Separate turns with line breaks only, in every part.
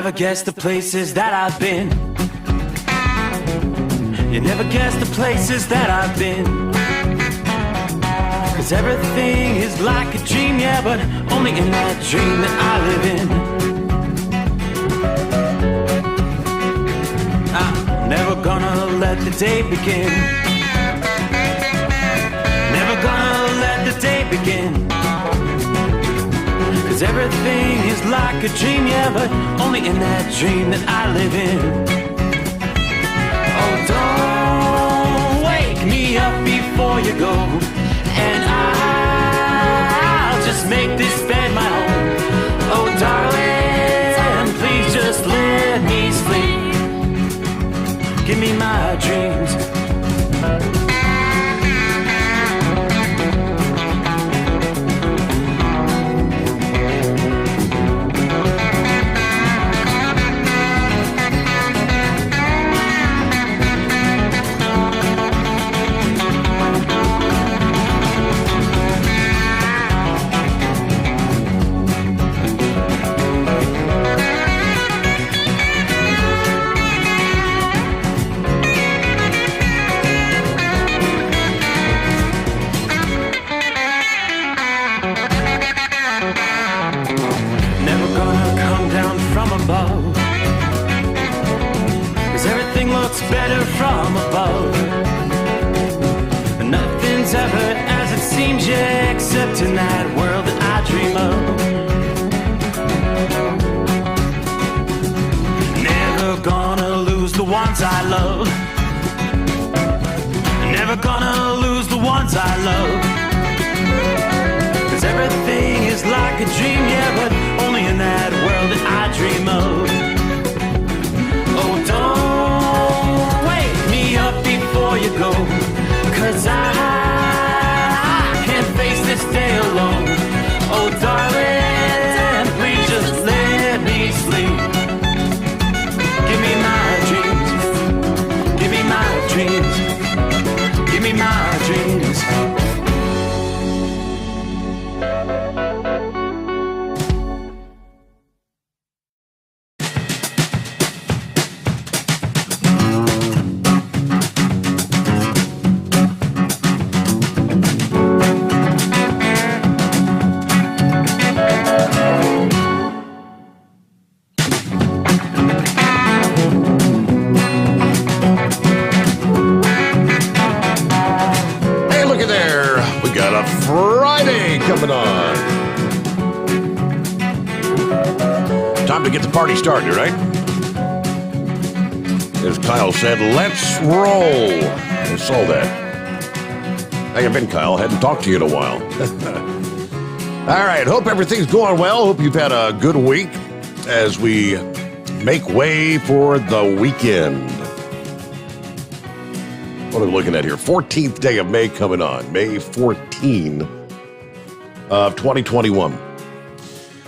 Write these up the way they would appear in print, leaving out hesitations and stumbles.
never guess the places that I've been. You never guess the places that I've been. 'Cause everything is like a dream, yeah, but only in that dream that I live in. I'm never gonna let the day begin. Never gonna let the day begin. 'Cause everything is like a dream, yeah, but only in that dream that I live in. Oh, don't wake me up before you go, and I'll just make this bed my home. Oh, darling, please just let me sleep. Give me my dreams. Better from above. Nothing's ever as it seems, yeah, except in that world that I dream of. Never gonna lose the ones I love. Never gonna lose the ones I love. 'Cause everything is like a dream, yeah, but only in that world that I dream of. Oh, don't wake me up before you go, 'cause I can't face this day alone. Oh, darling, please just let me sleep. Give me my dreams. Give me my dreams. Give me my dreams.
Coming on. Time to get the party started, right? As Kyle said, let's roll. I saw that. How you been, Kyle? Hadn't talked to you in a while. All right, hope everything's going well. Hope you've had a good week as we make way for the weekend. What are we looking at here? 14th day of May coming on. May 14 of 2021. All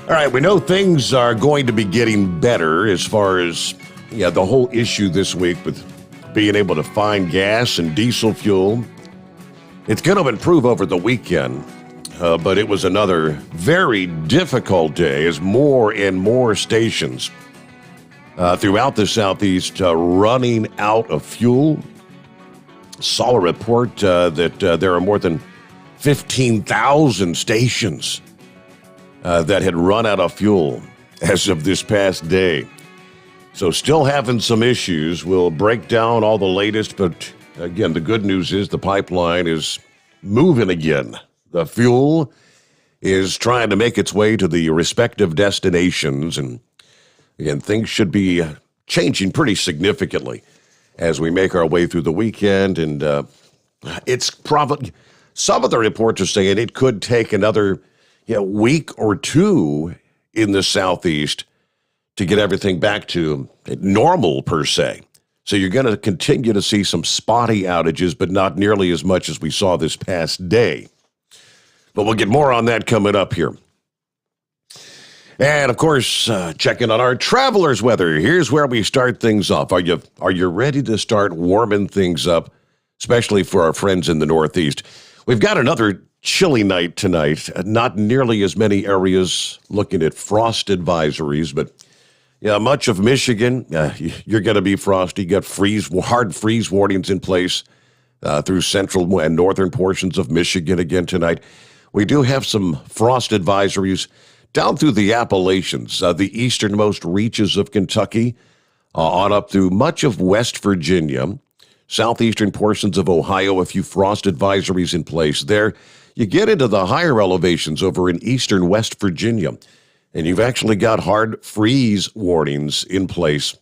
right, we know things are going to be getting better as far as, the whole issue this week with being able to find gas and diesel fuel. It's going to improve over the weekend, but it was another very difficult day as more and more stations throughout the Southeast running out of fuel. Saw a report that there are more than 15,000 stations that had run out of fuel as of this past day. So still having some issues. We'll break down all the latest, but again, the good news is the pipeline is moving again. The fuel is trying to make its way to the respective destinations, and again, things should be changing pretty significantly as we make our way through the weekend, and it's probably, some of the reports are saying it could take another week or two in the Southeast to get everything back to normal, per se. So you're going to continue to see some spotty outages, but not nearly as much as we saw this past day. But we'll get more on that coming up here. And, of course, checking on our travelers' weather. Here's where we start things off. Are you ready to start warming things up, especially for our friends in the Northeast? We've got another chilly night tonight. Not nearly as many areas looking at frost advisories, but Yeah, much of Michigan, you're going to be frosty. You got hard freeze warnings in place through central and northern portions of Michigan again tonight. We do have some frost advisories down through the Appalachians, the easternmost reaches of Kentucky, on up through much of West Virginia, southeastern portions of Ohio, a few frost advisories in place there. You get into the higher elevations over in eastern West Virginia, and you've actually got hard freeze warnings in place.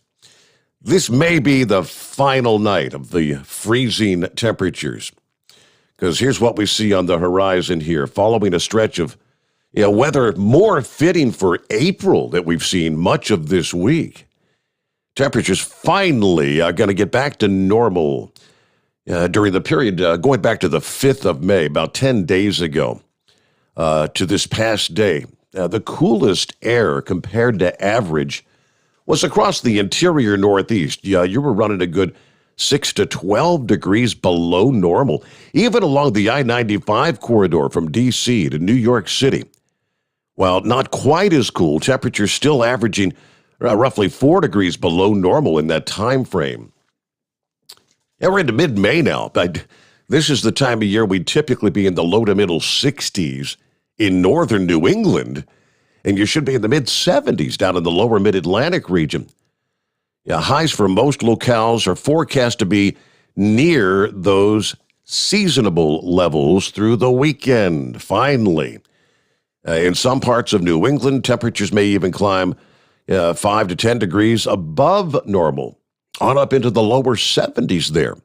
This may be the final night of the freezing temperatures, because here's what we see on the horizon here, following a stretch of weather more fitting for April that we've seen much of this week. Temperatures finally are going to get back to normal during the period going back to the 5th of May, about 10 days ago, to this past day. The coolest air compared to average was across the interior Northeast. You were running a good 6 to 12 degrees below normal, even along the I-95 corridor from D.C. to New York City. While not quite as cool, temperatures still averaging roughly 4 degrees below normal in that time frame. And we're into mid-May now, but this is the time of year we'd typically be in the low to middle 60s in northern New England, and you should be in the mid-70s down in the lower mid-Atlantic region. Highs for most locales are forecast to be near those seasonable levels through the weekend, finally. In some parts of New England, temperatures may even climb 5 to 10 degrees above normal, on up into the lower 70s there.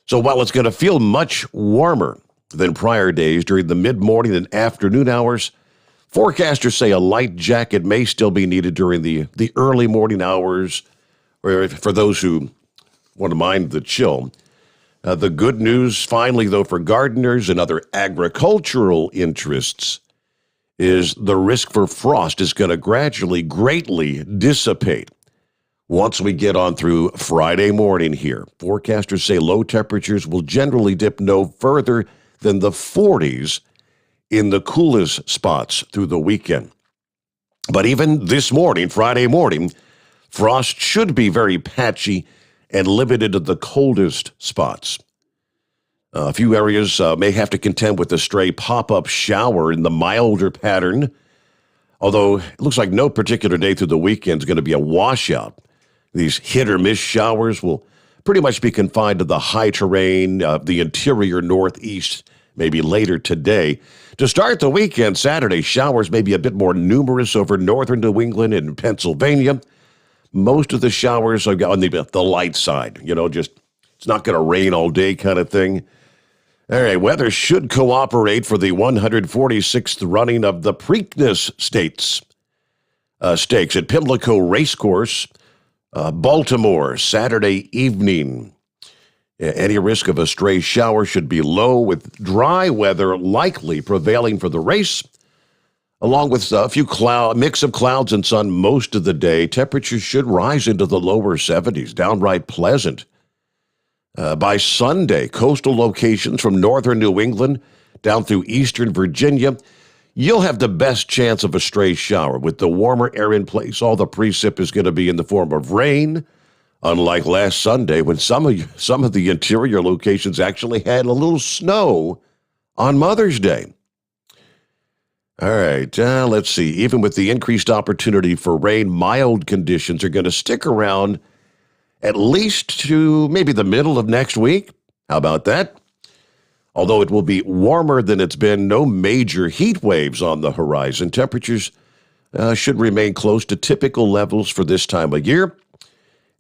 So while it's going to feel much warmer than prior days during the mid-morning and afternoon hours, forecasters say a light jacket may still be needed during the early morning hours, or for those who want to mind the chill. The good news, finally, though, for gardeners and other agricultural interests is the risk for frost is going to gradually, greatly dissipate once we get on through Friday morning here. Forecasters say low temperatures will generally dip no further than the 40s in the coolest spots through the weekend. But even this morning, Friday morning, frost should be very patchy and limited to the coldest spots. A few areas may have to contend with a stray pop-up shower in the milder pattern, although it looks like no particular day through the weekend is going to be a washout. These hit-or-miss showers will pretty much be confined to the high terrain, the interior Northeast, maybe later today. To start the weekend, Saturday, showers may be a bit more numerous over northern New England and Pennsylvania. Most of the showers are on the light side, just it's not going to rain all day kind of thing. All right, weather should cooperate for the 146th running of the Preakness Stakes at Pimlico Racecourse, Baltimore, Saturday evening. Any risk of a stray shower should be low, with dry weather likely prevailing for the race, along with a few mix of clouds and sun most of the day. Temperatures should rise into the lower 70s, downright pleasant. By Sunday, coastal locations from northern New England down through eastern Virginia, you'll have the best chance of a stray shower. With the warmer air in place, all the precip is going to be in the form of rain, unlike last Sunday when some of the interior locations actually had a little snow on Mother's Day. All right, let's see. Even with the increased opportunity for rain, mild conditions are going to stick around at least to maybe the middle of next week. How about that? Although it will be warmer than it's been, no major heat waves on the horizon. Temperatures should remain close to typical levels for this time of year,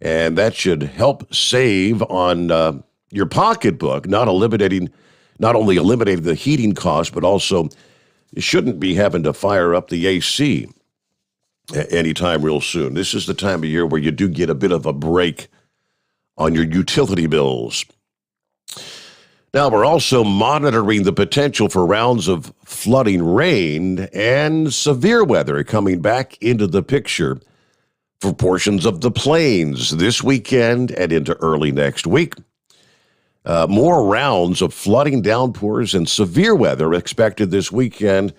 and that should help save on your pocketbook, not only eliminating the heating cost, but also you shouldn't be having to fire up the AC anytime real soon. This is the time of year where you do get a bit of a break on your utility bills. Now, we're also monitoring the potential for rounds of flooding rain and severe weather coming back into the picture for portions of the plains this weekend and into early next week. More rounds of flooding, downpours, and severe weather expected this weekend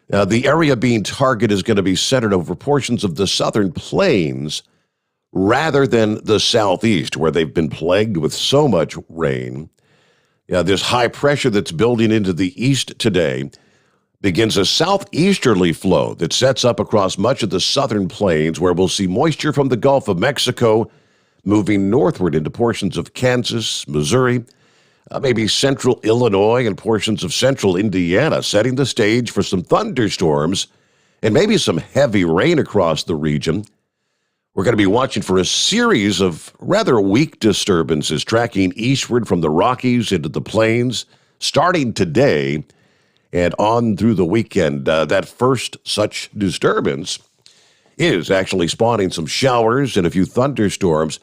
The area being targeted is going to be centered over portions of the southern plains rather than the southeast, where they've been plagued with so much rain. This high pressure that's building into the east today begins a southeasterly flow that sets up across much of the southern plains, where we'll see moisture from the Gulf of Mexico moving northward into portions of Kansas, Missouri, maybe central Illinois and portions of central Indiana, setting the stage for some thunderstorms and maybe some heavy rain across the region. We're going to be watching for a series of rather weak disturbances tracking eastward from the Rockies into the plains, starting today and on through the weekend. That first such disturbance is actually spawning some showers and a few thunderstorms.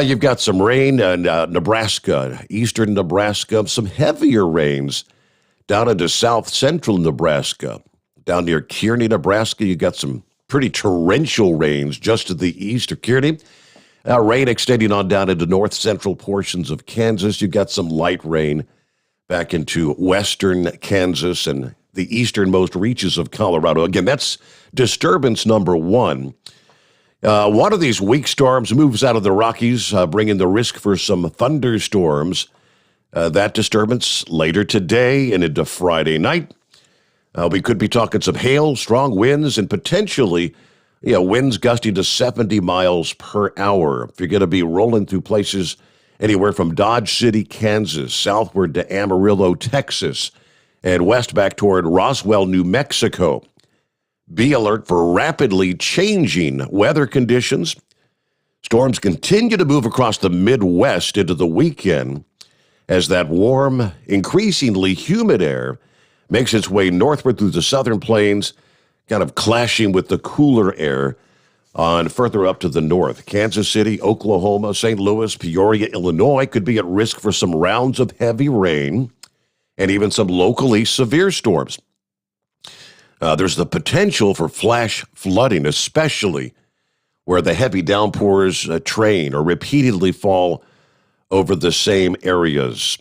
You've got some rain in Nebraska, eastern Nebraska, some heavier rains down into south central Nebraska. Down near Kearney, Nebraska, you've got some pretty torrential rains just to the east of Kearney. Rain extending on down into north central portions of Kansas. You've got some light rain back into western Kansas and the easternmost reaches of Colorado. Again, that's disturbance number one. One of these weak storms moves out of the Rockies, bringing the risk for some thunderstorms. That disturbance later today and into Friday night. We could be talking some hail, strong winds, and potentially, winds gusting to 70 miles per hour. If you're going to be rolling through places anywhere from Dodge City, Kansas, southward to Amarillo, Texas, and west back toward Roswell, New Mexico. Be alert for rapidly changing weather conditions. Storms continue to move across the Midwest into the weekend as that warm, increasingly humid air makes its way northward through the southern plains, kind of clashing with the cooler air on further up to the north. Kansas City, Oklahoma, St. Louis, Peoria, Illinois could be at risk for some rounds of heavy rain and even some locally severe storms. There's the potential for flash flooding, especially where the heavy downpours train or repeatedly fall over the same areas.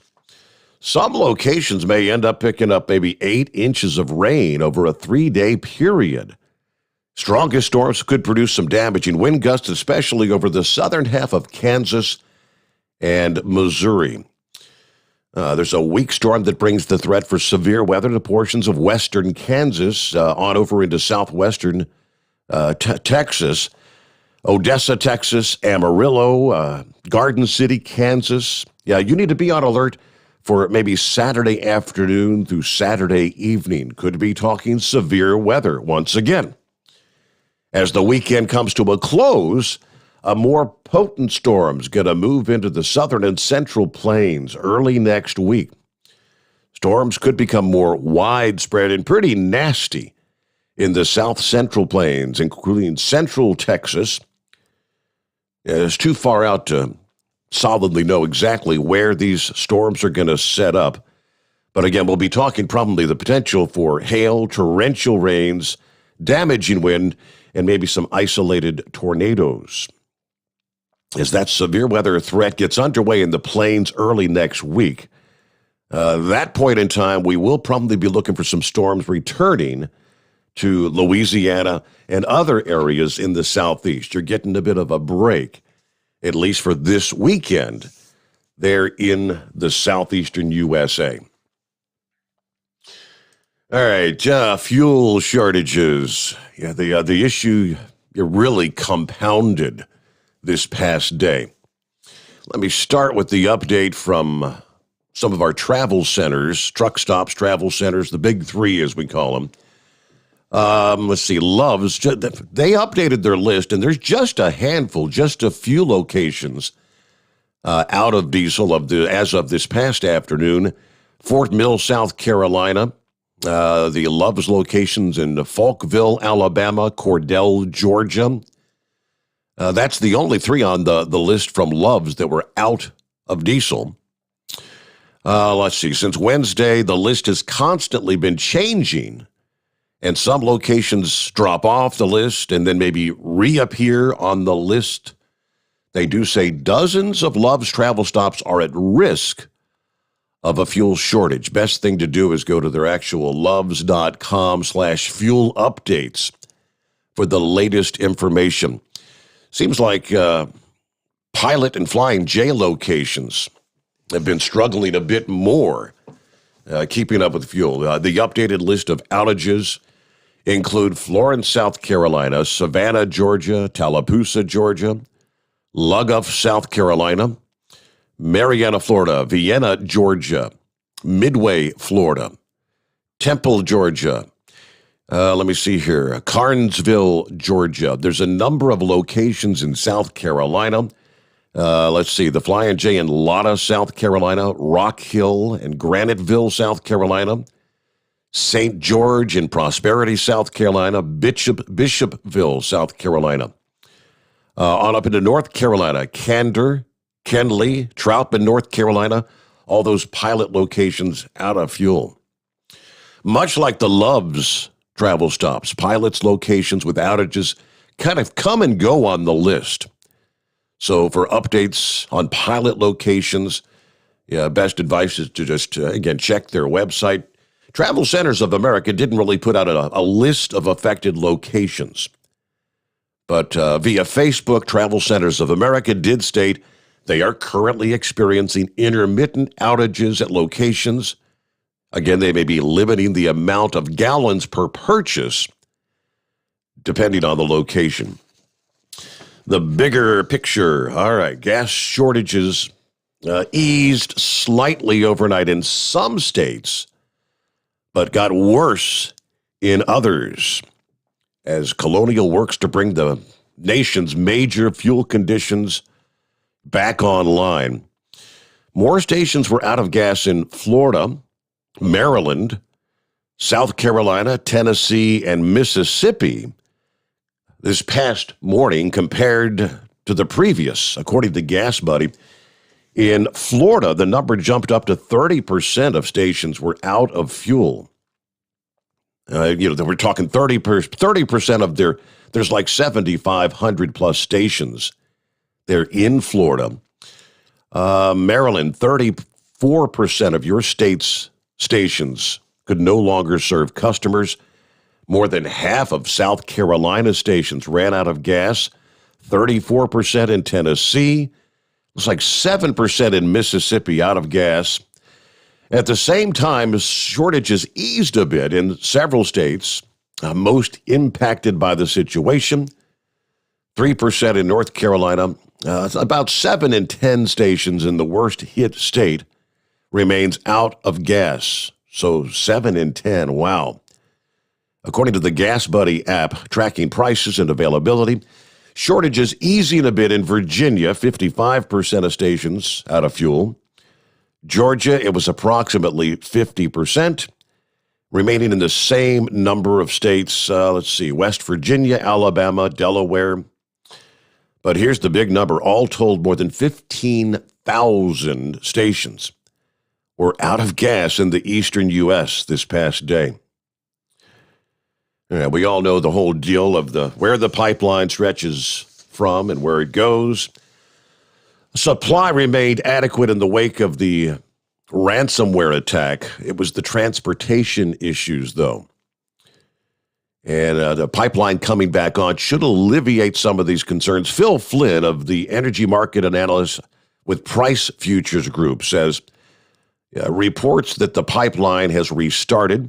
Some locations may end up picking up maybe 8 inches of rain over a 3-day period. Strongest storms could produce some damaging wind gusts, especially over the southern half of Kansas and Missouri. There's a weak storm that brings the threat for severe weather to portions of western Kansas on over into southwestern Texas, Odessa, Texas, Amarillo, Garden City, Kansas. Yeah, you need to be on alert for maybe Saturday afternoon through Saturday evening. Could be talking severe weather once again. As the weekend comes to a close, a more potent storm's going to move into the southern and central plains early next week. Storms could become more widespread and pretty nasty in the south central plains, including central Texas. It's too far out to solidly know exactly where these storms are going to set up. But again, we'll be talking probably the potential for hail, torrential rains, damaging wind, and maybe some isolated tornadoes. As that severe weather threat gets underway in the plains early next week, that point in time, we will probably be looking for some storms returning to Louisiana and other areas in the southeast. You're getting a bit of a break, at least for this weekend, there in the southeastern USA. All right, fuel shortages. Yeah, the issue really compounded this past day. Let me start with the update from some of our travel centers, truck stops, travel centers, the big three as we call them. Let's see, Love's, they updated their list, and there's just a handful, just a few locations out of diesel as of this past afternoon. Fort Mill, South Carolina, the Love's locations in Falkville, Alabama, Cordell, Georgia. That's the only three on the list from Love's that were out of diesel. Let's see. Since Wednesday, the list has constantly been changing, and some locations drop off the list and then maybe reappear on the list. They do say dozens of Love's travel stops are at risk of a fuel shortage. Best thing to do is go to their actual loves.com/fuel updates for the latest information. Seems like Pilot and Flying J locations have been struggling a bit more keeping up with fuel. The updated list of outages include Florence, South Carolina, Savannah, Georgia, Tallapoosa, Georgia, Lugoff, South Carolina, Marietta, Florida, Vienna, Georgia, Midway, Florida, Temple, Georgia. Let me see here. Carnesville, Georgia. There's a number of locations in South Carolina. Let's see. The Flying J in Lotta, South Carolina, Rock Hill and Graniteville, South Carolina, St. George in Prosperity, South Carolina, Bishopville, South Carolina. On up into North Carolina, Candor, Kenley, Troutman, North Carolina, all those pilot locations out of fuel. Much like the Love's travel stops, pilots' locations with outages kind of come and go on the list. So for updates on pilot locations, best advice is to just, again, check their website. Travel Centers of America didn't really put out a list of affected locations. But via Facebook, Travel Centers of America did state they are currently experiencing intermittent outages at locations. Again, they may be limiting the amount of gallons per purchase, depending on the location. The bigger picture, all right, gas shortages eased slightly overnight in some states, but got worse in others as Colonial works to bring the nation's major fuel conditions back online. More stations were out of gas in Florida, Maryland, South Carolina, Tennessee, and Mississippi this past morning compared to the previous. According to Gas Buddy, in Florida, the number jumped up to 30% of stations were out of fuel. We're talking 30% of there's like 7,500 plus stations. They're in Florida. Maryland, 34% of your state's stations could no longer serve customers. More than half of South Carolina stations ran out of gas, 34% in Tennessee. It's like 7% in Mississippi out of gas. At the same time, shortages eased a bit in several states, most impacted by the situation. 3% in North Carolina. About 7 in 10 stations in the worst hit state remains out of gas. So 7 in 10, wow. According to the Gas Buddy app, tracking prices and availability, shortages easing a bit in Virginia, 55% of stations out of fuel. Georgia, it was approximately 50%, remaining in the same number of states. West Virginia, Alabama, Delaware. But here's the big number. All told, more than 15,000 stations were out of gas in the eastern U.S. this past day. We all know the whole deal of where the pipeline stretches from and where it goes. Supply remained adequate in the wake of the ransomware attack. It was the transportation issues, though. And the pipeline coming back on should alleviate some of these concerns. Phil Flynn of the energy market analyst with Price Futures Group says reports that the pipeline has restarted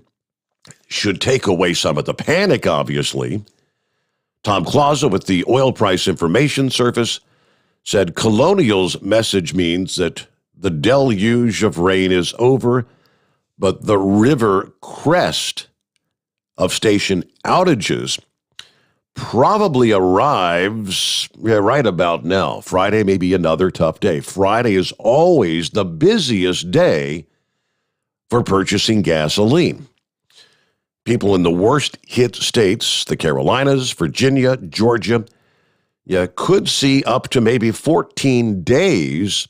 should take away some of the panic, obviously. Tom Clausa with the Oil Price Information Service said Colonial's message means that the deluge of rain is over, but the river crest of station outages probably arrives right about now. Friday may be another tough day. Friday is always the busiest day for purchasing gasoline. People in the worst hit states, the Carolinas, Virginia, Georgia, could see up to maybe 14 days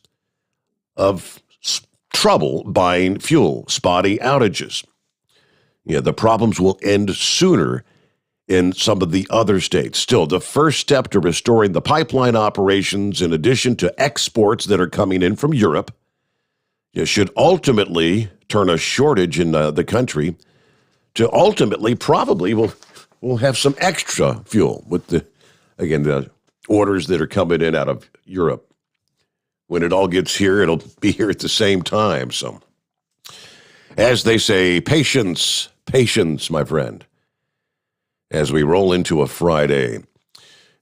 of trouble buying fuel, spotty outages. The problems will end sooner in some of the other states. Still, the first step to restoring the pipeline operations, in addition to exports that are coming in from Europe, should ultimately turn a shortage in the country to ultimately probably we'll have some extra fuel with the orders that are coming in out of Europe. When it all gets here, it'll be here at the same time. So, as they say, patience, patience, my friend, as we roll into a Friday.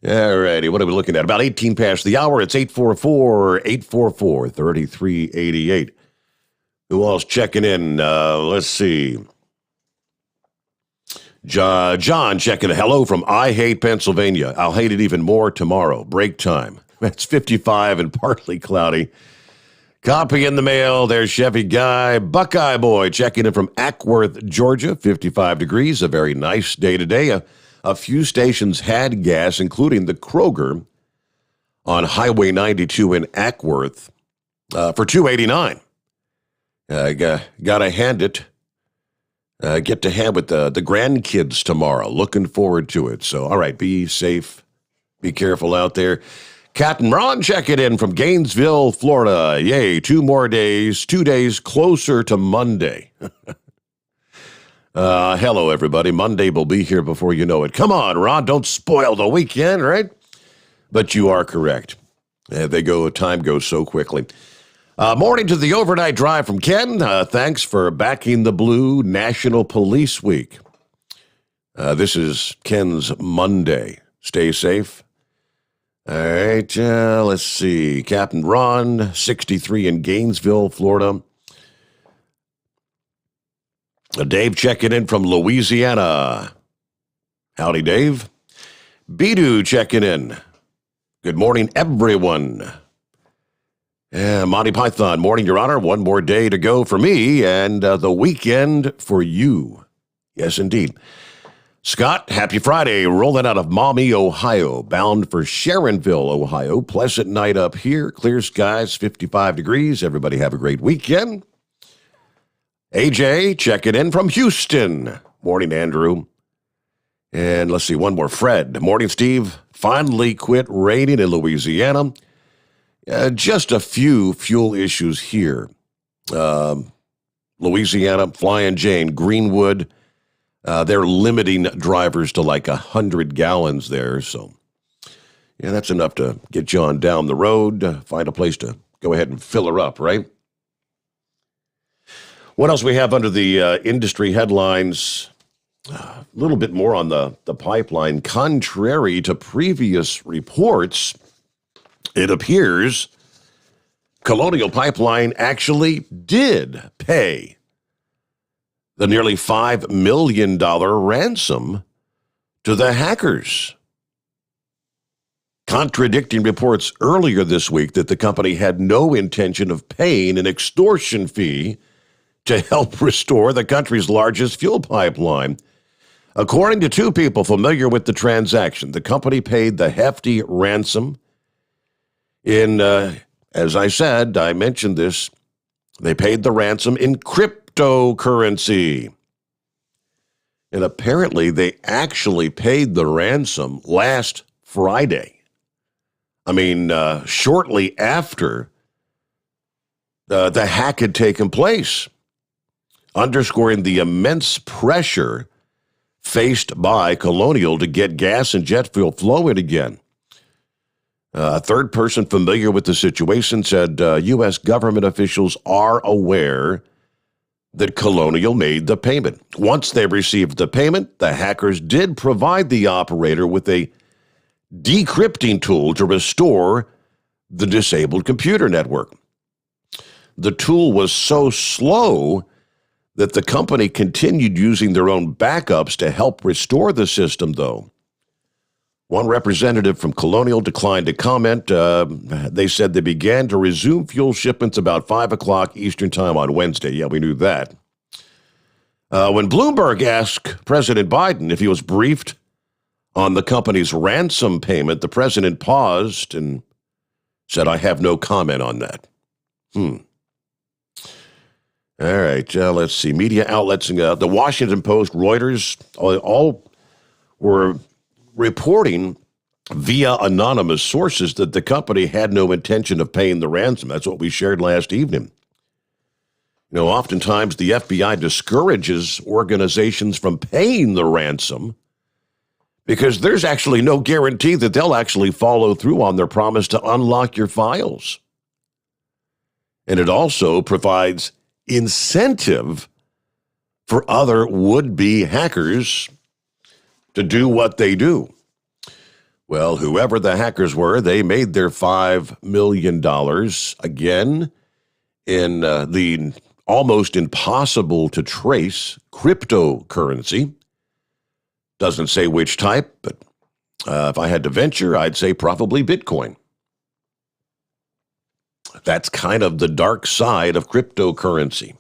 All righty, what are we looking at? About 18 past the hour. It's 844-844-3388. Who else checking in? Let's see. John checking in. Hello from I Hate Pennsylvania. I'll hate it even more tomorrow. Break time. It's 55 and partly cloudy. Copy in the mail. There's Chevy Guy. Buckeye Boy checking in from Ackworth, Georgia. 55 degrees. A very nice day today. A few stations had gas, including the Kroger on Highway 92 in Ackworth for $2.89. Gotta hand it. Get to have with the grandkids tomorrow. Looking forward to it. So, all right, be safe. Be careful out there. Captain Ron checking in from Gainesville, Florida. Yay, 2 more days, 2 days closer to Monday. Hello, everybody. Monday will be here before you know it. Come on, Ron, don't spoil the weekend, right? But you are correct. Time goes so quickly. Morning to the overnight drive from Ken. Thanks for backing the Blue National Police Week. This is Ken's Monday. Stay safe. All right, let's see. Captain Ron, 63 in Gainesville, Florida. Dave checking in from Louisiana. Howdy, Dave. Bidu checking in. Good morning, everyone. Monty Python, morning, Your Honor. One more day to go for me and the weekend for you. Yes, indeed. Scott, happy Friday. Rolling out of Maumee, Ohio, bound for Sharonville, Ohio. Pleasant night up here. Clear skies, 55 degrees. Everybody have a great weekend. AJ, checking in from Houston. Morning, Andrew. And let's see, one more. Fred. Morning, Steve. Finally quit raining in Louisiana. Just a few fuel issues here. Louisiana, Flying Jane, Greenwood, they're limiting drivers to like 100 gallons there. So, yeah, that's enough to get you on down the road, find a place to go ahead and fill her up, right? What else we have under the industry headlines? A little bit more on the pipeline. Contrary to previous reports, it appears Colonial Pipeline actually did pay the nearly $5 million ransom to the hackers, contradicting reports earlier this week that the company had no intention of paying an extortion fee to help restore the country's largest fuel pipeline. According to 2 people familiar with the transaction, the company paid the hefty ransom in, as I said, I mentioned this, they paid the ransom in cryptocurrency. And apparently they actually paid the ransom last Friday. I mean, shortly after the hack had taken place, underscoring the immense pressure faced by Colonial to get gas and jet fuel flowing again. A third person familiar with the situation said U.S. government officials are aware that Colonial made the payment. Once they received the payment, the hackers did provide the operator with a decrypting tool to restore the disabled computer network. The tool was so slow that the company continued using their own backups to help restore the system, though. One representative from Colonial declined to comment. They said they began to resume fuel shipments about 5 o'clock Eastern Time on Wednesday. Yeah, we knew that. When Bloomberg asked President Biden if he was briefed on the company's ransom payment, the president paused and said, I have no comment on that. All right, let's see. Media outlets, the Washington Post, Reuters, all were reporting via anonymous sources that the company had no intention of paying the ransom. That's what we shared last evening. Oftentimes the FBI discourages organizations from paying the ransom because there's actually no guarantee that they'll actually follow through on their promise to unlock your files. And it also provides incentive for other would-be hackers to do what they do. Well, whoever the hackers were, they made their $5 million again in the almost impossible to trace cryptocurrency. Doesn't say which type, but if I had to venture, I'd say probably Bitcoin. That's kind of the dark side of cryptocurrency.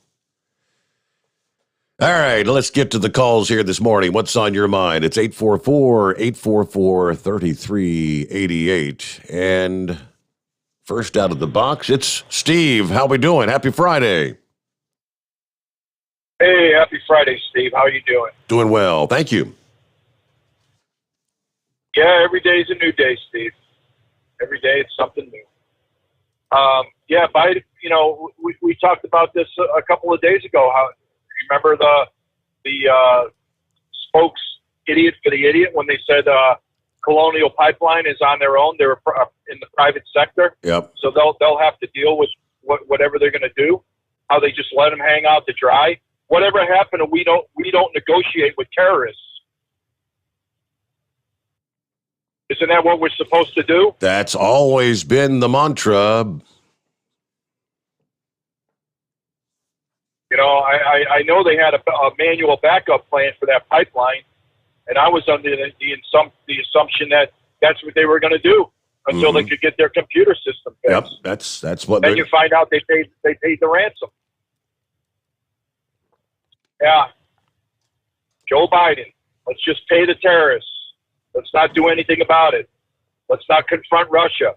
All right, let's get to the calls here this morning. What's on your mind? It's 844-844-3388. And first out of the box, it's Steve. How we doing? Happy Friday.
Hey, happy Friday, Steve. How are you doing?
Doing well. Thank you.
Yeah, every day is a new day, Steve. Every day it's something new. Biden, we talked about this a couple of days ago. How remember the spokes idiot for the idiot when they said Colonial Pipeline is on their own. They're in the private sector.
Yep.
So they'll have to deal with whatever they're going to do. How they just let them hang out to dry. Whatever happened, we don't negotiate with terrorists. Isn't that what we're supposed to do?
That's always been the mantra.
I know they had a manual backup plan for that pipeline, and I was under the assumption that that's what they were going to do until they could get their computer system fixed.
Yep, that's what.
Then you find out they paid the ransom. Yeah, Joe Biden. Let's just pay the terrorists. Let's not do anything about it. Let's not confront Russia.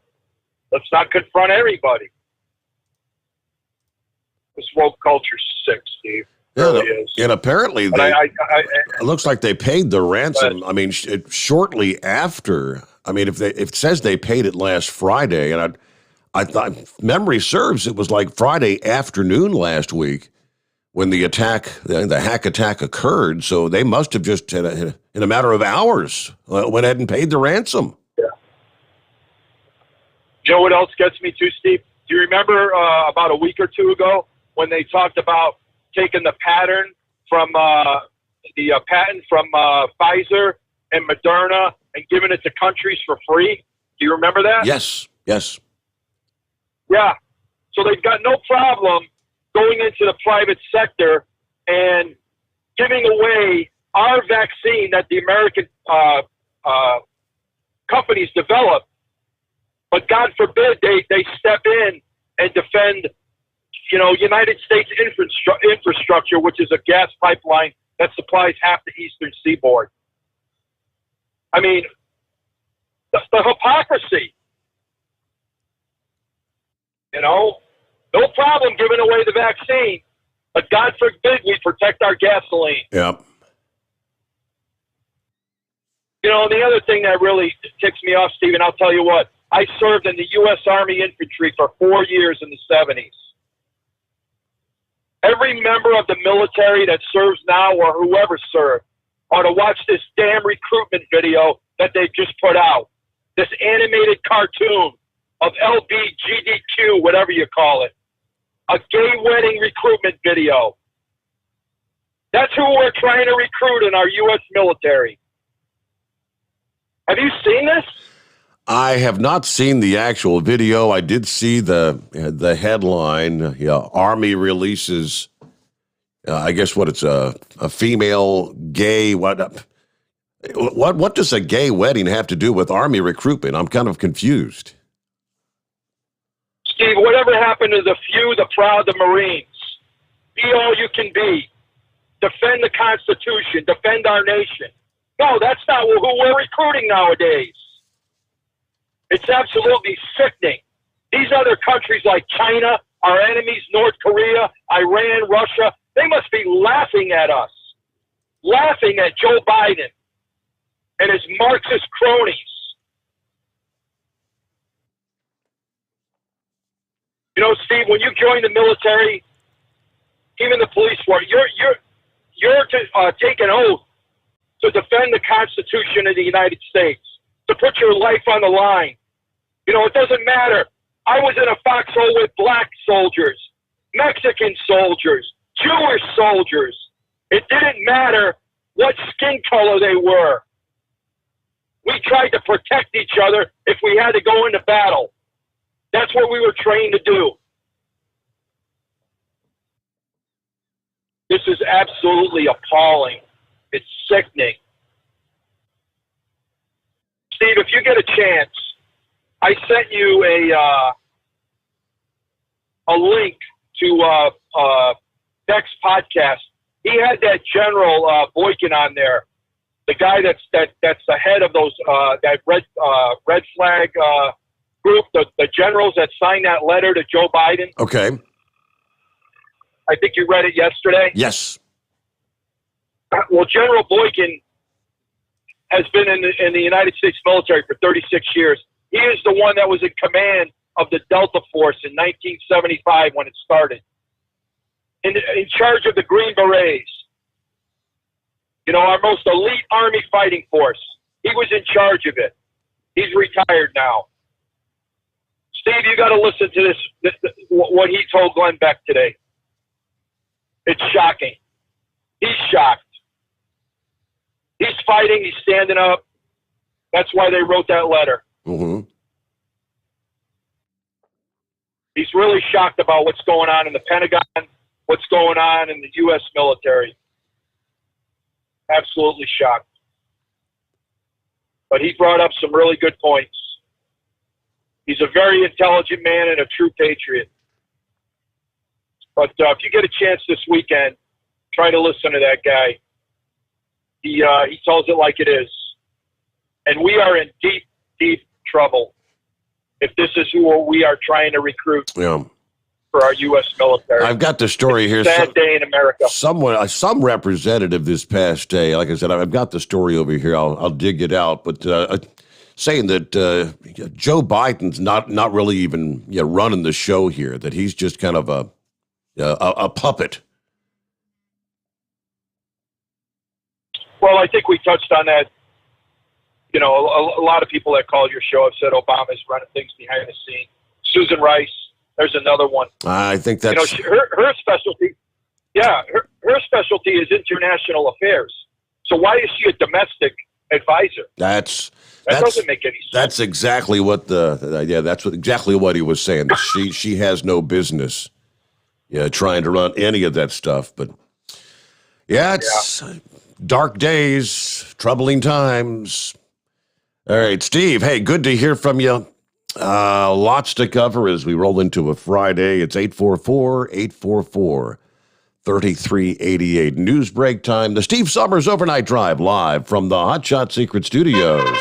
Let's not confront everybody. This woke culture's sick, Steve. It really is.
And apparently, it looks like they paid the ransom. I mean, shortly after. I mean, if it says they paid it last Friday, and I thought, memory serves, it was like Friday afternoon last week when the hack attack occurred. So they must have just, in a matter of hours, went ahead and paid the ransom.
Yeah. You know what else gets me too, Steve? Do you remember about a week or two ago when they talked about taking the patent from Pfizer and Moderna and giving it to countries for free? Do you remember that?
Yes.
Yeah. So they've got no problem going into the private sector and giving away our vaccine that the American companies develop. But God forbid they step in and defend, United States infrastructure, which is a gas pipeline that supplies half the eastern seaboard. I mean, the hypocrisy. No problem giving away the vaccine, but God forbid we protect our gasoline.
Yep.
The other thing that really ticks me off, Stephen, I'll tell you what. I served in the U.S. Army Infantry for 4 years in the 70s. Every member of the military that serves now or whoever served ought to watch this damn recruitment video that they just put out. This animated cartoon of LBGDQ, whatever you call it. A gay wedding recruitment video. That's who we're trying to recruit in our U.S. military. Have you seen this?
I have not seen the actual video. I did see the headline. Army releases, I guess it's a female gay. What does a gay wedding have to do with Army recruitment? I'm kind of confused.
Steve, whatever happened to the few, the proud, the Marines? Be all you can be. Defend the Constitution. Defend our nation. No, that's not who we're recruiting nowadays. It's absolutely sickening. These other countries like China, our enemies, North Korea, Iran, Russia, they must be laughing at us. Laughing at Joe Biden and his Marxist cronies. Steve, when you join the military, even the police force, you're to take an oath to defend the Constitution of the United States, to put your life on the line. You know, it doesn't matter. I was in a foxhole with black soldiers, Mexican soldiers, Jewish soldiers. It didn't matter what skin color they were. We tried to protect each other if we had to go into battle. That's what we were trained to do. This is absolutely appalling. It's sickening. Steve, if you get a chance, I sent you a link to Beck's podcast. He had that General Boykin on there, the guy that's the head of those that red flag group, the generals that signed that letter to Joe Biden.
Okay.
I think you read it yesterday.
Yes.
Well, General Boykin has been in the United States military for 36 years. He is the one that was in command of the Delta Force in 1975 when it started. In charge of the Green Berets. You know, our most elite Army fighting force. He was in charge of it. He's retired now. Steve, you got to listen to this, what he told Glenn Beck today. It's shocking. He's shocked. He's fighting. He's standing up. That's why they wrote that letter.
Mm-hmm.
He's really shocked about what's going on in the Pentagon, what's going on in the U.S. military. Absolutely shocked. But he brought up some really good points. He's a very intelligent man and a true patriot. But if you get a chance this weekend, try to listen to that guy. He tells it like it is. And we are in deep, deep trouble if this is who we are trying to recruit for our U.S. military.
I've got the story here.
Sad day in America.
Some representative this past day, like I said, I've got the story over here. I'll dig it out. But saying that Joe Biden's not really even running the show here, that he's just kind of a puppet.
Well, I think we touched on that. You know, a lot of people that called your show have said Obama's running things behind the scenes. Susan Rice, there's another one.
I think that's...
You know, her specialty, her specialty is international affairs. So why is she a domestic advisor? That doesn't make any sense.
That's exactly what exactly what he was saying. She has no business trying to run any of that stuff. But it's dark days, troubling times. All right, Steve, hey, good to hear from you. Lots to cover as we roll into a Friday. It's 844-844-3388. News break time. The Steve Sommers Overnight Drive live from the Hot Shot Secret Studios.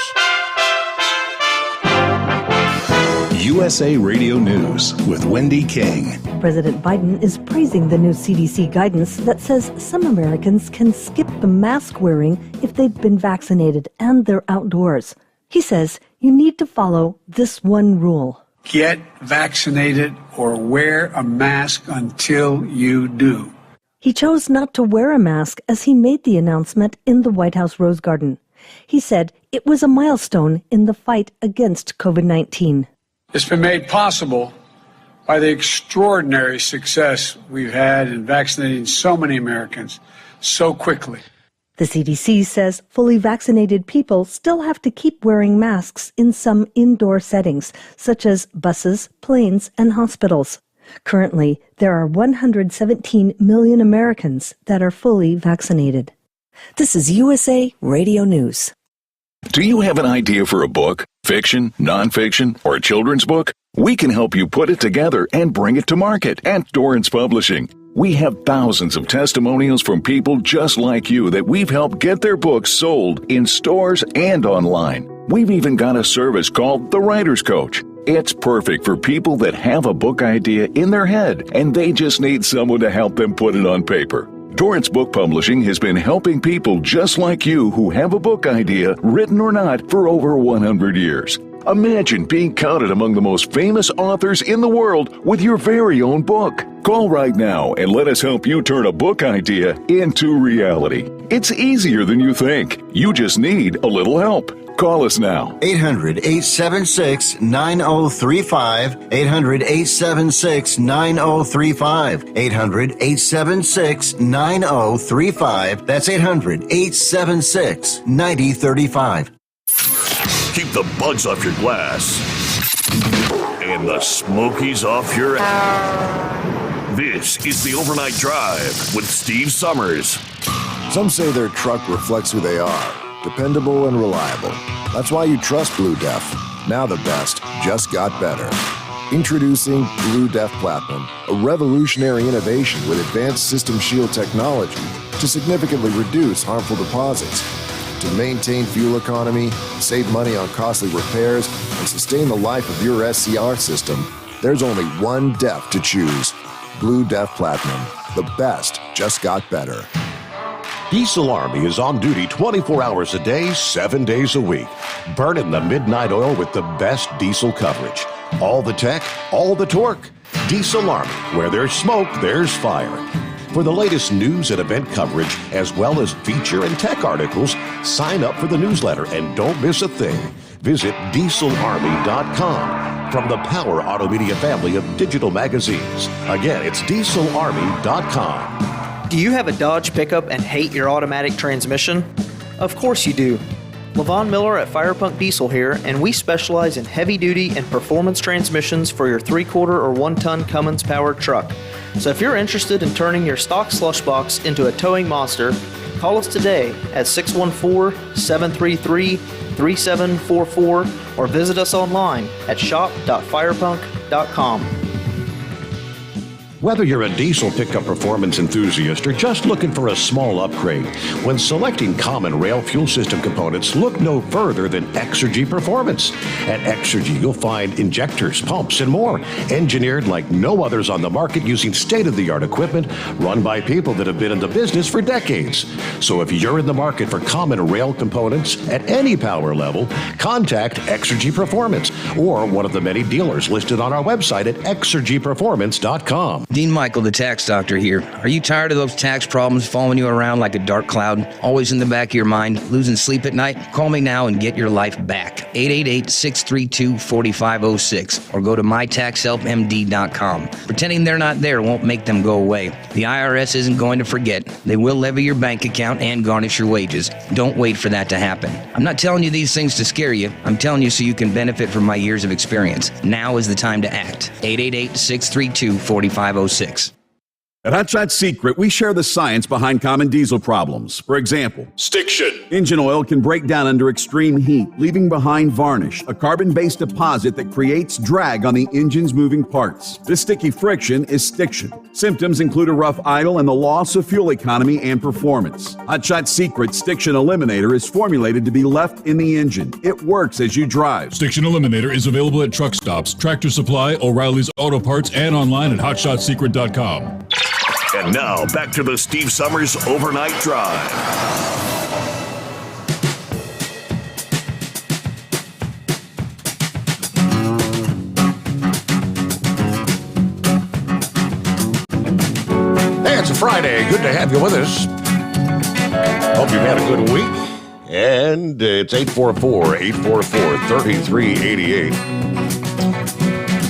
USA Radio News with Wendy King.
President Biden is praising the new CDC guidance that says some Americans can skip the mask wearing if they've been vaccinated and they're outdoors. He says you need to follow this one rule.
Get vaccinated or wear a mask until you do.
He chose not to wear a mask as he made the announcement in the White House Rose Garden. He said it was a milestone in the fight against COVID-19.
It's been made possible by the extraordinary success we've had in vaccinating so many Americans so quickly.
The CDC says fully vaccinated people still have to keep wearing masks in some indoor settings, such as buses, planes, and hospitals. Currently, there are 117 million Americans that are fully vaccinated. This is USA Radio News.
Do you have an idea for a book, fiction, nonfiction, or a children's book? We can help you put it together and bring it to market at Dorrance Publishing. We have thousands of testimonials from people just like you that we've helped get their books sold in stores and online. We've even got a service called The Writer's Coach. It's perfect for people that have a book idea in their head and they just need someone to help them put it on paper. Dorrance Book Publishing has been helping people just like you who have a book idea, written or not, for over 100 years. Imagine being counted among the most famous authors in the world with your very own book. Call right now and let us help you turn a book idea into reality. It's easier than you think. You just need a little help. Call us now.
800-876-9035. 800-876-9035. 800-876-9035. That's 800-876-9035.
Keep the bugs off your glass and the smokies off your ass. This is the Overnight Drive with Steve Sommers.
Some say their truck reflects who they are, dependable and reliable. That's why you trust Blue Def. Now the best just got better. Introducing Blue Def Platinum, a revolutionary innovation with advanced system shield technology to significantly reduce harmful deposits. To maintain fuel economy, save money on costly repairs, and sustain the life of your SCR system, there's only one DEF to choose. Blue Def Platinum. The best just got better.
Diesel Army is on duty 24 hours a day, 7 days a week. Burning the midnight oil with the best diesel coverage. All the tech, all the torque. Diesel Army, where there's smoke, there's fire. For the latest news and event coverage, as well as feature and tech articles, sign up for the newsletter and don't miss a thing. Visit dieselarmy.com from the Power Auto Media family of digital magazines. Again, it's dieselarmy.com.
Do you have a Dodge pickup and hate your automatic transmission? Of course you do. Levon Miller at Firepunk Diesel here, and we specialize in heavy-duty and performance transmissions for your 3-quarter or 1-ton Cummins-powered truck. So if you're interested in turning your stock slush box into a towing monster, call us today at 614-733-3744 or visit us online at shop.firepunk.com.
Whether you're a diesel pickup performance enthusiast or just looking for a small upgrade, when selecting common rail fuel system components, look no further than Exergy Performance. At Exergy, you'll find injectors, pumps, and more, engineered like no others on the market using state-of-the-art equipment run by people that have been in the business for decades. So if you're in the market for common rail components at any power level, contact Exergy Performance or one of the many dealers listed on our website at exergyperformance.com.
Dean Michael, the tax doctor here. Are you tired of those tax problems following you around like a dark cloud, always in the back of your mind, losing sleep at night? Call me now and get your life back. 888-632-4506 or go to mytaxhelpmd.com. Pretending they're not there won't make them go away. The IRS isn't going to forget. They will levy your bank account and garnish your wages. Don't wait for that to happen. I'm not telling you these things to scare you. I'm telling you so you can benefit from my years of experience. Now is the time to act. 888-632-4506.
At Hot Shot Secret, we share the science behind common diesel problems. For example, stiction. Engine oil can break down under extreme heat, leaving behind varnish, a carbon-based deposit that creates drag on the engine's moving parts. This sticky friction is stiction. Symptoms include a rough idle and the loss of fuel economy and performance. Hot Shot Secret Stiction Eliminator is formulated to be left in the engine. It works as you drive.
Stiction Eliminator is available at truck stops, Tractor Supply, O'Reilly's Auto Parts, and online at hotshotsecret.com.
And now, back to the Steve Sommers Overnight Drive.
Hey, it's a Friday. Good to have you with us. Hope you've had a good week. And it's 844-844-3388.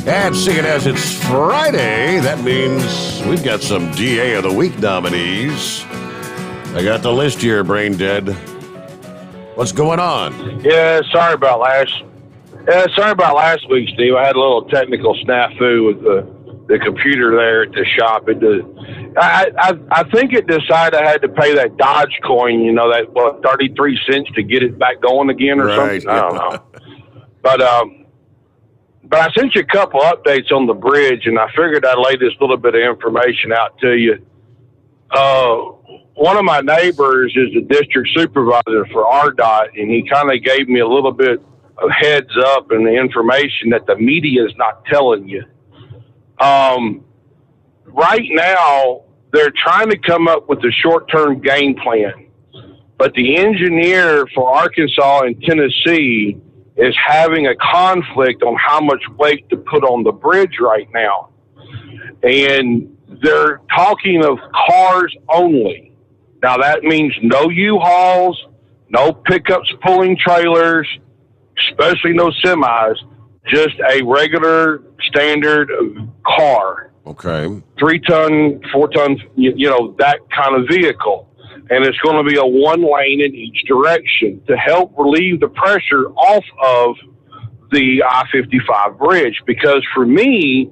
And seeing as it's Friday, that means we've got some DA of the Week nominees. I got the list here, Brain Dead. What's going on?
Yeah, sorry about last week, Steve. I had a little technical snafu with the computer there at the shop. I think it decided I had to pay that Dodge coin, 33 cents to get it back going again or something. I don't know. But I sent you a couple updates on the bridge, and I figured I'd lay this little bit of information out to you. One of my neighbors is the district supervisor for RDOT, and he kind of gave me a little bit of heads up and the information that the media is not telling you. Right now, they're trying to come up with a short-term game plan, but the engineer for Arkansas and Tennessee is having a conflict on how much weight to put on the bridge right now. And they're talking of cars only. Now, that means no U-Hauls, no pickups pulling trailers, especially no semis, just a regular standard car.
Okay.
3-ton, 4-ton, that kind of vehicle. And it's going to be a one lane in each direction to help relieve the pressure off of the I-55 bridge. Because for me,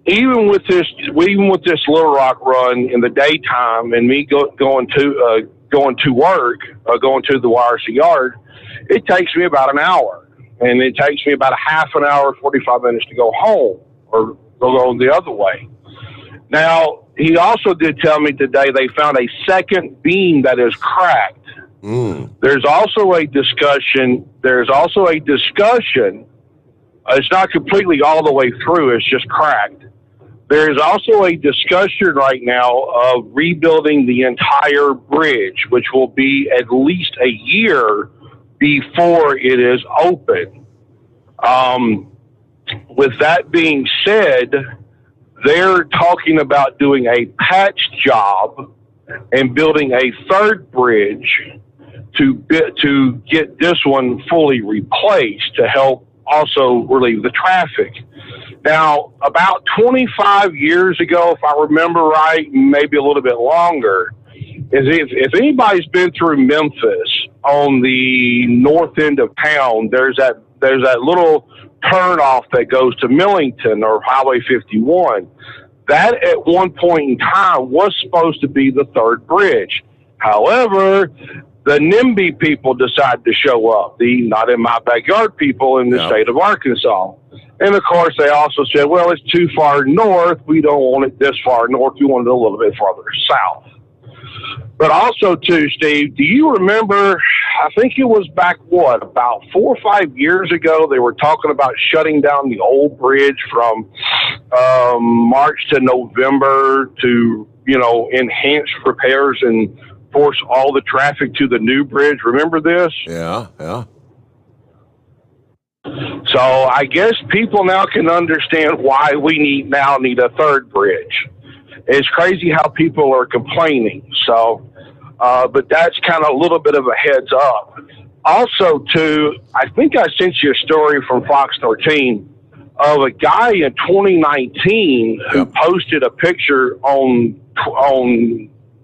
even with this Little Rock run in the daytime and me going to work, going to the YRC yard, it takes me about an hour, and it takes me about a half an hour, 45 minutes to go home or go the other way. Now, he also did tell me today they found a second beam that is cracked. There's also a discussion. It's not completely all the way through. It's just cracked. There's also a discussion right now of rebuilding the entire bridge, which will be at least a year before it is open. With that being said, they're talking about doing a patch job and building a third bridge to get this one fully replaced to help also relieve the traffic. Now, about 25 years ago, if I remember right, maybe a little bit longer, if anybody's been through Memphis on the north end of town, there's that little turnoff that goes to Millington or Highway 51. That at one point in time was supposed to be the third bridge. However, the NIMBY people decided to show up, the not in my backyard people in the state of Arkansas. And of course, they also said, well, it's too far north. We don't want it this far north. We want it a little bit farther south. But also, too, Steve, do you remember, I think it was back, about 4 or 5 years ago, they were talking about shutting down the old bridge from March to November to, enhance repairs and force all the traffic to the new bridge. Remember this?
Yeah.
So I guess people now can understand why we now need a third bridge. It's crazy how people are complaining. So, but that's kind of a little bit of a heads up. Also, too, I think I sent you a story from Fox 13 of a guy in 2019 who posted a picture on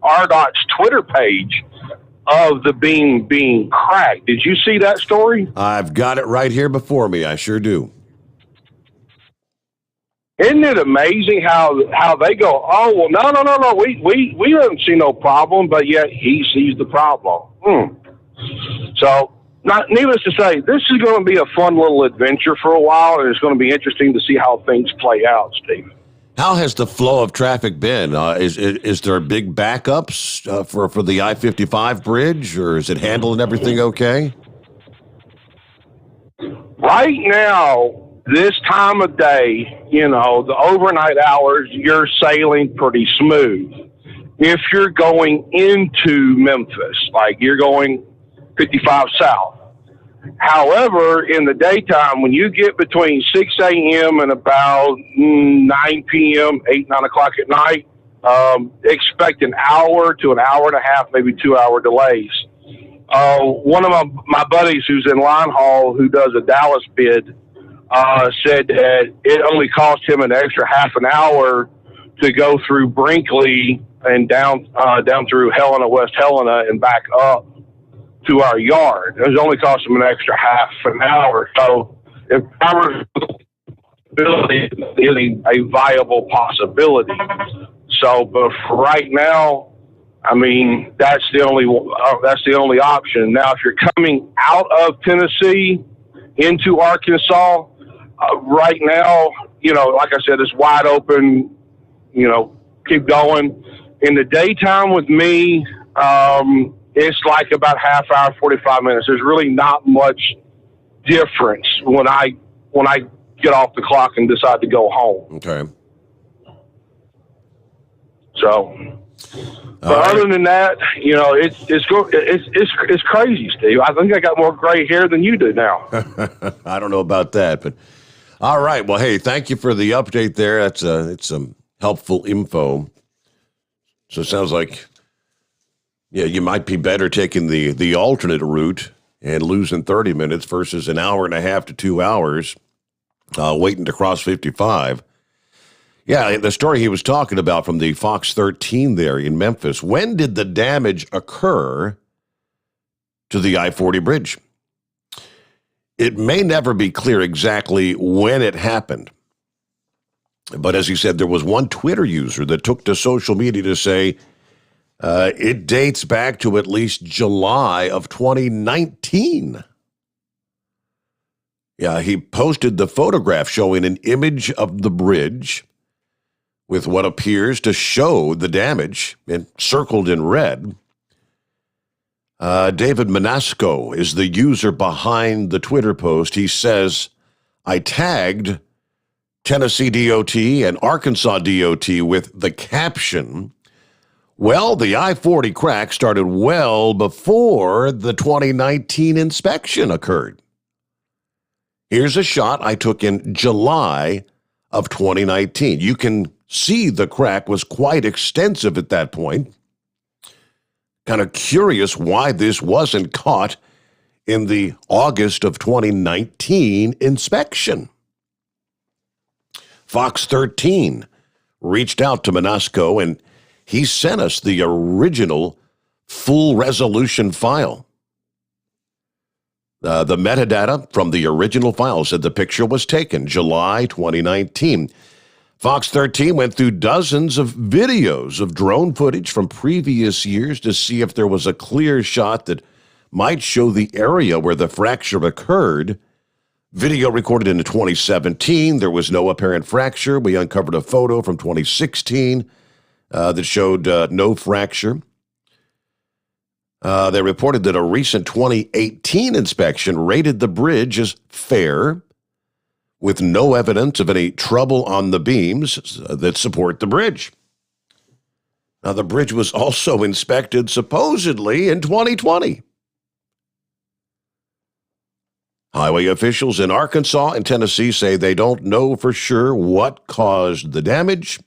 RDOT's Twitter page of the beam being cracked. Did you see that story?
I've got it right here before me. I sure do.
Isn't it amazing how they go, oh, well, no, we don't see no problem, but yet he sees the problem. So, needless to say, this is going to be a fun little adventure for a while, and it's going to be interesting to see how things play out, Steve.
How has the flow of traffic been? Is there big backups for the I-55 bridge, or is it handling everything okay?
Right now, this time of day, the overnight hours, you're sailing pretty smooth. If you're going into Memphis, like you're going 55 south. However, in the daytime, when you get between 6 a.m. and about 9 p.m., 8, 9 o'clock at night, expect an hour to an hour and a half, maybe 2 hour delays. One of my buddies who's in line haul who does a Dallas bid said that it only cost him an extra half an hour to go through Brinkley and down through Helena, West Helena, and back up to our yard. It was only cost him an extra half an hour. So if power is a viable possibility. So, but for right now, I mean, that's the only option. Now, if you're coming out of Tennessee into Arkansas, right now, like I said, it's wide open. Keep going. In the daytime with me, it's like about half hour, 45 minutes. There's really not much difference when I get off the clock and decide to go home.
Okay.
So, But other than that, it's crazy, Steve. I think I got more gray hair than you do now.
I don't know about that, but all right. Well, hey, thank you for the update there. It's some helpful info. So it sounds like, you might be better taking the alternate route and losing 30 minutes versus an hour and a half to 2 hours waiting to cross 55. Yeah, the story he was talking about from the Fox 13 there in Memphis. When did the damage occur to the I-40 bridge? It may never be clear exactly when it happened. But as he said, there was one Twitter user that took to social media to say it dates back to at least July of 2019. Yeah, he posted the photograph showing an image of the bridge with what appears to show the damage and circled in red. David Manasco is the user behind the Twitter post. He says, I tagged Tennessee DOT and Arkansas DOT with the caption, well, the I-40 crack started well before the 2019 inspection occurred. Here's a shot I took in July of 2019. You can see the crack was quite extensive at that point. Kind of curious why this wasn't caught in the August of 2019 inspection. Fox 13 reached out to Manasco, and he sent us the original full resolution file. The metadata from the original file said the picture was taken July 2019. Fox 13 went through dozens of videos of drone footage from previous years to see if there was a clear shot that might show the area where the fracture occurred. Video recorded in 2017, there was no apparent fracture. We uncovered a photo from 2016 that showed no fracture. They reported that a recent 2018 inspection rated the bridge as fair, with no evidence of any trouble on the beams that support the bridge. Now, the bridge was also inspected supposedly in 2020. Highway officials in Arkansas and Tennessee say they don't know for sure what caused the damage.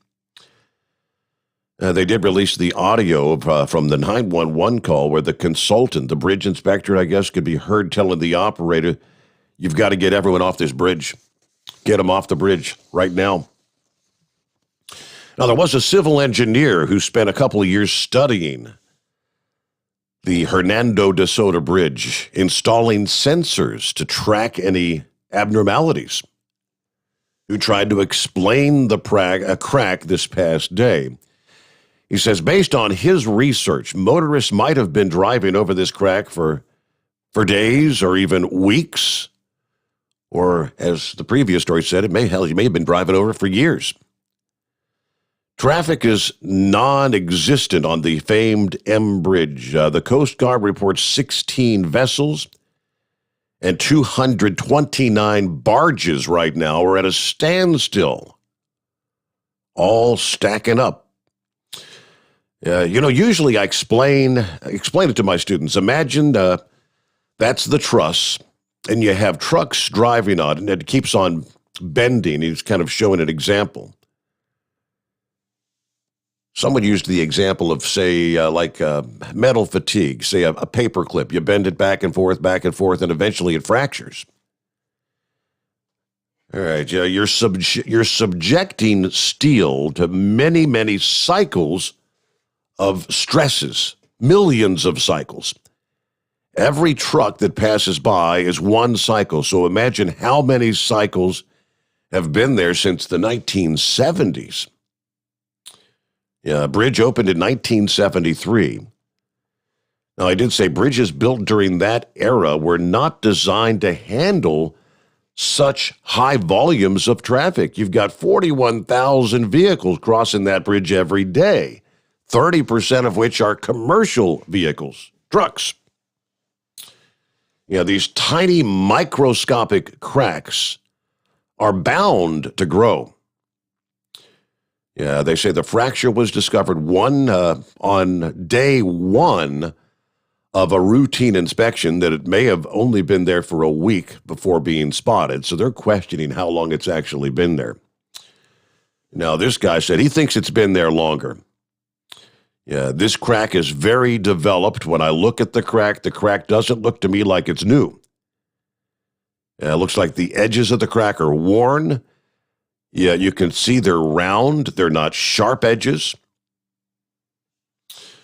They did release the audio from the 911 call where the consultant, the bridge inspector, I guess, could be heard telling the operator, you've got to get everyone off this bridge. Get them off the bridge right now. Now, there was a civil engineer who spent a couple of years studying the Hernando de Soto Bridge, installing sensors to track any abnormalities, who tried to explain the crack this past day. He says, based on his research, motorists might have been driving over this crack for days or even weeks. Or, as the previous story said, you may have been driving over for years. Traffic is non-existent on the famed M Bridge. The Coast Guard reports 16 vessels and 229 barges right now are at a standstill, all stacking up. Usually I explain it to my students. Imagine that's the truss, and you have trucks driving on it, and it keeps on bending. He's kind of showing an example. Someone used the example of, say, metal fatigue, say a paper clip. You bend it back and forth, and eventually it fractures. All right, you're subjecting steel to many, many cycles of stresses, millions of cycles. Every truck that passes by is one cycle, so imagine how many cycles have been there since the 1970s. Yeah, bridge opened in 1973. Now, I did say bridges built during that era were not designed to handle such high volumes of traffic. You've got 41,000 vehicles crossing that bridge every day, 30% of which are commercial vehicles, trucks. These tiny microscopic cracks are bound to grow. Yeah, they say the fracture was discovered on day one of a routine inspection, that it may have only been there for a week before being spotted. So they're questioning how long it's actually been there. Now, this guy said he thinks it's been there longer. Yeah, this crack is very developed. When I look at the crack doesn't look to me like it's new. It looks like the edges of the crack are worn. Yeah, you can see they're round. They're not sharp edges.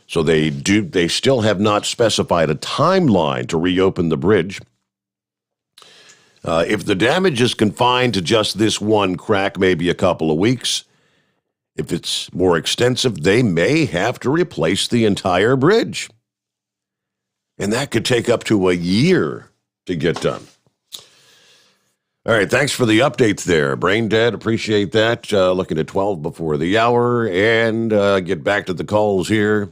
So they still have not specified a timeline to reopen the bridge. If the damage is confined to just this one crack, maybe a couple of weeks. If it's more extensive, they may have to replace the entire bridge. And that could take up to a year to get done. All right, thanks for the updates there, Brain Dead. Appreciate that. Looking at 12 before the hour, and get back to the calls here.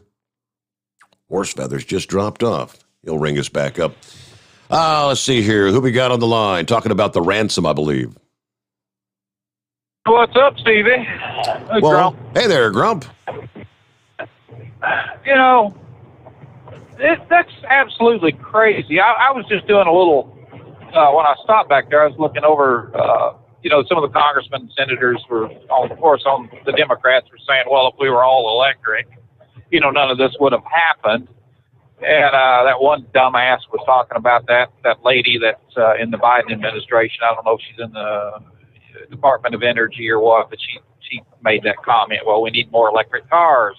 Horse Feathers just dropped off. He'll ring us back up. Let's see here. Who we got on the line? Talking about the ransom, I believe.
What's up, Stevie? Hey,
Grump. Hey there, Grump.
You know, that's absolutely crazy. I was just doing a little, when I stopped back there, I was looking over, some of the congressmen and senators were, of course, on the Democrats were saying, well, if we were all electric, none of this would have happened. And that one dumbass was talking about that lady that's in the Biden administration. I don't know if she's in the Department of Energy or what, but she made that comment, well, we need more electric cars.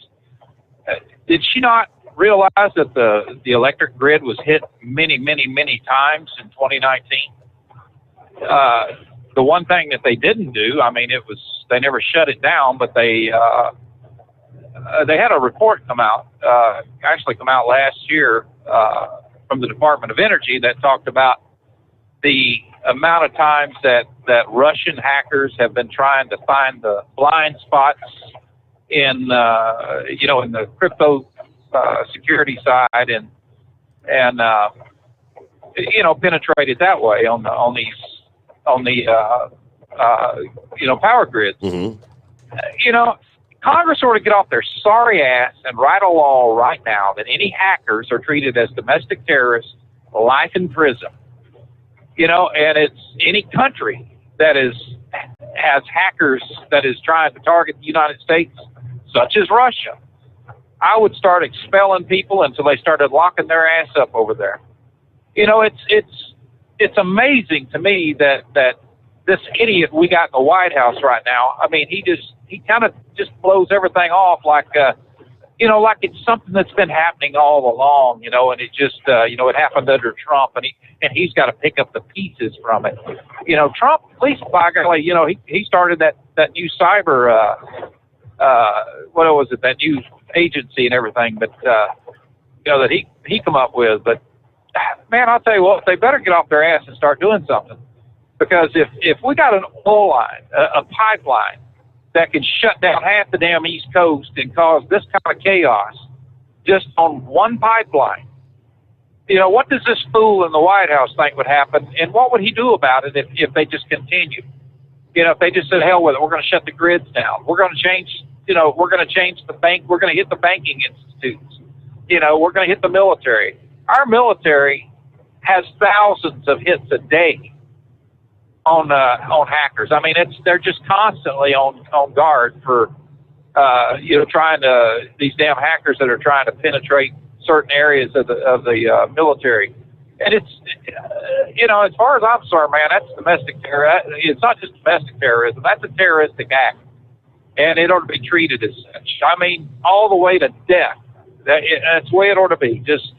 Did she not realize that the electric grid was hit many, many, many times in 2019? The one thing that they didn't do, they never shut it down, but they had a report come out last year from the Department of Energy that talked about the amount of times that Russian hackers have been trying to find the blind spots in in the crypto security side and penetrated that way on the power grids.
Mm-hmm.
Congress ought to get off their sorry ass and write a law right now that any hackers are treated as domestic terrorists, life in prison. And it's any country that has hackers that is trying to target the United States, such as Russia. I would start expelling people until they started locking their ass up over there. It's amazing to me that this idiot we got in the White House right now, he kind of just blows everything off like like it's something that's been happening all along, and it just, it happened under Trump, and he's got to pick up the pieces from it. Trump, please, by golly, he started that new cyber, that new agency and everything, but, that he come up with. But, man, I'll tell you what, they better get off their ass and start doing something. Because if we got an oil line, a pipeline, that can shut down half the damn East Coast and cause this kind of chaos just on one pipeline. What does this fool in the White House think would happen, and what would he do about it if they just continue? If they just said, hell with it, we're going to shut the grids down. We're going to change, we're going to change the bank. We're going to hit the banking institutes. We're going to hit the military. Our military has thousands of hits a day on hackers. They're just constantly on guard for these damn hackers that are trying to penetrate certain areas of the military. And it's as far as I'm concerned, man, that's domestic terror. It's not just domestic terrorism. That's a terroristic act, and it ought to be treated as such. All the way to death. That's the way it ought to be. Just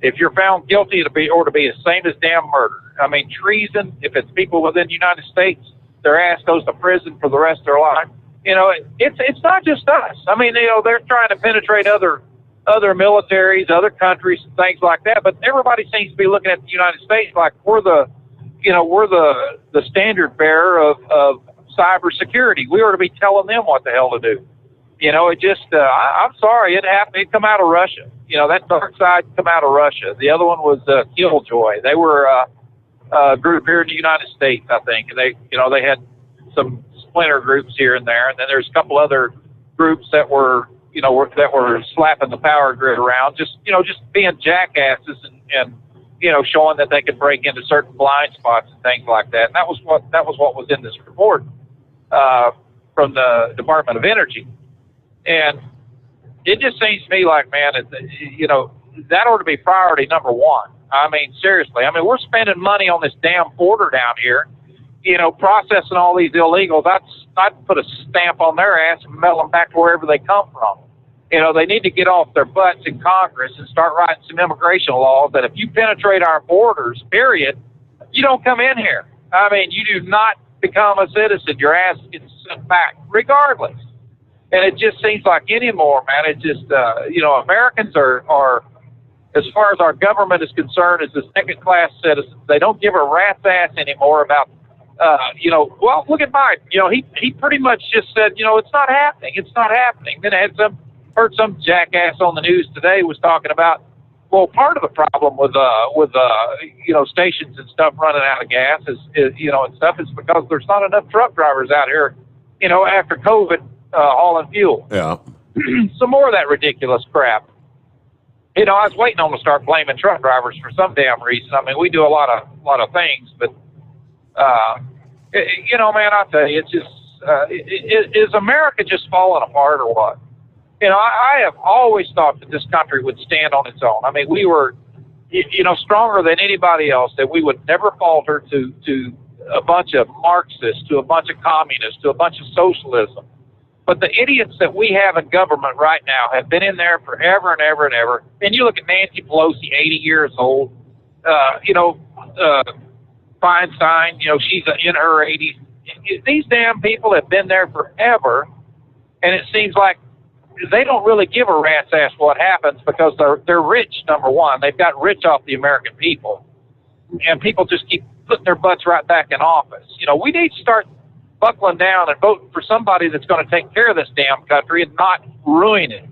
if you're found guilty, it ought to be the same as damn murder. Treason, if it's people within the United States, their ass goes to prison for the rest of their life. It's not just us. They're trying to penetrate other militaries, other countries, and things like that. But everybody seems to be looking at the United States like we're the standard bearer of cybersecurity. We ought to be telling them what the hell to do. I'm sorry, it happened. It come out of Russia. That dark side come out of Russia. The other one was Killjoy. They were a group here in the United States, I think, and they had some splinter groups here and there, and then there's a couple other groups that were slapping the power grid around, just being jackasses and showing that they could break into certain blind spots and things like that. And that was what was in this report from the Department of Energy. And it just seems to me like, man, that ought to be priority number one. I mean, seriously. I mean, we're spending money on this damn border down here, processing all these illegals. I'd put a stamp on their ass and mail them back to wherever they come from. They need to get off their butts in Congress and start writing some immigration laws that if you penetrate our borders, period, you don't come in here. I mean, you do not become a citizen. Your ass gets sent back, regardless. And it just seems like anymore, man, it just, Americans are, as far as our government is concerned, as a second-class citizens. They don't give a rat's ass anymore about, well, look at Biden. He pretty much just said, it's not happening. It's not happening. Then I heard some jackass on the news today was talking about, well, part of the problem with stations and stuff running out of gas is and stuff is because there's not enough truck drivers out here, after COVID, hauling fuel.
Yeah.
Some more of that ridiculous crap. I was waiting on to start blaming truck drivers for some damn reason. I mean, we do a lot of things, but man, I'll tell you, it's just is America just falling apart or what? I have always thought that this country would stand on its own. I mean, we were, stronger than anybody else, that we would never falter to a bunch of Marxists, to a bunch of communists, to a bunch of socialism. But the idiots that we have in government right now have been in there forever and ever and ever. And you look at Nancy Pelosi, 80 years old, Feinstein, she's in her 80s. These damn people have been there forever, and it seems like they don't really give a rat's ass what happens because they're rich, number one. They've got rich off the American people, and people just keep putting their butts right back in office. We need to start buckling down and voting for somebody that's going to take care of this damn country and not ruin it.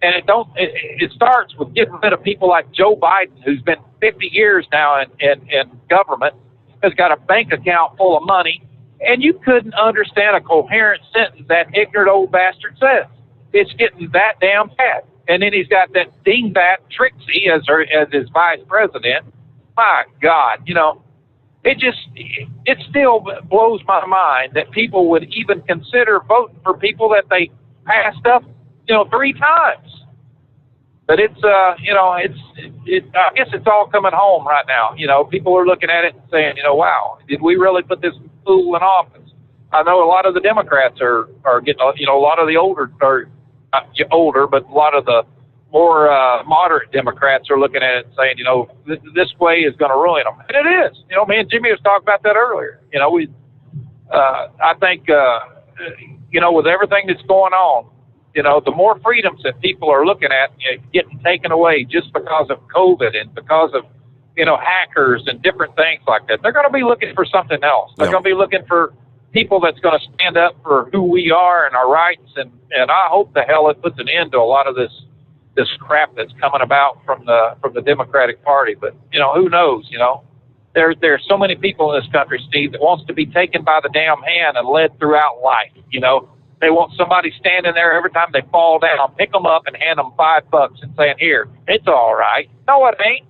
And it starts with getting rid of people like Joe Biden, who's been 50 years now in government, has got a bank account full of money, and you couldn't understand a coherent sentence that ignorant old bastard says. It's getting that damn bad. And then he's got that dingbat Trixie as his vice president. My God, it still blows my mind that people would even consider voting for people that they passed up, 3 times. But it's, I guess it's all coming home right now. People are looking at it and saying, wow, did we really put this fool in office? I know a lot of the Democrats are getting, a lot of the older, or not older, but a lot of the more moderate Democrats are looking at it and saying, this way is going to ruin them. And it is. Me and Jimmy was talking about that earlier. I think, with everything that's going on, the more freedoms that people are looking at getting taken away just because of COVID and because of, hackers and different things like that, they're going to be looking for something else. They're going to be looking for people that's going to stand up for who we are and our rights. And I hope the hell it puts an end to a lot of this crap that's coming about from the Democratic Party. But, who knows, there's so many people in this country, Steve, that wants to be taken by the damn hand and led throughout life. They want somebody standing there every time they fall down, pick them up and hand them $5 and saying, here, it's all right. No, it ain't.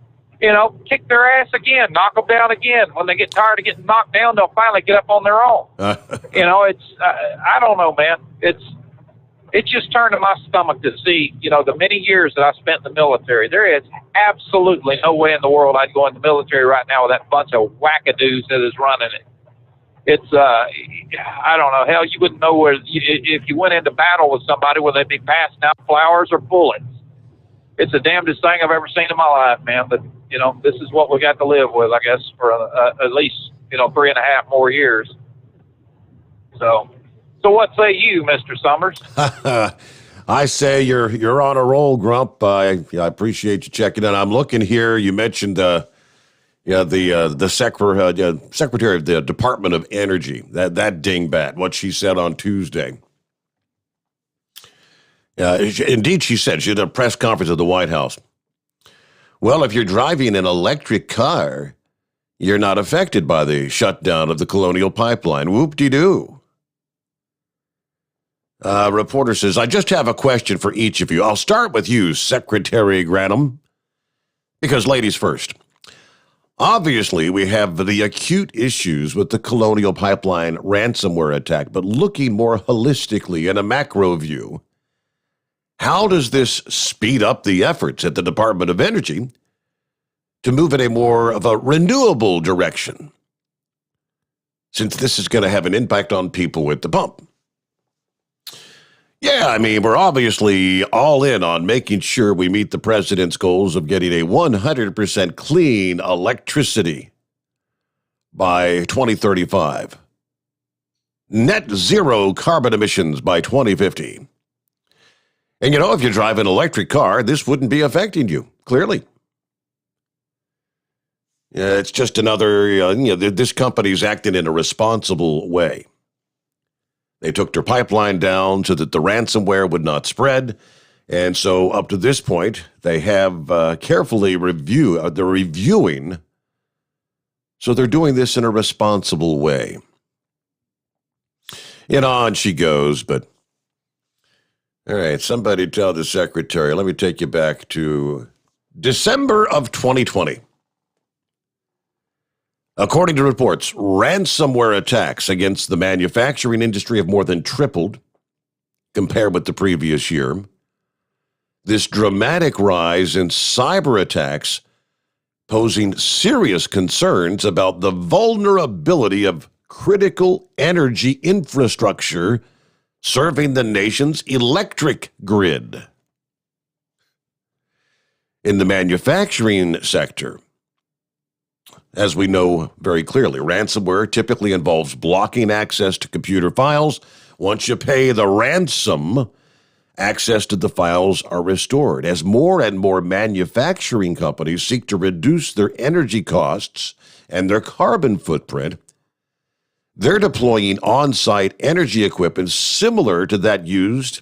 Kick their ass again, knock them down again. When they get tired of getting knocked down, they'll finally get up on their own. I don't know, man. It just turned to my stomach to see, the many years that I spent in the military. There is absolutely no way in the world I'd go in the military right now with that bunch of wackadoos that is running it. It's, I don't know, hell, you wouldn't know if you went into battle with somebody, whether they be passing out flowers or bullets. It's the damnedest thing I've ever seen in my life, man. But, this is what we got to live with, I guess, for at least, 3.5 more years. So what say you, Mr. Sommers?
I say you're on a roll, Grump. I appreciate you checking in. I'm looking here. You mentioned the Secretary of the Department of Energy, that dingbat, what she said on Tuesday. Indeed, she said, she had a press conference at the White House. Well, if you're driving an electric car, you're not affected by the shutdown of the Colonial Pipeline. Whoop-de-doo. Reporter says, I just have a question for each of you. I'll start with you, Secretary Grantham, because ladies first. Obviously, we have the acute issues with the Colonial Pipeline ransomware attack, but looking more holistically in a macro view, how does this speed up the efforts at the Department of Energy to move in a more of a renewable direction, since this is going to have an impact on people at the pump? Yeah, I mean, we're obviously all in on making sure we meet the president's goals of getting a 100% clean electricity by 2035. Net zero carbon emissions by 2050. And you know, if you drive an electric car, this wouldn't be affecting you, clearly. It's just another, this company's acting in a responsible way. They took their pipeline down so that the ransomware would not spread. And so up to this point, they have carefully they're reviewing. So they're doing this in a responsible way. And on she goes, but all right, somebody tell the secretary, let me take you back to December of 2020. According to reports, ransomware attacks against the manufacturing industry have more than tripled compared with the previous year. This dramatic rise in cyber attacks posing serious concerns about the vulnerability of critical energy infrastructure serving the nation's electric grid. In the manufacturing sector, as we know very clearly, ransomware typically involves blocking access to computer files. Once you pay the ransom, access to the files are restored. As more and more manufacturing companies seek to reduce their energy costs and their carbon footprint, they're deploying on-site energy equipment similar to that used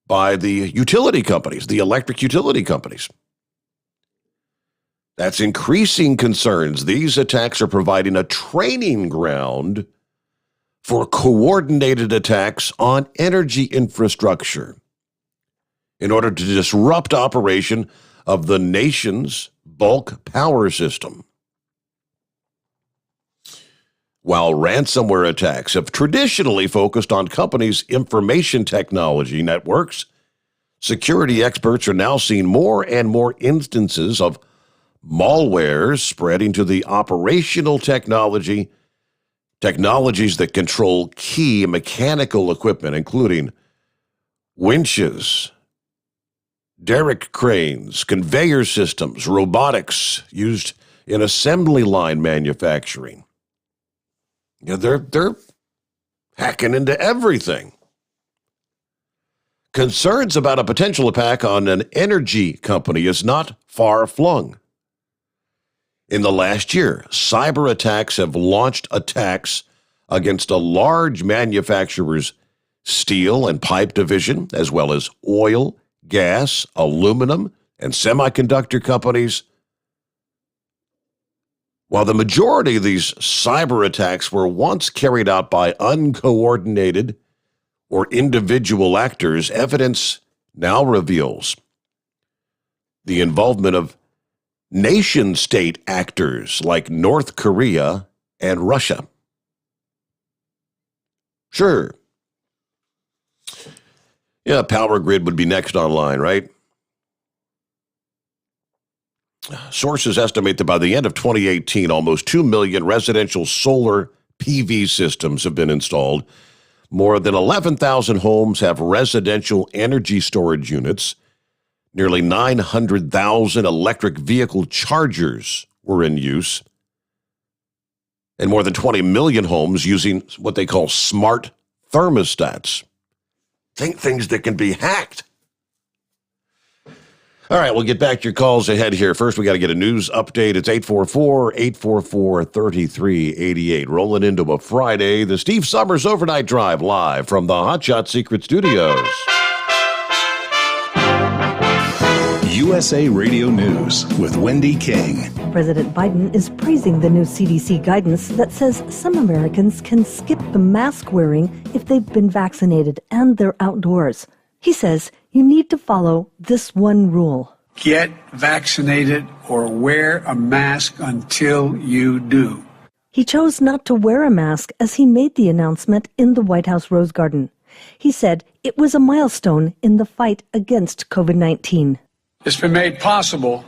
by the utility companies, the electric utility companies. That's increasing concerns. These attacks are providing a training ground for coordinated attacks on energy infrastructure in order to disrupt operation of the nation's bulk power system. While ransomware attacks have traditionally focused on companies' information technology networks, security experts are now seeing more and more instances of malware spreading to the operational technologies that control key mechanical equipment, including winches, derrick cranes, conveyor systems, robotics used in assembly line manufacturing. They're hacking into everything. Concerns about a potential attack on an energy company is not far-flung. In the last year, cyber attacks have launched attacks against a large manufacturer's steel and pipe division, as well as oil, gas, aluminum, and semiconductor companies. While the majority of these cyber attacks were once carried out by uncoordinated or individual actors, evidence now reveals the involvement of nation-state actors like North Korea and Russia. Sure. Yeah, power grid would be next online, right? Sources estimate that by the end of 2018, almost 2 million residential solar PV systems have been installed. More than 11,000 homes have residential energy storage units. Nearly 900,000 electric vehicle chargers were in use. And more than 20 million homes using what they call smart thermostats. Think things that can be hacked. All right, we'll get back to your calls ahead here. First, we got to get a news update. It's 844-844-3388. Rolling into a Friday, the Steve Sommers Overnight Drive live from the Hot Shot Secret Studios.
USA Radio News with Wendy King.
President Biden is praising the new CDC guidance that says some Americans can skip the mask wearing if they've been vaccinated and they're outdoors. He says you need to follow this one rule.
Get vaccinated or wear a mask until you do.
He chose not to wear a mask as he made the announcement in the White House Rose Garden. He said it was a milestone in the fight against COVID-19.
It's been made possible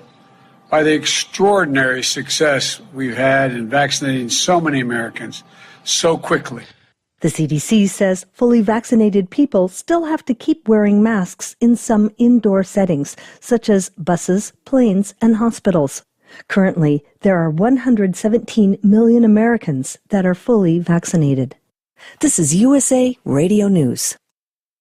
by the extraordinary success we've had in vaccinating so many Americans so quickly.
The CDC says fully vaccinated people still have to keep wearing masks in some indoor settings, such as buses, planes, and hospitals. Currently, there are 117 million Americans that are fully vaccinated. This is USA Radio News.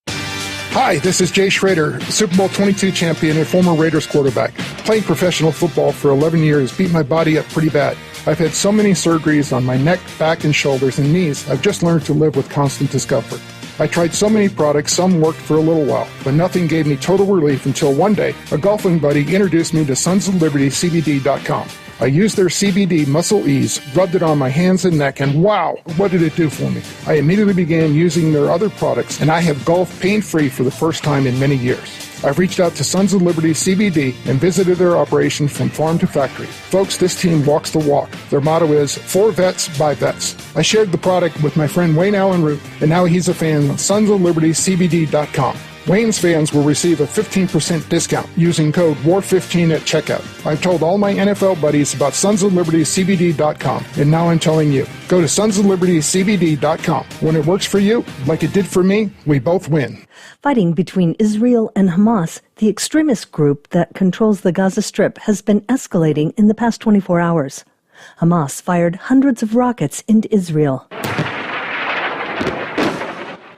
Hi, this is Jay Schrader, Super Bowl 22 champion and former Raiders quarterback. Playing professional football for 11 years beat my body up pretty bad. I've had so many surgeries on my neck, back, and shoulders and knees, I've just learned to live with constant discomfort. I tried so many products, some worked for a little while, but nothing gave me total relief until one day, a golfing buddy introduced me to sonsoflibertycbd.com. I used their CBD Muscle Ease, rubbed it on my hands and neck, and wow, what did it do for me? I immediately began using their other products, and I have golfed pain-free for the first time in many years. I've reached out to Sons of Liberty CBD and visited their operation from farm to factory. Folks, this team walks the walk. Their motto is, for vets, by vets. I shared the product with my friend Wayne Allen Root, and now he's a fan of sonsoflibertycbd.com. Wayne's fans will receive a 15% discount using code WAR15 at checkout. I've told all my NFL buddies about sonsoflibertycbd.com, and now I'm telling you. Go to sonsoflibertycbd.com. When it works for you, like it did for me, we both win.
Fighting between Israel and Hamas, the extremist group that controls the Gaza Strip, has been escalating in the past 24 hours. Hamas fired hundreds of rockets into Israel.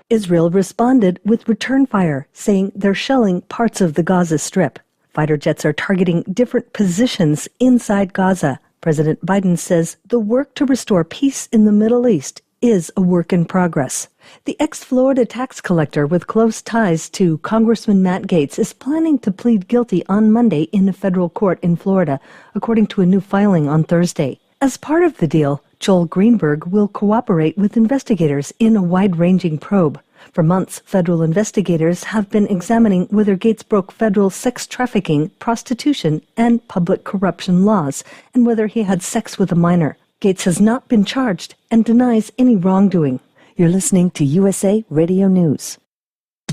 Israel responded with return fire, saying they're shelling parts of the Gaza Strip. Fighter jets are targeting different positions inside Gaza. President Biden says the work to restore peace in the Middle East is a work in progress. The ex-Florida tax collector with close ties to Congressman Matt Gaetz is planning to plead guilty on Monday in a federal court in Florida, according to a new filing on Thursday. As part of the deal, Joel Greenberg will cooperate with investigators in a wide-ranging probe. For months, federal investigators have been examining whether Gaetz broke federal sex trafficking, prostitution, and public corruption laws, and whether he had sex with a minor. Gaetz has not been charged and denies any wrongdoing. You're listening to USA Radio News.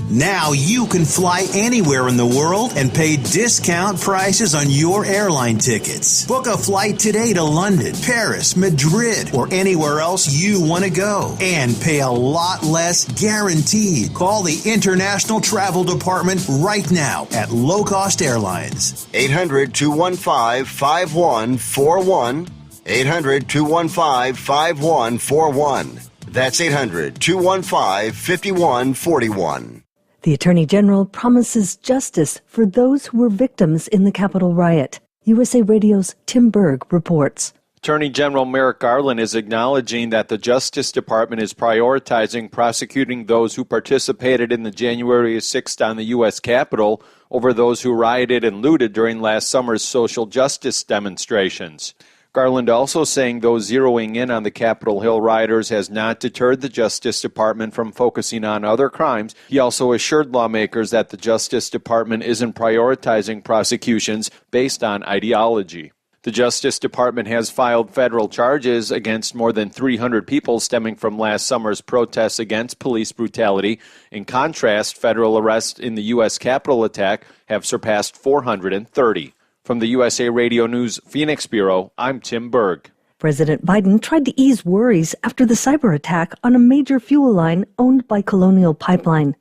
Now you can fly anywhere in the world and pay discount prices on your airline tickets. Book a flight today to London, Paris, Madrid, or anywhere else you want to go and pay a lot less guaranteed. Call the International Travel Department right now at Low Cost Airlines.
800-215-5141. 800-215-5141. That's 800-215-5141.
The Attorney General promises justice for those who were victims in the Capitol riot. USA Radio's Tim Berg reports.
Attorney General Merrick Garland is acknowledging that the Justice Department is prioritizing prosecuting those who participated in the January 6th on the U.S. Capitol over those who rioted and looted during last summer's social justice demonstrations. Garland also saying those zeroing in on the Capitol Hill rioters has not deterred the Justice Department from focusing on other crimes. He also assured lawmakers that the Justice Department isn't prioritizing prosecutions based on ideology. The Justice Department has filed federal charges against more than 300 people stemming from last summer's protests against police brutality. In contrast, federal arrests in the U.S. Capitol attack have surpassed 430. From the USA Radio News Phoenix Bureau, I'm Tim Berg.
President Biden tried to ease worries after the cyber attack on a major fuel line owned by Colonial Pipeline.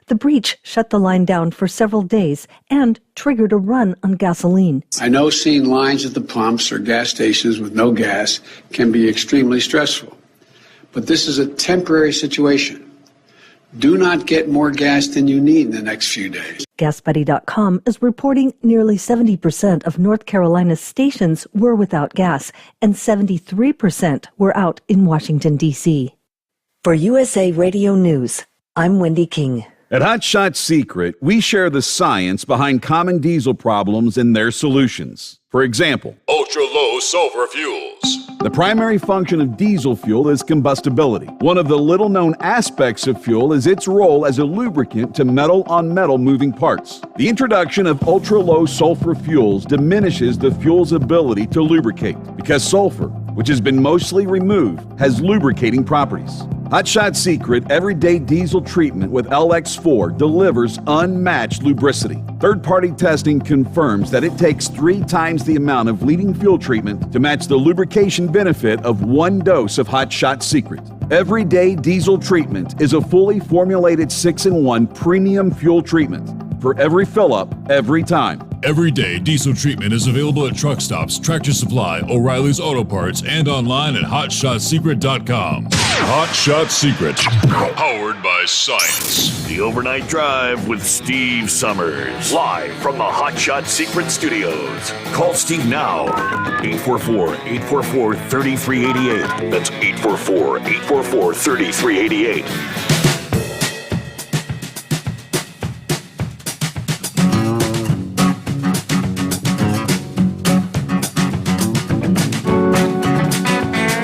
The breach shut the line down for several days and triggered a run on gasoline.
I know seeing lines at the pumps or gas stations with no gas can be extremely stressful, but this is a temporary situation. Do not get more gas than you need in the next few days.
GasBuddy.com is reporting nearly 70% of North Carolina's stations were without gas, and 73% were out in Washington, D.C. For USA Radio News, I'm Wendy King.
At Hot Shot Secret, we share the science behind common diesel problems and their solutions. For example,
ultra-low sulfur fuels.
The primary function of diesel fuel is combustibility. One of the little-known aspects of fuel is its role as a lubricant to metal-on-metal moving parts. The introduction of ultra-low sulfur fuels diminishes the fuel's ability to lubricate because sulfur, which has been mostly removed, has lubricating properties. Hot Shot Secret Everyday Diesel Treatment with LX4 delivers unmatched lubricity. Third-party testing confirms that it takes 3 times the amount of leading fuel treatment to match the lubrication benefit of 1 dose of Hot Shot Secret. Everyday Diesel Treatment is a fully formulated 6-in-1 premium fuel treatment for every fill-up, every time.
Everyday Diesel Treatment is available at truck stops, Tractor Supply, O'Reilly's Auto Parts, and online at HotShotSecret.com. Hot Shot Secret, powered by science.
The Overnight Drive with Steve Sommers. Live from the Hot Shot Secret Studios. Call Steve now. 844-844-3388. That's 844-844-3388.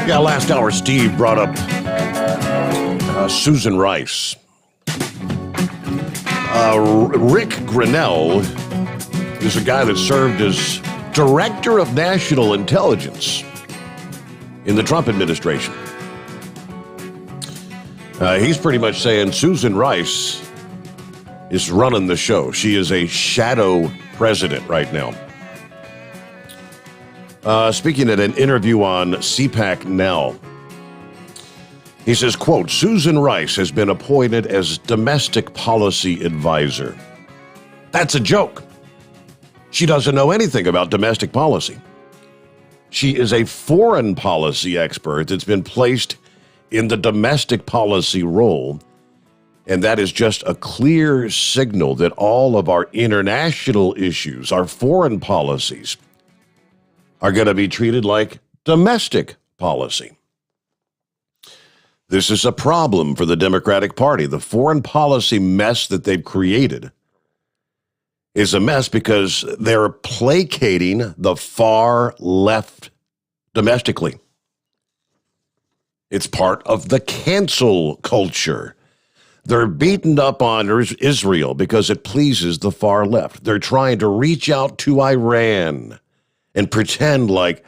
Yeah, last hour, Steve brought up Susan Rice. Rick Grinnell is a guy that served as Director of National Intelligence in the Trump administration. He's pretty much saying Susan Rice is running the show. She is a shadow president right now. Speaking at an interview on CPAC Now, he says, quote, Susan Rice has been appointed as domestic policy advisor. That's a joke. She doesn't know anything about domestic policy. She is a foreign policy expert that's been placed in the domestic policy role, and that is just a clear signal that all of our international issues, our foreign policies, are going to be treated like domestic policy. This is a problem for the Democratic Party. The foreign policy mess that they've created is a mess because they're placating the far left domestically. It's part of the cancel culture. They're beaten up on Israel because it pleases the far left. They're trying to reach out to Iran and pretend like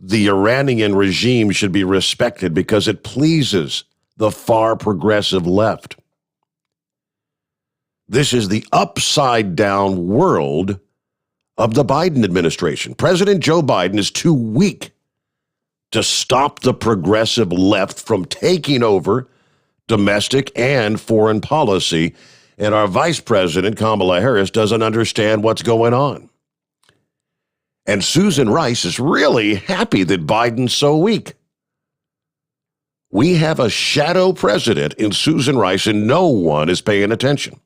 the Iranian regime should be respected because it pleases the far progressive left. This is the upside-down world of the Biden administration. President Joe Biden is too weak to stop the progressive left from taking over domestic and foreign policy, and our Vice President, Kamala Harris, doesn't understand what's going on. And Susan Rice is really happy that Biden's so weak. We have a shadow president in Susan Rice, and no one is paying attention.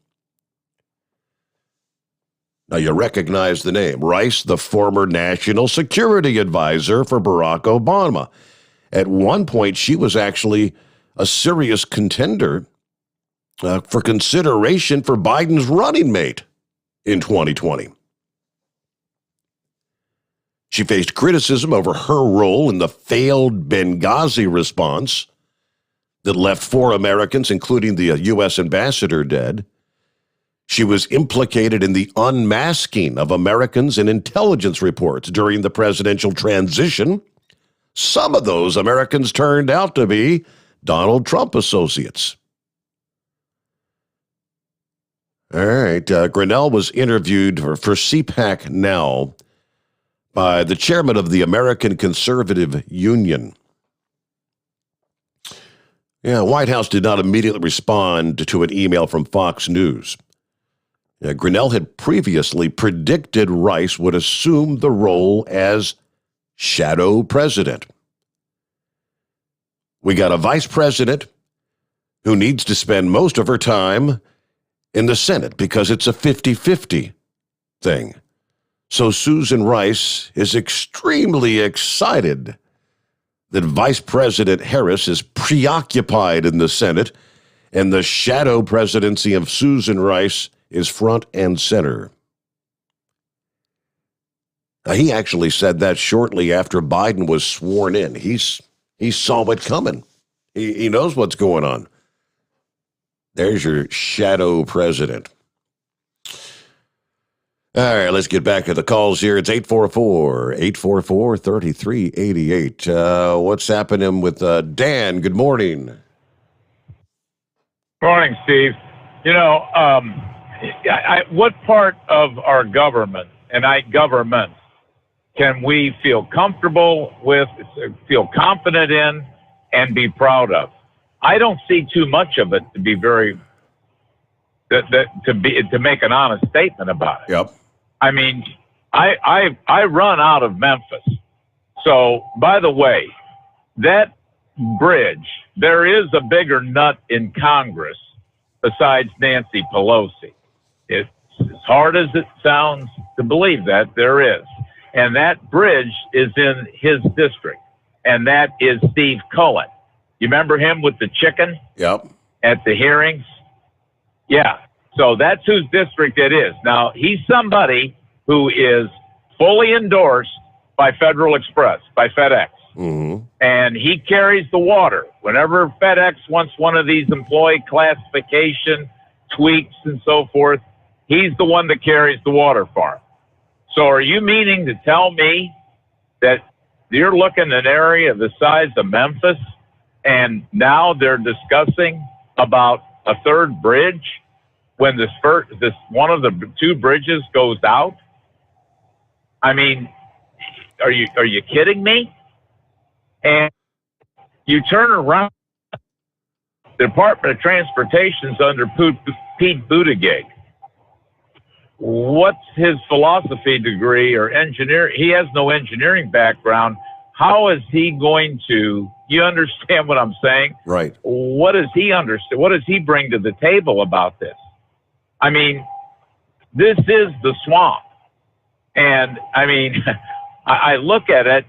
Now, you recognize the name. Rice, the former national security advisor for Barack Obama. At one point, she was actually a serious contender for consideration for Biden's running mate in 2020. She faced criticism over her role in the failed Benghazi response that left 4 Americans, including the U.S. ambassador, dead. She was implicated in the unmasking of Americans in intelligence reports during the presidential transition. Some of those Americans turned out to be Donald Trump associates. All right, Grinnell was interviewed for CPAC Now by the chairman of the American Conservative Union. Yeah, White House did not immediately respond to an email from Fox News. Grinnell had previously predicted Rice would assume the role as shadow president. We got a vice president who needs to spend most of her time in the Senate because it's a 50-50 thing. So Susan Rice is extremely excited that Vice President Harris is preoccupied in the Senate And the shadow presidency of Susan Rice is front and center. He actually said that shortly after Biden was sworn in. He saw it coming. He knows what's going on. There's your shadow president. All right, let's get back to the calls here. It's 844-3388. What's happening with Dan? Good morning.
Morning, Steve. You know, what part of our government and governments can we feel comfortable with, feel confident in, and be proud of? I don't see too much of it to be to make an honest statement about it.
Yep.
I mean, I run out of Memphis. So, by the way, that bridge, there is a bigger nut in Congress besides Nancy Pelosi. It's as hard as it sounds to believe that, there is. And that bridge is in his district, and that is Steve Cohen. You remember him with the chicken?
Yep.
At the hearings? Yeah. So that's whose district it is. Now, he's somebody who is fully endorsed by Federal Express, by FedEx.
Mm-hmm.
And he carries the water. Whenever FedEx wants one of these employee classification tweaks and so forth, he's the one that carries the water for him. So are you meaning to tell me that you're looking at an area the size of Memphis and now they're discussing about a third bridge when this one of the two bridges goes out? I mean, are you kidding me? And you turn around, the Department of Transportation's under Pete Buttigieg. What's his philosophy degree or engineer? He has no engineering background. How is he going to, you understand what I'm saying?
Right.
What does he understand? What does he bring to the table about this? I mean, this is the swamp. And I mean, I look at it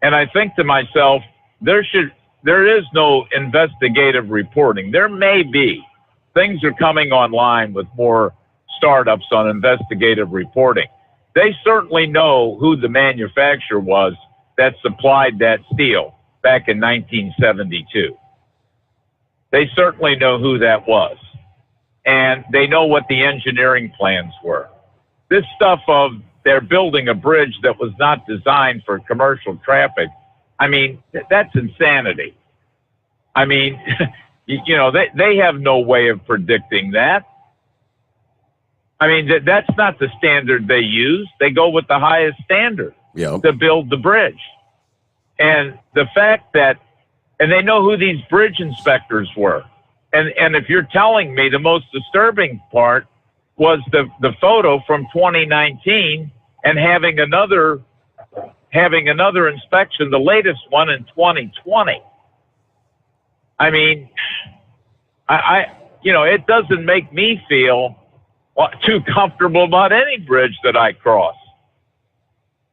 and I think to myself, there is no investigative reporting. There may be. Things are coming online with more startups on investigative reporting. They certainly know who the manufacturer was that supplied that steel back in 1972. They certainly know who that was. And they know what the engineering plans were. This stuff of they're building a bridge that was not designed for commercial traffic, I mean, that's insanity. I mean, you know, they have no way of predicting that. I mean, that's not the standard they use. They go with the highest standard to build the bridge. And the fact that, and they know who these bridge inspectors were. And if you're telling me the most disturbing part was the photo from 2019 and having another inspection, the latest one in 2020. I mean, it doesn't make me feel too comfortable about any bridge that I cross.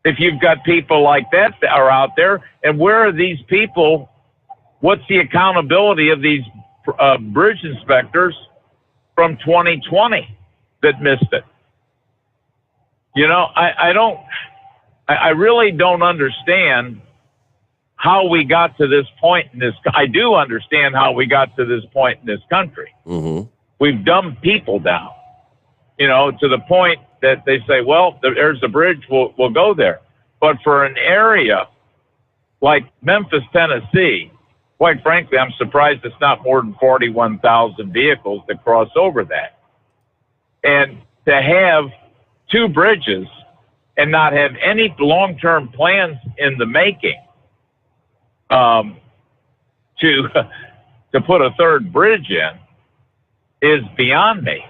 If you've got people like that are out there, and where are these people? What's the accountability of these bridge inspectors from 2020 that missed it? You know, I really don't understand how we got to this point in this. I do understand how we got to this point in this country.
Mm-hmm.
We've dumbed people down, you know, to the point that they say, well, there's a bridge, we'll go there. But for an area like Memphis, Tennessee, quite frankly, I'm surprised it's not more than 41,000 vehicles that cross over that. And to have two bridges and not have any long-term plans in the making to put a third bridge in is beyond me.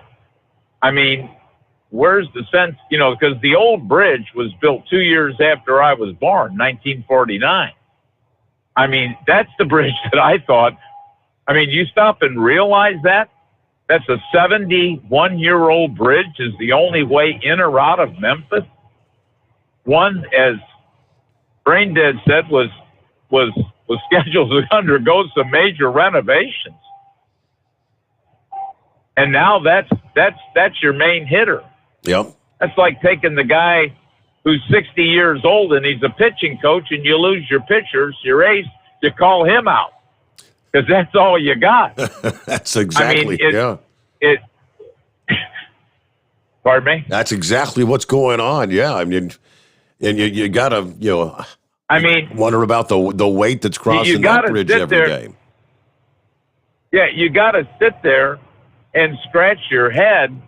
I mean, where's the sense, you know, because the old bridge was built 2 years after I was born, 1949. I mean, that's the bridge that I thought, I mean, you stop and realize that? That's a 71-year-old bridge is the only way in or out of Memphis. One, as Braindead said, was scheduled to undergo some major renovations. And now that's your main hitter.
Yep.
That's like taking the guy who's 60 years old and he's a pitching coach, and you lose your pitchers, your ace, you call him out because that's all you got.
That's exactly,
Pardon me?
That's exactly what's going on. Yeah, I mean, and you gotta, wonder about the weight that's crossing that bridge every day.
Yeah, you got to sit there and scratch your head.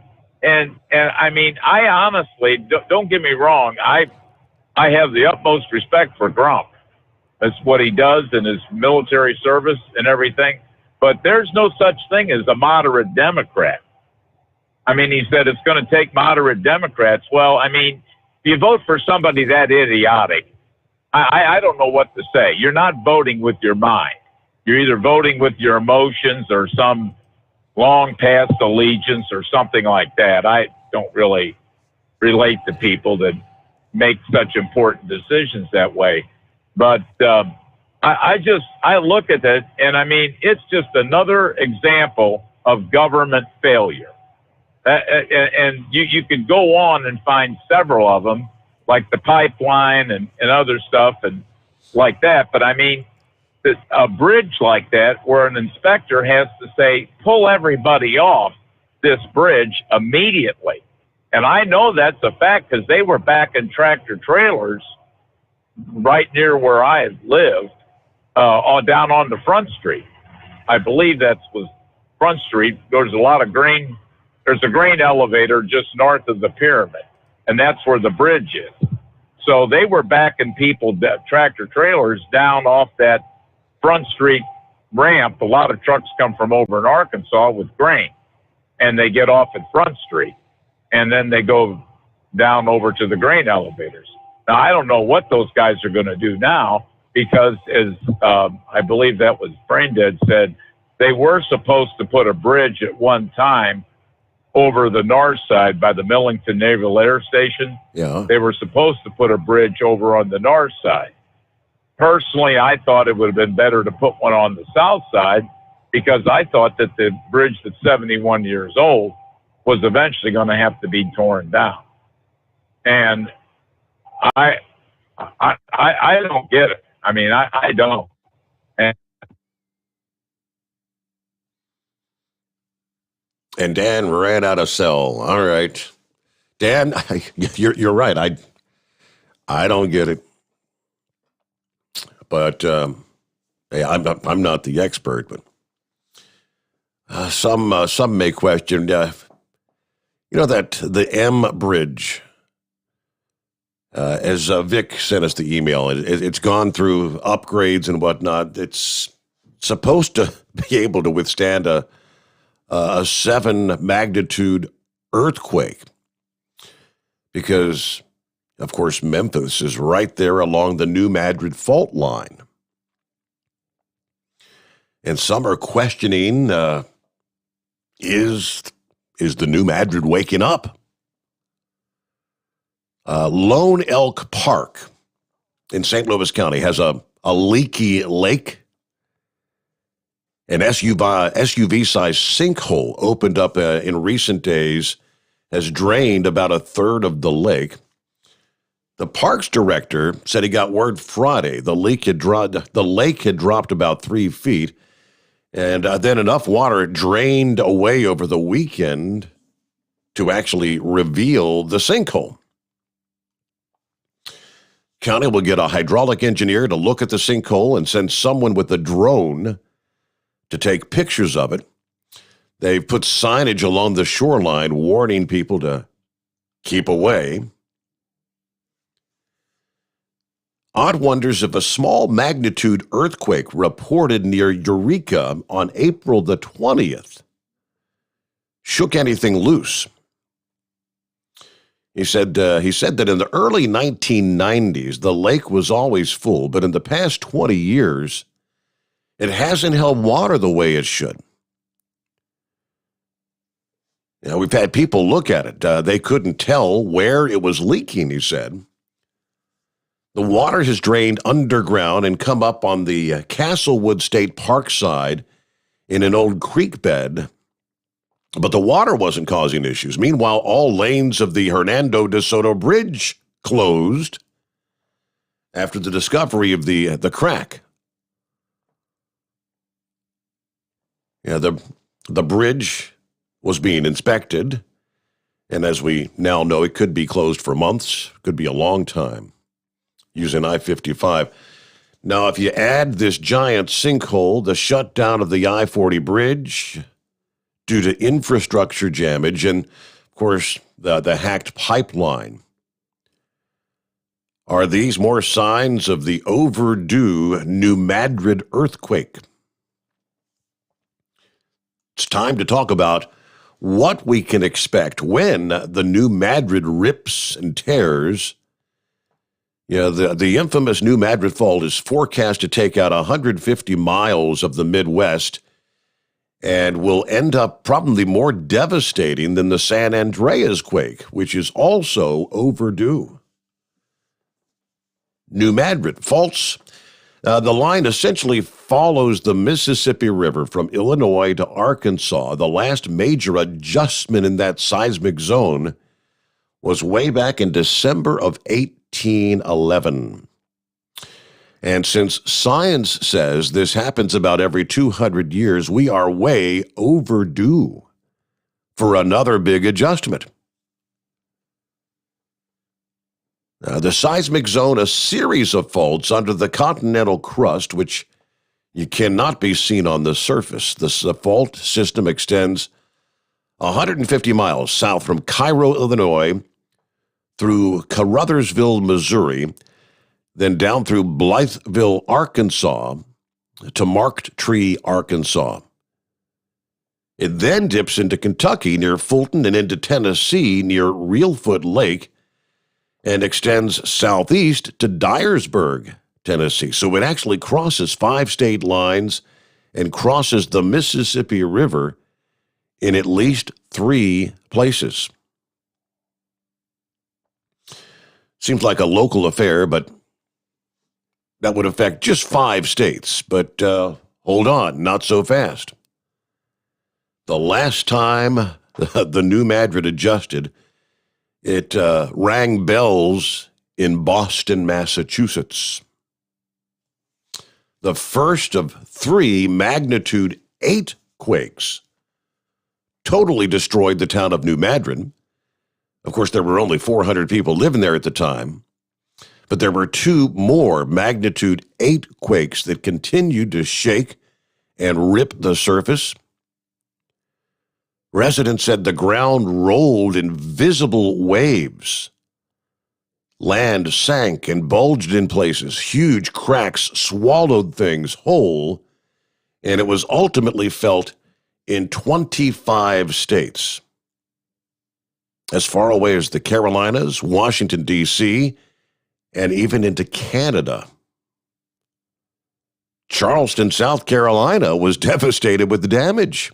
And I mean, I honestly, don't get me wrong, I have the utmost respect for Grump. That's what he does in his military service and everything. But there's no such thing as a moderate Democrat. I mean, he said it's going to take moderate Democrats. Well, I mean, if you vote for somebody that idiotic, I don't know what to say. You're not voting with your mind. You're either voting with your emotions or some long past allegiance or something like that. I don't really relate to people that make such important decisions that way. But I look at it, and I mean, it's just another example of government failure. And you could go on and find several of them, like the pipeline and other stuff and like that. But I mean, a bridge like that where an inspector has to say, pull everybody off this bridge immediately. And I know that's a fact because they were back in tractor trailers right near where I lived, down on the Front Street. I believe that was Front Street. There's a lot of grain. There's a grain elevator just north of the pyramid, and that's where the bridge is. So they were backing people, tractor trailers, down off that Front Street ramp. A lot of trucks come from over in Arkansas with grain, and they get off at Front Street, and then they go down over to the grain elevators. Now, I don't know what those guys are going to do now because, as I believe that was Braindead said, they were supposed to put a bridge at one time over the north side by the Millington Naval Air Station.
Yeah.
They were supposed to put a bridge over on the north side. Personally, I thought it would have been better to put one on the south side because I thought that the bridge that's 71 years old was eventually going to have to be torn down. And I don't get it. I mean, I don't.
And Dan ran out of cell. All right, Dan, you're right. I don't get it, but hey, I'm not the expert, but some may question. That the M Bridge, as Vic sent us the email, it's gone through upgrades and whatnot. It's supposed to be able to withstand a 7 magnitude earthquake because, of course, Memphis is right there along the New Madrid fault line. And some are questioning, is the New Madrid waking up? Lone Elk Park in St. Louis County has a leaky lake. An SUV-sized sinkhole opened up in recent days has drained about a third of the lake. The parks director said he got word Friday the lake had dropped about 3 feet, and then enough water drained away over the weekend to actually reveal the sinkhole. County will get a hydraulic engineer to look at the sinkhole and send someone with a drone to take pictures of it. They've put signage along the shoreline warning people to keep away. Odd wonders if a small magnitude earthquake reported near Eureka on April the 20th shook anything loose. He said that in the early 1990s, the lake was always full, but in the past 20 years, it hasn't held water the way it should. We've had people look at it. They couldn't tell where it was leaking, he said. The water has drained underground and come up on the Castlewood State Park side in an old creek bed But the water wasn't causing issues. Meanwhile, all lanes of the Hernando de Soto Bridge closed after the discovery of the crack. Yeah, the bridge was being inspected, and as we now know, it could be closed for months, could be a long time, using I-55. Now, if you add this giant sinkhole, the shutdown of the I-40 bridge due to infrastructure damage, and, of course, the hacked pipeline, are these more signs of the overdue New Madrid earthquake? It's time to talk about what we can expect when the New Madrid rips and tears. Yeah, the infamous New Madrid fault is forecast to take out 150 miles of the Midwest and will end up probably more devastating than the San Andreas quake, which is also overdue. New Madrid faults. The line essentially follows the Mississippi River from Illinois to Arkansas. The last major adjustment in that seismic zone was way back in December of 1811. And since science says this happens about every 200 years, we are way overdue for another big adjustment. The seismic zone, a series of faults under the continental crust, which you cannot be seen on the surface. The fault system extends 150 miles south from Cairo, Illinois, through Caruthersville, Missouri, then down through Blytheville, Arkansas, to Marked Tree, Arkansas. It then dips into Kentucky near Fulton and into Tennessee near Reelfoot Lake, and extends southeast to Dyersburg, Tennessee. So it actually crosses 5 state lines and crosses the Mississippi River in at least 3 places. Seems like a local affair, but that would affect just 5 states. But hold on, not so fast. The last time the New Madrid adjusted, it rang bells in Boston, Massachusetts. The first of 3 magnitude 8 quakes totally destroyed the town of New Madrid. Of course, there were only 400 people living there at the time, but there were 2 more magnitude 8 quakes that continued to shake and rip the surface. Residents said the ground rolled in visible waves. Land sank and bulged in places. Huge cracks swallowed things whole, and it was ultimately felt in 25 states. As far away as the Carolinas, Washington, D.C., and even into Canada. Charleston, South Carolina was devastated with the damage.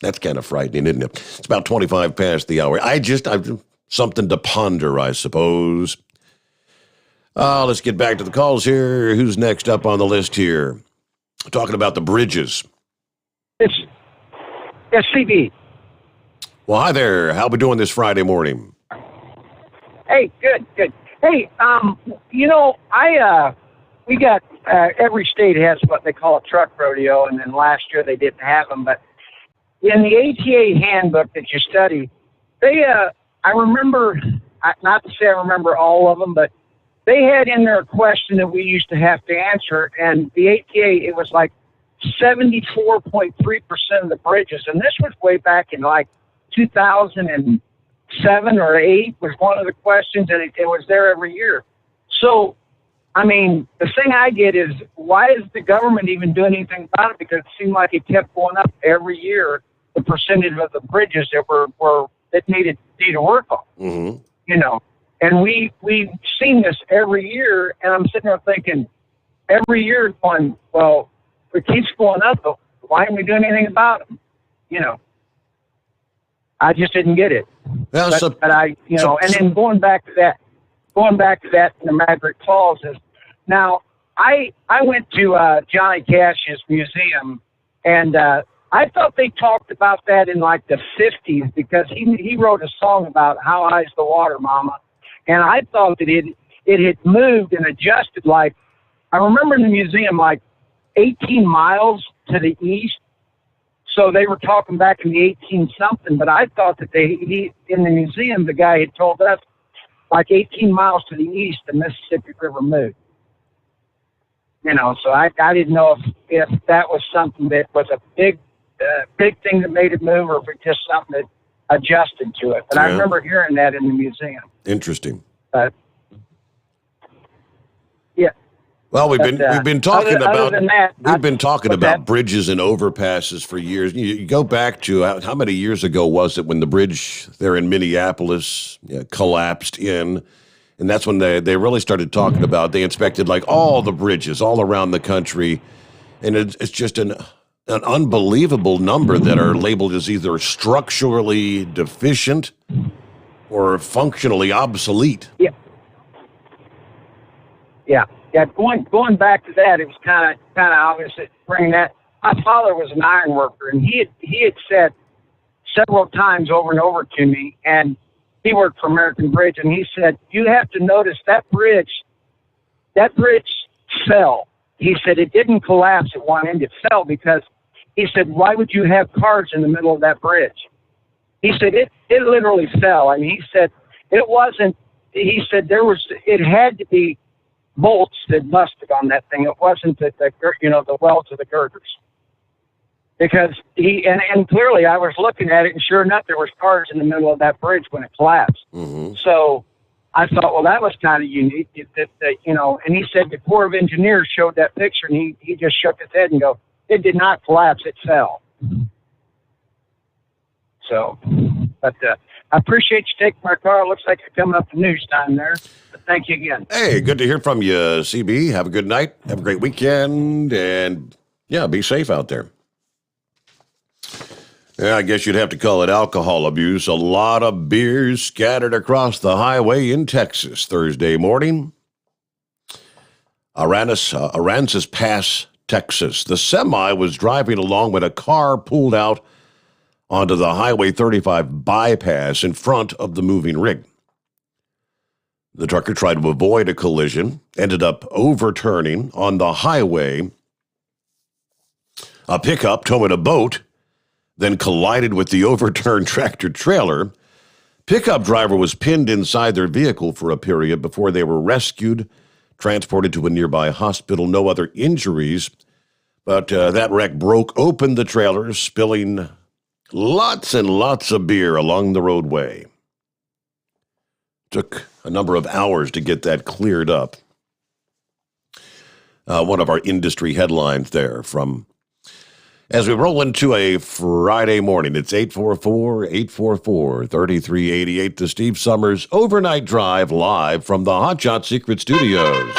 That's kind of frightening, isn't it? It's about 25 past the hour. I've something to ponder, I suppose. Let's get back to the calls here. Who's next up on the list here? Talking about the bridges.
It's CB.
Well, hi there. How we doing this Friday morning?
Hey, good. Hey, we got every state has what they call a truck rodeo, and then last year they didn't have them, but in the ATA handbook that you study, I remember, not to say I remember all of them, but they had in there a question that we used to have to answer, and the ATA, it was like 74.3% of the bridges, and this was way back in like 2007 or 8 was one of the questions, and it was there every year. So, I mean, the thing I get is, why is the government even doing anything about it? Because it seemed like it kept going up every year, the percentage of the bridges that needed work on.
Mm-hmm.
And we've seen this every year, and I'm sitting there thinking, every year going, well, it keeps going up, but why aren't we doing anything about it? I just didn't get it.
Well,
and then going back to that, the Maverick Falls is now I went to Johnny Cash's museum, and I thought they talked about that in like the 50s because he wrote a song about How High's the Water, Mama, and I thought that it had moved and adjusted. Like I remember in the museum, like 18 miles to the east. So they were talking back in the 18 something, but I thought that he in the museum the guy had told us like 18 miles to the east the Mississippi River moved. You know, so I didn't know if that was something that was a big thing that made it move, or if it just something that adjusted to it. But I remember hearing that in the museum.
Interesting.
Yeah.
Well, we've been talking about bridges and overpasses for years. You go back to how many years ago was it when the bridge there in Minneapolis collapsed in, and that's when they really started talking about. They inspected like all the bridges all around the country, and it's just an unbelievable number that are labeled as either structurally deficient or functionally obsolete.
Yeah. Yeah. Yeah, going back to that, it was kind of obvious that bringing that. My father was an iron worker, and he had said several times over and over to me, and he worked for American Bridge, and he said, you have to notice that bridge fell. He said it didn't collapse at one end, it fell because he said, why would you have cars in the middle of that bridge? He said it literally fell. I mean, he said it wasn't. He said it had to be bolts that busted on that thing. It wasn't the welds of the girders. Because and clearly I was looking at it, and sure enough, there was cars in the middle of that bridge when it collapsed.
Mm-hmm.
So I thought, well, that was kind of unique. That and he said the Corps of Engineers showed that picture, and he just shook his head and go, it did not collapse, it fell. So, but I appreciate you taking my call. It looks like you're coming up to news time there. But thank you again.
Hey, good to hear from you, CB. Have a good night. Have a great weekend. And, yeah, be safe out there. Yeah, I guess you'd have to call it alcohol abuse. A lot of beers scattered across the highway in Texas Thursday morning. Aransas Pass, Texas. The semi was driving along when a car pulled out onto the Highway 35 bypass in front of the moving rig. The trucker tried to avoid a collision, ended up overturning on the highway. A pickup towing a boat then collided with the overturned tractor-trailer. Pickup driver was pinned inside their vehicle for a period before they were rescued, transported to a nearby hospital. No other injuries, but that wreck broke open the trailer, spilling lots and lots of beer along the roadway. Took a number of hours to get that cleared up. One of our industry headlines there from as we roll into a Friday morning. It's 844-844-3388, the Steve Sommers Overnight Drive live from the Hot Shot Secret Studios.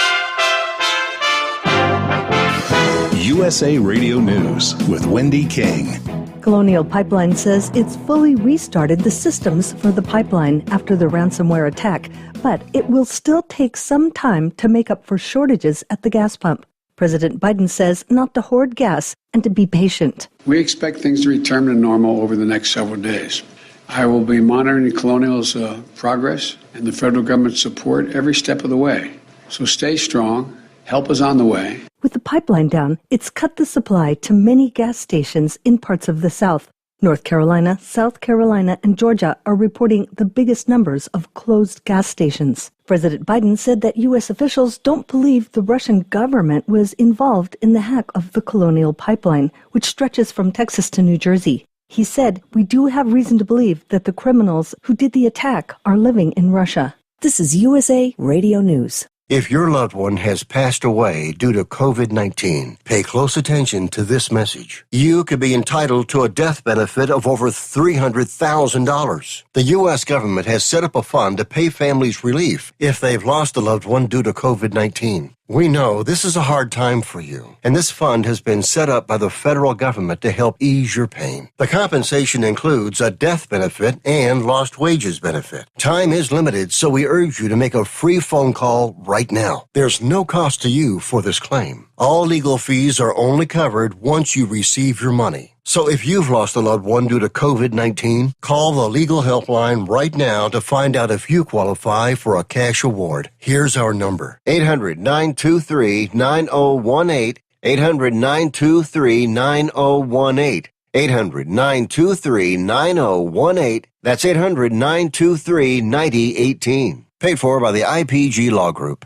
USA Radio News with Wendy King.
Colonial Pipeline says it's fully restarted the systems for the pipeline after the ransomware attack, but it will still take some time to make up for shortages at the gas pump. President Biden says not to hoard gas and to be patient.
We expect things to return to normal over the next several days. I will be monitoring Colonial's progress and the federal government's support every step of the way. So stay strong. Help is on the way.
With the pipeline down, it's cut the supply to many gas stations in parts of the South. North Carolina, South Carolina, and Georgia are reporting the biggest numbers of closed gas stations. President Biden said that U.S. officials don't believe the Russian government was involved in the hack of the Colonial Pipeline, which stretches from Texas to New Jersey. He said, we do have reason to believe that the criminals who did the attack are living in Russia. This is USA Radio News.
If your loved one has passed away due to COVID-19, pay close attention to this message. You could be entitled to a death benefit of over $300,000. The U.S. government has set up a fund to pay families relief if they've lost a loved one due to COVID-19. We know this is a hard time for you, and this fund has been set up by the federal government to help ease your pain. The compensation includes a death benefit and lost wages benefit. Time is limited, so we urge you to make a free phone call right now. There's no cost to you for this claim. All legal fees are only covered once you receive your money. So if you've lost a loved one due to COVID-19, call the legal helpline right now to find out if you qualify for a cash award. Here's our number: 800-923-9018, 800-923-9018, 800-923-9018. That's 800-923-9018. Paid for by the IPG Law Group.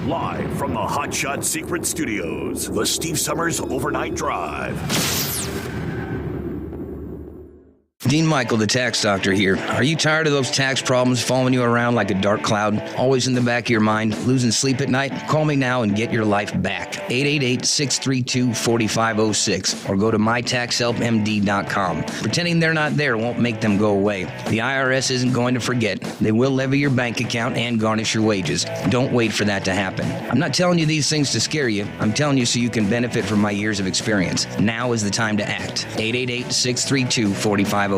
Live from the Hot Shot Secret Studios, the Steve Sommers Overnight Drive.
Dean Michael, the tax doctor here. Are you tired of those tax problems following you around like a dark cloud, always in the back of your mind, losing sleep at night? Call me now and get your life back. 888-632-4506 or go to mytaxhelpmd.com. Pretending they're not there won't make them go away. The IRS isn't going to forget. They will levy your bank account and garnish your wages. Don't wait for that to happen. I'm not telling you these things to scare you. I'm telling you so you can benefit from my years of experience. Now is the time to act. 888-632-4506.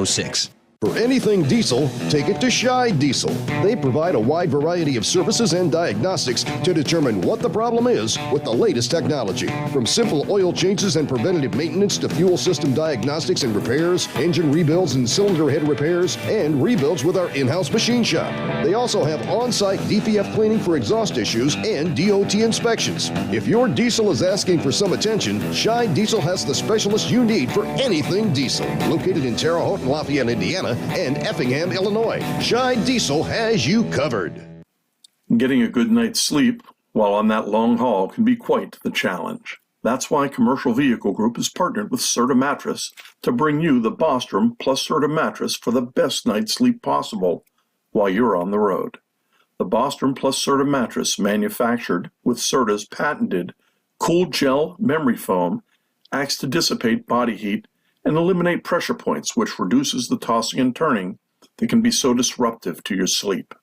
For anything diesel, take it to Scheid Diesel. They provide a wide variety of services and diagnostics to determine what the problem is with the latest technology. From simple oil changes and preventative maintenance to fuel system diagnostics and repairs, engine rebuilds and cylinder head repairs, and rebuilds with our in-house machine shop. They also have on-site DPF cleaning for exhaust issues and DOT inspections. If your diesel is asking for some attention, Scheid Diesel has the specialist you need for anything diesel. Located in Terre Haute and Lafayette, Indiana, and Effingham, Illinois. Scheid Diesel has you covered.
Getting a good night's sleep while on that long haul can be quite the challenge. That's why Commercial Vehicle Group has partnered with Serta Mattress to bring you the Bostrom plus Serta mattress for the best night's sleep possible while you're on the road. The Bostrom plus Serta mattress, manufactured with Serta's patented Cool Gel memory foam, acts to dissipate body heat and eliminate pressure points, which reduces the tossing and turning that can be so disruptive to your sleep.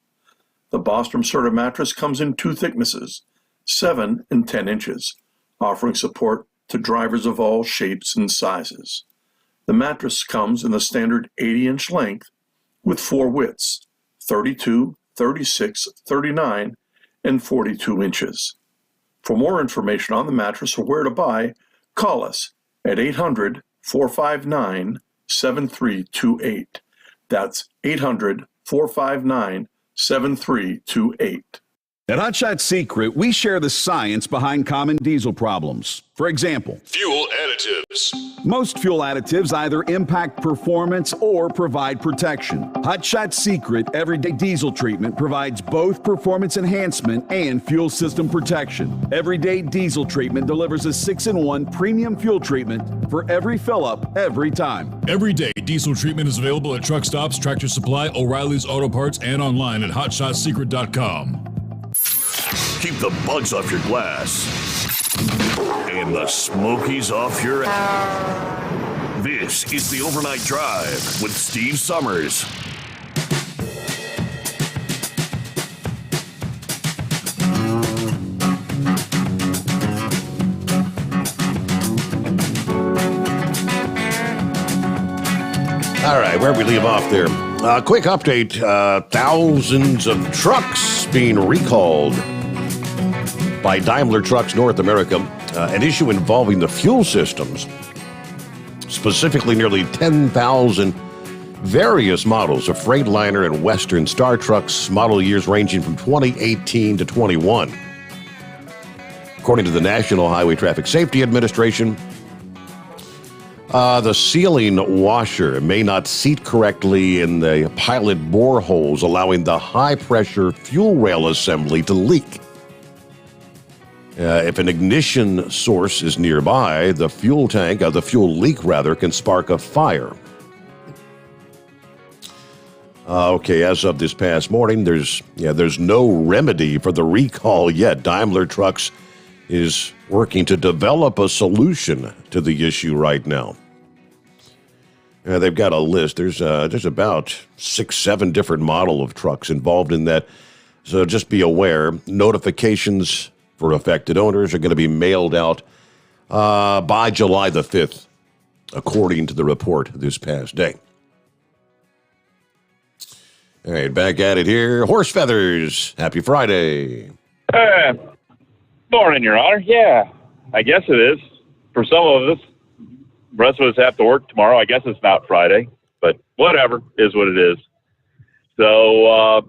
The Bostrom Serta mattress comes in two thicknesses, 7 and 10 inches, offering support to drivers of all shapes and sizes. The mattress comes in the standard 80-inch length with 4 widths, 32, 36, 39, and 42 inches. For more information on the mattress or where to buy, call us at 800-459-7328. That's 800-459-7328.
At Hot Shot Secret, we share the science behind common diesel problems. For example,
Fuel additives.
most fuel additives either impact performance or provide protection. Hot Shot Secret Everyday Diesel Treatment provides both performance enhancement and fuel system protection. Everyday Diesel Treatment delivers a 6-in-1 premium fuel treatment for every fill-up, every time.
Everyday diesel treatment is available at truck stops, Tractor Supply, O'Reilly's Auto Parts, and online at hotshotsecret.com.
Keep the bugs off your glass and the smokies off your ass. This is the Overnight Drive with Steve Sommers.
All right, where we leave off there. Quick update. Thousands of trucks being recalled by Daimler Trucks North America. An issue involving the fuel systems. Specifically, nearly 10,000 various models of Freightliner and Western Star trucks, model years ranging from 2018 to 21. According to the National Highway Traffic Safety Administration, the sealing washer may not seat correctly in the pilot boreholes, allowing the high-pressure fuel rail assembly to leak. If an ignition source is nearby, the fuel leak can spark a fire. Okay, as of this past morning, there's no remedy for the recall yet. Daimler Trucks is working to develop a solution to the issue right now. They've got a list. There's about 6-7 different model of trucks involved in that. So just be aware, notifications for affected owners are going to be mailed out by July the 5th, according to the report this past day. All right, back at it here. Horse Feathers. Happy Friday.
Morning, Your Honor. Yeah, I guess it is. For some of us, the rest of us have to work tomorrow. I guess it's not Friday, but whatever, is what it is. So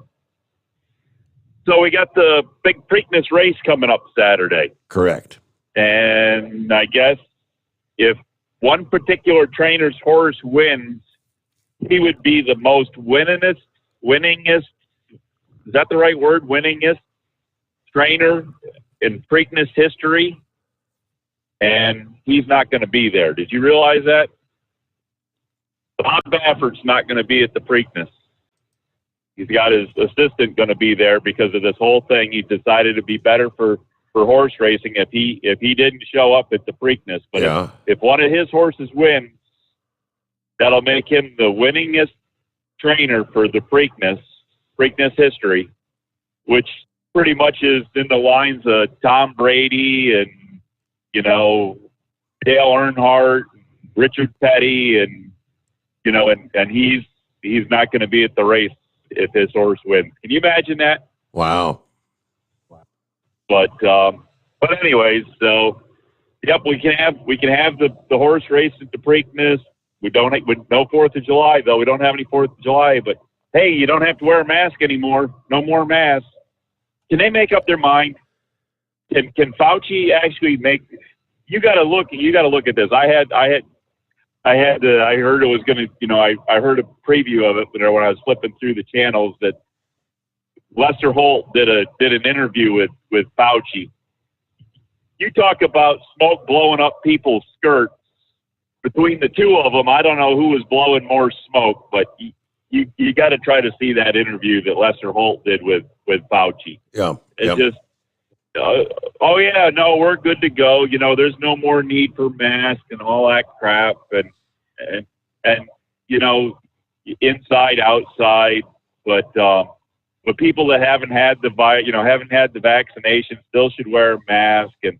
we got the big Preakness race coming up Saturday.
Correct.
And I guess if one particular trainer's horse wins, he would be the most winningest, is that the right word? Winningest trainer in Preakness history. And he's not going to be there. Did you realize that? Bob Baffert's not going to be at the Preakness. He's got his assistant going to be there because of this whole thing. He decided it'd be better for horse racing if he didn't show up at the Preakness. But if one of his horses wins, that'll make him the winningest trainer for the Preakness history, which pretty much is in the lines of Tom Brady and, Dale Earnhardt, Richard Petty, and he's not going to be at the race if his horse wins. Can you imagine that?
Wow.
But anyways, so yep, we can have the horse race at the Preakness. We don't no 4th of July though. We don't have any 4th of July. But hey, you don't have to wear a mask anymore. No more masks. Can they make up their mind? Can Fauci actually make? You got to look at this. I heard it was going to. I heard a preview of it when I was flipping through the channels that Lester Holt did an interview with Fauci. You talk about smoke blowing up people's skirts. Between the two of them, I don't know who was blowing more smoke, but you got to try to see that interview that Lester Holt did with Fauci.
Yeah.
It just. Oh yeah, no, we're good to go. There's no more need for masks and all that crap, and inside, outside. But people that haven't had the vaccination still should wear a mask. And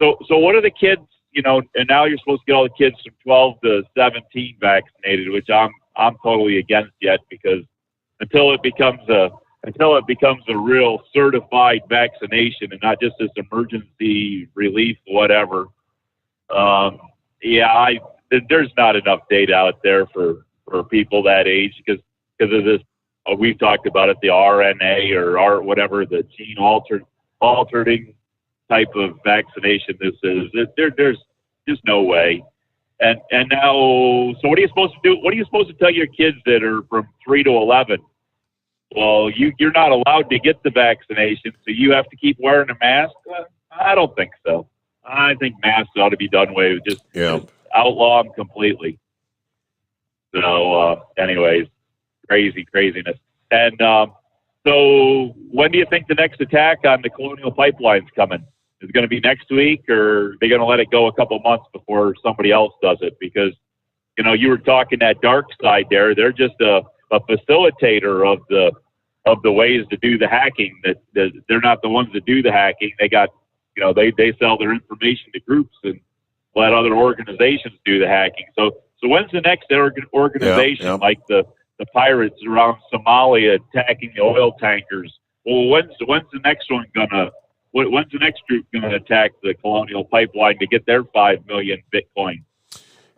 so what are the kids? And now you're supposed to get all the kids from 12 to 17 vaccinated, which I'm totally against yet, because until it becomes a real certified vaccination and not just this emergency relief, whatever. There's not enough data out there for people that age because of this. We've talked about it, the RNA or whatever, the gene altering type of vaccination this is. There's just no way. And now, so what are you supposed to do? What are you supposed to tell your kids that are from 3 to 11? Well, you're not allowed to get the vaccination, so you have to keep wearing a mask? I don't think so. I think masks ought to be done away with, just outlaw them completely. So, anyways, craziness. And so when do you think the next attack on the Colonial Pipeline's coming? Is it going to be next week, or are they going to let it go a couple months before somebody else does it? Because, you were talking that dark side there. They're just a facilitator of the ways to do the hacking. That they're not the ones that do the hacking. They got, they sell their information to groups and let other organizations do the hacking. So when's the next organization like the pirates around Somalia attacking the oil tankers? Well, when's the next one gonna? When's the next group gonna attack the Colonial Pipeline to get their 5 million Bitcoin?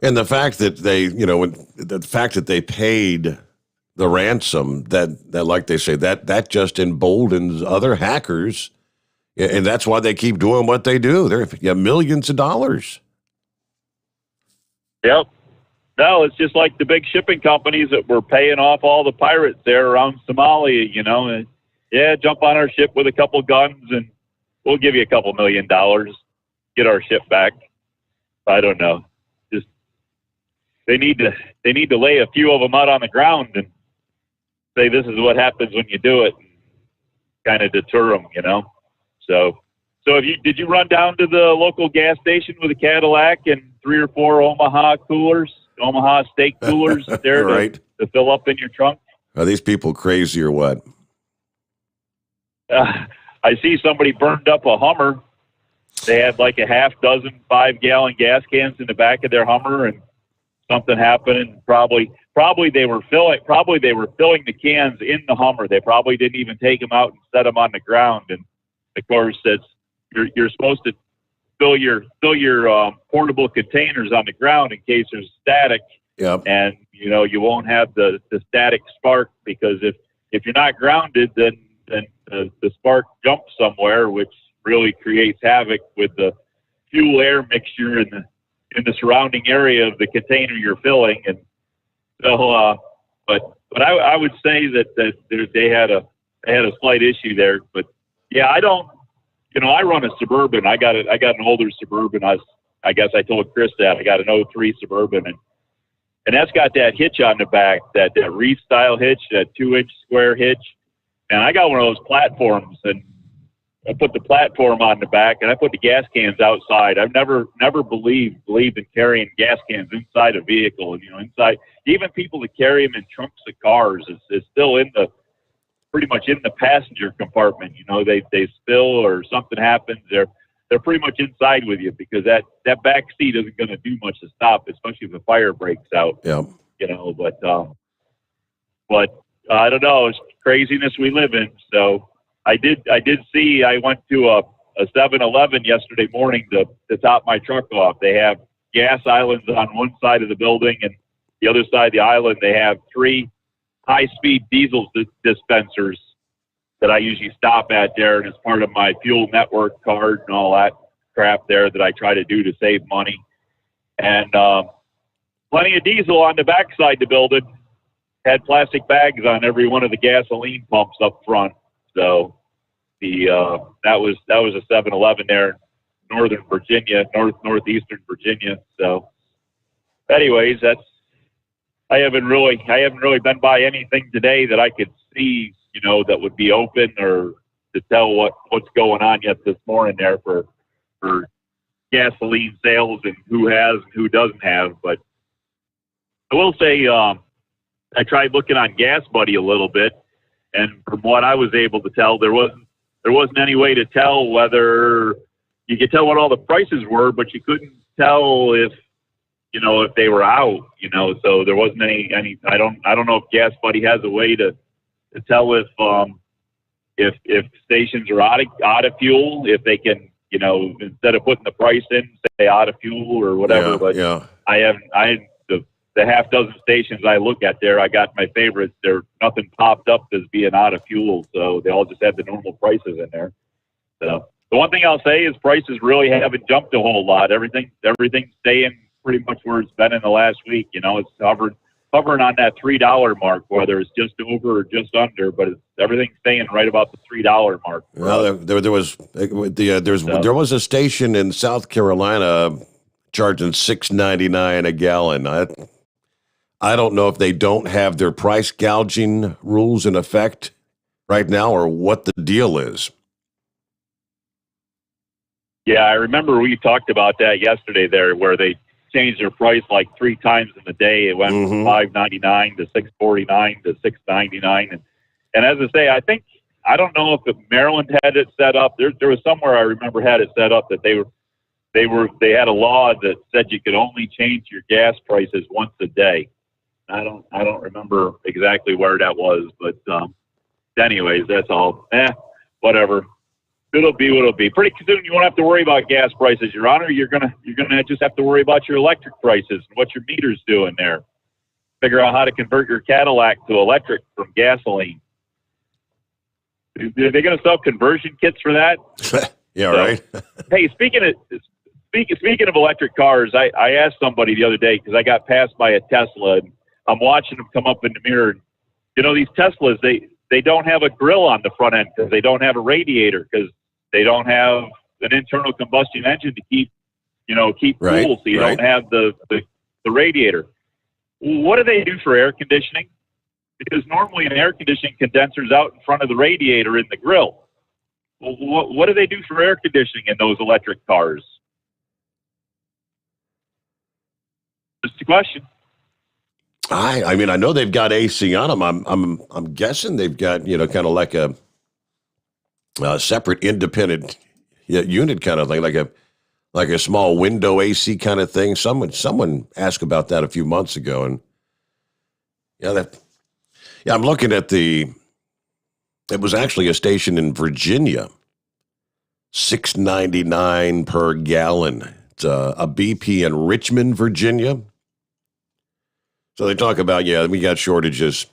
And the fact that they paid the ransom, that like they say, that just emboldens other hackers, and that's why they keep doing what they do. They're millions of dollars.
Yep. No, it's just like the big shipping companies that were paying off all the pirates there around Somalia, and jump on our ship with a couple guns and we'll give you a couple $1 million, get our ship back. I don't know. Just they need to lay a few of them out on the ground and say this is what happens when you do it, and kind of deter them, So did you run down to the local gas station with a Cadillac and 3 or 4 Omaha steak coolers there
right.
to fill up in your trunk?
Are these people crazy or what?
I see somebody burned up a Hummer they had like a half dozen 5-gallon gas cans in the back of their Hummer, and something happened, and probably they were filling the cans in the Hummer. They probably didn't even take them out and set them on the ground. And of course, you're supposed to fill your portable containers on the ground in case there's static.
Yep.
And you won't have the static spark, because if you're not grounded, then the spark jumps somewhere, which really creates havoc with the fuel air mixture in the surrounding area of the container you're filling. And so, but I would say that they had a slight issue there. But yeah, I don't. I run a Suburban. I got an older Suburban. I guess I told Chris that I got an '03 Suburban, and that's got that hitch on the back, that Reef style hitch, that 2-inch square hitch. And I got one of those platforms, and I put the platform on the back, and I put the gas cans outside. I've never believed in carrying gas cans inside a vehicle. And inside, even people that carry them in trunks of cars is still pretty much in the passenger compartment. They spill or something happens, they're pretty much inside with you, because that back seat isn't going to do much to stop, especially if a fire breaks out.
Yeah.
But I don't know. It's craziness we live in. So I did see. I went to a 7-Eleven yesterday morning to top my truck off. They have gas islands on one side of the building, and the other side of the island they have 3 high-speed diesel dispensers that I usually stop at there, and it's part of my fuel network card and all that crap there that I try to do to save money. And plenty of diesel on the backside of the building. Had plastic bags on every one of the gasoline pumps up front. So that was a 7-Eleven there in Northern Virginia, northeastern Virginia. So anyways, I haven't really been by anything today that I could see, that would be open or to tell what's going on yet this morning there for gasoline sales and who has and who doesn't have. But I will say, I tried looking on Gas Buddy a little bit, and from what I was able to tell, there wasn't any way to tell whether you could tell what all the prices were, but you couldn't tell if they were out. So there wasn't any. I don't know if Gas Buddy has a way to tell if stations are out of fuel, if they can instead of putting the price in, say out of fuel or whatever.
Yeah,
but
yeah.
I haven't. The half dozen stations I look at there, I got my favorites. Nothing popped up as being out of fuel, so they all just had the normal prices in there. So the one thing I'll say is prices really haven't jumped a whole lot. Everything's staying pretty much where it's been in the last week. It's hovering on that $3 mark, whether it's just over or just under, but everything's staying right about the $3 mark.
Well, there was a station in South Carolina charging $6.99 a gallon. I don't know if they don't have their price gouging rules in effect right now or what the deal is.
Yeah, I remember we talked about that yesterday there, where they changed their price like 3 times in the day. It went from $5.99 to $6.49 to $6.99. And as I say, I don't know if Maryland had it set up. There was somewhere I remember had it set up that they had a law that said you could only change your gas prices once a day. I don't remember exactly where that was, but anyways, that's all. Whatever. It'll be what it'll be. Pretty soon you won't have to worry about gas prices, Your Honor. You're gonna just have to worry about your electric prices and what your meter's doing there. Figure out how to convert your Cadillac to electric from gasoline. Are they going to sell conversion kits for that?
Yeah, right.
Hey, speaking of electric cars, I asked somebody the other day because I got passed by a Tesla, and I'm watching them come up in the mirror. These Teslas, they don't have a grill on the front end because they don't have a radiator, because they don't have an internal combustion engine to keep
Right,
cool, so you
right.
don't have the radiator. What do they do for air conditioning? Because normally an air conditioning condenser's out in front of the radiator in the grill. Well, what do they do for air conditioning in those electric cars? Just a question.
I mean, I know they've got AC on them. I'm guessing they've got kind of like a separate independent unit kind of thing, like a small window AC kind of thing. Someone asked about that a few months ago, and I'm looking at it was actually a station in Virginia, $6.99 per gallon. It's a BP in Richmond, Virginia. So they talk about, we got shortages.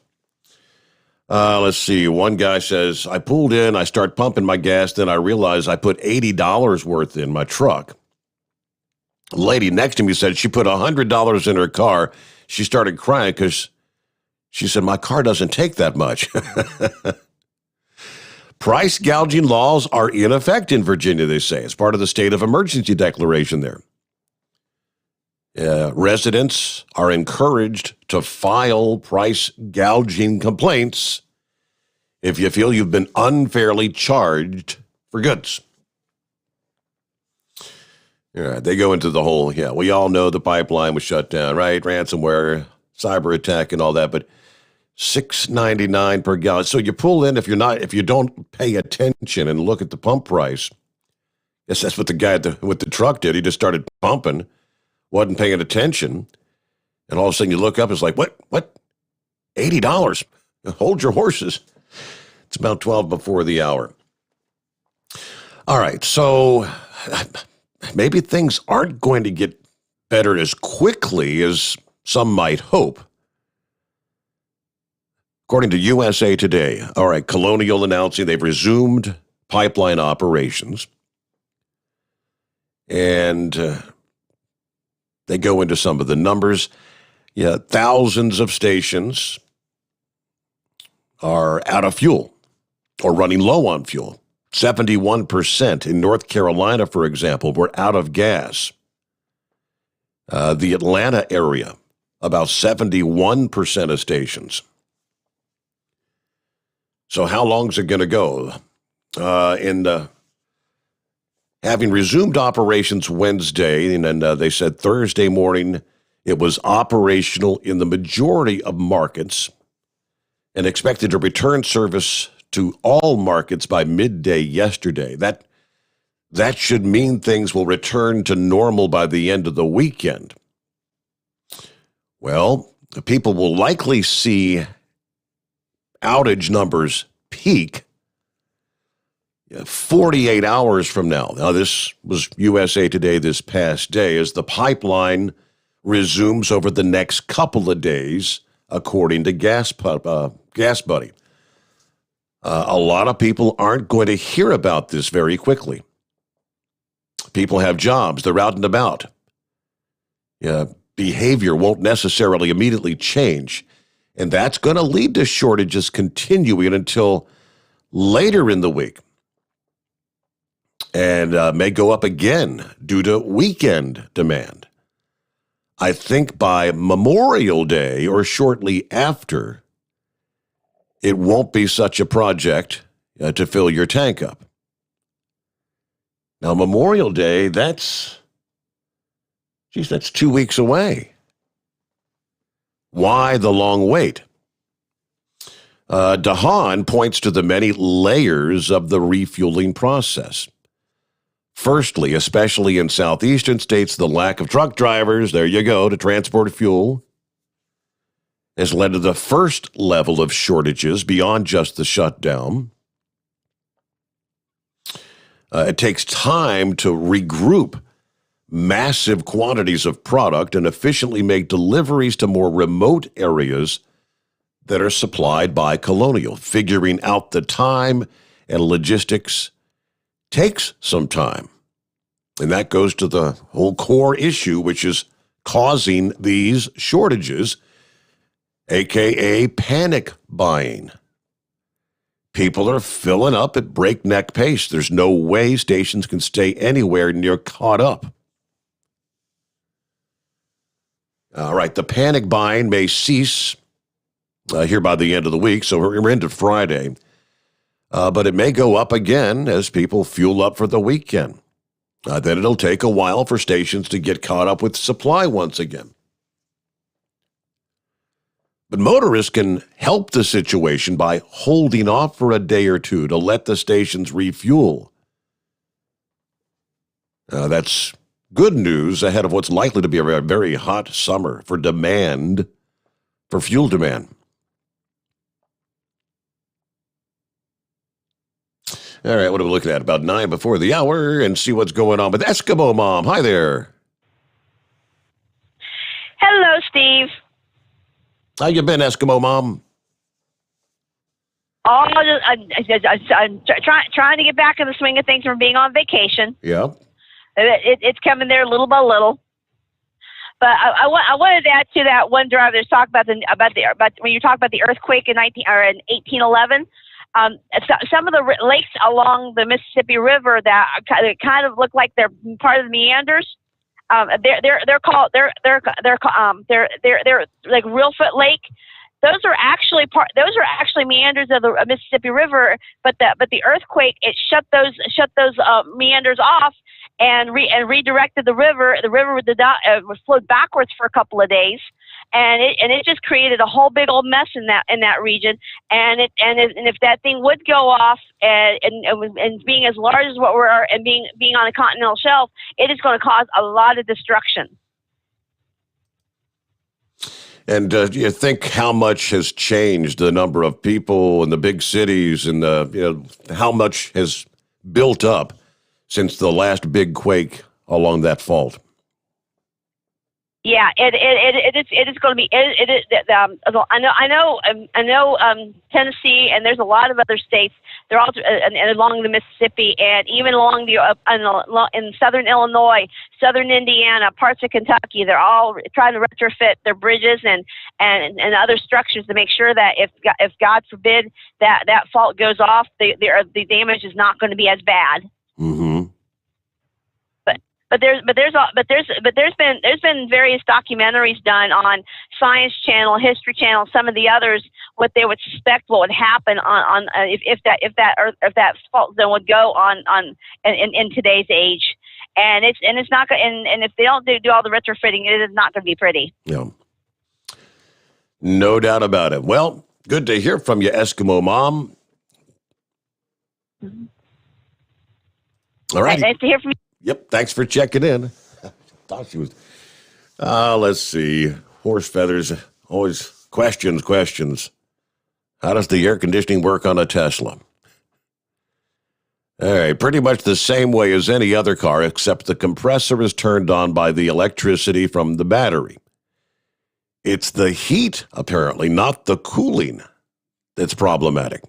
Let's see. One guy says, I pulled in, I start pumping my gas, then I realized I put $80 worth in my truck. A lady next to me said she put $100 in her car. She started crying because she said, my car doesn't take that much. Price gouging laws are in effect in Virginia, they say. It's part of the state of emergency declaration there. Residents are encouraged to file price gouging complaints if you feel you've been unfairly charged for goods. Yeah, they go into the whole, we all know the pipeline was shut down, right? Ransomware, cyber attack, and all that, but $6.99 per gallon. So you pull in if you don't pay attention and look at the pump price. Yes, that's what the guy with the truck did. He just started pumping, wasn't paying attention, and all of a sudden you look up, it's like, what? $80? Hold your horses. It's about 12 before the hour. All right, so maybe things aren't going to get better as quickly as some might hope. According to USA Today, all right, Colonial announcing they've resumed pipeline operations. And they go into some of the numbers. Thousands of stations are out of fuel or running low on fuel. 71% in North Carolina, for example, were out of gas. The Atlanta area, about 71% of stations. So how long is it going to go? Having resumed operations Wednesday, and they said Thursday morning it was operational in the majority of markets and expected to return service to all markets by midday yesterday. That should mean things will return to normal by the end of the weekend. Well, people will likely see outage numbers peak 48 hours from now. Now, this was USA Today this past day as the pipeline resumes over the next couple of days, according to Gas Buddy. A lot of people aren't going to hear about this very quickly. People have jobs. They're out and about. Behavior won't necessarily immediately change. And that's going to lead to shortages continuing until later in the week. And may go up again due to weekend demand. I think by Memorial Day or shortly after, it won't be such a project to fill your tank up. Now, Memorial Day, that's 2 weeks away. Why the long wait? DeHaan points to the many layers of the refueling process. Firstly, especially in southeastern states, the lack of truck drivers, there you go, to transport fuel, has led to the first level of shortages beyond just the shutdown. It takes time to regroup massive quantities of product and efficiently make deliveries to more remote areas that are supplied by Colonial. Figuring out the time and logistics takes some time. And that goes to the whole core issue, which is causing these shortages, aka panic buying. People are filling up at breakneck pace. There's no way stations can stay anywhere near caught up. All right, the panic buying may cease here by the end of the week, so we're into Friday. But it may go up again as people fuel up for the weekend. Then it'll take a while for stations to get caught up with supply once again. But motorists can help the situation by holding off for a day or two to let the stations refuel. That's good news ahead of what's likely to be a very hot summer for fuel demand. All right, what are we looking at? About 9 before the hour, and see what's going on with Eskimo Mom. Hi there.
Hello, Steve.
How you been, Eskimo Mom?
I'm trying to get back in the swing of things from being on vacation.
Yeah.
It's coming there little by little. But I wanted to add to that one driver that's talked about when you talk about the earthquake in 1811. Some of the lakes along the Mississippi River that kind of look like they're part of the meanders. They're like Reelfoot Lake. Those are actually meanders of the Mississippi River. But the earthquake, it shut those meanders off and redirected the river. The river flowed backwards for a couple of days. And it just created a whole big old mess in that region. And if that thing would go off and being as large as what we're and being on a continental shelf, it is going to cause a lot of destruction.
And do you think how much has changed the number of people in the big cities and how much has built up since the last big quake along that fault?
Yeah, it is going to be. I know Tennessee, and there's a lot of other states. They're all along the Mississippi, and even along in southern Illinois, southern Indiana, parts of Kentucky. They're all trying to retrofit their bridges and other structures to make sure that if God forbid that fault goes off, the damage is not going to be as bad.
Mm-hmm.
But there's been various documentaries done on Science Channel, History Channel, some of the others, what they would suspect what would happen on if that fault zone would go on in today's age, and it's not and if they don't do all the retrofitting, it is not going to be pretty.
Yeah, no doubt about it. Well, good to hear from you, Eskimo Mom.
Mm-hmm.
All right,
nice to hear from you.
Yep, thanks for checking in. Thought she was. Let's see. Horse feathers, always questions. How does the air conditioning work on a Tesla? All right, pretty much the same way as any other car, except the compressor is turned on by the electricity from the battery. It's the heat, apparently, not the cooling, that's problematic.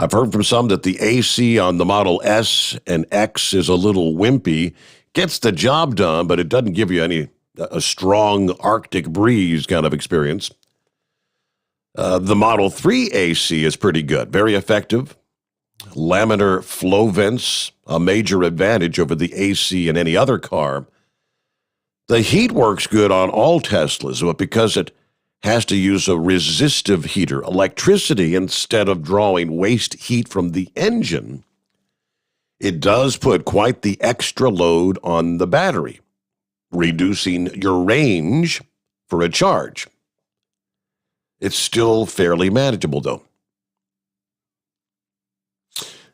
I've heard from some that the AC on the Model S and X is a little wimpy. Gets the job done, but it doesn't give you a strong Arctic breeze kind of experience. The Model 3 AC is pretty good, very effective. Laminar flow vents, a major advantage over the AC in any other car. The heat works good on all Teslas, but because it has to use a resistive heater, electricity, instead of drawing waste heat from the engine, it does put quite the extra load on the battery, reducing your range for a charge. It's still fairly manageable, though.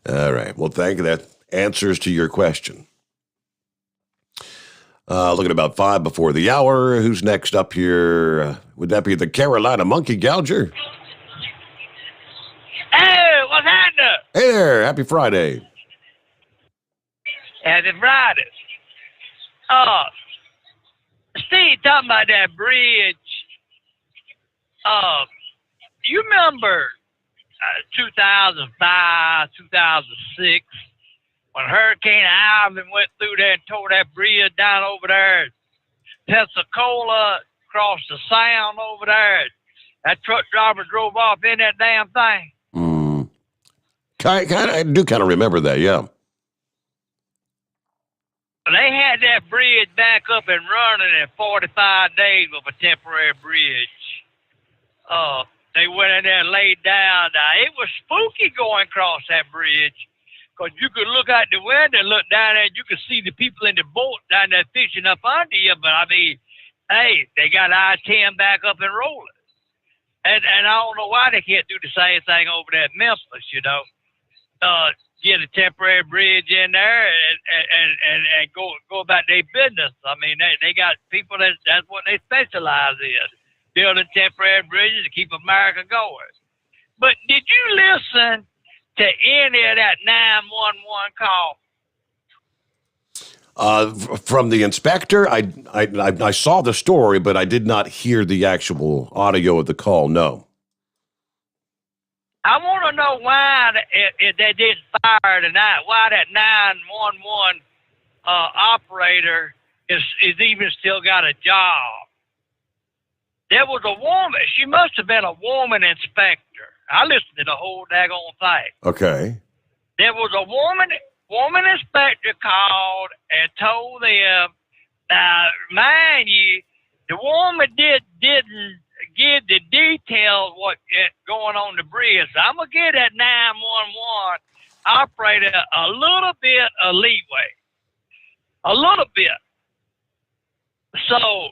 All right. Well, thank you. That answers to your question. Looking about 5 before the hour. Who's next up here? Would that be the Carolina Monkey Gouger?
Hey, what's happening?
Hey there. Happy Friday.
Happy Friday. Steve, talking about that bridge. You remember 2005, 2006, when Hurricane Ivan went through there and tore that bridge down over there, Pensacola, across the Sound over there, that truck driver drove off in that damn thing.
I do kind of remember that, yeah.
They had that bridge back up and running in 45 days with a temporary bridge. They went in there and laid down. Now, it was spooky going across that bridge, because you could look out the window and look down there and you could see the people in the boat down there fishing up under you. But, I mean, hey, they got I-10 back up and rolling. And I don't know why they can't do the same thing over there at Memphis, you know. get a temporary bridge in there and go about their business. I mean, they got people that's what they specialize in, building temporary bridges to keep America going. But did you listen to any of that 911 call?
From the inspector, I saw the story, but I did not hear the actual audio of the call. No.
I want to know why they didn't fire tonight. Why that 911 operator is even still got a job. There was a woman. She must have been a woman inspector. I listened to the whole daggone thing.
Okay.
There was a woman inspector called and told them. Mind you, the woman didn't give the details what going on the bridge. So I'm gonna give that 911 operator a little bit of leeway, a little bit. So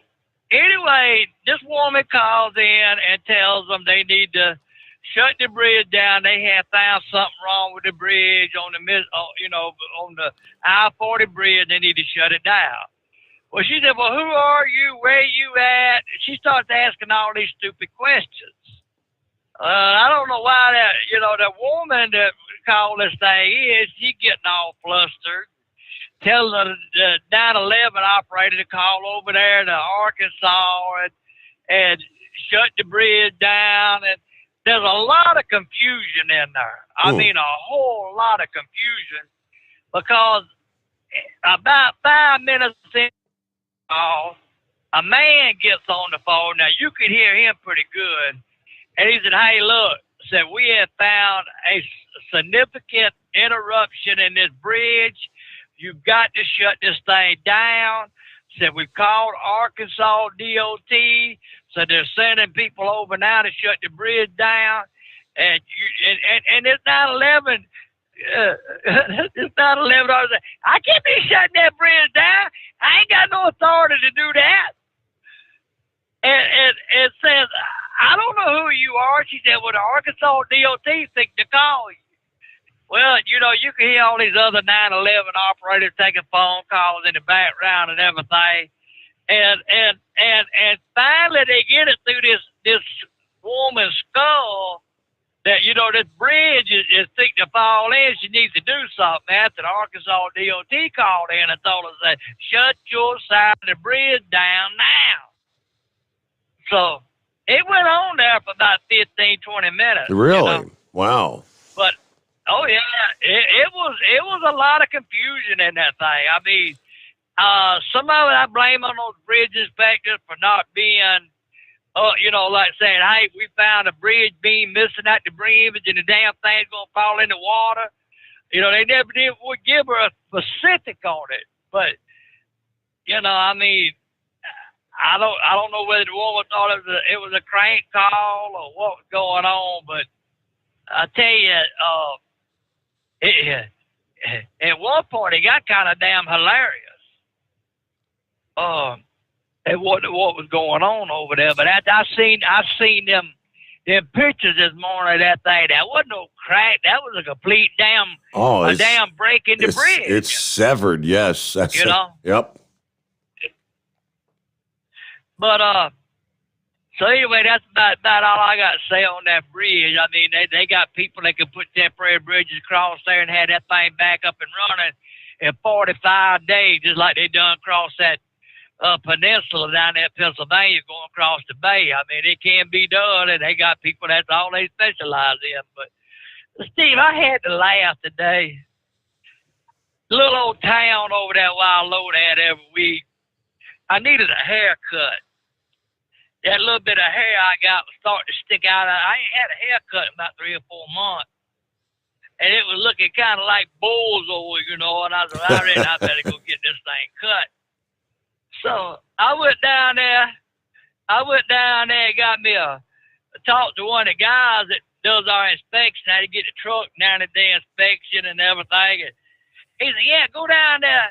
anyway, this woman calls in and tells them they need to shut the bridge down. They have found something wrong with the bridge on the I-40 bridge. They need to shut it down. Well, she said, well, who are you? Where you at? She starts asking all these stupid questions. I don't know why the woman that called this thing she getting all flustered, telling the 911 operator to call over there to Arkansas and shut the bridge down. And there's a lot of confusion in there. I mean, a whole lot of confusion because about 5 minutes in, a man gets on the phone. Now, you could hear him pretty good. And he said, hey, look, said we have found a significant interruption in this bridge. You've got to shut this thing down. Said we've called Arkansas DOT. So they're sending people over now to shut the bridge down. And it's 9/11. It's 9/11. I can't be shutting that bridge down. I ain't got no authority to do that. And it says, I don't know who you are. She said, well, the Arkansas DOT think to call you. Well, you can hear all these other 9/11 operators taking phone calls in the background and everything. And finally they get it through this woman's skull that, this bridge is thick to fall in. She needs to do something. After the Arkansas DOT called in and told us that, shut your side of the bridge down now. So it went on there for about 15, 20 minutes.
Really? Wow.
But, oh, yeah, it was a lot of confusion in that thing. I mean, some of it I blame on those bridge inspectors for not being, like saying, hey, we found a bridge beam missing at the bridge and the damn thing's going to fall in the water. They never would give her a specific on it. But, I mean, I don't know whether the woman thought it was a crank call or what was going on, but I tell you, at one point it got kind of damn hilarious. At what was going on over there, but I seen them pictures this morning of that thing. That wasn't no crack. That was a complete damn break in the bridge.
It's severed. Yes, that's Yep.
But so anyway, that's about all I got to say on that bridge. I mean, they got people that can put temporary bridges across there and had that thing back up and running in 45 days, just like they done across that peninsula down there in Pennsylvania going across the bay. I mean, it can be done, and they got people that's all they specialize in. But, Steve, I had to laugh today. Little old town over there where I load at every week. I needed a haircut. That little bit of hair I got was starting to stick out. I ain't had a haircut in about 3 or 4 months. And it was looking kind of like bullseye, and I said, I better go get this thing cut. So I went down there and got me talked to one of the guys that does our inspection. I had to get the truck down to the inspection and everything. And he said, yeah, go down there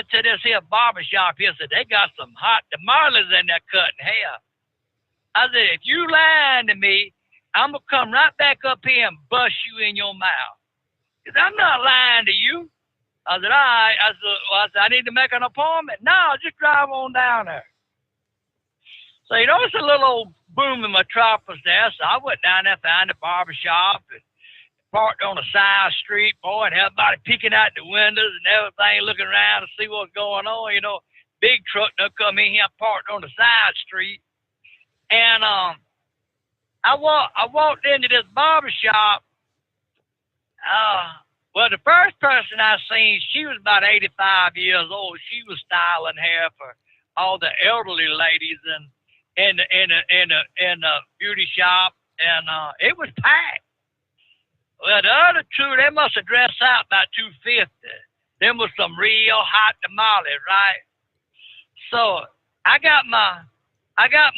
to this here barbershop here. Said they got some hot tamales in there cutting hair. I said, if you lying to me, I'm going to come right back up here and bust you in your mouth. He said, I'm not lying to you. I said, all right. I said, I need to make an appointment. No, just drive on down there. So, it's a little old booming metropolis there. So I went down there, found a barber shop, and parked on a side street, boy, and everybody peeking out the windows and everything, looking around to see what's going on. Big truck done come in here, parked on the side street. And I walked into this barber shop. Well, the first person I seen, she was about 85 years old. She was styling hair for all the elderly ladies in the beauty shop, and it was packed. Well, the other two, they must have dressed out about 250. Them was some real hot tamales, right? So I got my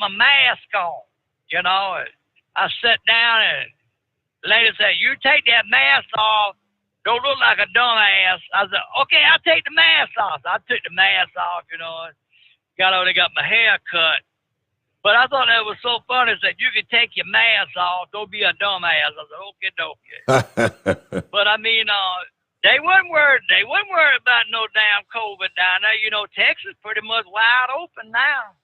mask on, I sat down and the lady said, "You take that mask off. Don't look like a dumbass." I said, "Okay, I'll take the mask off." So I took the mask off, got over there, got my hair cut. But I thought that was so funny. That you can take your mask off. Don't be a dumbass. I said, "Okay, dokie." But I mean, they wasn't worried. They wasn't worried about no damn COVID down there. Texas pretty much wide open now.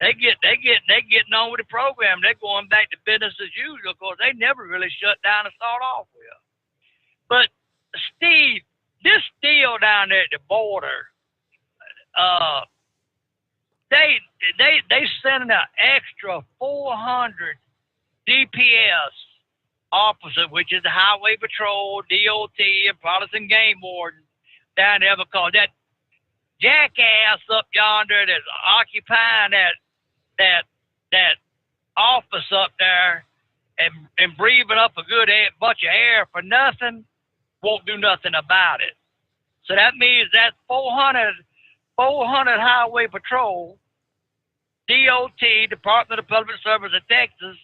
They getting on with the program. They're going back to business as usual. Of course, they never really shut down to start off with. But Steve, this deal down there at the border, they sending an extra 400 DPS officers, which is the Highway Patrol, DOT, and Protestant Game Warden down there, because that jackass up yonder that's occupying that office up there and breathing up a good bunch of air for nothing won't do nothing about it. So that means that 400 Highway Patrol, DOT, Department of Public Service of Texas,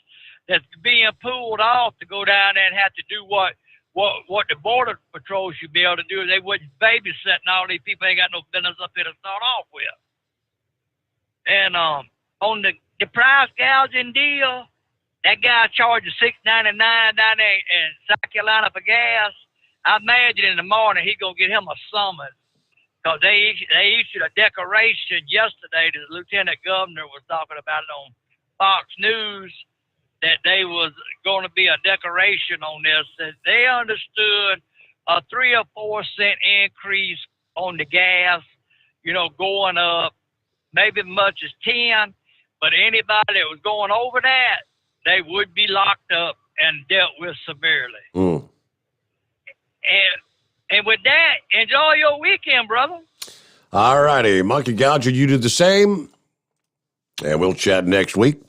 that's being pulled off to go down there and have to do what the Border Patrol should be able to do. They wouldn't babysitting all these people ain't got no business up here to start off with. And on the price gouging deal, that guy charges $6.99 down there in South Carolina for gas. I imagine in the morning he gonna get him a summons, because they issued a declaration yesterday. The lieutenant governor was talking about it on Fox News, that they was going to be a declaration on this, that they understood a 3 or 4 cent increase on the gas, going up, maybe as much as 10, but anybody that was going over that, they would be locked up and dealt with severely.
Mm.
And with that, enjoy your weekend, brother.
All righty. Monkey Gouger, you do the same. And we'll chat next week.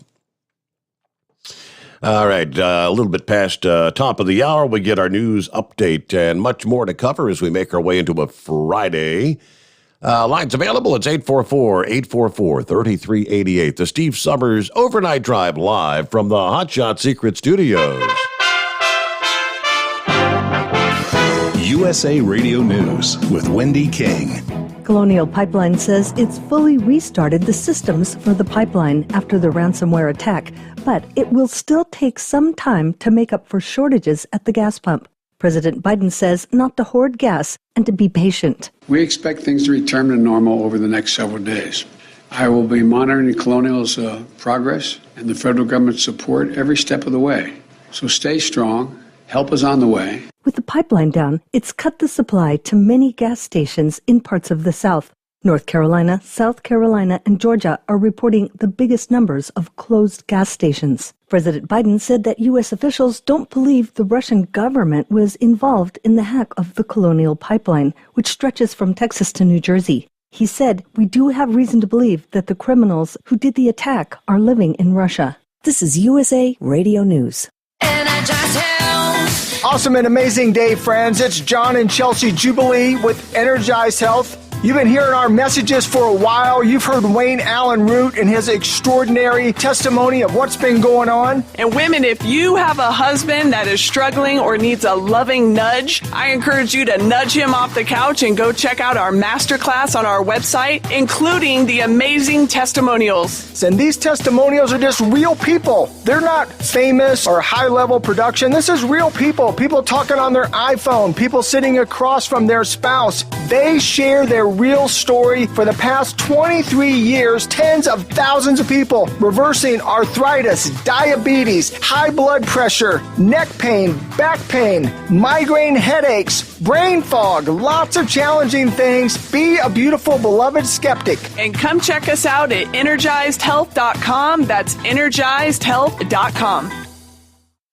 All right. A little bit past top of the hour, we get our news update and much more to cover as we make our way into a Friday. Lines available. It's 844-844-3388. The Steve Sommers Overnight Drive live from the Hot Shot Secret Studios.
USA Radio News with Wendy King.
Colonial Pipeline says it's fully restarted the systems for the pipeline after the ransomware attack, but it will still take some time to make up for shortages at the gas pump. President Biden says not to hoard gas and to be patient.
We expect things to return to normal over the next several days. I will be monitoring Colonial's progress and the federal government's support every step of the way. So stay strong. Help is on the way.
With the pipeline down, it's cut the supply to many gas stations in parts of the South. North Carolina, South Carolina, and Georgia are reporting the biggest numbers of closed gas stations. President Biden said that U.S. officials don't believe the Russian government was involved in the hack of the Colonial Pipeline, which stretches from Texas to New Jersey. He said, "We do have reason to believe that the criminals who did the attack are living in Russia." This is USA Radio News.
Awesome and amazing day, friends. It's John and Chelsea Jubilee with Energized Health. You've been hearing our messages for a while. You've heard Wayne Allen Root and his extraordinary testimony of what's been going on.
And women, if you have a husband that is struggling or needs a loving nudge, I encourage you to nudge him off the couch and go check out our masterclass on our website, including the amazing testimonials.
And these testimonials are just real people. They're not famous or high-level production. This is real people. People talking on their iPhone, people sitting across from their spouse. They share their real story. For the past 23 years, tens of thousands of people reversing arthritis, diabetes, high blood pressure, neck pain, back pain, migraine headaches, brain fog, lots of challenging things. Be a beautiful, beloved skeptic.
And come check us out at energizedhealth.com. That's energizedhealth.com.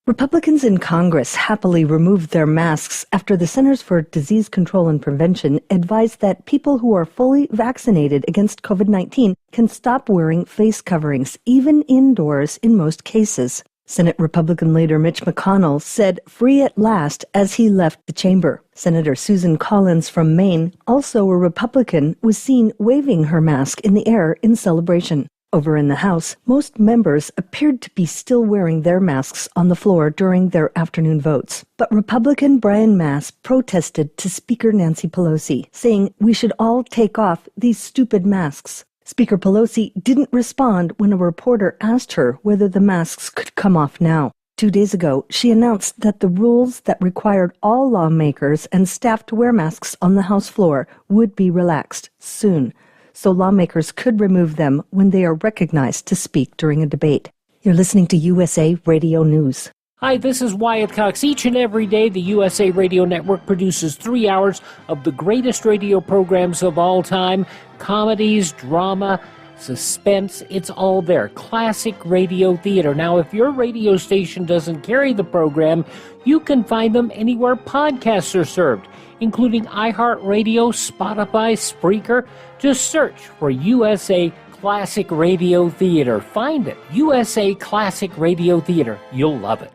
Republicans in Congress happily removed their masks after the Centers for Disease Control and Prevention advised that people who are fully vaccinated against COVID-19 can stop wearing face coverings, even indoors in most cases. Senate Republican leader Mitch McConnell said free at last as he left the chamber. Senator Susan Collins from Maine, also a Republican, was seen waving her mask in the air in celebration. Over in the House, most members appeared to be still wearing their masks on the floor during their afternoon votes. But Republican Brian Mast protested to Speaker Nancy Pelosi, saying we should all take off these stupid masks. Speaker Pelosi didn't respond when a reporter asked her whether the masks could come off now. 2 days ago, she announced that the rules that required all lawmakers and staff to wear masks on the House floor would be relaxed soon, so lawmakers could remove them when they are recognized to speak during a debate. You're listening to USA Radio News.
Hi, this is Wyatt Cox. Each and every day, the USA Radio Network produces 3 hours of the greatest radio programs of all time. Comedies, drama, suspense, it's all there. Classic radio theater. Now, if your radio station doesn't carry the program, you can find them anywhere podcasts are served, including iHeartRadio, Spotify, Spreaker. Just search for USA Classic Radio Theater. Find it. USA Classic Radio Theater. You'll love it.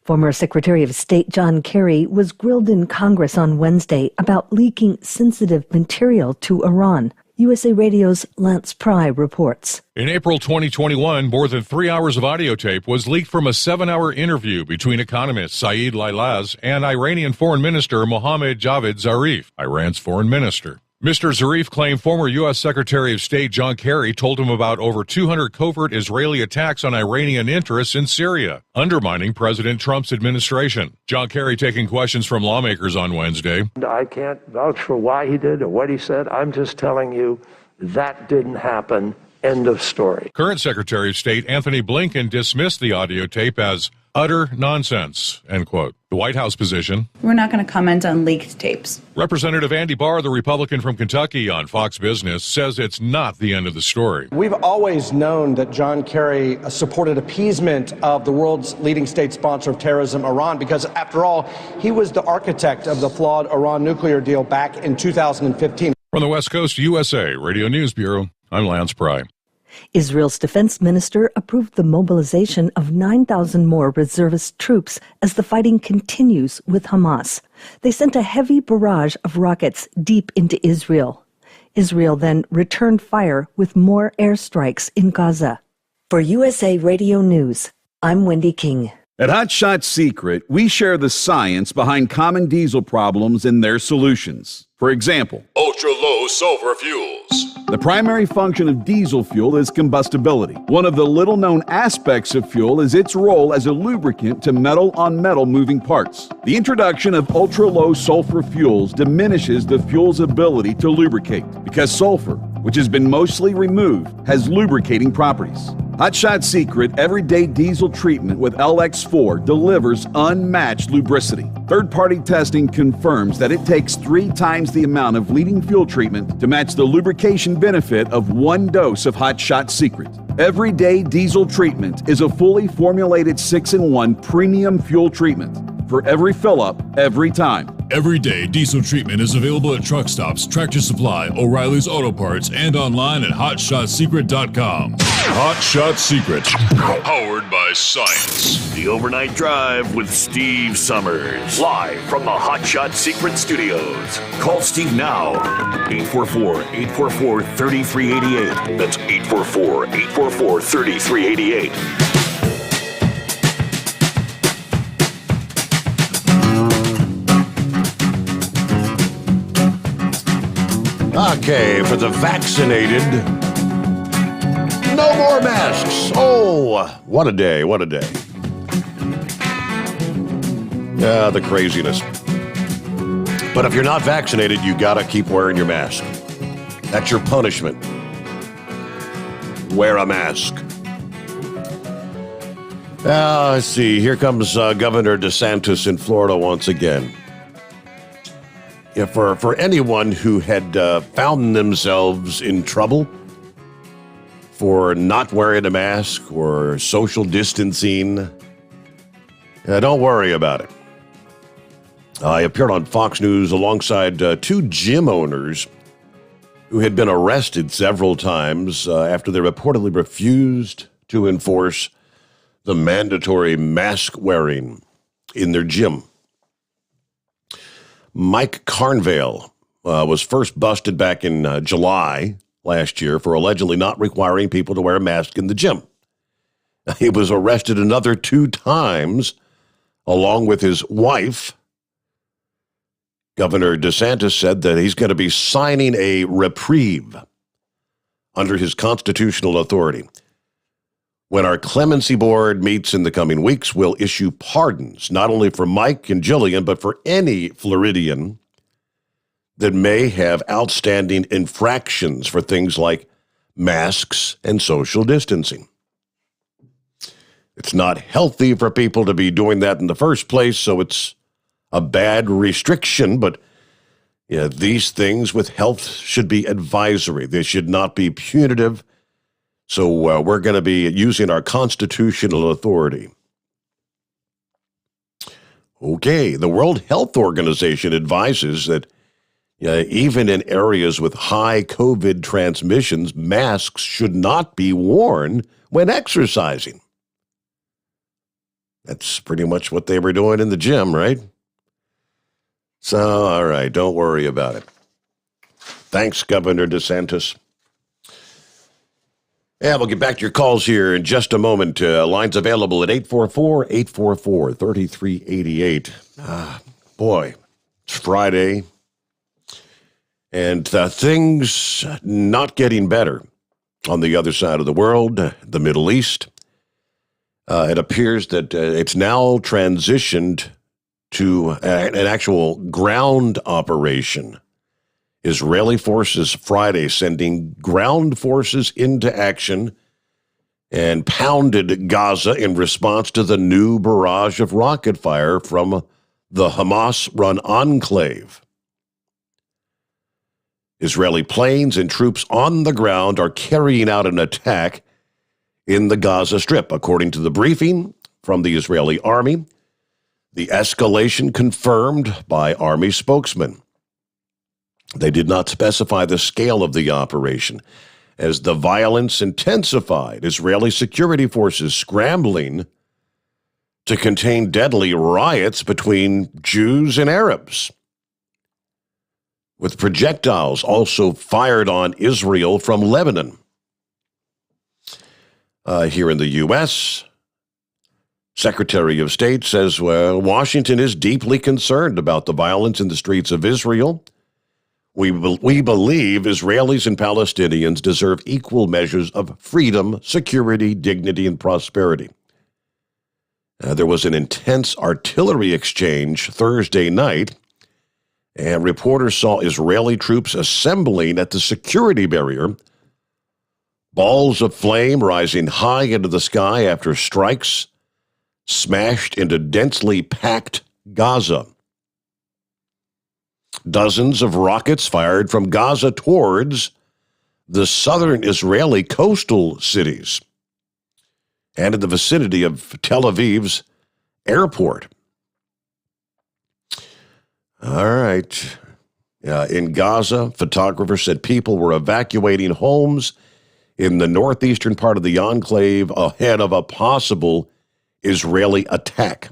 Former Secretary of State John Kerry was grilled in Congress on Wednesday about leaking sensitive material to Iran. USA Radio's Lance Pry reports.
In April 2021, more than 3 hours of audio tape was leaked from a 7-hour interview between economist Saeed Lailaz and Iranian Foreign Minister Mohammad Javad Zarif, Iran's foreign minister. Mr. Zarif claimed former U.S. Secretary of State John Kerry told him about over 200 covert Israeli attacks on Iranian interests in Syria, undermining President Trump's administration. John Kerry taking questions from lawmakers on Wednesday.
I can't vouch for why he did or what he said. I'm just telling you that didn't happen. End of story.
Current Secretary of State Anthony Blinken dismissed the audio tape as utter nonsense, end quote. The White House position.
We're not going to comment on leaked tapes.
Representative Andy Barr, the Republican from Kentucky on Fox Business, says it's not the end of the story.
We've always known that John Kerry supported appeasement of the world's leading state sponsor of terrorism, Iran, because after all, he was the architect of the flawed Iran nuclear deal back in 2015.
From the West Coast USA Radio News Bureau, I'm Lance Pry.
Israel's defense minister approved the mobilization of 9,000 more reservist troops as the fighting continues with Hamas. They sent a heavy barrage of rockets deep into Israel. Israel then returned fire with more airstrikes in Gaza. For USA Radio News, I'm Wendy King.
At Hot Shot Secret, we share the science behind common diesel problems and their solutions. For example,
ultra-low sulfur fuels.
The primary function of diesel fuel is combustibility. One of the little-known aspects of fuel is its role as a lubricant to metal-on-metal moving parts. The introduction of ultra-low sulfur fuels diminishes the fuel's ability to lubricate because sulfur, which has been mostly removed, has lubricating properties. Hot Shot Secret Everyday Diesel Treatment with LX4 delivers unmatched lubricity. Third-party testing confirms that it takes 3 times the amount of leading fuel treatment to match the lubrication benefit of 1 dose of Hot Shot Secret. Everyday Diesel Treatment is a fully formulated 6-in-1 premium fuel treatment for every fill-up, every time.
Everyday diesel treatment is available at truck stops, Tractor Supply, O'Reilly's Auto Parts, and online at HotShotSecret.com. Hot Shot Secret, powered by science.
The Overnight Drive with Steve Summers. Live from the Hot Shot Secret Studios. Call Steve now. 844-844-3388. That's 844-844-3388.
Okay, for the vaccinated, no more masks. Oh, what a day, what a day. Yeah, the craziness. But if you're not vaccinated, you gotta keep wearing your mask. That's your punishment. Wear a mask. Let's see, here comes Governor DeSantis in Florida once again. Yeah, for anyone who had found themselves in trouble for not wearing a mask or social distancing, don't worry about it. I appeared on Fox News alongside two gym owners who had been arrested several times after they reportedly refused to enforce the mandatory mask wearing in their gym. Mike Carnvale was first busted back in July last year for allegedly not requiring people to wear a mask in the gym. He was arrested another 2 times along with his wife. Governor DeSantis said that he's going to be signing a reprieve under his constitutional authority. When our clemency board meets in the coming weeks, we'll issue pardons, not only for Mike and Jillian, but for any Floridian that may have outstanding infractions for things like masks and social distancing. It's not healthy for people to be doing that in the first place, so it's a bad restriction, but these things with health should be advisory. They should not be punitive. So we're going to be using our constitutional authority. Okay, the World Health Organization advises that even in areas with high COVID transmissions, masks should not be worn when exercising. That's pretty much what they were doing in the gym, right? So, all right, don't worry about it. Thanks, Governor DeSantis. Yeah, we'll get back to your calls here in just a moment. Lines available at 844-844-3388. Boy, it's Friday, and things not getting better on the other side of the world, the Middle East. It appears that it's now transitioned to an actual ground operation. Israeli forces Friday sending ground forces into action and pounded Gaza in response to the new barrage of rocket fire from the Hamas-run enclave. Israeli planes and troops on the ground are carrying out an attack in the Gaza Strip, according to the briefing from the Israeli army. The escalation confirmed by army spokesman. They did not specify the scale of the operation. As the violence intensified, Israeli security forces scrambling to contain deadly riots between Jews and Arabs, with projectiles also fired on Israel from Lebanon. Here in the U.S., Secretary of State says Washington is deeply concerned about the violence in the streets of Israel. We believe Israelis and Palestinians deserve equal measures of freedom, security, dignity, and prosperity. There was an intense artillery exchange Thursday night, and reporters saw Israeli troops assembling at the security barrier, balls of flame rising high into the sky after strikes smashed into densely packed Gaza. Dozens of rockets fired from Gaza towards the southern Israeli coastal cities and in the vicinity of Tel Aviv's airport. All right. In Gaza, photographers said people were evacuating homes in the northeastern part of the enclave ahead of a possible Israeli attack.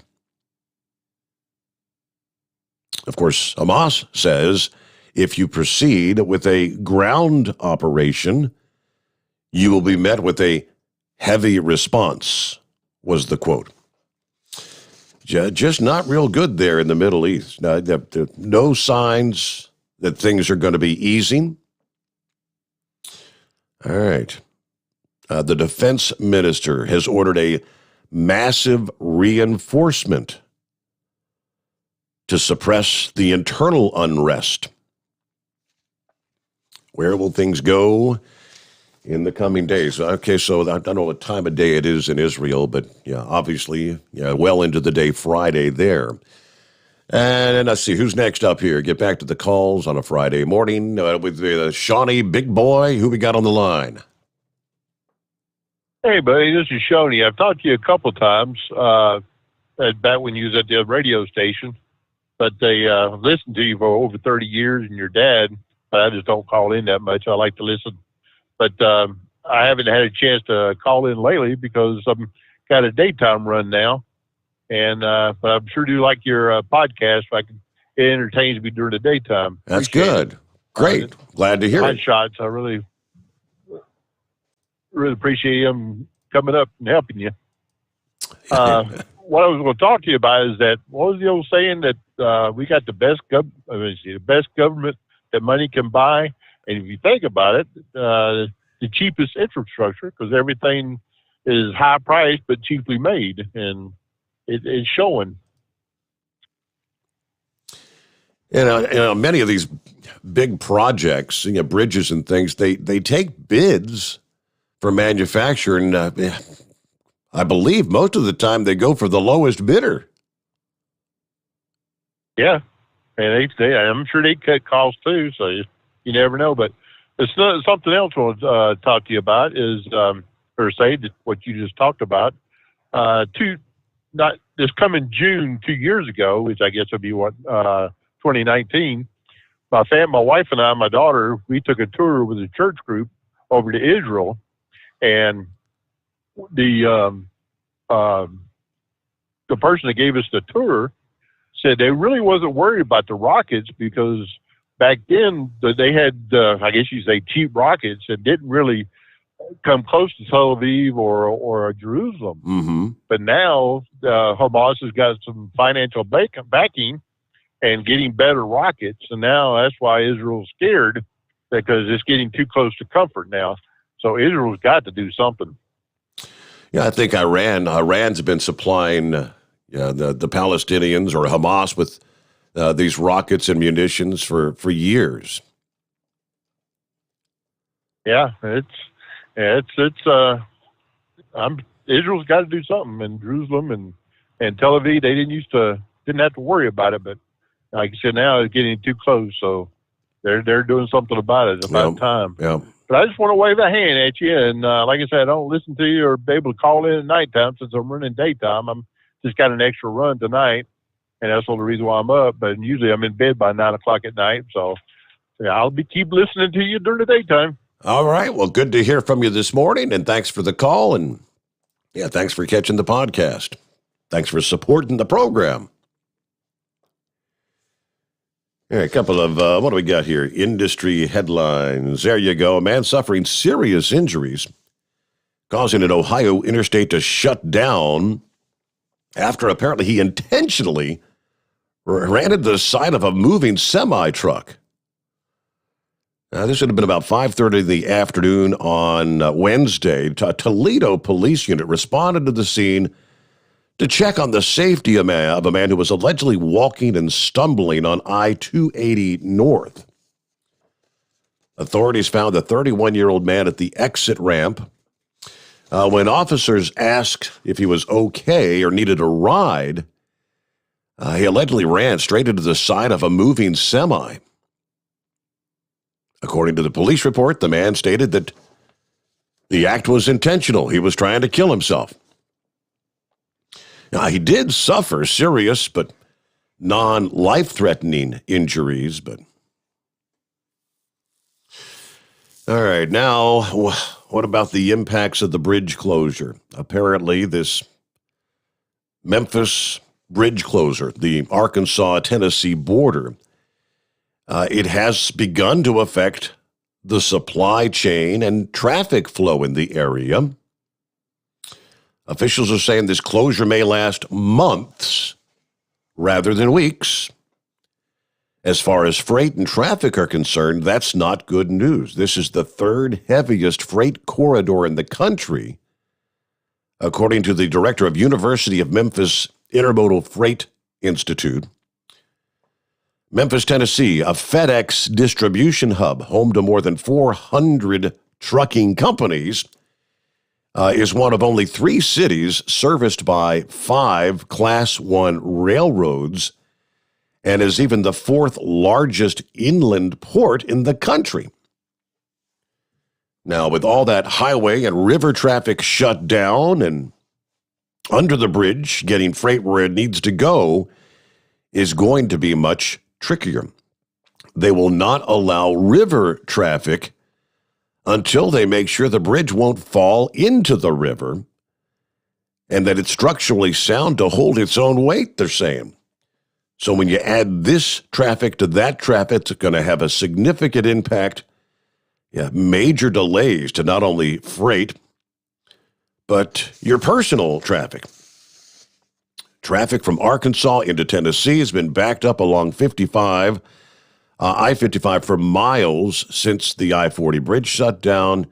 Of course, Hamas says if you proceed with a ground operation, you will be met with a heavy response, was the quote. Just not real good there in the Middle East. No signs that things are going to be easing. All right. The defense minister has ordered a massive reinforcement to suppress the internal unrest. Where will things go in the coming days? Okay, so I don't know what time of day it is in Israel, but obviously, well into the day Friday there. And let's see, who's next up here? Get back to the calls on a Friday morning with Shawnee Big Boy. Who we got on the line?
Hey, buddy, this is Shawnee. I've talked to you a couple times back when you was at the radio station, but they listened to you for over 30 years and your dad, but I just don't call in that much. I like to listen. But I haven't had a chance to call in lately because I'm got a daytime run now. And but I sure do like your podcast. It entertains me during the daytime.
That's good. Great. Glad to hear it.
Shots. I really appreciate them coming up and helping you. What I was going to talk to you about is that, what was the old saying that we got the best government that money can buy? And if you think about it, the cheapest infrastructure, because everything is high priced but cheaply made, and it's showing.
Many of these big projects, bridges and things, they take bids for manufacture, and I believe most of the time they go for the lowest bidder.
Yeah, and I'm sure they cut costs too, so you never know. But it's something else I want to talk to you about is, or say that what you just talked about. This coming June 2 years ago, which I guess would be 2019. My wife and I, my daughter, we took a tour with a church group over to Israel, and the person that gave us the tour said they really wasn't worried about the rockets because back then they had, I guess you say, cheap rockets that didn't really come close to Tel Aviv or Jerusalem.
Mm-hmm.
But now Hamas has got some financial backing and getting better rockets, and now that's why Israel's scared, because it's getting too close to comfort now. So Israel's got to do something.
Yeah, I think Iran's been supplying the Palestinians or Hamas with these rockets and munitions for years.
Yeah, Israel's got to do something, and Jerusalem and Tel Aviv, they didn't have to worry about it, but like you said, now it's getting too close, so they're doing something about it. It's about time.
Yeah.
But I just want to wave a hand at you, and like I said, I don't listen to you or be able to call in at nighttime since I'm running daytime. I'm just got an extra run tonight, and that's the only reason why I'm up. But usually I'm in bed by 9 o'clock at night, so I'll keep listening to you during the daytime.
All right. Well, good to hear from you this morning, and thanks for the call, and thanks for catching the podcast. Thanks for supporting the program. All right, a couple of, what do we got here? Industry headlines. There you go. A man suffering serious injuries, causing an Ohio interstate to shut down after apparently he intentionally ran into the side of a moving semi-truck. This would have been about 5:30 in the afternoon on Wednesday. A Toledo police unit responded to the scene to check on the safety of a man who was allegedly walking and stumbling on I-280 North. Authorities found the 31-year-old man at the exit ramp. When officers asked if he was okay or needed a ride, he allegedly ran straight into the side of a moving semi. According to the police report, the man stated that the act was intentional. He was trying to kill himself. Now, he did suffer serious but non-life-threatening injuries, but... All right, now, what about the impacts of the bridge closure? Apparently, this Memphis bridge closure, the Arkansas-Tennessee border, it has begun to affect the supply chain and traffic flow in the area. Officials are saying this closure may last months rather than weeks. As far as freight and traffic are concerned, that's not good news. This is the third heaviest freight corridor in the country, according to the director of University of Memphis Intermodal Freight Institute. Memphis, Tennessee, a FedEx distribution hub, home to more than 400 trucking companies, is one of only 3 cities serviced by 5 Class 1 railroads, and is even the 4th largest inland port in the country. Now, with all that highway and river traffic shut down and under the bridge, getting freight where it needs to go is going to be much trickier. They will not allow river traffic until they make sure the bridge won't fall into the river and that it's structurally sound to hold its own weight, they're saying. So when you add this traffic to that traffic, it's going to have a significant impact. Yeah, major delays to not only freight, but your personal traffic. Traffic from Arkansas into Tennessee has been backed up along I-55 for miles since the I-40 bridge shut down.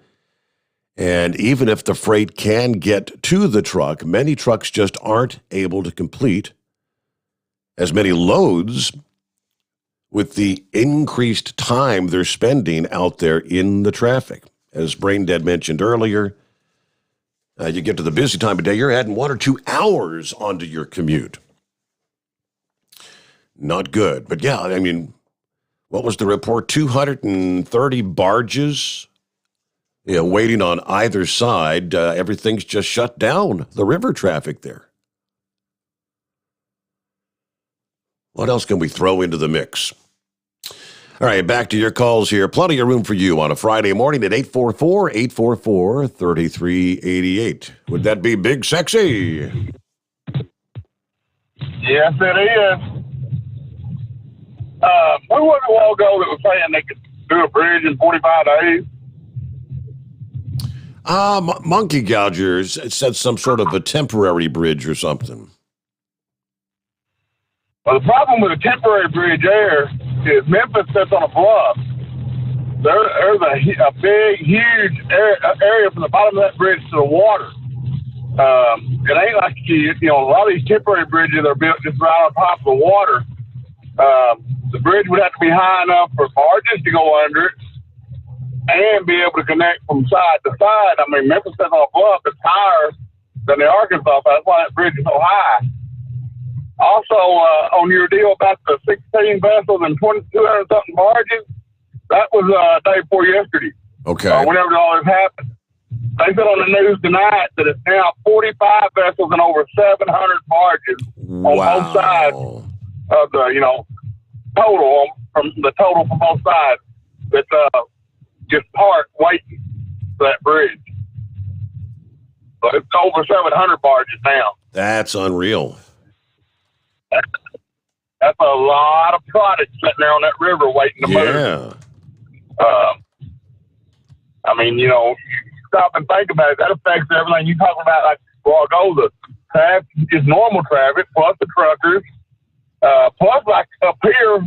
And even if the freight can get to the truck, many trucks just aren't able to complete as many loads with the increased time they're spending out there in the traffic. As Braindead mentioned earlier, you get to the busy time of day, you're adding 1 or 2 hours onto your commute. Not good. But yeah, I mean, what was the report? 230 barges, waiting on either side. Everything's just shut down, the river traffic there. What else can we throw into the mix? All right, back to your calls here. Plenty of room for you on a Friday morning at 844-844-3388. Would that be Big Sexy?
Yes, it is. Who was it a while ago that was saying they could do a bridge in 45 days?
Monkey Gougers said some sort of a temporary bridge or something.
Well, the problem with a temporary bridge there is Memphis sits on a bluff. There's a big, huge area from the bottom of that bridge to the water. It ain't like a lot of these temporary bridges are built just right on top of the water. The bridge would have to be high enough for barges to go under it and be able to connect from side to side. I mean, Memphis sits on a bluff that's higher than the Arkansas. That's why that bridge is so high. Also, on your deal about the 16 vessels and 200-something barges, that was day before yesterday.
Okay.
Whenever all this happened. They said on the news tonight that it's now 45 vessels and over 700 barges on both sides of the, total from both sides that's just parked waiting for that bridge. So it's over 700 barges now.
That's unreal.
That's a lot of product sitting there on that river waiting to move. I mean, you stop and think about it. That affects everything you talk about. Like, well, the traffic is normal traffic plus the truckers, plus like up here,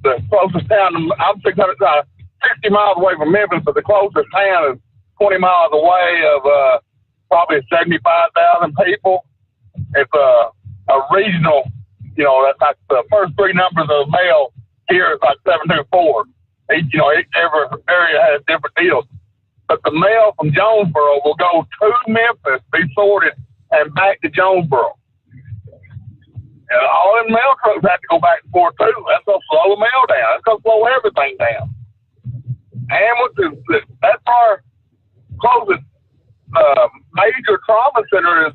the closest town. I'm 60 miles away from Memphis, but the closest town is 20 miles away of probably 75,000 people. It's a regional. That's like the first 3 numbers of the mail here is like 724. Every area has different deals. But the mail from Jonesboro will go to Memphis, be sorted, and back to Jonesboro. And all them mail trucks have to go back and forth too. That's going to slow the mail down. That's going to slow everything down. That's our closest major trauma center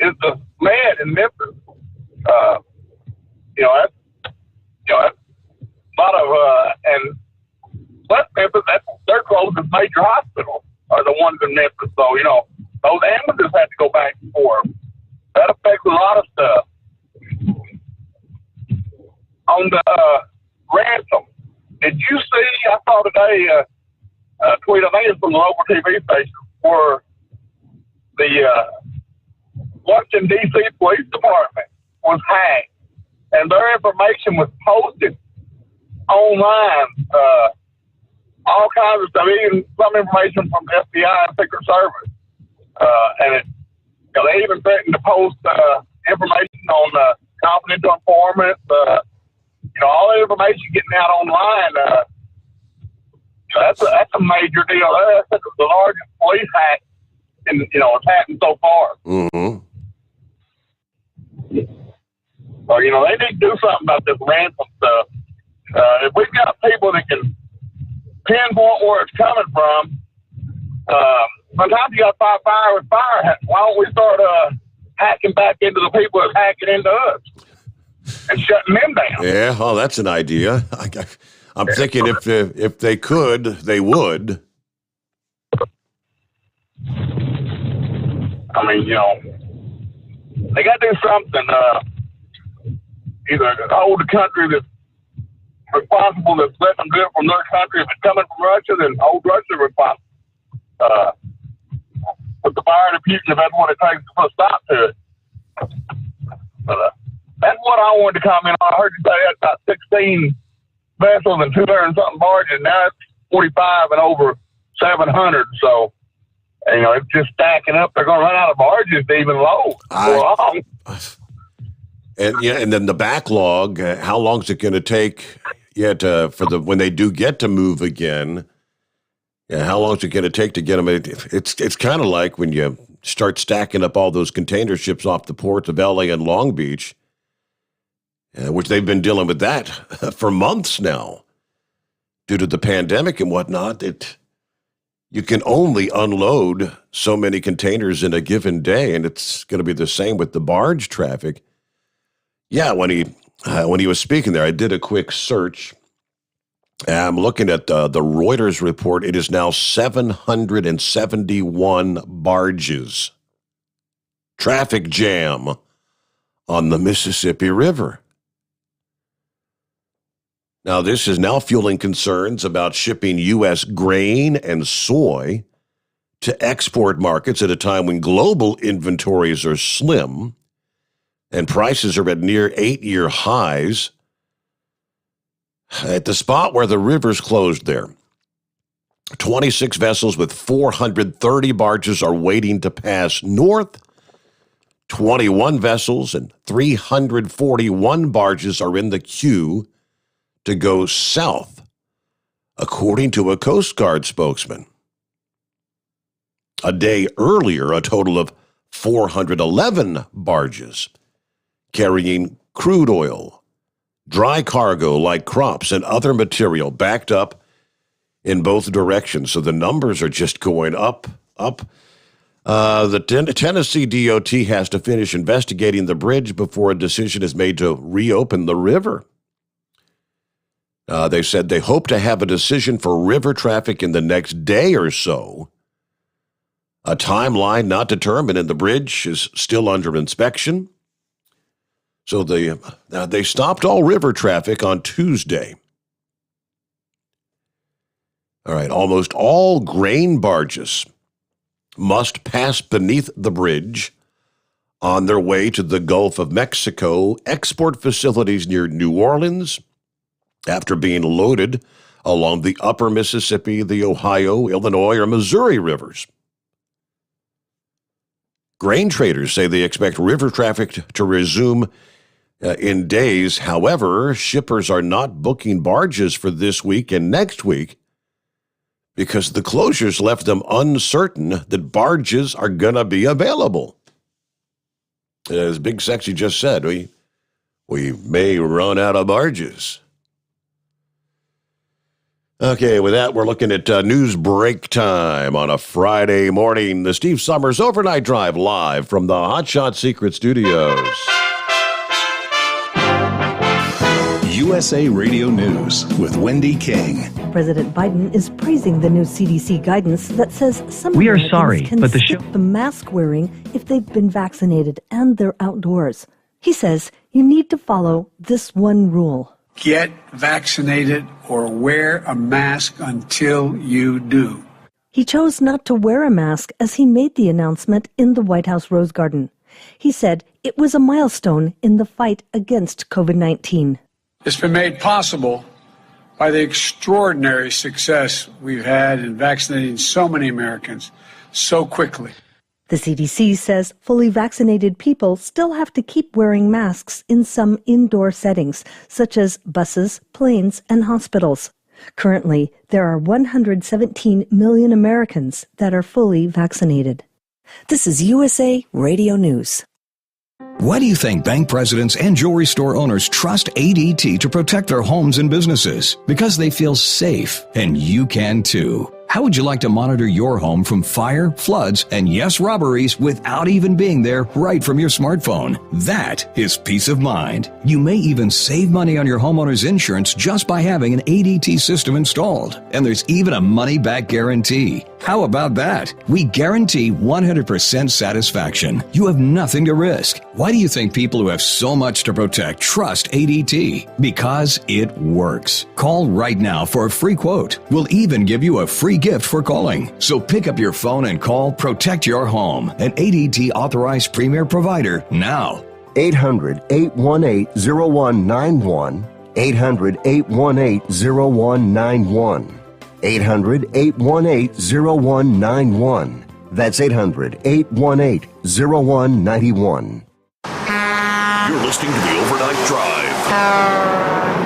is the med in Memphis. are the ones in Memphis. So, those ambulances had to go back and forth. That affects a lot of stuff. On the ransom, did you see, I saw today a tweet, I think it's from the local TV station, where the Washington, D.C. Police Department was hacked, and their information was posted online, all kinds of stuff, even some information from the FBI and Secret Service. And they even threatened to post information on confidential informants, all the information getting out online. That's a major deal. That's the largest police hack, it's happened so far.
Mm-hmm.
So, they need to do something about this ransom stuff. If we've got people that can pinpoint where it's coming from, sometimes you got to fight fire with fire. Why don't we start hacking back into the people that's hacking into us and shutting them down?
Yeah, that's an idea. I'm thinking if they could, they would.
I mean, they got to do something. Either hold the country that's responsible, that's letting them do it from their country. If it's coming from Russia, then hold Russia responsible. Put the fire to Putin if that's what it takes to put a stop to it. But that's what I wanted to comment on. I heard you say that's about 16 vessels and 200 and something barges. Now it's 45 and over 700. So, it's just stacking up. They're going to run out of barges to even load for long.
And then the backlog. How long is it going to take? When they do get to move again. Yeah, how long is it going to take to get them? It's kind of like when you start stacking up all those container ships off the ports of L.A. and Long Beach, which they've been dealing with that for months now due to the pandemic and whatnot. You can only unload so many containers in a given day, and it's going to be the same with the barge traffic. Yeah, when he was speaking there, I did a quick search. I'm looking at the Reuters report. It is now 771 barges. Traffic jam on the Mississippi River. Now, this is now fueling concerns about shipping U.S. grain and soy to export markets at a time when global inventories are slim and prices are at near 8-year highs. At the spot where the river's closed there, 26 vessels with 430 barges are waiting to pass north. 21 vessels and 341 barges are in the queue to go south, according to a Coast Guard spokesman. A day earlier, a total of 411 barges carrying crude oil, dry cargo like crops and other material backed up in both directions. So the numbers are just going up. The Tennessee DOT has to finish investigating the bridge before a decision is made to reopen the river. They said they hope to have a decision for river traffic in the next day or so. A timeline not determined, and the bridge is still under inspection. So they stopped all river traffic on Tuesday. All right, almost all grain barges must pass beneath the bridge on their way to the Gulf of Mexico export facilities near New Orleans after being loaded along the upper Mississippi, the Ohio, Illinois, or Missouri rivers. Grain traders say they expect river traffic to resume in days. However, shippers are not booking barges for this week and next week because the closures left them uncertain that barges are going to be available. As Big Sexy just said, we may run out of barges. Okay, with that, we're looking at news break time on a Friday morning. The Steve Sommers Overnight Drive live from the Hot Shot Secret Studios.
USA Radio News with Wendy King.
President Biden is praising the new CDC guidance that says some
We are
Americans
sorry,
can
but the
skip the mask wearing if they've been vaccinated and they're outdoors. He says you need to follow this one rule.
Get vaccinated or wear a mask until you do.
He chose not to wear a mask as he made the announcement in the White House Rose Garden. He said it was a milestone in the fight against COVID-19.
It's been made possible by the extraordinary success we've had in vaccinating so many Americans so quickly.
The CDC says fully vaccinated people still have to keep wearing masks in some indoor settings, such as buses, planes, and hospitals. Currently, there are 117 million Americans that are fully vaccinated. This is USA Radio News.
Why do you think bank presidents and jewelry store owners trust ADT to protect their homes and businesses? Because they feel safe, and you can too. How would you like to monitor your home from fire, floods, and yes, robberies without even being there right from your smartphone? That is peace of mind. You may even save money on your homeowner's insurance just by having an ADT system installed. And there's even a money-back guarantee. How about that? We guarantee 100% satisfaction. You have nothing to risk. Why do you think people who have so much to protect trust ADT? Because it works. Call right now for a free quote. We'll even give you a free gift for calling. So pick up your phone and call Protect Your Home, an ADT authorized premier provider now.
800-818-0191. 800-818-0191. 800-818-0191. That's 800-818-0191.
You're listening to the Overnight Drive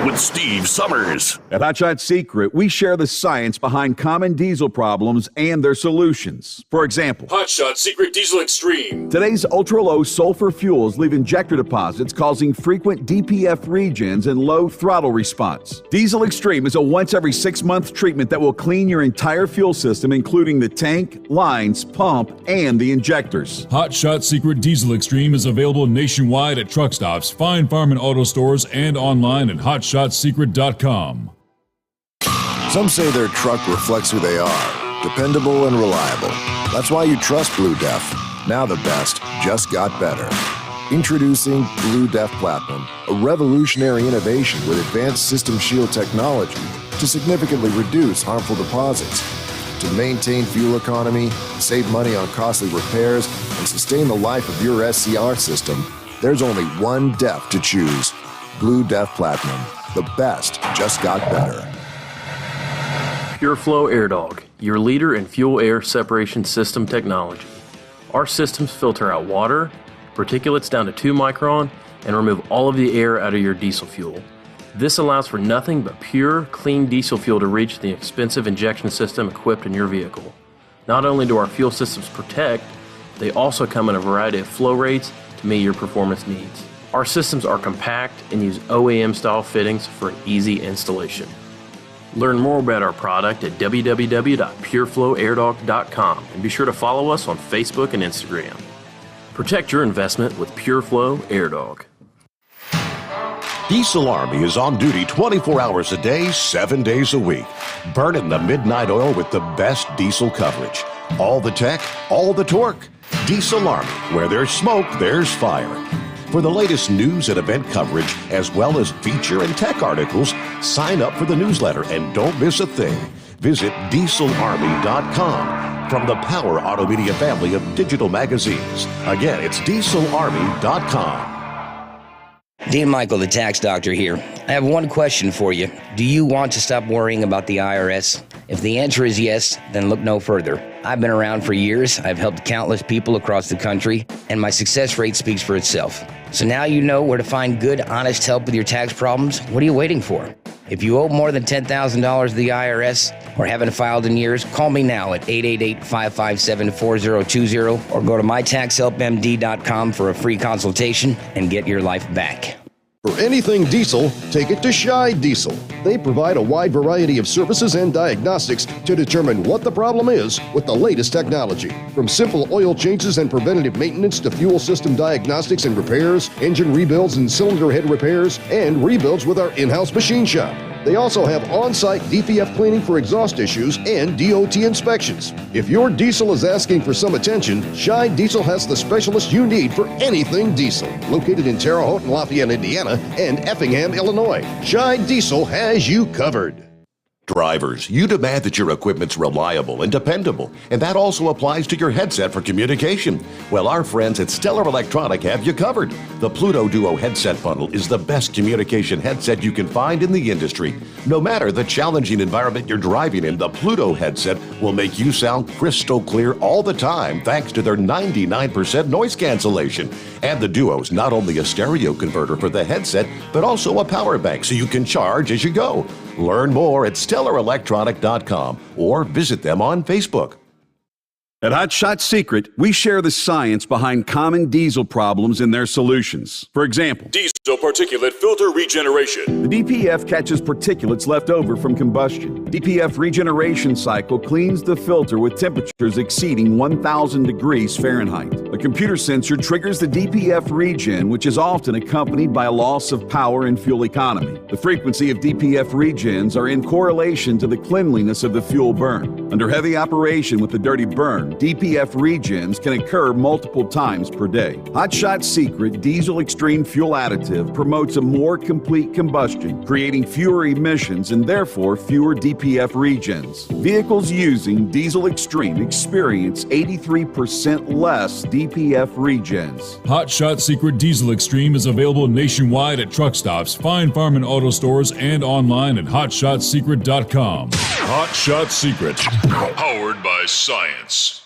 with Steve Summers.
At Hot Shot Secret, we share the science behind common diesel problems and their solutions. For example,
Hot Shot Secret Diesel Extreme.
Today's ultra-low sulfur fuels leave injector deposits causing frequent DPF regens and low throttle response. Diesel Extreme is a once every 6-month treatment that will clean your entire fuel system, including the tank, lines, pump, and the injectors.
Hot Shot Secret Diesel Extreme is available nationwide at truck stops, fine farm and auto stores, and online at hotshotsecret.com.
Some say their truck reflects who they are, dependable and reliable. That's why you trust Blue Def. Now the best just got better. Introducing Blue Def Platinum, a revolutionary innovation with advanced system shield technology to significantly reduce harmful deposits. To maintain fuel economy, save money on costly repairs, and sustain the life of your SCR system, there's only one DEF to choose. Blue Def Platinum. The best just got better.
PureFlow AirDog, your leader in fuel air separation system technology. Our systems filter out water, particulates down to 2 micron, and remove all of the air out of your diesel fuel. This allows for nothing but pure, clean diesel fuel to reach the expensive injection system equipped in your vehicle. Not only do our fuel systems protect, they also come in a variety of flow rates to meet your performance needs. Our systems are compact and use OEM-style fittings for an easy installation. Learn more about our product at www.pureflowairdog.com and be sure to follow us on Facebook and Instagram. Protect your investment with PureFlow AirDog.
Diesel Army is on duty 24 hours a day, 7 days a week. Burning the midnight oil with the best diesel coverage. All the tech, all the torque. Diesel Army, where there's smoke, there's fire. For the latest news and event coverage, as well as feature and tech articles, sign up for the newsletter and don't miss a thing. Visit dieselarmy.com from the Power Auto Media family of digital magazines. Again, it's dieselarmy.com.
Dean Michael, the tax doctor here. I have one question for you. Do you want to stop worrying about the IRS? If the answer is yes, then look no further. I've been around for years. I've helped countless people across the country, and my success rate speaks for itself. So now you know where to find good, honest help with your tax problems. What are you waiting for? If you owe more than $10,000 to the IRS or haven't filed in years, call me now at 888-557-4020 or go to mytaxhelpmd.com for a free consultation and get your life back.
For anything diesel, take it to Scheid Diesel. They provide a wide variety of services and diagnostics to determine what the problem is with the latest technology. From simple oil changes and preventative maintenance to fuel system diagnostics and repairs, engine rebuilds and cylinder head repairs, and rebuilds with our in-house machine shop. They also have on-site DPF cleaning for exhaust issues and DOT inspections. If your diesel is asking for some attention, Scheid Diesel has the specialist you need for anything diesel. Located in Terre Haute and Lafayette, Indiana, and Effingham, Illinois, Scheid Diesel has you covered.
Drivers, you demand that your equipment's reliable and dependable, and that also applies to your headset for communication. Well, our friends at Stellar Electronic have you covered. The Pluto Duo headset bundle is the best communication headset you can find in the industry. No matter the challenging environment you're driving in, the Pluto headset will make you sound crystal clear all the time thanks to their 99% noise cancellation. And the Duo's not only a stereo converter for the headset, but also a power bank so you can charge as you go. Learn more at StellarElectronic.com or visit them on Facebook.
At Hot Shot Secret, we share the science behind common diesel problems and their solutions. For example,
Diesel particulate filter regeneration.
the DPF catches particulates left over from combustion. DPF regeneration cycle cleans the filter with temperatures exceeding 1,000 degrees Fahrenheit. A computer sensor triggers the DPF regen, which is often accompanied by a loss of power and fuel economy. The frequency of DPF regens are in correlation to the cleanliness of the fuel burn. Under heavy operation with the dirty burn, DPF regens can occur multiple times per day. Hot Shot Secret Diesel Extreme Fuel Additive promotes a more complete combustion, creating fewer emissions and therefore fewer DPF regens. Vehicles using Diesel Extreme experience 83% less DPF regens.
Hot Shot Secret Diesel Extreme is available nationwide at truck stops, fine farm and auto stores, and online at hotshotsecret.com. Hot Shot Secret, powered by science.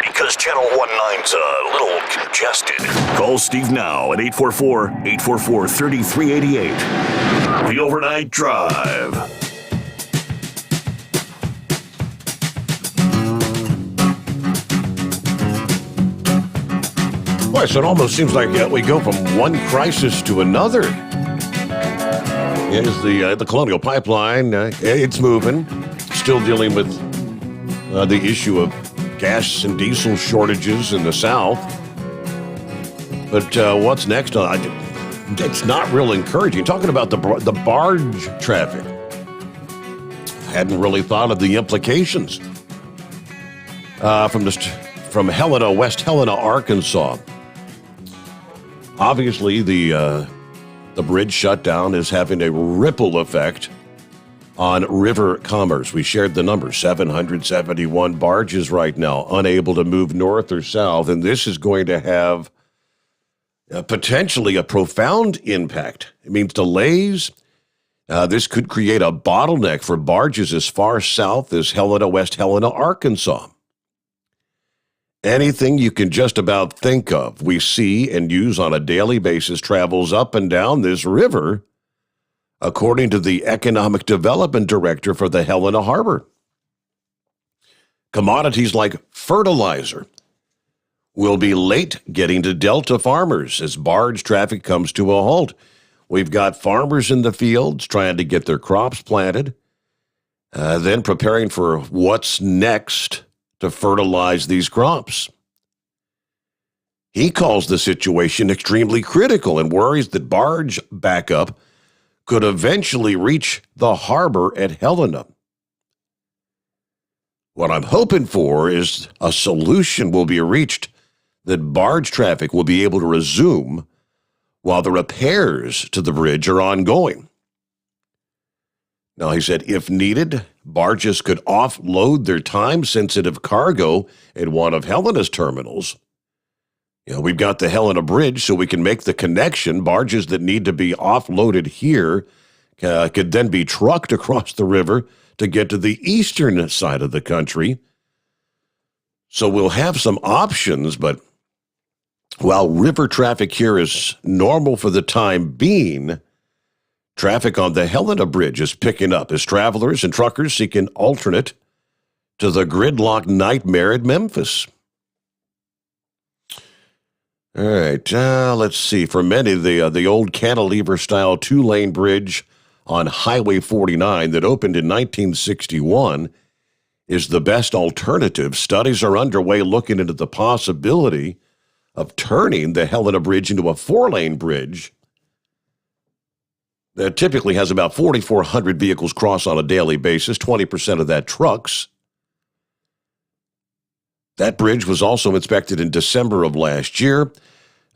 Because Channel 19's a little congested. Call Steve now at 844-844-3388. The Overnight Drive.
Boy, so it almost seems like we go from one crisis to another. Is the Colonial Pipeline, it's moving. Still dealing with the issue of gas and diesel shortages in the South. But what's next? It's not real encouraging. Talking about the barge traffic. Hadn't really thought of the implications. From Helena, West Helena, Arkansas. Obviously, the bridge shutdown is having a ripple effect on river commerce. We shared the number, 771 barges right now, unable to move north or south, and this is going to have potentially a profound impact. It means delays. This could create a bottleneck for barges as far south as Helena, West Helena, Arkansas. Anything you can just about think of, we see and use on a daily basis travels up and down this river, according to the Economic Development Director for the Helena Harbor. Commodities like fertilizer will be late getting to Delta farmers as barge traffic comes to a halt. We've got farmers in the fields trying to get their crops planted, then preparing for what's next to fertilize these crops. He calls the situation extremely critical and worries that barge backup could eventually reach the harbor at Helena. What I'm hoping for is a solution will be reached that barge traffic will be able to resume while the repairs to the bridge are ongoing. Now, he said, if needed, barges could offload their time-sensitive cargo at one of Helena's terminals. We've got the Helena Bridge, so we can make the connection. Barges that need to be offloaded here could then be trucked across the river to get to the eastern side of the country. So we'll have some options, but while river traffic here is normal for the time being, traffic on the Helena Bridge is picking up as travelers and truckers seek an alternate to the gridlock nightmare at Memphis. All right, let's see. For many, the old cantilever-style two-lane bridge on Highway 49 that opened in 1961 is the best alternative. Studies are underway looking into the possibility of turning the Helena Bridge into a four-lane bridge that typically has about 4,400 vehicles cross on a daily basis, 20% of that trucks. That bridge was also inspected in December of last year.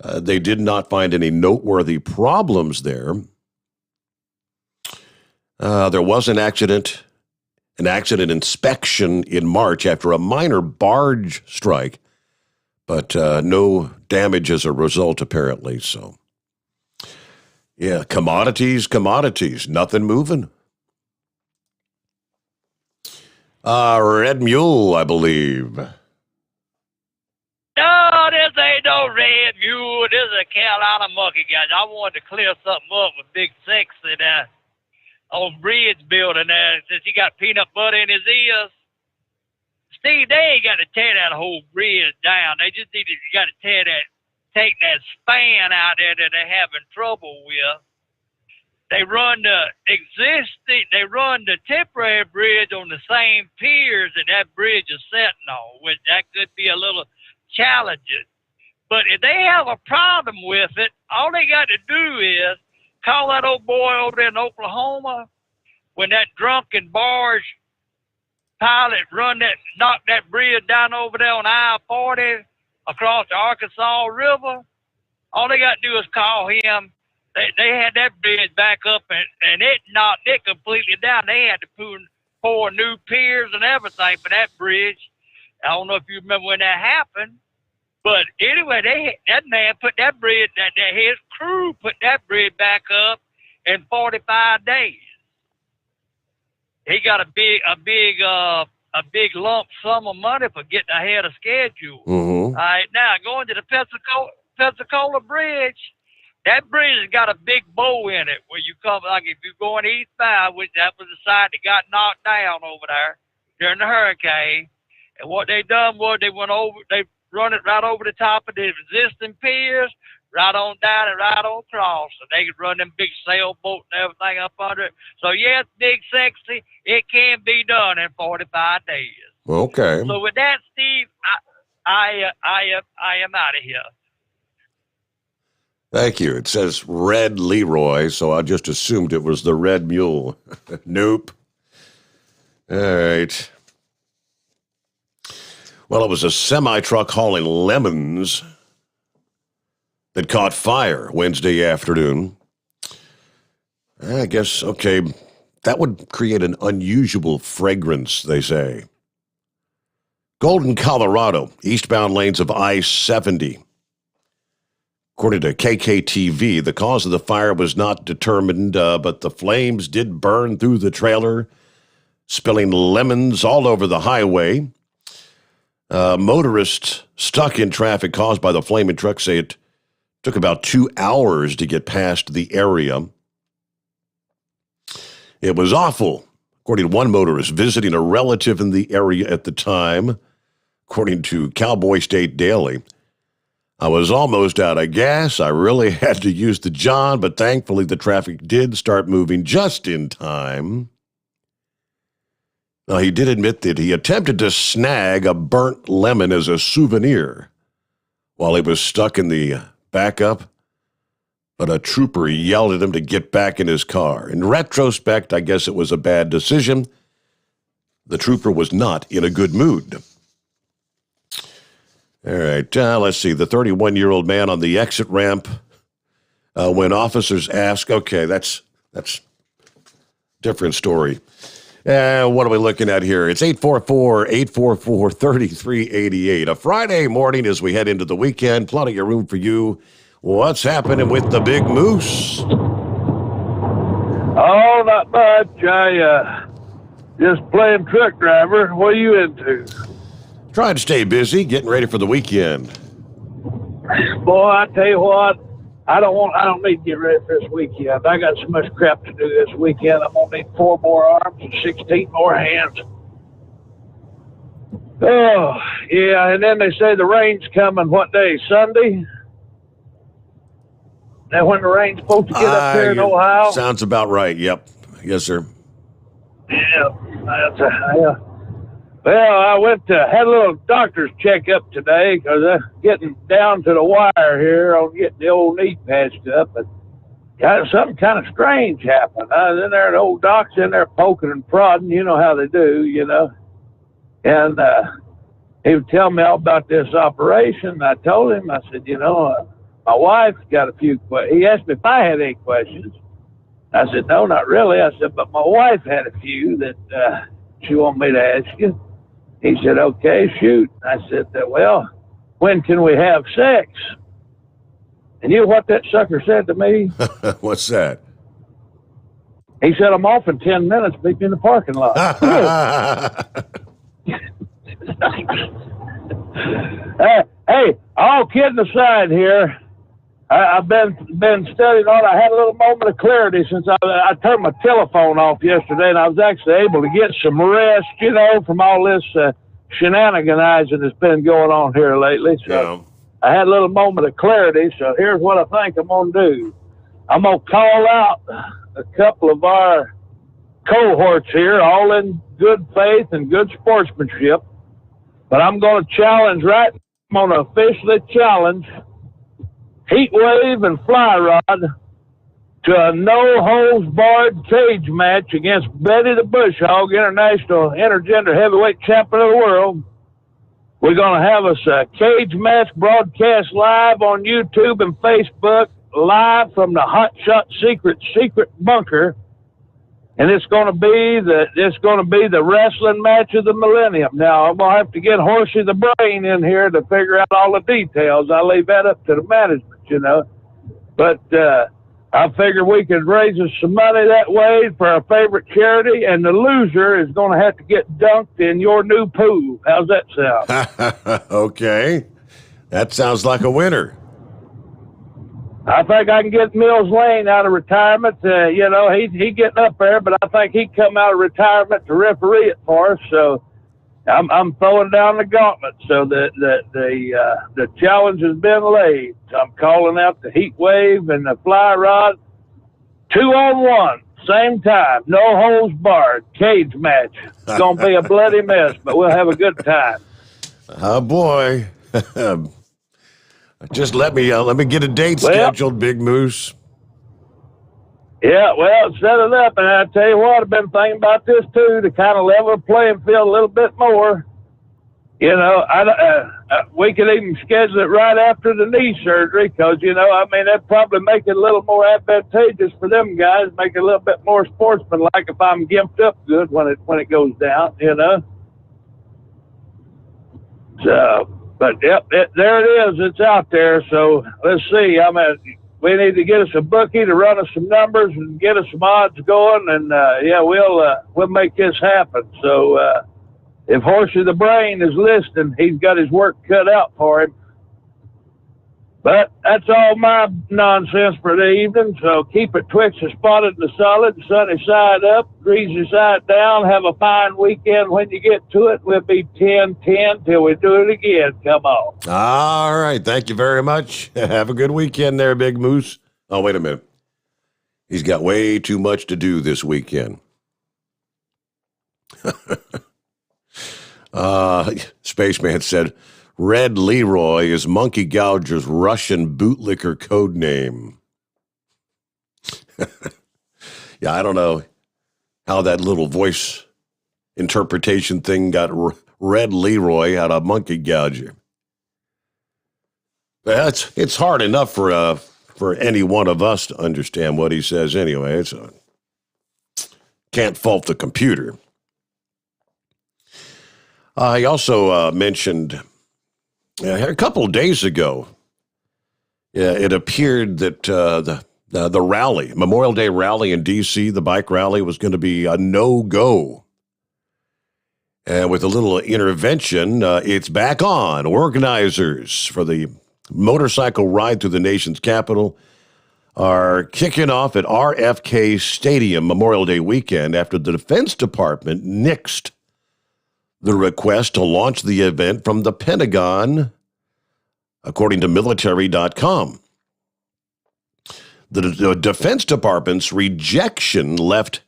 They did not find any noteworthy problems there. There was an accident inspection in March after a minor barge strike, but no damage as a result, apparently. So, yeah, commodities, nothing moving. Red Mule, I believe.
No, this ain't no Red Mule. This is a Carolina monkey, guys. I wanted to clear something up with Big Sexy there on bridge building there, since he got peanut butter in his ears. Steve, they ain't got to tear that whole bridge down. They just need to, you got to take that span out there that they're having trouble with. They run the temporary bridge on the same piers that bridge is sitting on, which that could be a little challenging. But if they have a problem with it, all they got to do is call that old boy over there in Oklahoma when that drunken barge pilot knocked that bridge down over there on I-40 across the Arkansas River. All they got to do is call him. They had that bridge back up and it knocked it completely down. They had to pour new piers and everything for that bridge. I don't know if you remember when that happened. But anyway, that man put that bridge, his crew put that bridge back up in 45 days. He got a big lump sum of money for getting ahead of schedule.
Mm-hmm.
All right, now going to the Pensacola Bridge. That bridge has got a big bow in it where you come, like if you're going eastbound, which that was the side that got knocked down over there during the hurricane. And what they done was they run it right over the top of the existing piers, right on down and right on across. So they could run them big sailboats and everything up under it. So yes, Big Sexy, it can be done in 45 days.
Okay.
So with that, Steve, I am out of here.
Thank you. It says Red Leroy, so I just assumed it was the Red Mule. Nope. All right. Well, it was a semi-truck hauling lemons that caught fire Wednesday afternoon. I guess, okay, that would create an unusual fragrance, they say. Golden, Colorado, eastbound lanes of I-70. According to KKTV, the cause of the fire was not determined, but the flames did burn through the trailer, spilling lemons all over the highway. Motorists stuck in traffic caused by the flaming truck say it took about 2 hours to get past the area. It was awful, according to one motorist visiting a relative in the area at the time. According to Cowboy State Daily, I was almost out of gas. I really had to use the John, but thankfully the traffic did start moving just in time. Now, he did admit that he attempted to snag a burnt lemon as a souvenir while he was stuck in the backup, but a trooper yelled at him to get back in his car. In retrospect, I guess it was a bad decision. The trooper was not in a good mood. All right, let's see. The 31-year-old man on the exit ramp, when officers ask, okay, that's different story. What are we looking at here? It's 844-844-3388. A Friday morning as we head into the weekend. Plenty of room for you. What's happening with the big moose?
Oh, not much. I just playing truck driver. What are you into?
Trying to stay busy, getting ready for the weekend.
Boy, I tell you what, I don't need to get ready for this weekend. I got so much crap to do this weekend. I'm gonna need 4 more arms and 16 more hands. Oh, yeah, and then they say the rain's coming, what day, Sunday?
that when the rain's supposed to get up there in Ohio?
Sounds about right. Yep. Yes, sir.
Yeah. Well, I had a little doctor's checkup today because I'm getting down to the wire here on getting the old knee patched up. But something kind of strange happened. I was in there, the old doc's in there poking and prodding. You know how they do, And he would tell me all about this operation. I told him, I said, my wife's got a few questions. He asked me if I had any questions. I said, no, not really. I said, but my wife had a few that she wanted me to ask you. He said, okay, shoot. I said, well, when can we have sex? And you know what that sucker said to me?
What's that?
He said, I'm off in 10 minutes. Meet me in the parking lot. Hey, all kidding aside here, I've been studying on. I had a little moment of clarity since I turned my telephone off yesterday, and I was actually able to get some rest, from all this shenaniganizing that's been going on here lately. So I had a little moment of clarity. So here's what I think I'm going to do. I'm going to call out a couple of our cohorts here, all in good faith and good sportsmanship. But I'm going to challenge I'm going to officially challenge Heat Wave and Fly Rod to a no-holds-barred cage match against Betty the Bush Hog, International Intergender Heavyweight Champion of the World. We're going to have us a cage match broadcast live on YouTube and Facebook, live from the Hot Shot Secret bunker. And it's going to be the wrestling match of the millennium. Now, I'm going to have to get Horsey the Brain in here to figure out all the details. I leave that up to the management, But I figure we could raise us some money that way for our favorite charity, and the loser is going to have to get dunked in your new pool. How's that sound?
Okay. That sounds like a winner.
I think I can get Mills Lane out of retirement. He's getting up there, but I think he'd come out of retirement to referee it for us. So I'm throwing down the gauntlet. So the challenge has been laid. I'm calling out the Heat Wave and the Fly Rod, 2-on-1, same time, no holds barred, cage match. It's gonna be a bloody mess, but we'll have a good time.
Oh boy. Just let me get a date scheduled, Big Moose.
Yeah, well, set it up, and I tell you what, I've been thinking about this too, to kind of level the playing field a little bit more. We could even schedule it right after the knee surgery, because that'd probably make it a little more advantageous for them guys, make it a little bit more sportsmanlike if I'm gimped up good when it goes down, So. But, yep, there it is. It's out there. So let's see. We need to get us a bookie to run us some numbers and get us some odds going. And, we'll make this happen. So if Horsey the Brain is listening, he's got his work cut out for him. But that's all my nonsense for the evening. So keep it twixt the spotted and the solid, sunny side up, greasy side down. Have a fine weekend when you get to it. We'll be 10-10 till we do it again. Come on.
All right. Thank you very much. Have a good weekend there, Big Moose. Oh, wait a minute. He's got way too much to do this weekend. Spaceman said, Red Leroy is Monkey Gouger's Russian bootlicker code name. Yeah, I don't know how that little voice interpretation thing got Red Leroy out of Monkey Gouger. But it's hard enough for any one of us to understand what he says anyway. Can't fault the computer. He also mentioned a couple of days ago, it appeared that the rally, Memorial Day rally in D.C., the bike rally, was going to be a no-go. And with a little intervention, it's back on. Organizers for the motorcycle ride through the nation's capital are kicking off at RFK Stadium Memorial Day weekend after the Defense Department nixed the request to launch the event from the Pentagon, according to military.com. The Defense Department's rejection left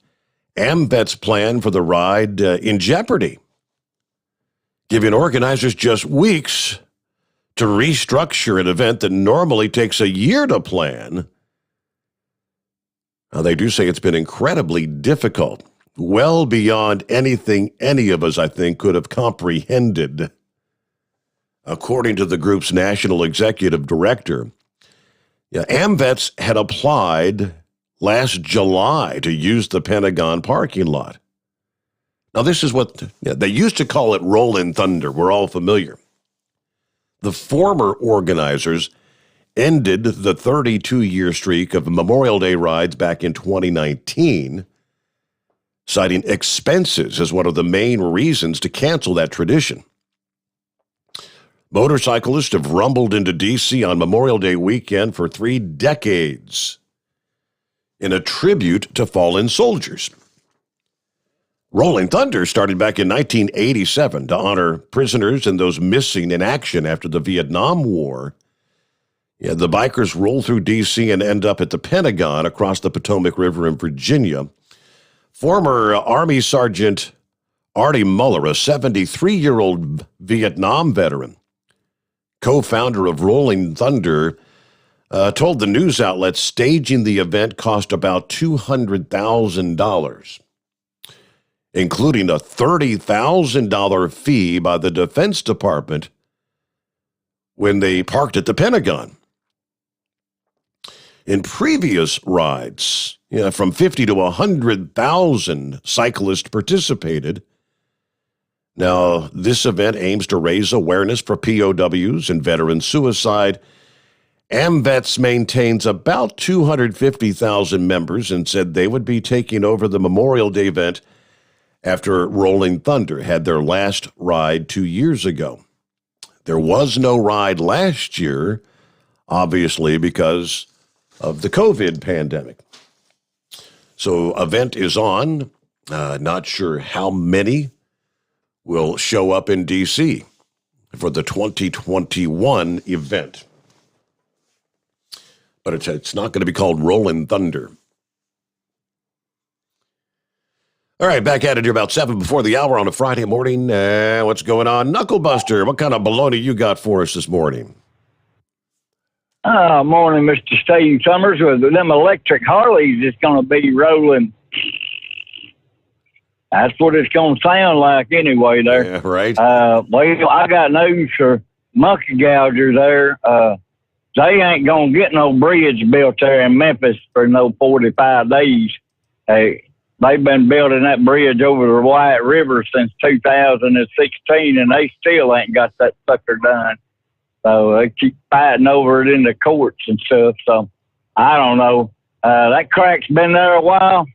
AMVET's plan for the ride in jeopardy, giving organizers just weeks to restructure an event that normally takes a year to plan. Now, they do say it's been incredibly difficult, well beyond anything any of us, I think, could have comprehended. According to the group's national executive director, AMVETS had applied last July to use the Pentagon parking lot. Now, this is what they used to call it Rollin' Thunder. We're all familiar. The former organizers ended the 32-year streak of Memorial Day rides back in 2019, citing expenses as one of the main reasons to cancel that tradition. Motorcyclists have rumbled into D.C. on Memorial Day weekend for 3 decades in a tribute to fallen soldiers. Rolling Thunder started back in 1987 to honor prisoners and those missing in action after the Vietnam War. The bikers roll through D.C. and end up at the Pentagon across the Potomac River in Virginia. Former Army Sergeant Artie Muller, a 73-year-old Vietnam veteran, co-founder of Rolling Thunder, told the news outlet staging the event cost about $200,000, including a $30,000 fee by the Defense Department when they parked at the Pentagon. In previous rides, from 50 to 100,000 cyclists participated. Now, this event aims to raise awareness for POWs and veteran suicide. AMVETS maintains about 250,000 members and said they would be taking over the Memorial Day event after Rolling Thunder had their last ride 2 years ago. There was no ride last year, obviously, because of the COVID pandemic. So, event is on. Not sure how many will show up in D.C. for the 2021 event. But it's not going to be called Rolling Thunder. All right, back at it here about 7 before the hour on a Friday morning. What's going on? Knucklebuster, what kind of baloney you got for us this morning?
Morning, Mr. Steve Summers. With them electric Harleys, it's going to be rolling. That's what it's going to sound like anyway there.
Yeah, right.
Well, I got news for monkey gougers there. They ain't going to get no bridge built there in Memphis for no 45 days. They've been building that bridge over the White River since 2016, and they still ain't got that sucker done. So they keep fighting over it in the courts and stuff. So I don't know. That crack's been there a while.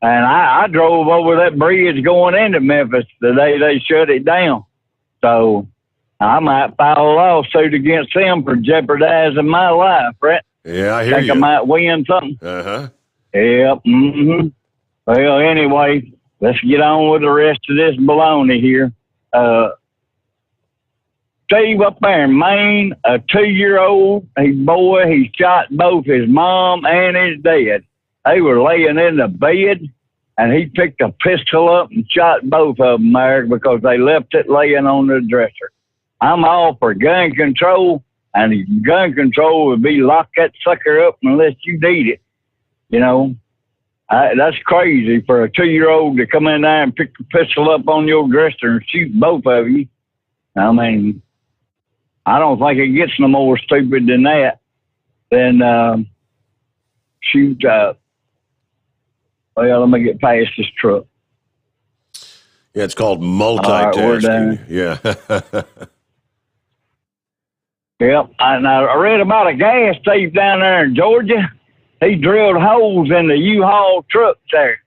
And I drove over that bridge going into Memphis the day they shut it down. So I might file a lawsuit against them for jeopardizing my life, Brett.
Yeah, I hear
Think
you.
I might win something.
Uh-huh.
Yep. Mm-hmm. Well, anyway, let's get on with the rest of this baloney here. Steve up there in Maine, a 2-year-old boy, he shot both his mom and his dad. They were laying in the bed, and he picked a pistol up and shot both of them there because they left it laying on the dresser. I'm all for gun control, and gun control would be lock that sucker up unless you need it. You know, that's crazy for a 2-year-old to come in there and pick a pistol up on your dresser and shoot both of you. I mean, I don't think it gets no more stupid than that. Then shoot. Well, let me get past this truck.
Yeah, it's called multitasking.
Right,
yeah.
Yep. I read about a gas thief down there in Georgia. He drilled holes in the U-Haul truck there.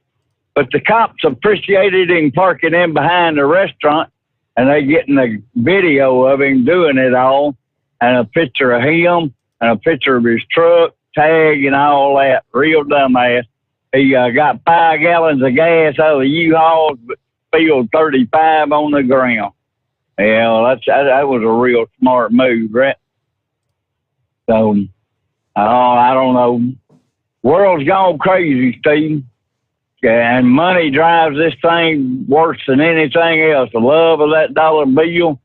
But the cops appreciated him parking in behind the restaurant, and they getting a video of him doing it all, and a picture of him, and a picture of his truck, tag, and all that. Real dumbass. He got 5 gallons of gas out of the U-Haul, but spilled 35 on the ground. Yeah, well, that was a real smart move, right? So, I don't know. World's gone crazy, Steve. And money drives this thing worse than anything else. The love of that dollar bill.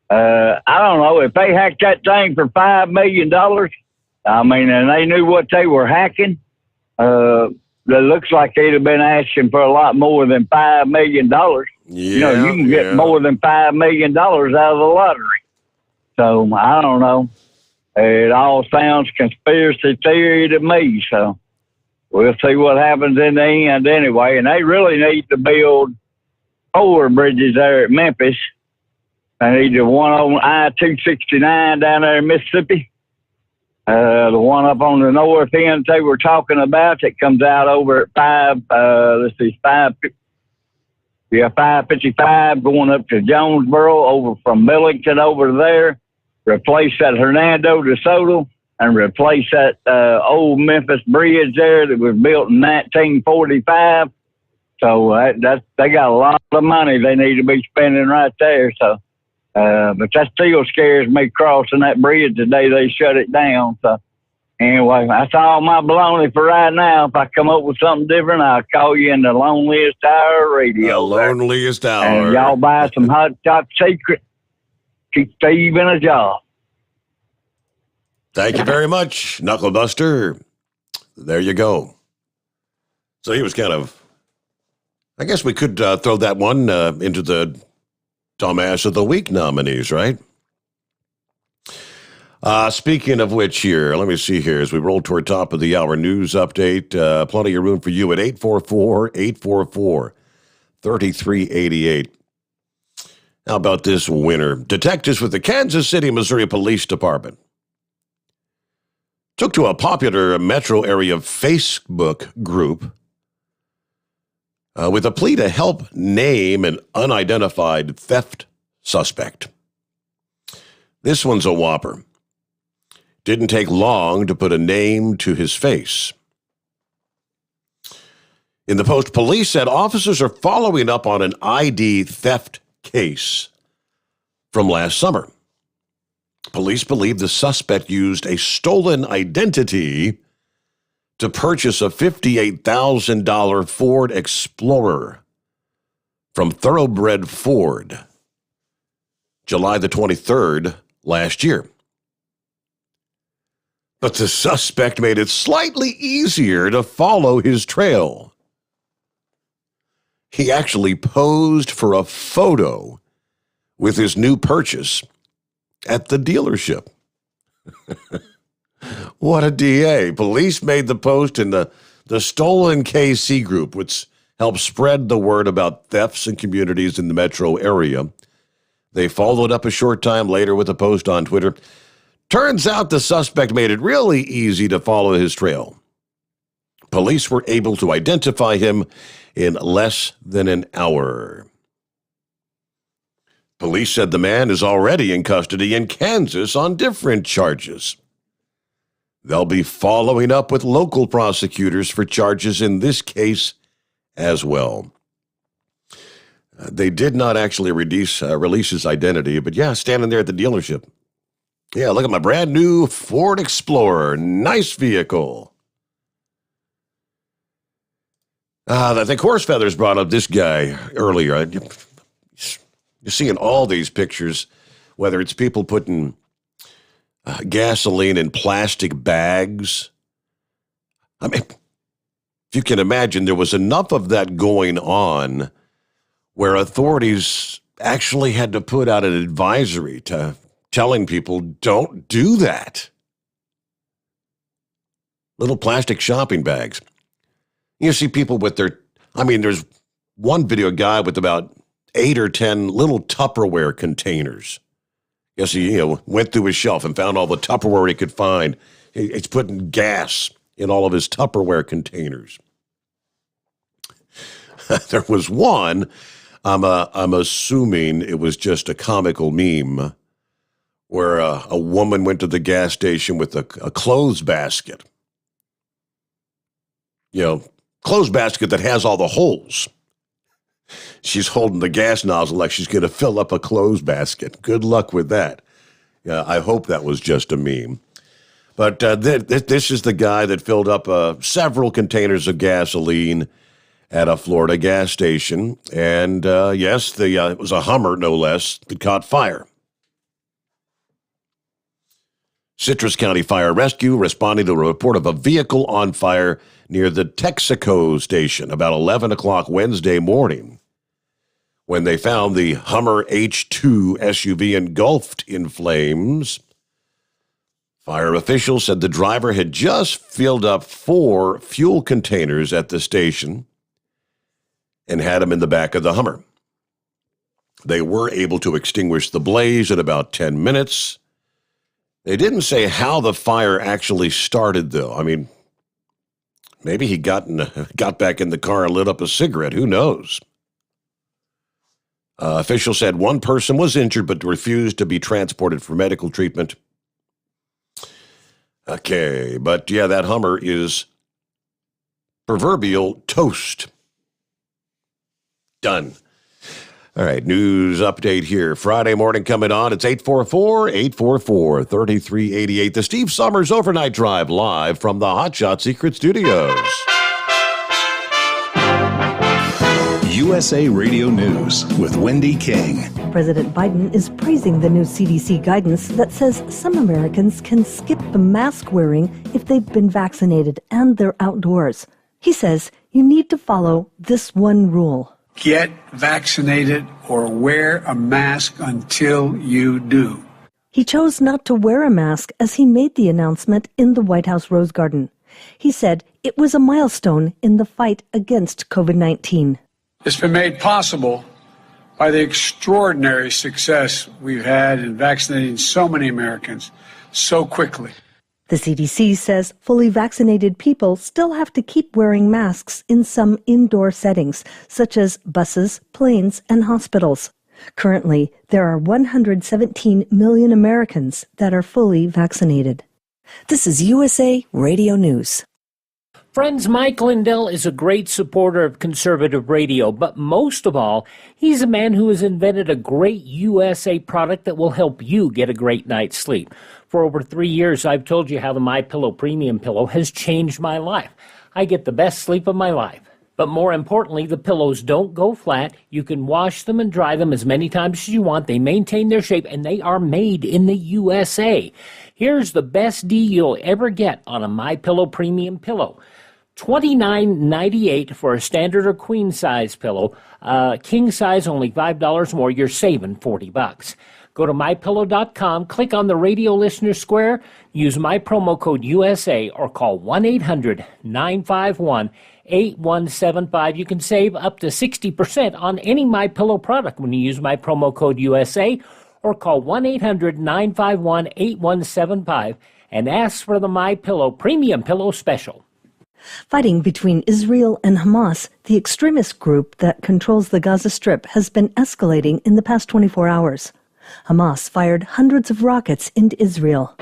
I don't know. If they hacked that thing for $5 million, I mean, and they knew what they were hacking, it looks like they'd have been asking for a lot more than $5 million. You can get more than $5 million out of the lottery. So I don't know. It all sounds conspiracy theory to me. So we'll see what happens in the end anyway. And they really need to build 4 bridges there at Memphis. They need the one on I-269 down there in Mississippi. The one up on the north end they were talking about that comes out over at 555 going up to Jonesboro over from Millington over there. Replace that Hernando de Soto and replace that old Memphis bridge there that was built in 1945. So they got a lot of money they need to be spending right there. So, but that still scares me crossing that bridge the day they shut it down. So anyway, that's all my baloney for right now. If I come up with something different, I'll call you in the loneliest hour radio.
The loneliest hour.
And y'all buy some hot top secret. Keep Steve in a job.
Thank you very much, Knucklebuster. There you go. So he was kind of, I guess we could throw that one into the Dumbass of the Week nominees, right? Speaking of which here, let me see here as we roll toward top of the hour news update. Plenty of room for you at 844-844-3388. How about this winner? Detectives with the Kansas City, Missouri Police Department took to a popular metro area Facebook group with a plea to help name an unidentified theft suspect. This one's a whopper. Didn't take long to put a name to his face. In the post, police said officers are following up on an ID theft case from last summer. Police believe the suspect used a stolen identity to purchase a $58,000 Ford Explorer from Thoroughbred Ford July the 23rd last year. But the suspect made it slightly easier to follow his trail. He actually posed for a photo with his new purchase at the dealership. What a DA. Police made the post in the Stolen KC group, which helps spread the word about thefts in communities in the metro area. They followed up a short time later with a post on Twitter. Turns out the suspect made it really easy to follow his trail. Police were able to identify him in less than an hour. Police said the man is already in custody in Kansas on different charges. They'll be following up with local prosecutors for charges in this case as well. They did not actually release his identity, but yeah, standing there at the dealership. Yeah, look at my brand new Ford Explorer. Nice vehicle. I think Horse Feathers brought up this guy earlier. You're seeing all these pictures, whether it's people putting gasoline in plastic bags. I mean, if you can imagine, there was enough of that going on where authorities actually had to put out an advisory to telling people, don't do that. Little plastic shopping bags. You see people with there's one video guy with about 8 or 10 little Tupperware containers. Yes, he went through his shelf and found all the Tupperware he could find. He's putting gas in all of his Tupperware containers. There was one, I'm assuming it was just a comical meme, where a woman went to the gas station with a clothes basket. Clothes basket that has all the holes. She's holding the gas nozzle like she's going to fill up a clothes basket. Good luck with that. I hope that was just a meme. But this is the guy that filled up several containers of gasoline at a Florida gas station. And yes, it was a Hummer, no less, that caught fire. Citrus County Fire Rescue responding to a report of a vehicle on fire near the Texaco station about 11 o'clock Wednesday morning, when they found the Hummer H2 SUV engulfed in flames. Fire officials said the driver had just filled up 4 fuel containers at the station and had them in the back of the Hummer. They were able to extinguish the blaze in about 10 minutes. They didn't say how the fire actually started, though. I mean, maybe he got back in the car and lit up a cigarette. Who knows? Officials said one person was injured but refused to be transported for medical treatment. Okay, but yeah, that Hummer is proverbial toast. Done. All right, news update here. Friday morning coming on. It's 844-844-3388. The Steve Sommers Overnight Drive live from the Hot Shot Secret Studios.
USA Radio News with Wendy King.
President Biden is praising the new CDC guidance that says some Americans can skip the mask wearing if they've been vaccinated and they're outdoors. He says you need to follow this one rule.
Get vaccinated or wear a mask until you do.
He chose not to wear a mask as he made the announcement in the White House Rose Garden. He said it was a milestone in the fight against COVID-19.
It's been made possible by the extraordinary success we've had in vaccinating so many Americans so quickly.
The CDC says fully vaccinated people still have to keep wearing masks in some indoor settings, such as buses, planes, and hospitals. Currently, there are 117 million Americans that are fully vaccinated. This is USA Radio News.
Friends, Mike Lindell is a great supporter of conservative radio, but most of all, he's a man who has invented a great USA product that will help you get a great night's sleep. For over 3 years, I've told you how the MyPillow Premium Pillow has changed my life. I get the best sleep of my life. But more importantly, the pillows don't go flat. You can wash them and dry them as many times as you want. They maintain their shape, and they are made in the USA. Here's the best deal you'll ever get on a MyPillow Premium Pillow. $29.98 for a standard or queen size pillow. King size only $5 more. You're saving $40. Go to MyPillow.com, click on the radio listener square, use my promo code USA, or call 1-800-951-8175. You can save up to 60% on any MyPillow product when you use my promo code USA, or call 1-800-951-8175 and ask for the MyPillow Premium Pillow Special.
Fighting between Israel and Hamas, the extremist group that controls the Gaza Strip, has been escalating in the past 24 hours. Hamas fired hundreds of rockets into Israel.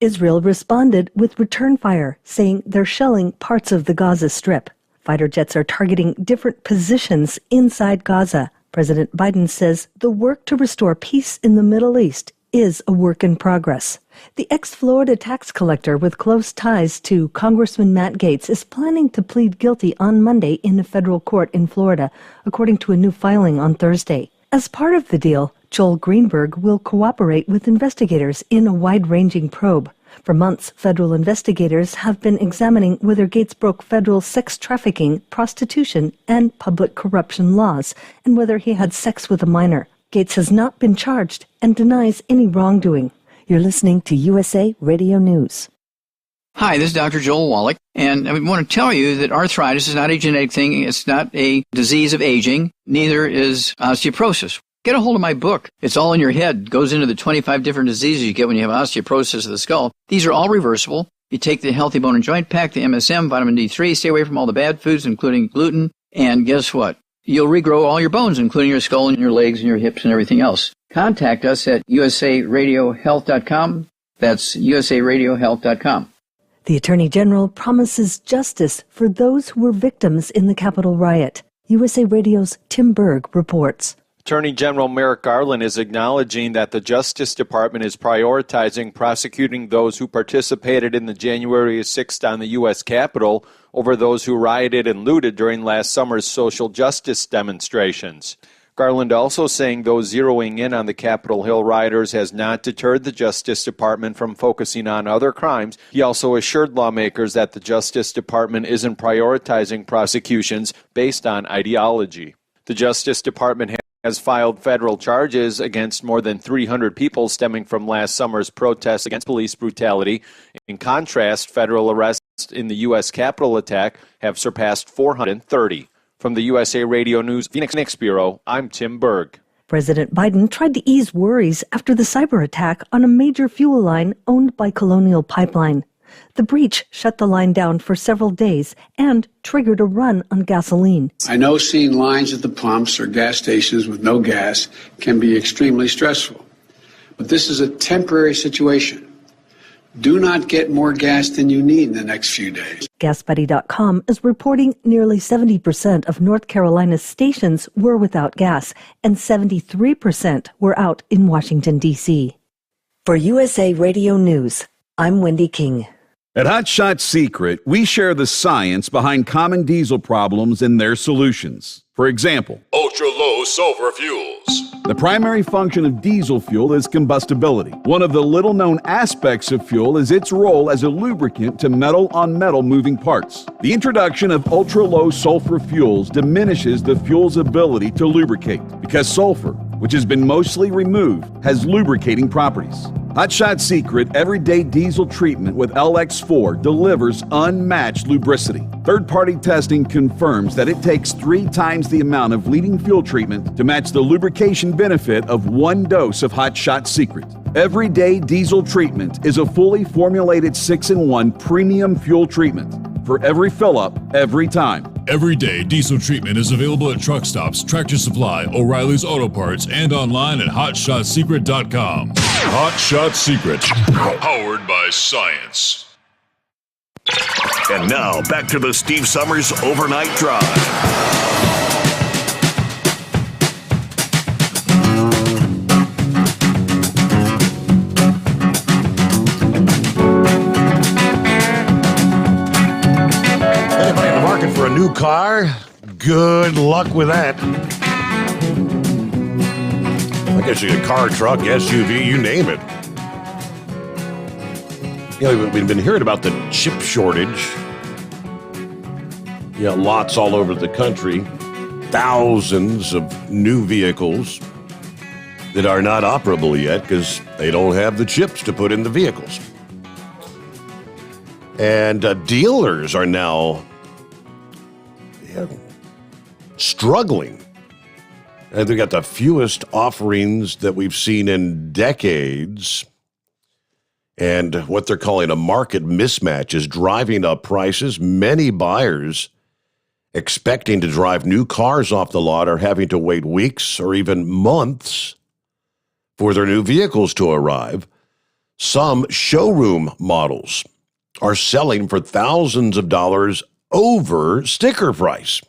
Israel responded with return fire, saying they're shelling parts of the Gaza Strip. Fighter jets are targeting different positions inside Gaza. President Biden says the work to restore peace in the Middle East is a work in progress. The ex-Florida tax collector with close ties to Congressman Matt Gaetz is planning to plead guilty on Monday in a federal court in Florida, according to a new filing on Thursday. As part of the deal, Joel Greenberg will cooperate with investigators in a wide-ranging probe. For months, federal investigators have been examining whether Gaetz broke federal sex trafficking, prostitution, and public corruption laws, and whether he had sex with a minor. Gaetz has not been charged and denies any wrongdoing. You're listening to USA Radio News.
Hi, this is Dr. Joel Wallach, and I want to tell you that arthritis is not a genetic thing. It's not a disease of aging. Neither is osteoporosis. Get a hold of my book. It's all in your head. It goes into the 25 different diseases you get when you have osteoporosis of the skull. These are all reversible. You take the Healthy Bone and Joint Pack, the MSM, vitamin D3, stay away from all the bad foods, including gluten, and guess what? You'll regrow all your bones, including your skull and your legs and your hips and everything else. Contact us at usaradiohealth.com. That's usaradiohealth.com.
The Attorney General promises justice for those who were victims in the Capitol riot. USA Radio's Tim Berg reports.
Attorney General Merrick Garland is acknowledging that the Justice Department is prioritizing prosecuting those who participated in the January 6th on the U.S. Capitol over those who rioted and looted during last summer's social justice demonstrations. Garland also saying those zeroing in on the Capitol Hill rioters has not deterred the Justice Department from focusing on other crimes. He also assured lawmakers that the Justice Department isn't prioritizing prosecutions based on ideology. The Justice Department has filed federal charges against more than 300 people stemming from last summer's protests against police brutality. In contrast, federal arrests in the U.S. Capitol attack have surpassed 430. From the USA Radio News Phoenix Bureau, I'm Tim Berg.
President Biden tried to ease worries after the cyber attack on a major fuel line owned by Colonial Pipeline. The breach shut the line down for several days and triggered a run on gasoline.
I know seeing lines at the pumps or gas stations with no gas can be extremely stressful, but this is a temporary situation. Do not get more gas than you need in the next few days.
GasBuddy.com is reporting nearly 70% of North Carolina's stations were without gas, and 73% were out in Washington, D.C. For USA Radio News, I'm Wendy King.
At Hot Shot Secret, we share the science behind common diesel problems and their solutions. For example,
ultra-low sulfur fuels.
The primary function of diesel fuel is combustibility. One of the little-known aspects of fuel is its role as a lubricant to metal-on-metal moving parts. The introduction of ultra-low sulfur fuels diminishes the fuel's ability to lubricate because sulfur, which has been mostly removed, has lubricating properties. Hot Shot Secret Everyday Diesel Treatment with LX4 delivers unmatched lubricity. Third-party testing confirms that it takes 3 times the amount of leading fuel treatment to match the lubrication benefit of 1 dose of Hot Shot Secret. Everyday Diesel Treatment is a fully formulated 6-in-1 premium fuel treatment for every fill-up, every time.
Everyday Diesel Treatment is available at truck stops, Tractor Supply, O'Reilly's Auto Parts, and online at HotShotSecret.com. Hot Shot Secret, powered by science.
And now, back to the Steve Summers Overnight Drive.
For a new car, good luck with that. I guess you get a car, truck, SUV, you name it. You know, we've been hearing about the chip shortage. Yeah, lots all over the country. Thousands of new vehicles that are not operable yet because they don't have the chips to put in the vehicles. And dealers are now struggling. And they got the fewest offerings that we've seen in decades. And what they're calling a market mismatch is driving up prices. Many buyers expecting to drive new cars off the lot are having to wait weeks or even months for their new vehicles to arrive. Some showroom models are selling for thousands of dollars over sticker price.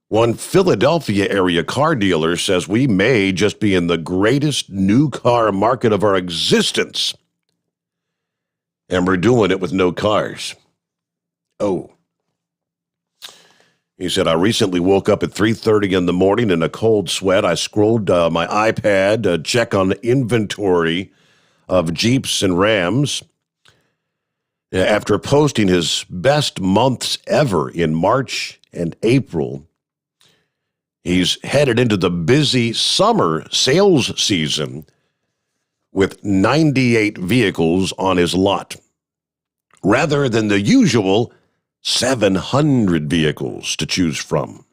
One Philadelphia area car dealer says we may just be in the greatest new car market of our existence. And we're doing it with no cars. Oh. He said, I recently woke up at 3:30 in the morning in a cold sweat. I scrolled my iPad to check on the inventory of Jeeps and Rams. After posting his best months ever in March and April, he's headed into the busy summer sales season with 98 vehicles on his lot, rather than the usual 700 vehicles to choose from.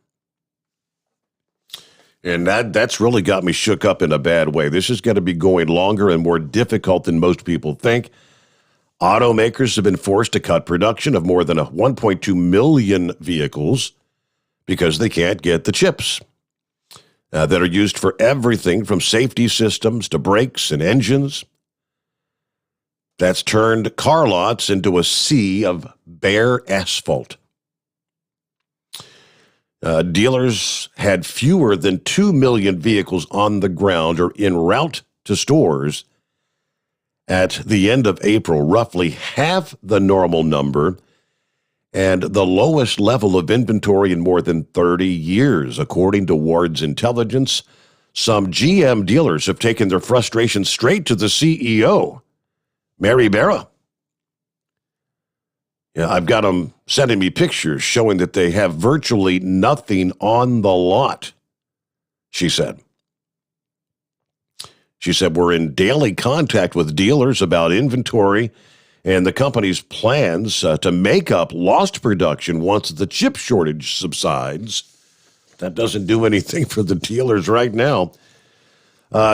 And that's really got me shook up in a bad way. This is going to be going longer and more difficult than most people think. Automakers have been forced to cut production of more than 1.2 million vehicles because they can't get the chips that are used for everything from safety systems to brakes and engines. That's turned car lots into a sea of bare asphalt. Dealers had fewer than 2 million vehicles on the ground or en route to stores at the end of April, roughly half the normal number, and the lowest level of inventory in more than 30 years, according to Ward's intelligence. Some GM dealers have taken their frustration straight to the CEO, Mary Barra. Yeah, I've got them sending me pictures showing that they have virtually nothing on the lot, she said. She said, we're in daily contact with dealers about inventory and the company's plans to make up lost production once the chip shortage subsides. That doesn't do anything for the dealers right now.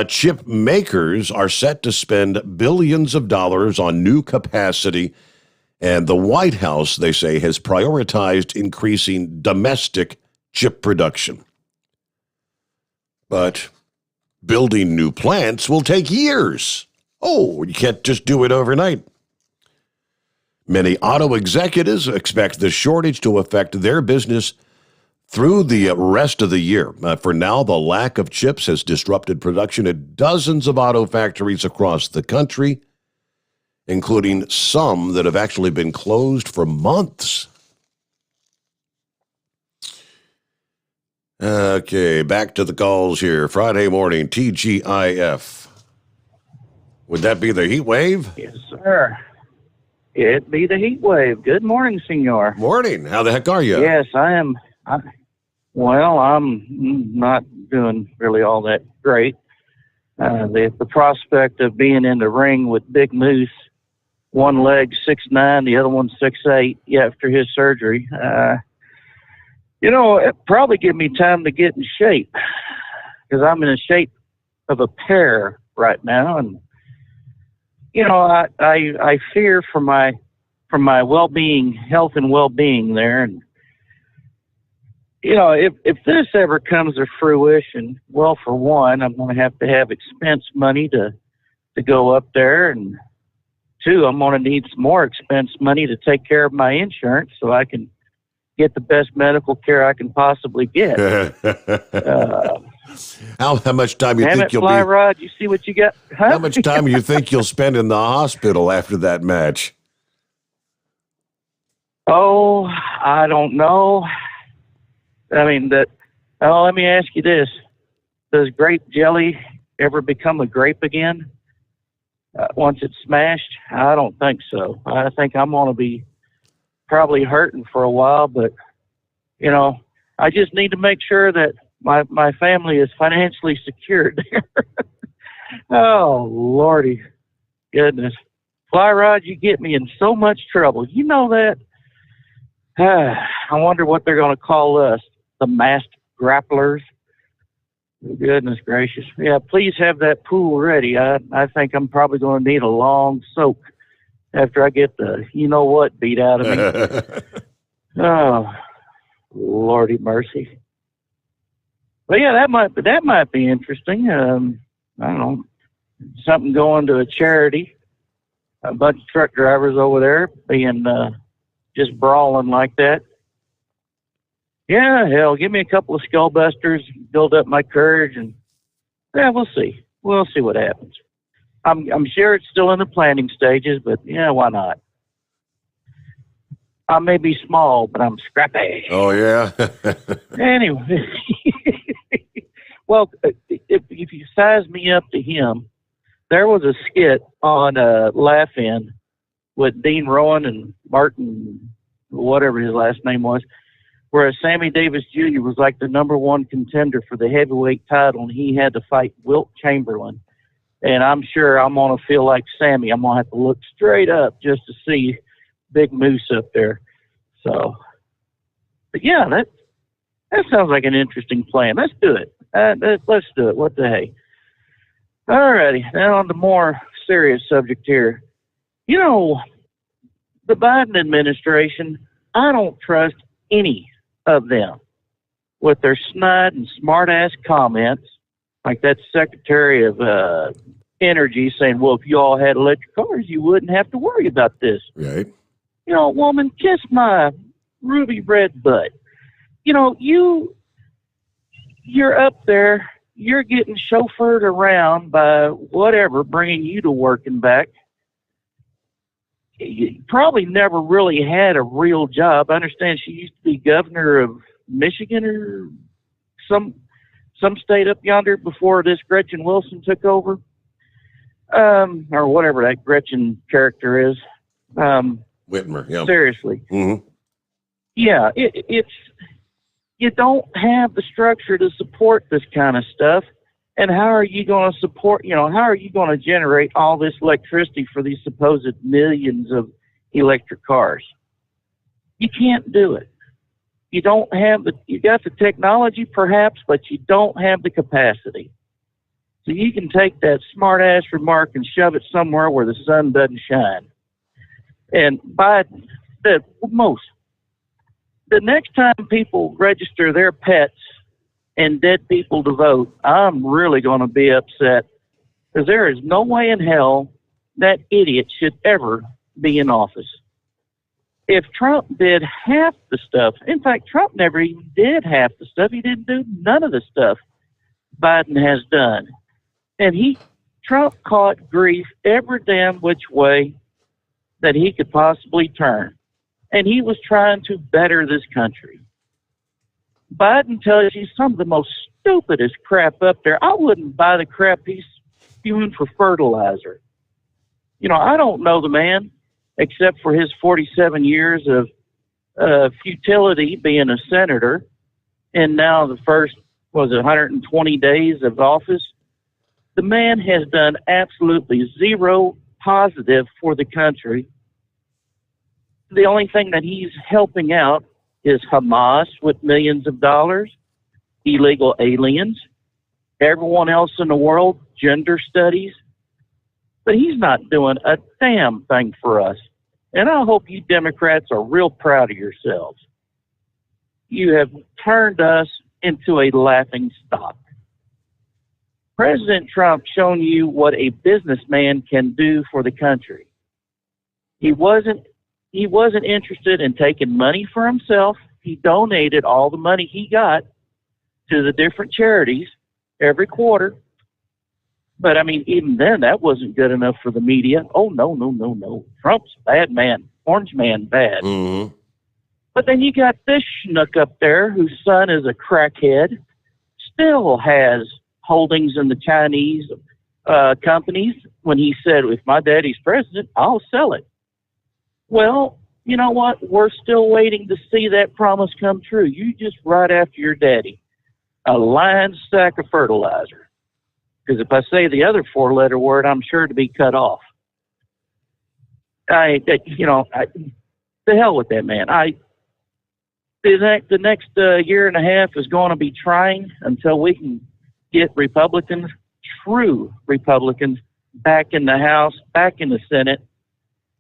Chip makers are set to spend billions of dollars on new capacity, and the White House, they say, has prioritized increasing domestic chip production. But building new plants will take years. Oh, you can't just do it overnight. Many auto executives expect the shortage to affect their business through the rest of the year. For now, the lack of chips has disrupted production at dozens of auto factories across the country, including some that have actually been closed for months. Okay, back to the calls here. Friday morning, TGIF. Would that be the heat wave?
Yes, sir. It'd be the heat wave. Good morning, senor.
Morning. How the heck are you?
Yes, I am. I'm not doing really all that great. The prospect of being in the ring with Big Moose, one leg 6'9", the other one 6'8", after his surgery, it probably give me time to get in shape, because I'm in the shape of a pear right now, and I fear for my well-being, health and well-being there, and if this ever comes to fruition, well, for one, I'm going to have expense money to go up there, and two, I'm going to need some more expense money to take care of my insurance so I can get the best medical care I can possibly get.
How much time you think you'll
Fly
be?
Rod, you see what you got? Huh?
How much time you think you'll spend in the hospital after that match?
Oh, I don't know. I mean, let me ask you this. Does grape jelly ever become a grape again once it's smashed? I don't think so. I think I'm going to be probably hurting for a while, but, I just need to make sure that my family is financially secured there. Oh, Lordy goodness. Fly Rod, you get me in so much trouble. You know that? I wonder what they're going to call us, the masked grapplers. Goodness gracious. Yeah, please have that pool ready. I think I'm probably going to need a long soak after I get the you-know-what beat out of me. Oh, Lordy mercy. But yeah, that might be interesting. I don't know, something going to a charity. A bunch of truck drivers over there being just brawling like that. Yeah, hell, give me a couple of skullbusters, build up my courage, and yeah, we'll see. We'll see what happens. I'm sure it's still in the planning stages, but yeah, why not? I may be small, but I'm scrappy.
Oh, yeah?
Anyway, well, if you size me up to him, there was a skit on Laugh-In with Dean Rowan and Martin, whatever his last name was, where Sammy Davis Jr. was like the number one contender for the heavyweight title, and he had to fight Wilt Chamberlain. And I'm sure I'm going to feel like Sammy. I'm going to have to look straight up just to see Big Moose up there. So, but yeah, that sounds like an interesting plan. Let's do it. Let's do it. What the hey? All righty. Now on to more serious subject here. The Biden administration, I don't trust any of them with their snide and smart-ass comments, like that Secretary of Energy saying, well, if you all had electric cars, you wouldn't have to worry about this.
Right.
Woman, kiss my ruby red butt. you're up there, you're getting chauffeured around by whatever, bringing you to work and back. You probably never really had a real job. I understand she used to be governor of Michigan or some state up yonder before this Gretchen Wilson took over, or whatever that Gretchen character is.
Whitmer, yeah.
Seriously.
Mm-hmm.
Yeah, it's you don't have the structure to support this kind of stuff. And how are you going to support, how are you going to generate all this electricity for these supposed millions of electric cars? You can't do it. You don't have you got the technology perhaps, but you don't have the capacity. So you can take that smart ass remark and shove it somewhere where the sun doesn't shine. And Biden, the next time people register their pets and dead people to vote, I'm really going to be upset, because there is no way in hell that idiot should ever be in office. If Trump did half the stuff, in fact, Trump never even did half the stuff. He didn't do none of the stuff Biden has done. And Trump caught grief every damn which way that he could possibly turn. And he was trying to better this country. Biden tells you some of the most stupidest crap up there. I wouldn't buy the crap he's spewing for fertilizer. I don't know the man except for his 47 years of futility being a senator, and now the first, 120 days of office. The man has done absolutely zero positive for the country. The only thing that he's helping out is Hamas with millions of dollars, illegal aliens, everyone else in the world, gender studies. But he's not doing a damn thing for us. And I hope you Democrats are real proud of yourselves. You have turned us into a laughing stock. President Trump shown you what a businessman can do for the country. He wasn't interested in taking money for himself. He donated all the money he got to the different charities every quarter. But, even then, that wasn't good enough for the media. Oh, no. Trump's bad man. Orange man bad.
Mm-hmm.
But then you got this schnook up there whose son is a crackhead, still has holdings in the Chinese companies when he said, if my daddy's president, I'll sell it. Well, you know what? We're still waiting to see that promise come true. You just right after your daddy. A lined sack of fertilizer. Because if I say the other four-letter word, I'm sure to be cut off. The hell with that man. The next year and a half is going to be trying until we can get Republicans, true Republicans, back in the House, back in the Senate,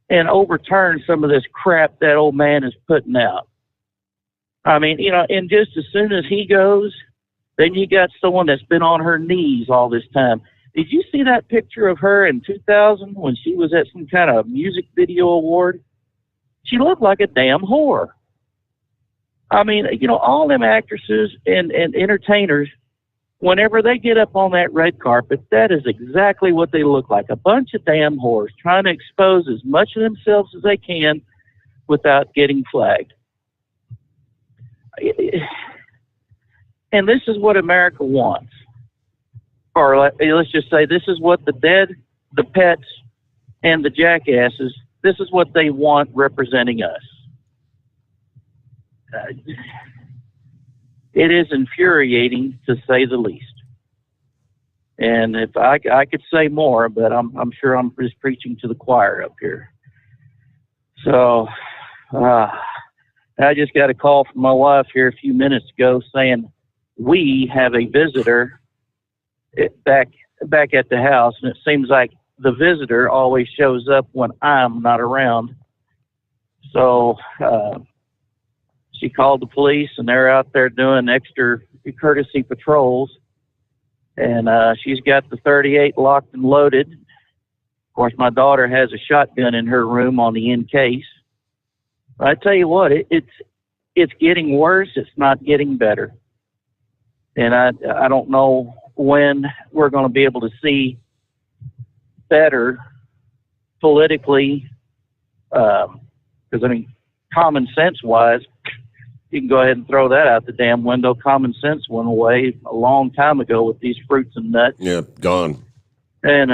and overturn some of this crap that old man is putting out. And just as soon as he goes, then you got someone that's been on her knees all this time. Did you see that picture of her in 2000 when she was at some kind of music video award? She looked like a damn whore. All them actresses and entertainers, whenever they get up on that red carpet, that is exactly what they look like. A bunch of damn whores trying to expose as much of themselves as they can without getting flagged. And this is what America wants. Or let's just say this is what the dead, the pets, and the jackasses, this is what they want representing us. It is infuriating, to say the least. And if I could say more, but I'm sure I'm just preaching to the choir up here. So I just got a call from my wife here a few minutes ago saying we have a visitor back at the house, and it seems like the visitor always shows up when I'm not around. So she called the police, and they're out there doing extra courtesy patrols. And she's got the 38 locked and loaded. Of course, my daughter has a shotgun in her room on the in case. But I tell you what, it's getting worse. It's not getting better. And I don't know when we're going to be able to see better politically, because, I mean, common sense-wise, you can go ahead and throw that out the damn window. Common sense went away a long time ago with these fruits and nuts.
Yeah, gone.
And,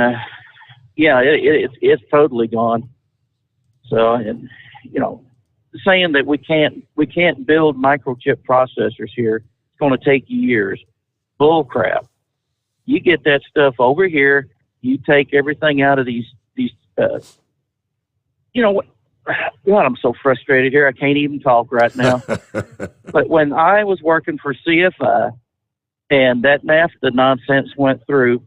it's totally gone. So, and, you know, saying that we can't build microchip processors here, it's going to take years. Bull crap. You get that stuff over here, you take everything out of these you know what? God, I'm so frustrated here. I can't even talk right now. But when I was working for CFI and that NAFTA nonsense went through,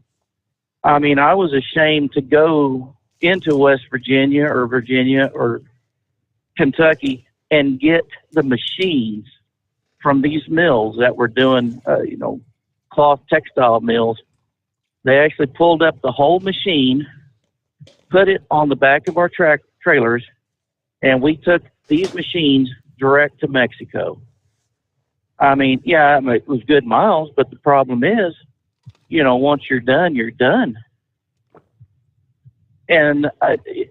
I mean, I was ashamed to go into West Virginia or Kentucky and get the machines from these mills that were doing, cloth textile mills. They actually pulled up the whole machine, put it on the back of our trailers, and we took these machines direct to Mexico. I mean, yeah, it was good miles, but the problem is, once you're done, you're done. And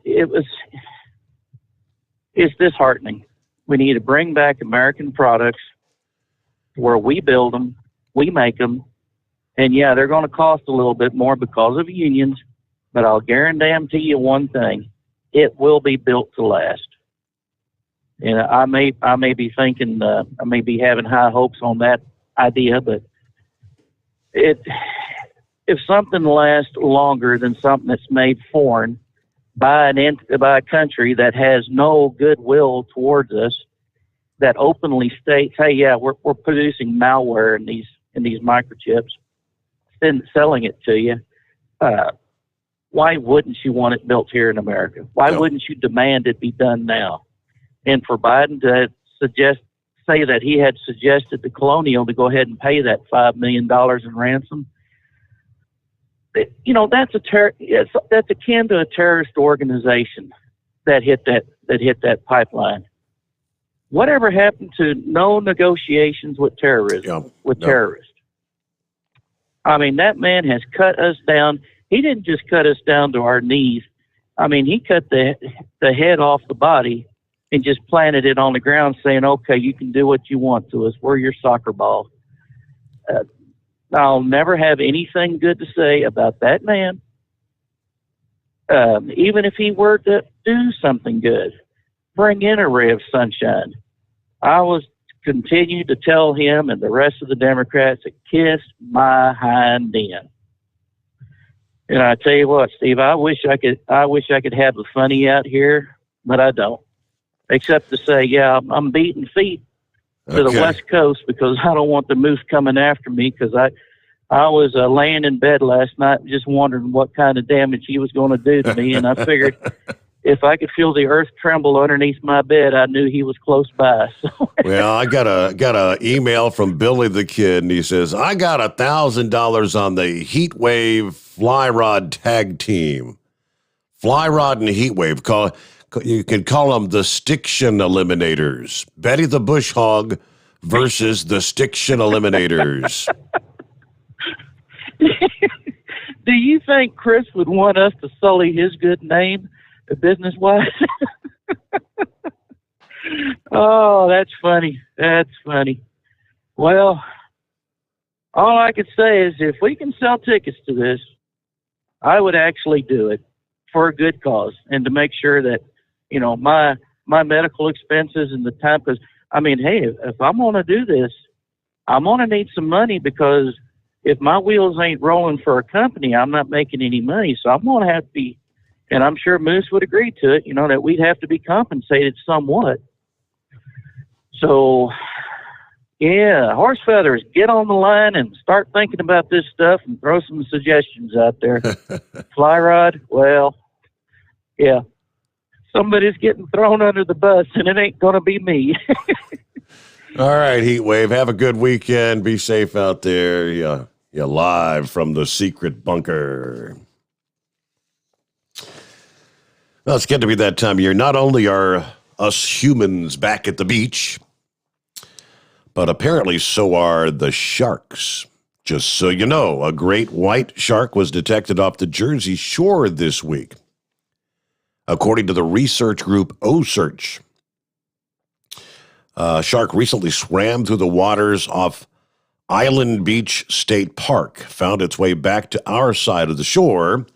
it's disheartening. We need to bring back American products where we build them, we make them, and yeah, they're going to cost a little bit more because of unions, but I'll guarantee you one thing: it will be built to last. And I may be thinking, I may be having high hopes on that idea, but if something lasts longer than something that's made foreign by a country that has no goodwill towards us, that openly states, "Hey, yeah, we're producing malware in these microchips, then selling it to you," why wouldn't you want it built here in America? Why wouldn't you demand it be done now? And for Biden to say that he had suggested to Colonial to go ahead and pay that $5 million in ransom, that's akin to a terrorist organization that hit that pipeline. Whatever happened to no negotiations with terrorism, terrorists? I mean, that man has cut us down. He didn't just cut us down to our knees. I mean, he cut the head off the body and just planted it on the ground, saying, "Okay, you can do what you want to us. We're your soccer ball." I'll never have anything good to say about that man, even if he were to do something good, bring in a ray of sunshine. I will continue to tell him and the rest of the Democrats to kiss my hind end. And I tell you what, Steve, I wish I could have the funny out here, but I don't. Except to say, yeah, I'm beating feet to the West Coast because I don't want the moose coming after me, because I was laying in bed last night just wondering what kind of damage he was going to do to me, and I figured if I could feel the earth tremble underneath my bed, I knew he was close by. So.
Well, I got a email from Billy the Kid, and he says, "I got $1,000 on the Heat Wave Fly Rod Tag Team. Fly Rod and Heat Wave. You can call them the Stiction Eliminators. Betty the Bush Hog versus the Stiction Eliminators."
Do you think Chris would want us to sully his good name business-wise? Oh, that's funny. That's funny. Well, all I could say is if we can sell tickets to this, I would actually do it for a good cause and to make sure that, my medical expenses and the time, because, I mean, hey, if I'm going to do this, I'm going to need some money, because if my wheels ain't rolling for a company, I'm not making any money. So I'm going to have to be, and I'm sure Moose would agree to it, that we'd have to be compensated somewhat. So, yeah, horse feathers, get on the line and start thinking about this stuff and throw some suggestions out there. Fly rod, well, yeah. Somebody's getting thrown under the bus, and it ain't going to be me.
All right, Heat Wave, have a good weekend. Be safe out there. You're live from the secret bunker. Well, it's getting to be that time of year. Not only are us humans back at the beach, But apparently so are the sharks. Just so you know, a great white shark was detected off the Jersey Shore this week, according to the research group OSearch. A shark recently swam through the waters off Island Beach State Park, found its way back to our side of the shore.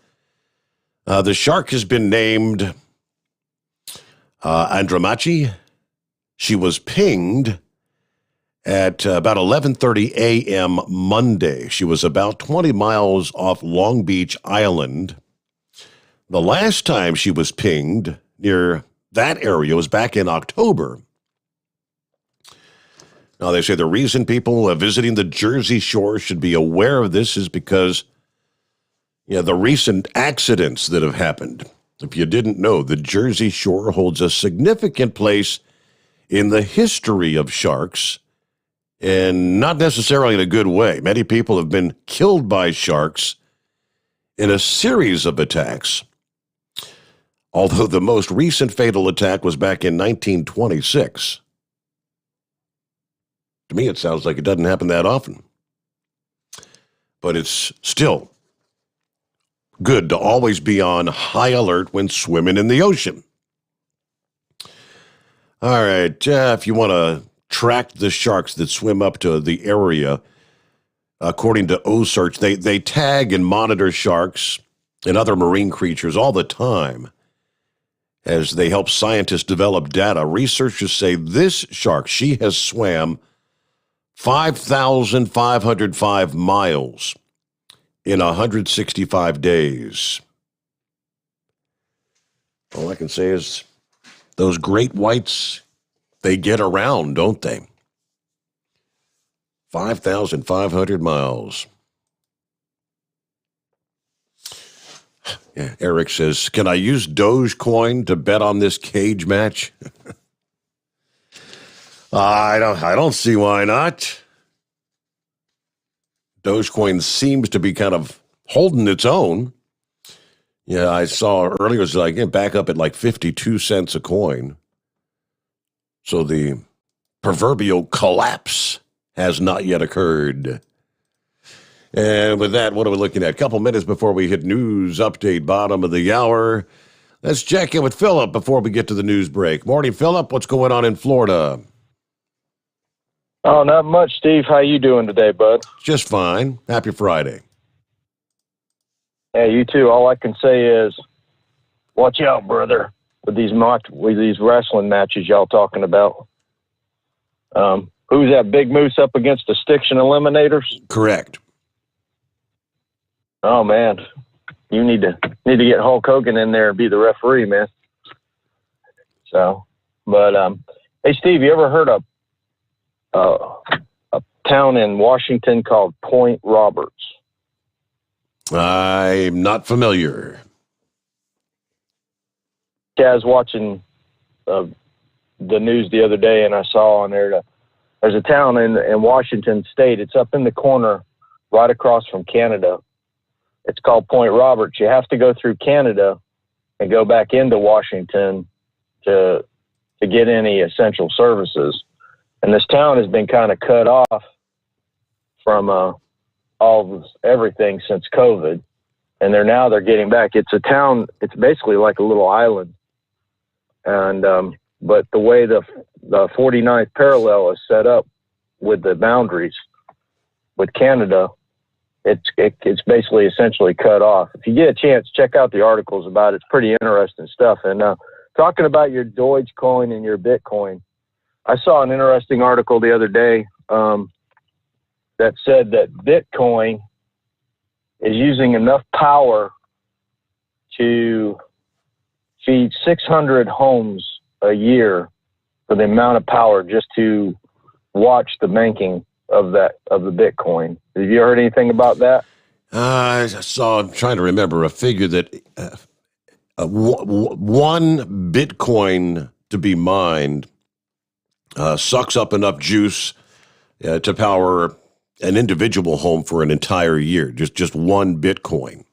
The shark has been named Andromache. She was pinged at about 11:30 a.m. Monday. She was about 20 miles off Long Beach Island. The last time she was pinged near that area was back in October. Now, they say the reason people visiting the Jersey Shore should be aware of this is because the recent accidents that have happened. If you didn't know, the Jersey Shore holds a significant place in the history of sharks, and not necessarily in a good way. Many people have been killed by sharks in a series of attacks, although the most recent fatal attack was back in 1926. To me, it sounds like it doesn't happen that often. But it's still good to always be on high alert when swimming in the ocean. All right, if you want to track the sharks that swim up to the area, according to OSearch, they tag and monitor sharks and other marine creatures all the time as they help scientists develop data. Researchers say this shark, she has swam 5,505 miles in 165 days. All I can say is those great whites, they get around, don't they? 5,500 miles. Yeah, Eric says, can I use Dogecoin to bet on this cage match? I don't see why not. Dogecoin seems to be kind of holding its own. Yeah, I saw earlier it was back up at like 52 cents a coin. So the proverbial collapse has not yet occurred. And with that, what are we looking at? A couple minutes before we hit news update, bottom of the hour. Let's check in with Philip before we get to the news break. Morning, Philip. What's going on in Florida?
Oh, not much, Steve. How you doing today, bud?
Just fine. Happy Friday.
Yeah, you too. All I can say is, watch out, brother, with these wrestling matches y'all talking about. Who's that big moose up against the Stiction Eliminators?
Correct.
Oh man, you need to get Hulk Hogan in there and be the referee, man. So, but hey, Steve, you ever heard of a town in Washington called Point Roberts?
I'm not familiar.
Yeah, I was watching the news the other day, and I saw on there there's a town in Washington State. It's up in the corner, right across from Canada. It's called Point Roberts. You have to go through Canada and go back into Washington to get any essential services. And this town has been kind of cut off from everything since COVID, and they're getting back. It's a town. It's basically like a little island, and but the way the 49th parallel is set up with the boundaries with Canada, it's basically essentially cut off. If you get a chance, check out the articles about it. It's pretty interesting stuff. And talking about your Dogecoin and your Bitcoin, I saw an interesting article the other day that said that Bitcoin is using enough power to feed 600 homes a year for the amount of power just to watch the banking of the Bitcoin. Have you heard anything about that?
I'm trying to remember a figure that one Bitcoin to be mined sucks up enough juice to power an individual home for an entire year. Just one Bitcoin.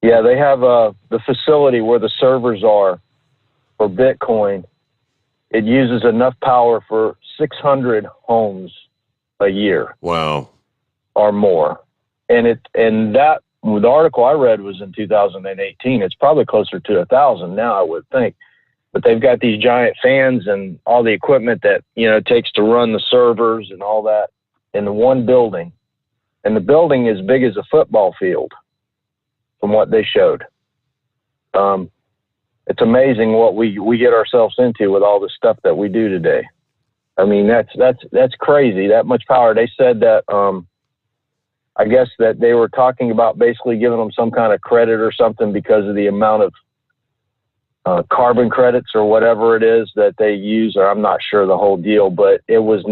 Yeah, they have the facility where the servers are for Bitcoin it uses enough power for 600 homes a year.
Wow.
Or more. And the article I read was in 2018. It's probably closer to 1,000 now, I would think. But they've got these giant fans and all the equipment that, it takes to run the servers and all that in the one building. And the building is big as a football field from what they showed. It's amazing what we get ourselves into with all the stuff that we do today. I mean, that's crazy, that much power. They said that, I guess that they were talking about basically giving them some kind of credit or something because of the amount of carbon credits or whatever it is that they use, or I'm not sure the whole deal, but it was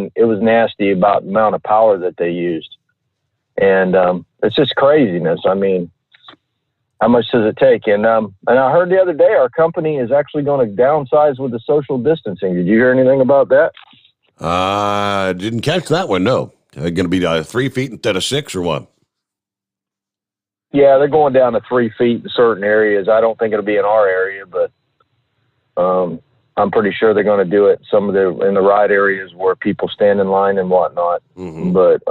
nasty about the amount of power that they used. And it's just craziness. I mean, how much does it take? And I heard the other day our company is actually going to downsize with the social distancing. Did you hear anything about that?
Didn't catch that one, no. Going to be 3 feet instead of 6 or what?
Yeah, they're going down to 3 feet in certain areas. I don't think it'll be in our area, but I'm pretty sure they're going to do it in the right areas where people stand in line and whatnot.
Mm-hmm.
But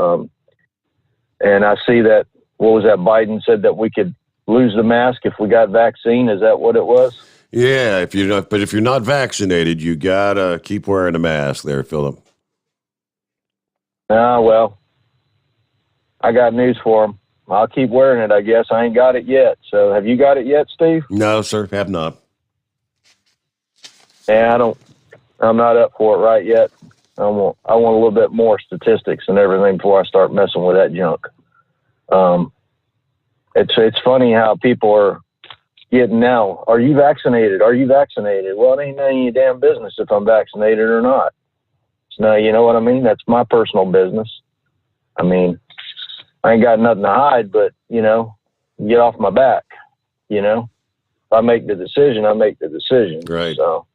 and I see that, what was that, Biden said that we could lose the mask if we got vaccine. Is that what it was?
Yeah, if you're not vaccinated, you gotta keep wearing a mask there, Philip.
Well, I got news for him. I'll keep wearing it, I guess. I ain't got it yet. So have you got it yet, Steve?
No, sir, have not.
Yeah, I'm not up for it right yet. I want a little bit more statistics and everything before I start messing with that junk. It's funny how people are getting now. Are you vaccinated? Are you vaccinated? Well, it ain't none of your damn business if I'm vaccinated or not. So, you know what I mean? That's my personal business. I mean, I ain't got nothing to hide, but, get off my back, If I make the decision, I make the decision.
Right.
So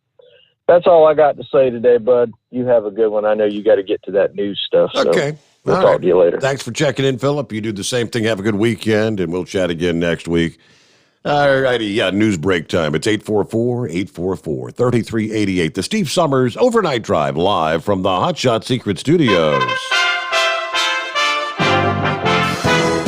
that's all I got to say today, bud. You have a good one. I know you got to get to that news stuff. So
okay.
We'll talk to you later.
Thanks for checking in, Philip. You do the same thing. Have a good weekend, and we'll chat again next week. All righty. Yeah, news break time. It's 844-844-3388. The Steve Sommers Overnight Drive live from the Hotshot Secret Studios.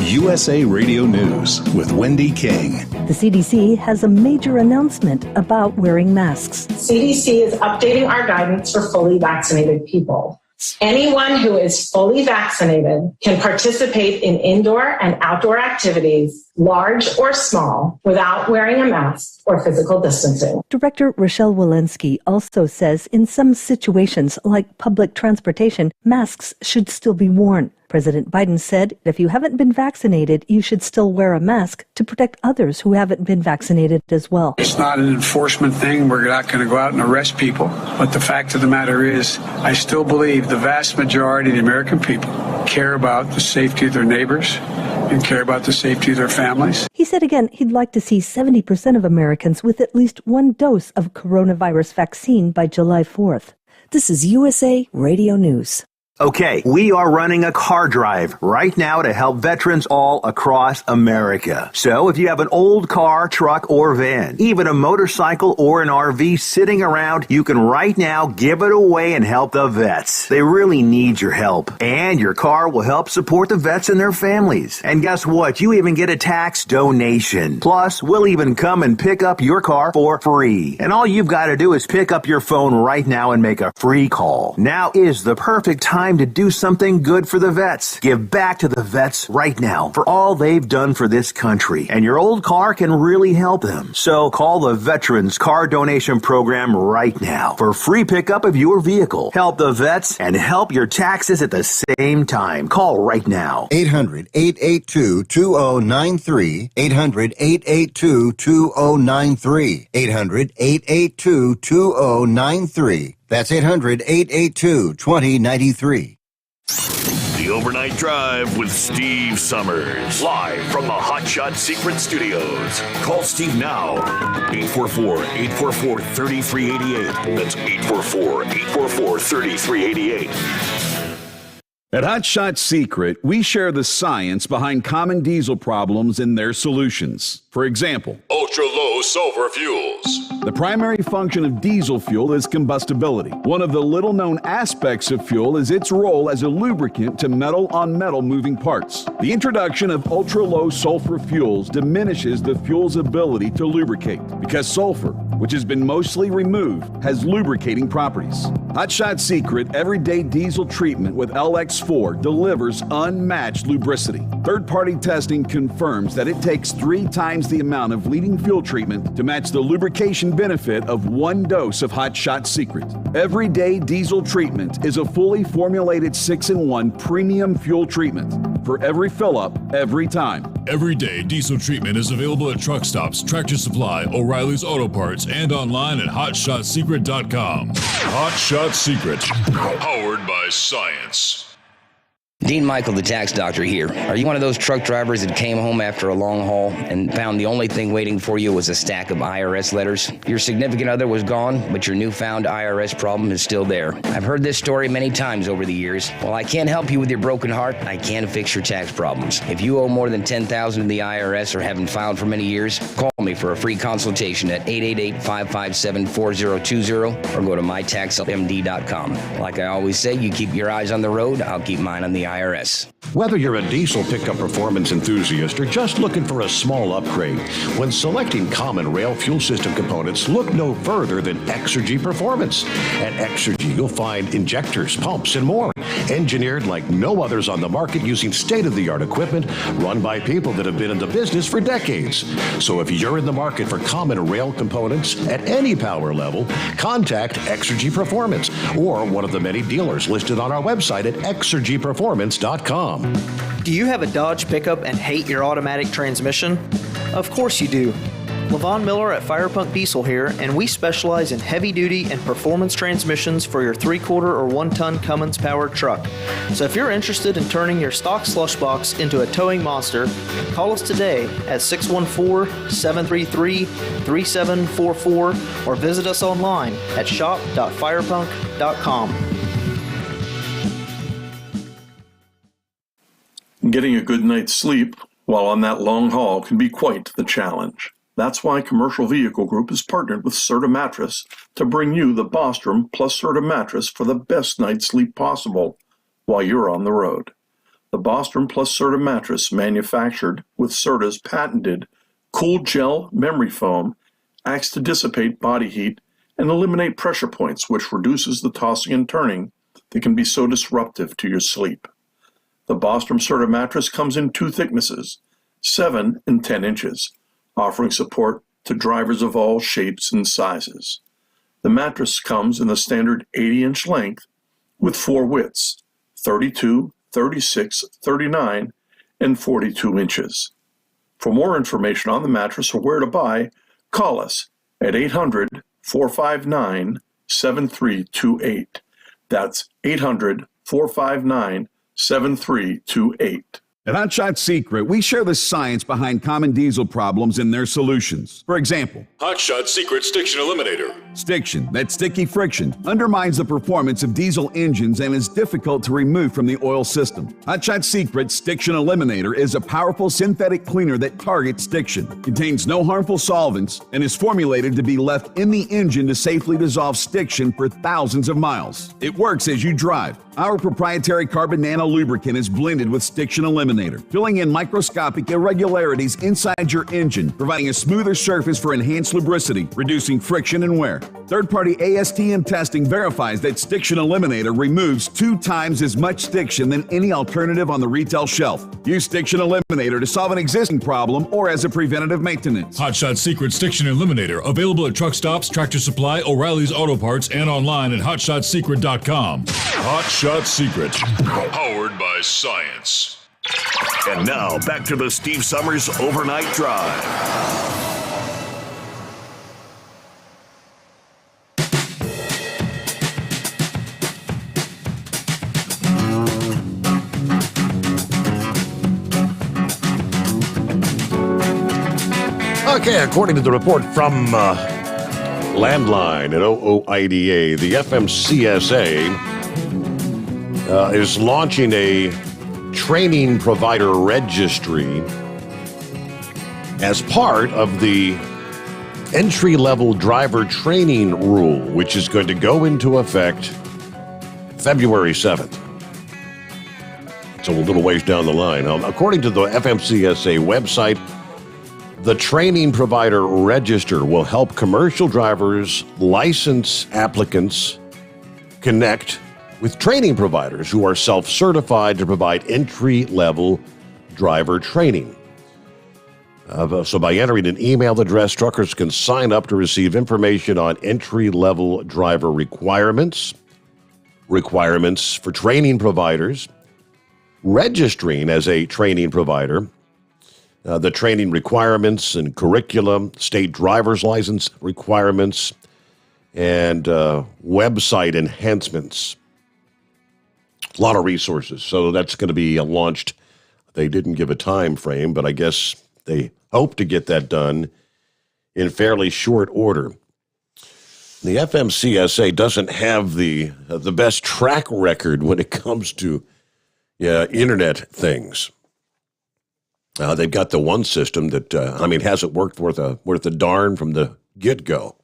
USA Radio News with Wendy King.
The CDC has a major announcement about wearing masks.
CDC is updating our guidance for fully vaccinated people. Anyone who is fully vaccinated can participate in indoor and outdoor activities, large or small, without wearing a mask or physical distancing.
Director Rochelle Walensky also says in some situations, like public transportation, masks should still be worn. President Biden said if you haven't been vaccinated, you should still wear a mask to protect others who haven't been vaccinated as well.
It's not an enforcement thing. We're not going to go out and arrest people. But the fact of the matter is, I still believe the vast majority of the American people care about the safety of their neighbors and care about the safety of their families.
He said again he'd like to see 70% of Americans with at least one dose of coronavirus vaccine by July 4th. This is USA Radio News.
Okay, we are running a car drive right now to help veterans all across America. So if you have an old car, truck, or van, even a motorcycle or an RV sitting around, you can right now give it away and help the vets. They really need your help. And your car will help support the vets and their families. And guess what? You even get a tax donation. Plus, we'll even come and pick up your car for free. And all you've got to do is pick up your phone right now and make a free call. Now is the perfect time to do something good for the vets. Give back to the vets right now for all they've done for this country. And your old car can really help them. So call the Veterans Car Donation Program right now for free pickup of your vehicle. Help the vets and help your taxes at the same time. Call right now.
800-882-2093. 800-882-2093. 800-882-2093. That's 800-882-2093.
The Overnight Drive with Steve Sommers. Live from the Hotshot Secret Studios. Call Steve now. 844-844-3388. That's 844-844-3388.
At Hotshot Secret, we share the science behind common diesel problems and their solutions. For example,
ultra-low sulfur fuels.
The primary function of diesel fuel is combustibility. One of the little-known aspects of fuel is its role as a lubricant to metal-on-metal moving parts. The introduction of ultra-low sulfur fuels diminishes the fuel's ability to lubricate because sulfur, which has been mostly removed, has lubricating properties. Hotshot Secret Everyday Diesel Treatment with LX4 delivers unmatched lubricity. Third-party testing confirms that it takes 3 times the amount of leading fuel treatment to match the lubrication benefit of 1 dose of Hotshot Secret. Everyday Diesel Treatment is a fully formulated 6-in-1 premium fuel treatment for every fill-up, every time.
Everyday Diesel Treatment is available at truck stops, Tractor Supply, O'Reilly's Auto Parts, and online at HotShotSecret.com. Hotshot Secret, powered by science.
Dean Michael, the tax doctor here. Are you one of those truck drivers that came home after a long haul and found the only thing waiting for you was a stack of IRS letters? Your significant other was gone, but your newfound IRS problem is still there. I've heard this story many times over the years. While I can't help you with your broken heart, I can fix your tax problems. If you owe more than $10,000 to the IRS or haven't filed for many years, call me for a free consultation at 888-557-4020 or go to mytaxmd.com. Like I always say, you keep your eyes on the road, I'll keep mine on the IRS.
Whether you're a diesel pickup performance enthusiast or just looking for a small upgrade, when selecting common rail fuel system components, look no further than Exergy Performance. At Exergy, you'll find injectors, pumps, and more, engineered like no others on the market using state-of-the-art equipment run by people that have been in the business for decades. So if you're in the market for common rail components at any power level, contact Exergy Performance or one of the many dealers listed on our website at exergyperformance.com.
Do you have a Dodge pickup and hate your automatic transmission? Of course you do. Levon Miller at Firepunk Diesel here, and we specialize in heavy-duty and performance transmissions for your 3-quarter or 1-ton Cummins-powered truck. So if you're interested in turning your stock slush box into a towing monster, call us today at 614-733-3744 or visit us online at shop.firepunk.com.
Getting a good night's sleep while on that long haul can be quite the challenge. That's why Commercial Vehicle Group has partnered with Serta Mattress to bring you the Bostrom plus Serta mattress for the best night's sleep possible while you're on the road. The Bostrom plus Serta mattress, manufactured with Serta's patented Cool Gel memory foam, acts to dissipate body heat and eliminate pressure points, which reduces the tossing and turning that can be so disruptive to your sleep. The Bostrom Serta mattress comes in 2 thicknesses, 7 and 10 inches, offering support to drivers of all shapes and sizes. The mattress comes in the standard 80-inch length with 4 widths, 32, 36, 39, and 42 inches. For more information on the mattress or where to buy, call us at 800-459-7328. That's 800-459-7328.
At Hotshot Secret, we share the science behind common diesel problems and their solutions. For example,
Hotshot Secret Stiction Eliminator.
Stiction, that sticky friction, undermines the performance of diesel engines and is difficult to remove from the oil system. Hotshot Secret Stiction Eliminator is a powerful synthetic cleaner that targets stiction, contains no harmful solvents, and is formulated to be left in the engine to safely dissolve stiction for thousands of miles. It works as you drive. Our proprietary carbon nano lubricant is blended with Stiction Eliminator, filling in microscopic irregularities inside your engine, providing a smoother surface for enhanced lubricity, reducing friction and wear. Third-party ASTM testing verifies that Stiction Eliminator removes 2 times as much stiction than any alternative on the retail shelf. Use Stiction Eliminator to solve an existing problem or as a preventative maintenance.
Hotshot Secret Stiction Eliminator, available at truck stops, Tractor Supply, O'Reilly's Auto Parts, and online at HotShotSecret.com. Hotshot Secret, powered by science.
And now, back to the Steve Summers Overnight Drive.
Okay, according to the report from Landline at OOIDA, the FMCSA is launching a training provider registry as part of the entry-level driver training rule, which is going to go into effect February 7th. So a little ways down the line. According to the FMCSA website, the training provider register will help commercial drivers, license applicants connect with training providers who are self-certified to provide entry-level driver training. So by entering an email address, truckers can sign up to receive information on entry-level driver requirements for training providers, registering as a training provider, the training requirements and curriculum, state driver's license requirements, and website enhancements. A lot of resources. So that's going to be launched. They didn't give a time frame, but I guess they hope to get that done in fairly short order. The FMCSA doesn't have the best track record when it comes to internet things. They've got the one system that, hasn't worked worth a darn from the get-go.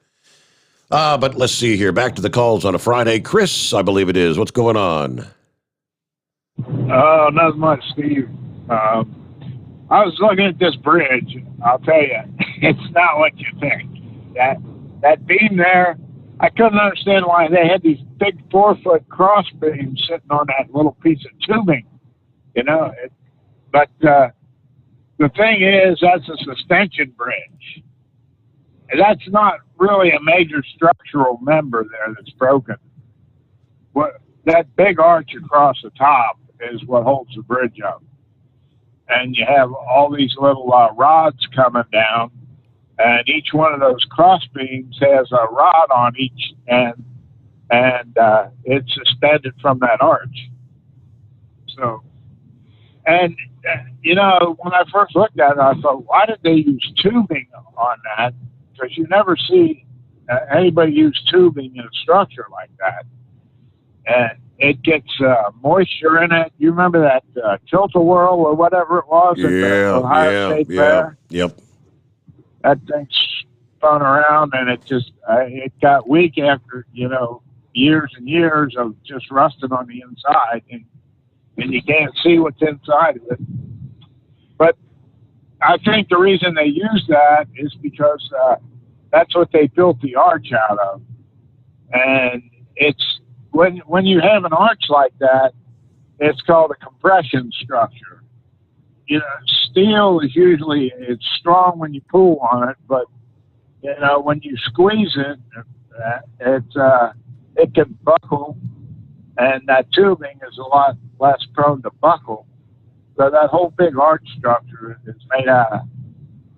But let's see here. Back to the calls on a Friday. Chris, I believe it is. What's going on?
Not much, Steve. I was looking at this bridge. I'll tell you, it's not what you think. That beam there, I couldn't understand why they had these big 4-foot cross beams sitting on that little piece of tubing. But the thing is, that's a suspension bridge. That's not really a major structural member there that's broken. That big arch across the top is what holds the bridge up. And you have all these little rods coming down, and each one of those cross beams has a rod on each end, and it's suspended from that arch. So, and when I first looked at it, I thought, why did they use tubing on that? Because you never see anybody use tubing in a structure like that. And it gets moisture in it. You remember that tilt-a-whirl or whatever it was at the Ohio State Fair?
Yep.
That thing spun around, and it got weak after, years and years of just rusting on the inside, and you can't see what's inside of it. But I think the reason they use that is because that's what they built the arch out of. And it's when you have an arch like that, it's called a compression structure. Steel is usually, it's strong when you pull on it, but when you squeeze it, it can buckle, and that tubing is a lot less prone to buckle. So that whole big arch structure is made out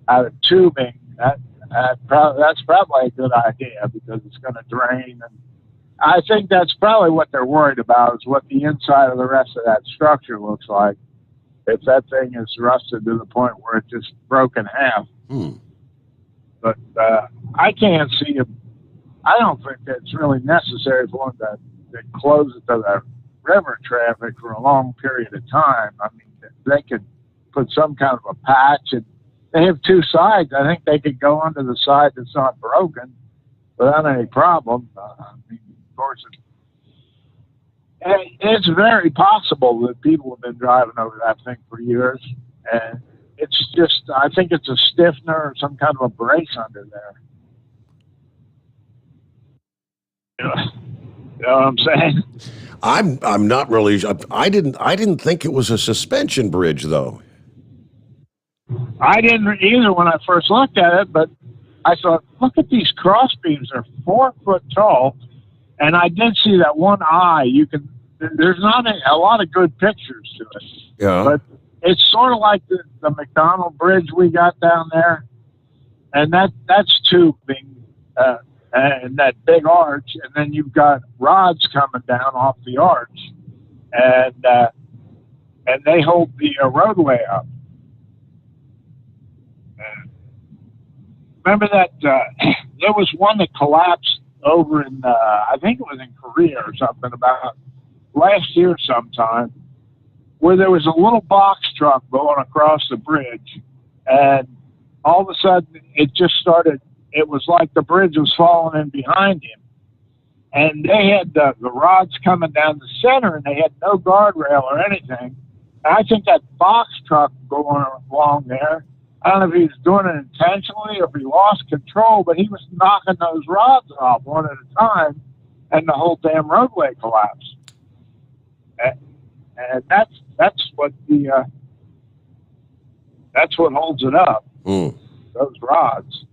of tubing. That's probably a good idea because it's going to drain. And I think that's probably what they're worried about, is what the inside of the rest of that structure looks like. If that thing is rusted to the point where it just broke in half. But I can't see it. I don't think it's really necessary for them to close it to the river traffic for a long period of time. I mean, they could put some kind of a patch, and they have two sides. I think they could go onto the side that's not broken without any problem. Of course, it's very possible that people have been driving over that thing for years, and it's just, I think it's a stiffener or some kind of a brace under there. You know what I'm saying?
I'm not really. I didn't think it was a suspension bridge, though.
I didn't either when I first looked at it, but I thought, look at these cross beams. They're 4 foot tall, and I did see that one eye. There's not a lot of good pictures to it.
Yeah.
But it's sort of like the McDonald Bridge we got down there, and that's tubing. And that big arch, and then you've got rods coming down off the arch, and they hold the roadway up. Remember that there was one that collapsed over in, I think it was in Korea or something, about last year sometime, where there was a little box truck going across the bridge, and all of a sudden it just started it was like the bridge was falling in behind him. And they had the rods coming down the center, and they had no guardrail or anything. And I think that box truck going along there, I don't know if he was doing it intentionally or if he lost control, but he was knocking those rods off one at a time, and the whole damn roadway collapsed. And that's what holds it up. Those rods.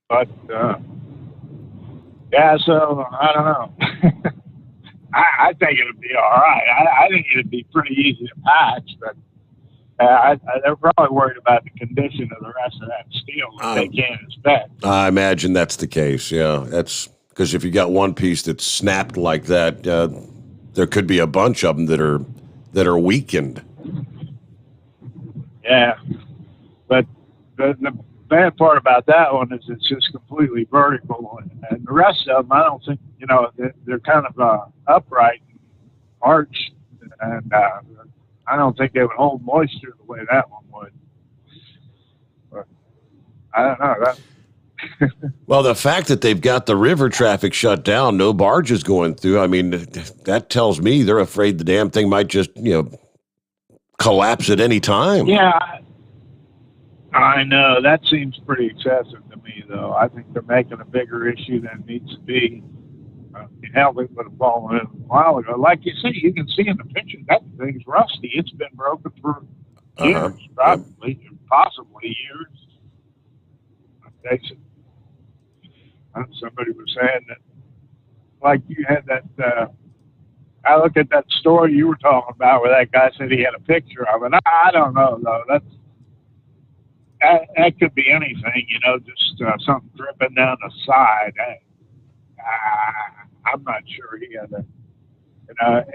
But yeah, so I don't know. I think it'll be all right. I think it'd be pretty easy to patch, but they're probably worried about the condition of the rest of that steel that they can't inspect.
I imagine that's the case. Yeah, that's because if you got one piece that's snapped like that, there could be a bunch of them that are weakened.
Yeah, but the bad part about that one is it's just completely vertical, and the rest of them, I don't think, they're kind of upright, arched, and I don't think they would hold moisture the way that one would. But I don't know.
Well, the fact that they've got the river traffic shut down, no barges going through, I mean, that tells me they're afraid the damn thing might just, collapse at any time.
Yeah, I know. That seems pretty excessive to me, though. I think they're making a bigger issue than it needs to be. Hell, it would have fallen in a while ago. Like you see, you can see in the picture, that thing's rusty. It's been broken for years, probably, possibly years. Somebody was saying that, like you had that, I look at that story you were talking about where that guy said he had a picture of it. I don't know, though. That could be anything, just something dripping down the side. I'm not sure he had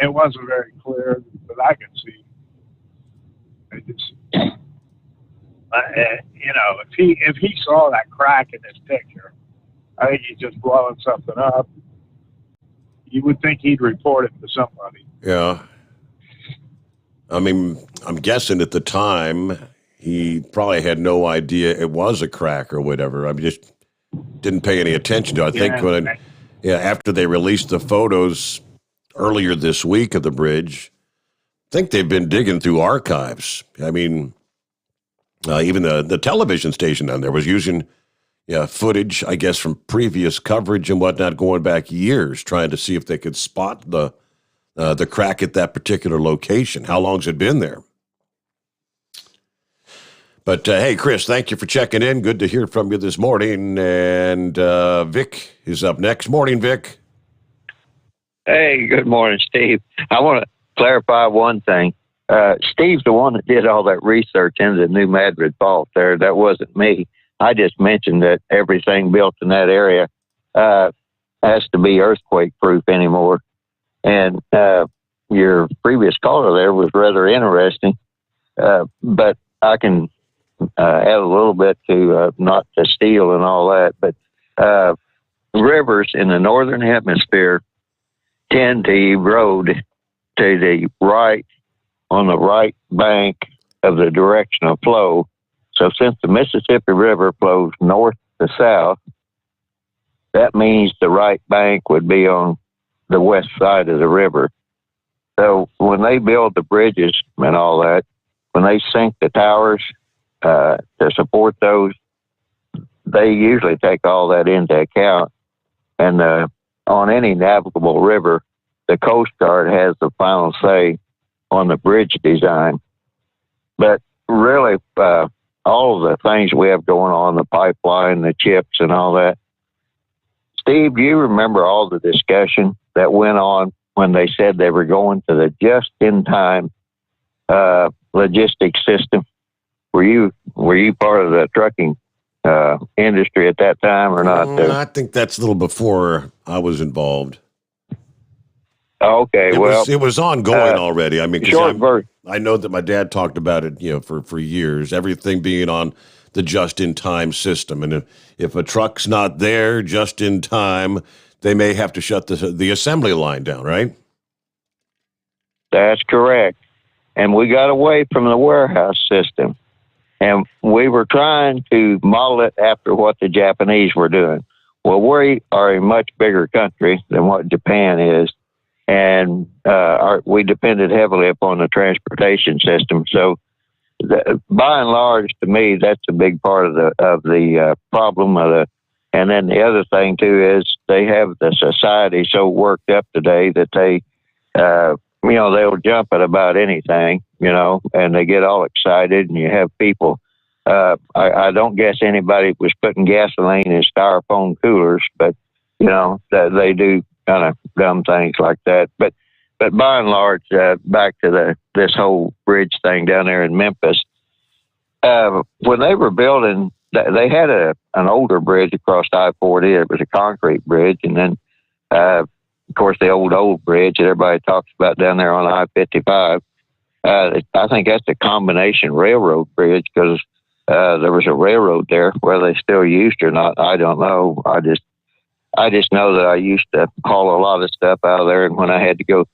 it wasn't very clear, but I could see. It just, if he saw that crack in his picture, I think he's just blowing something up. You would think he'd report it to somebody.
Yeah. I mean, I'm guessing at the time he probably had no idea it was a crack or whatever. I mean, just didn't pay any attention to it. I think after they released the photos earlier this week of the bridge, I think they've been digging through archives. I mean, even the television station down there was using footage, I guess, from previous coverage and whatnot, going back years, trying to see if they could spot the crack at that particular location. How long's it been there? But, hey, Chris, thank you for checking in. Good to hear from you this morning. And Vic is up next. Morning, Vic.
Hey, good morning, Steve. I want to clarify one thing. Steve's the one that did all that research into the New Madrid Fault there. That wasn't me. I just mentioned that everything built in that area has to be earthquake-proof anymore. And your previous caller there was rather interesting. But I can add a little bit to not the steel and all that. But rivers in the northern hemisphere tend to erode to the right, on the right bank of the direction of flow. So since the Mississippi River flows north to south, that means the right bank would be on the west side of the river. So when they build the bridges and all that, when they sink the towers to support those, they usually take all that into account. And on any navigable river, the Coast Guard has the final say on the bridge design. But really, all of the things we have going on, the pipeline, the chips and all that. Steve, do you remember all the discussion that went on when they said they were going to the just-in-time logistics system? Were you part of the trucking industry at that time or not?
I think that's a little before I was involved.
Okay,
it was ongoing already. I mean, I know that my dad talked about it, for years. Everything being on the just-in-time system, and if a truck's not there just in time, they may have to shut the assembly line down. Right?
That's correct. And we got away from the warehouse system. And we were trying to model it after what the Japanese were doing. Well, we are a much bigger country than what Japan is, and we depended heavily upon the transportation system. So, by and large, to me, that's a big part of the problem of the. And then the other thing too is they have the society so worked up today that they, they'll jump at about anything, and they get all excited, and you have people. I don't guess anybody was putting gasoline in styrofoam coolers, but they do kind of dumb things like that. But by and large, back to this whole bridge thing down there in Memphis, when they were building, they had an older bridge across I-40. It was a concrete bridge, and then of course the old bridge that everybody talks about down there on I-55. I think that's a combination railroad bridge because there was a railroad there. Whether they still used it or not, I don't know. I just know that I used to haul a lot of stuff out of there, and when I had to go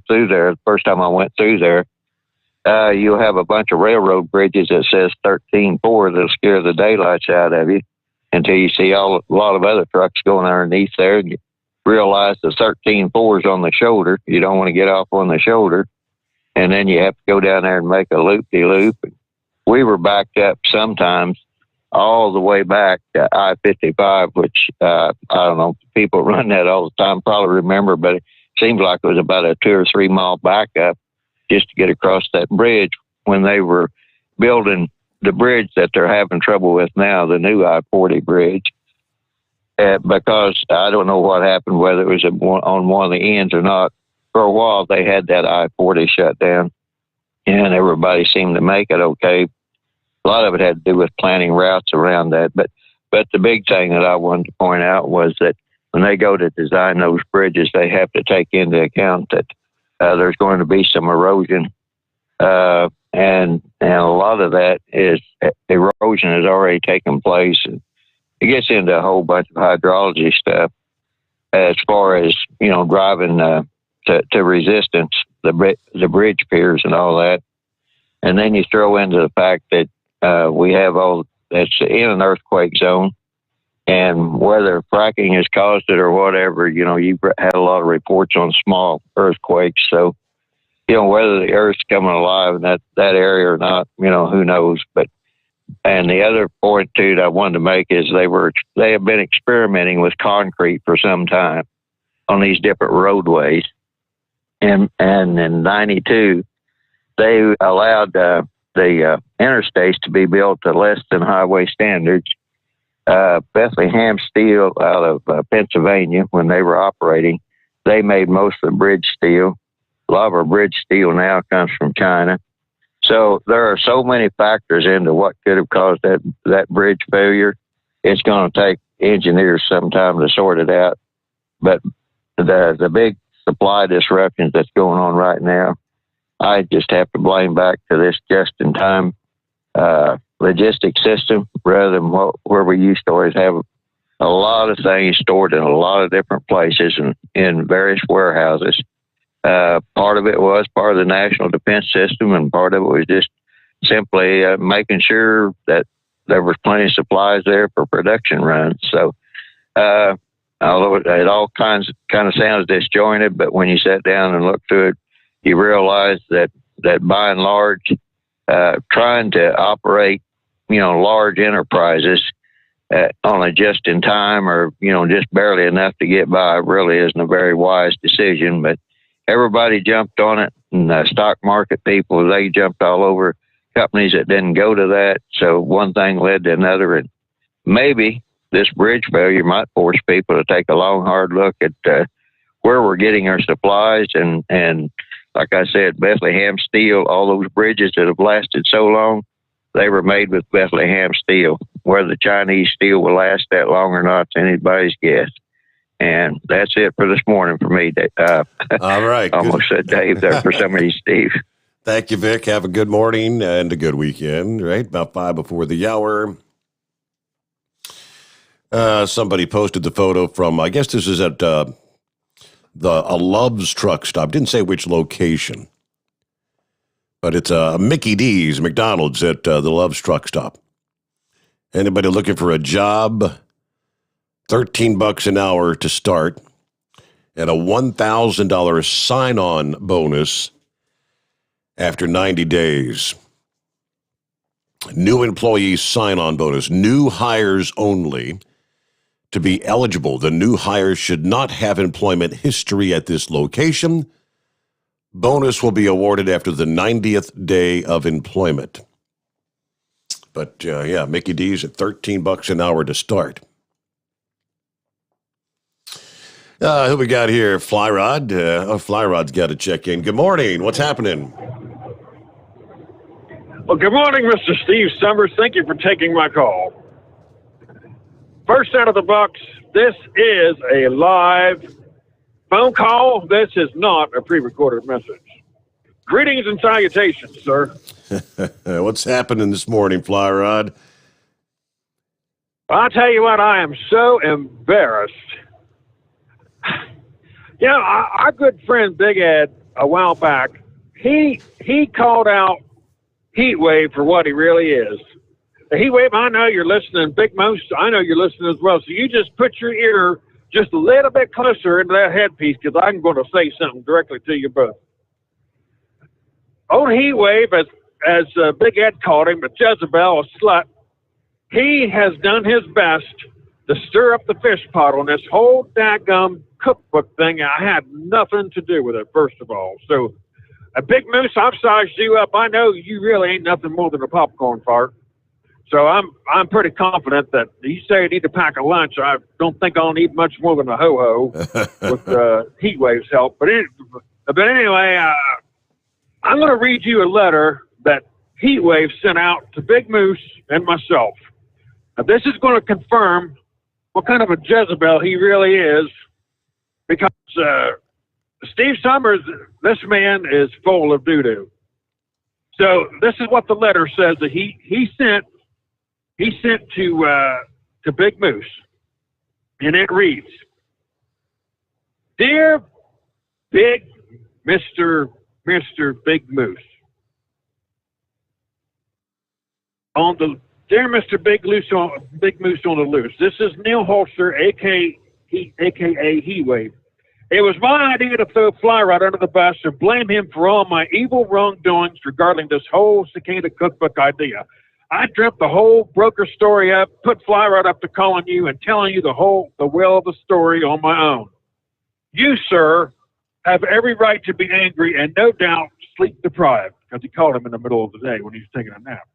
through there, the first time I went through there, you'll have a bunch of railroad bridges that says 13-4 that'll scare the daylights out of you until you see a lot of other trucks going underneath there, and you realize the 13-4 is on the shoulder. You don't want to get off on the shoulder, and then you have to go down there and make a loop-de-loop. We were backed up sometimes all the way back to I-55, which I don't know, people run that all the time probably remember, but it seems like it was about a 2 or 3 mile backup just to get across that bridge when they were building the bridge that they're having trouble with now, the new I-40 bridge. Because I don't know what happened, whether it was on one of the ends or not. For a while, they had that I-40 shut down, and everybody seemed to make it okay. A lot of it had to do with planning routes around that. But the big thing that I wanted to point out was that when they go to design those bridges, they have to take into account that there's going to be some erosion. And a lot of that is erosion has already taken place. And it gets into a whole bunch of hydrology stuff as far as, driving to resistance, the bridge piers and all that. And then you throw into the fact that we have all that's in an earthquake zone, and whether fracking has caused it or whatever, you've had a lot of reports on small earthquakes. So, whether the earth's coming alive in that area or not, who knows. And the other point too that I wanted to make is they have been experimenting with concrete for some time on these different roadways. And in '92, they allowed the interstates to be built to less than highway standards. Bethlehem Steel out of Pennsylvania, when they were operating, they made most of the bridge steel. A lot of our bridge steel now comes from China. So there are so many factors into what could have caused that bridge failure. It's going to take engineers some time to sort it out. But the big supply disruptions that's going on right now, I just have to blame back to this just-in-time logistic system rather than where we used to always have a lot of things stored in a lot of different places and in various warehouses. Part of it was part of the national defense system, and part of it was just simply making sure that there was plenty of supplies there for production runs. So, although it all kind of sounds disjointed, but when you sit down and look through it, you realize that by and large, trying to operate, large enterprises on a just-in-time or, just barely enough to get by really isn't a very wise decision. But everybody jumped on it, and the stock market people, they jumped all over companies that didn't go to that. So one thing led to another, and maybe this bridge failure might force people to take a long, hard look at where we're getting our supplies. And like I said, Bethlehem Steel, all those bridges that have lasted so long, they were made with Bethlehem Steel. Whether the Chinese steel will last that long or not, it's anybody's guess. And that's it for this morning for me.
All right.
Almost said Dave there for some reason, Steve.
Thank you, Vic. Have a good morning and a good weekend, right? About 5 before the hour. Somebody posted the photo from, I guess this is at a Love's truck stop. Didn't say which location. But it's Mickey D's, McDonald's at the Love's Truck Stop. Anybody looking for a job? $13 an hour to start, and a $1,000 sign-on bonus after 90 days. New employees sign-on bonus, new hires only. To be eligible, the new hires should not have employment history at this location. Bonus will be awarded after the 90th day of employment. But, yeah, Mickey D's at $13 an hour to start. Who we got here? Flyrod. Flyrod's got to check in. Good morning. What's happening?
Well, good morning, Mr. Steve Summers. Thank you for taking my call. First out of the box, this is a live phone call. This is not a pre-recorded message. Greetings and salutations, sir.
What's happening this morning, Flyrod?
I'll tell you what, I am so embarrassed. You know, our good friend Big Ed, a while back, he called out Heat Wave for what he really is. The Heat Wave, I know you're listening. Big Moose, I know you're listening as well. So you just put your ear just a little bit closer into that headpiece, because I'm going to say something directly to you both. Old Heat Wave, as Big Ed called him, but Jezebel, a slut, he has done his best to stir up the fish pot on this whole daggum cookbook thing. I had nothing to do with it, first of all. So, a Big Moose, I've sized you up. I know you really ain't nothing more than a popcorn fart. So I'm pretty confident that you say you need to pack a lunch. I don't think I'll need much more than a ho-ho with Heat Wave's help. But anyway, I'm going to read you a letter that Heat Wave sent out to Big Moose and myself. Now, this is going to confirm what kind of a Jezebel he really is, because Steve Summers, this man is full of doo-doo. So this is what the letter says that he sent to Big Moose, and it reads: "Dear Big Mr. Big Moose, Dear Mr. Big Moose on the Loose, this is Neil Holster, aka Heat Wave. It was my idea to throw Flyrod under the bus and blame him for all my evil wrongdoings regarding this whole cicada cookbook idea. I dreamt the whole broker story up, put Flyrod up to calling you and telling you the will of the story on my own. You, sir, have every right to be angry and no doubt sleep deprived," because he called him in the middle of the day when he was taking a nap.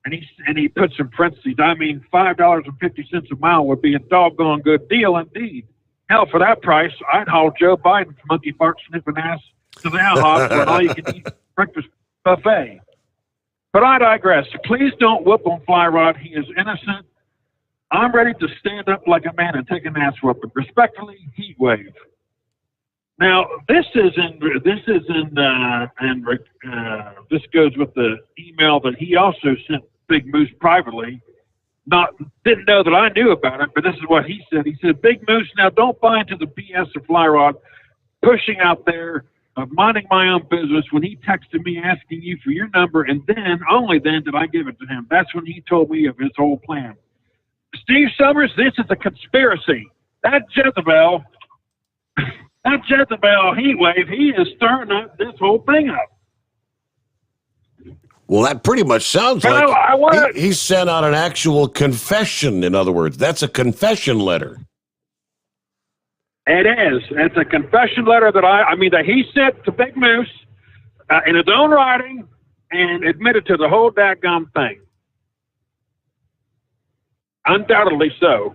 And he puts in parentheses, I mean, $5.50 a mile would be a doggone good deal indeed. Hell, for that price, I'd haul Joe Biden's monkey fart sniffing ass to the IHOP for an all-you-can-eat breakfast buffet. But I digress. Please don't whoop on Flyrod. He is innocent. I'm ready to stand up like a man and take an ass whooping. Respectfully, Heat Wave. Now, this goes with the email that he also sent Big Moose privately. Didn't know that I knew about it, but this is what he said. He said, "Big Moose, now don't buy into the BS of Flyrod pushing out there of minding my own business when he texted me asking you for your number, and then, only then, did I give it to him. That's when he told me of his whole plan. Steve Summers, this is a conspiracy. That Jezebel Heat Wave, he is stirring up this whole thing up."
Well, that pretty much sounds like he sent out an actual confession, in other words. That's a confession letter.
It is. It's a confession letter that he sent to Big Moose in his own writing and admitted to the whole dadgum thing. Undoubtedly so.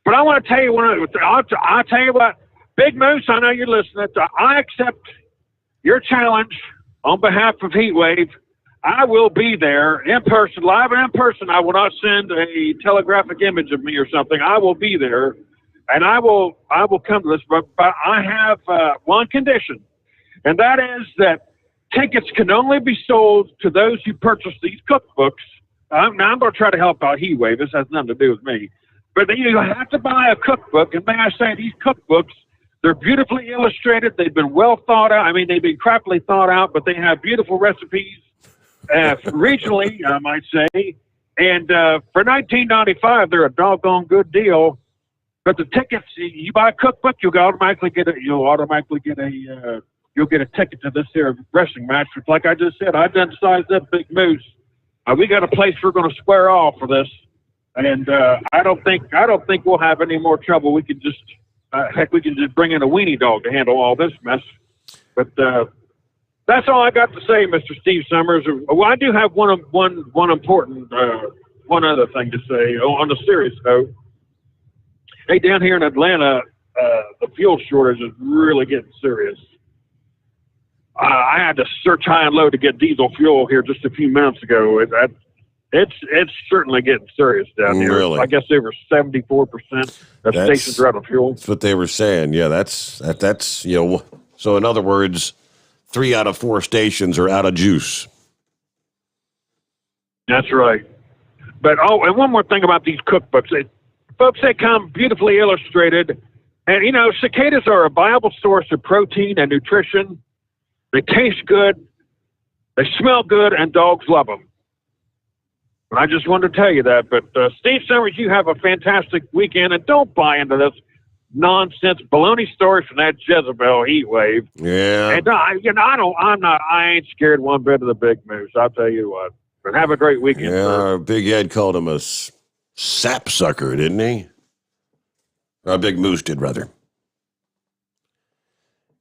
But I want to tell you I'll tell you what, Big Moose, I know you're listening. I accept your challenge on behalf of Heat Wave. I will be there in person, live and in person. I will not send a telegraphic image of me or something. I will be there, and I will come to this. But I have one condition, and that is that tickets can only be sold to those who purchase these cookbooks. Now I'm going to try to help out Heat Wave. This has nothing to do with me. But you have to buy a cookbook, and may I say, these cookbooks, They're beautifully illustrated. They've been well thought out. I mean, they've been craftily thought out, but they have beautiful recipes regionally, I might say. And for $19.95, they're a doggone good deal. But the tickets, you buy a cookbook, you'll automatically get a ticket to this here wrestling match. Which, like I just said, I done sized up Big Moose. We got a place we're going to square off for this, and I don't think we'll have any more trouble. We can just we can just bring in a weenie dog to handle all this mess. But that's all I got to say, Mr. Steve Sommers. Well, I do have one important one other thing to say on a serious note. Hey, down here in Atlanta, the fuel shortage is really getting serious. I had to search high and low to get diesel fuel here just a few minutes ago. It's certainly getting serious down here.
Really?
I guess over 74% of stations are out of fuel.
That's what they were saying. Yeah, that's so in other words, 3 out of 4 stations are out of juice.
That's right. But and one more thing about these cookbooks. Folks, they come beautifully illustrated. And, cicadas are a viable source of protein and nutrition. They taste good, they smell good, and dogs love them. And I just wanted to tell you that. But, Steve Sommers, you have a fantastic weekend, and don't buy into this nonsense baloney story from that Jezebel heat wave.
Yeah.
And, I ain't scared one bit of the Big Moose, I'll tell you what. But have a great weekend, sir.
Big Ed called him a sapsucker, didn't he? Or Big Moose did, rather.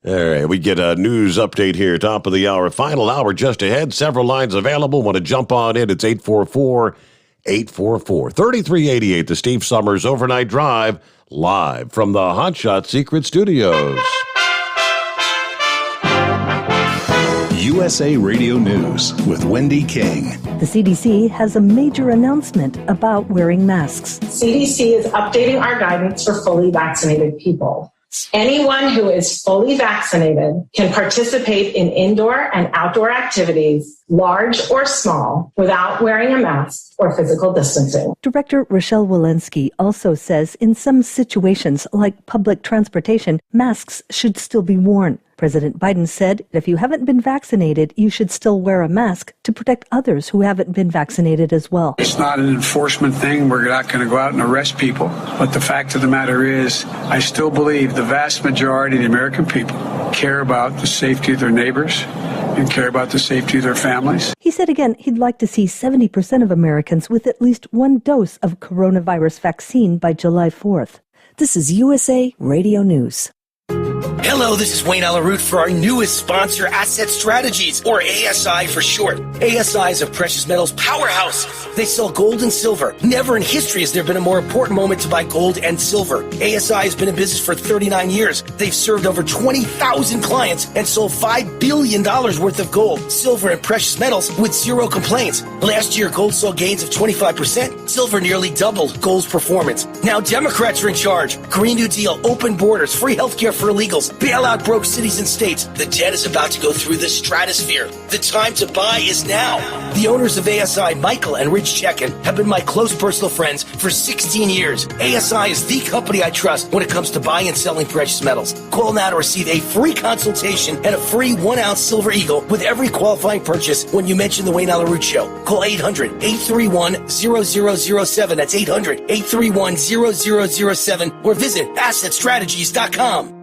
All right, we get a news update here, top of the hour. Final hour just ahead. Several lines available. Want to jump on in? It's 844-844-3388. The Steve Sommers Overnight Drive, live from the Hotshot Secret Studios.
USA Radio News with Wendy King.
The CDC has a major announcement about wearing masks.
CDC is updating our guidance for fully vaccinated people. Anyone who is fully vaccinated can participate in indoor and outdoor activities, large or small, without wearing a mask or physical distancing.
Director Rochelle Walensky also says in some situations, like public transportation, masks should still be worn. President Biden said if you haven't been vaccinated, you should still wear a mask to protect others who haven't been vaccinated as well.
It's not an enforcement thing. We're not going to go out and arrest people. But the fact of the matter is, I still believe the vast majority of the American people care about the safety of their neighbors and care about the safety of their families.
He said again he'd like to see 70% of Americans with at least one dose of coronavirus vaccine by July 4th. This is USA Radio News.
Hello, this is Wayne Alaroot for our newest sponsor, Asset Strategies, or ASI for short. ASI is a precious metals powerhouse. They sell gold and silver. Never in history has there been a more important moment to buy gold and silver. ASI has been in business for 39 years. They've served over 20,000 clients and sold $5 billion worth of gold, silver, and precious metals with zero complaints. Last year, gold saw gains of 25%. Silver nearly doubled gold's performance. Now Democrats are in charge. Green New Deal, open borders, free healthcare for illegals, bailout broke cities and states. The debt is about to go through the stratosphere. The time to buy is now. The owners of ASI, Michael and Rich Chekin, have been my close personal friends for 16 years. ASI is the company I trust when it comes to buying and selling precious metals. Call now to receive a free consultation and a free 1-ounce silver eagle with every qualifying purchase when you mention the Wayne Alaroot Show. Call 800-831-0007. That's 800-831-0007 or visit assetstrategies.com.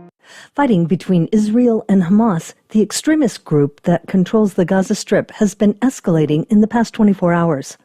Fighting between Israel and Hamas, the extremist group that controls the Gaza Strip, has been escalating in the past 24 hours.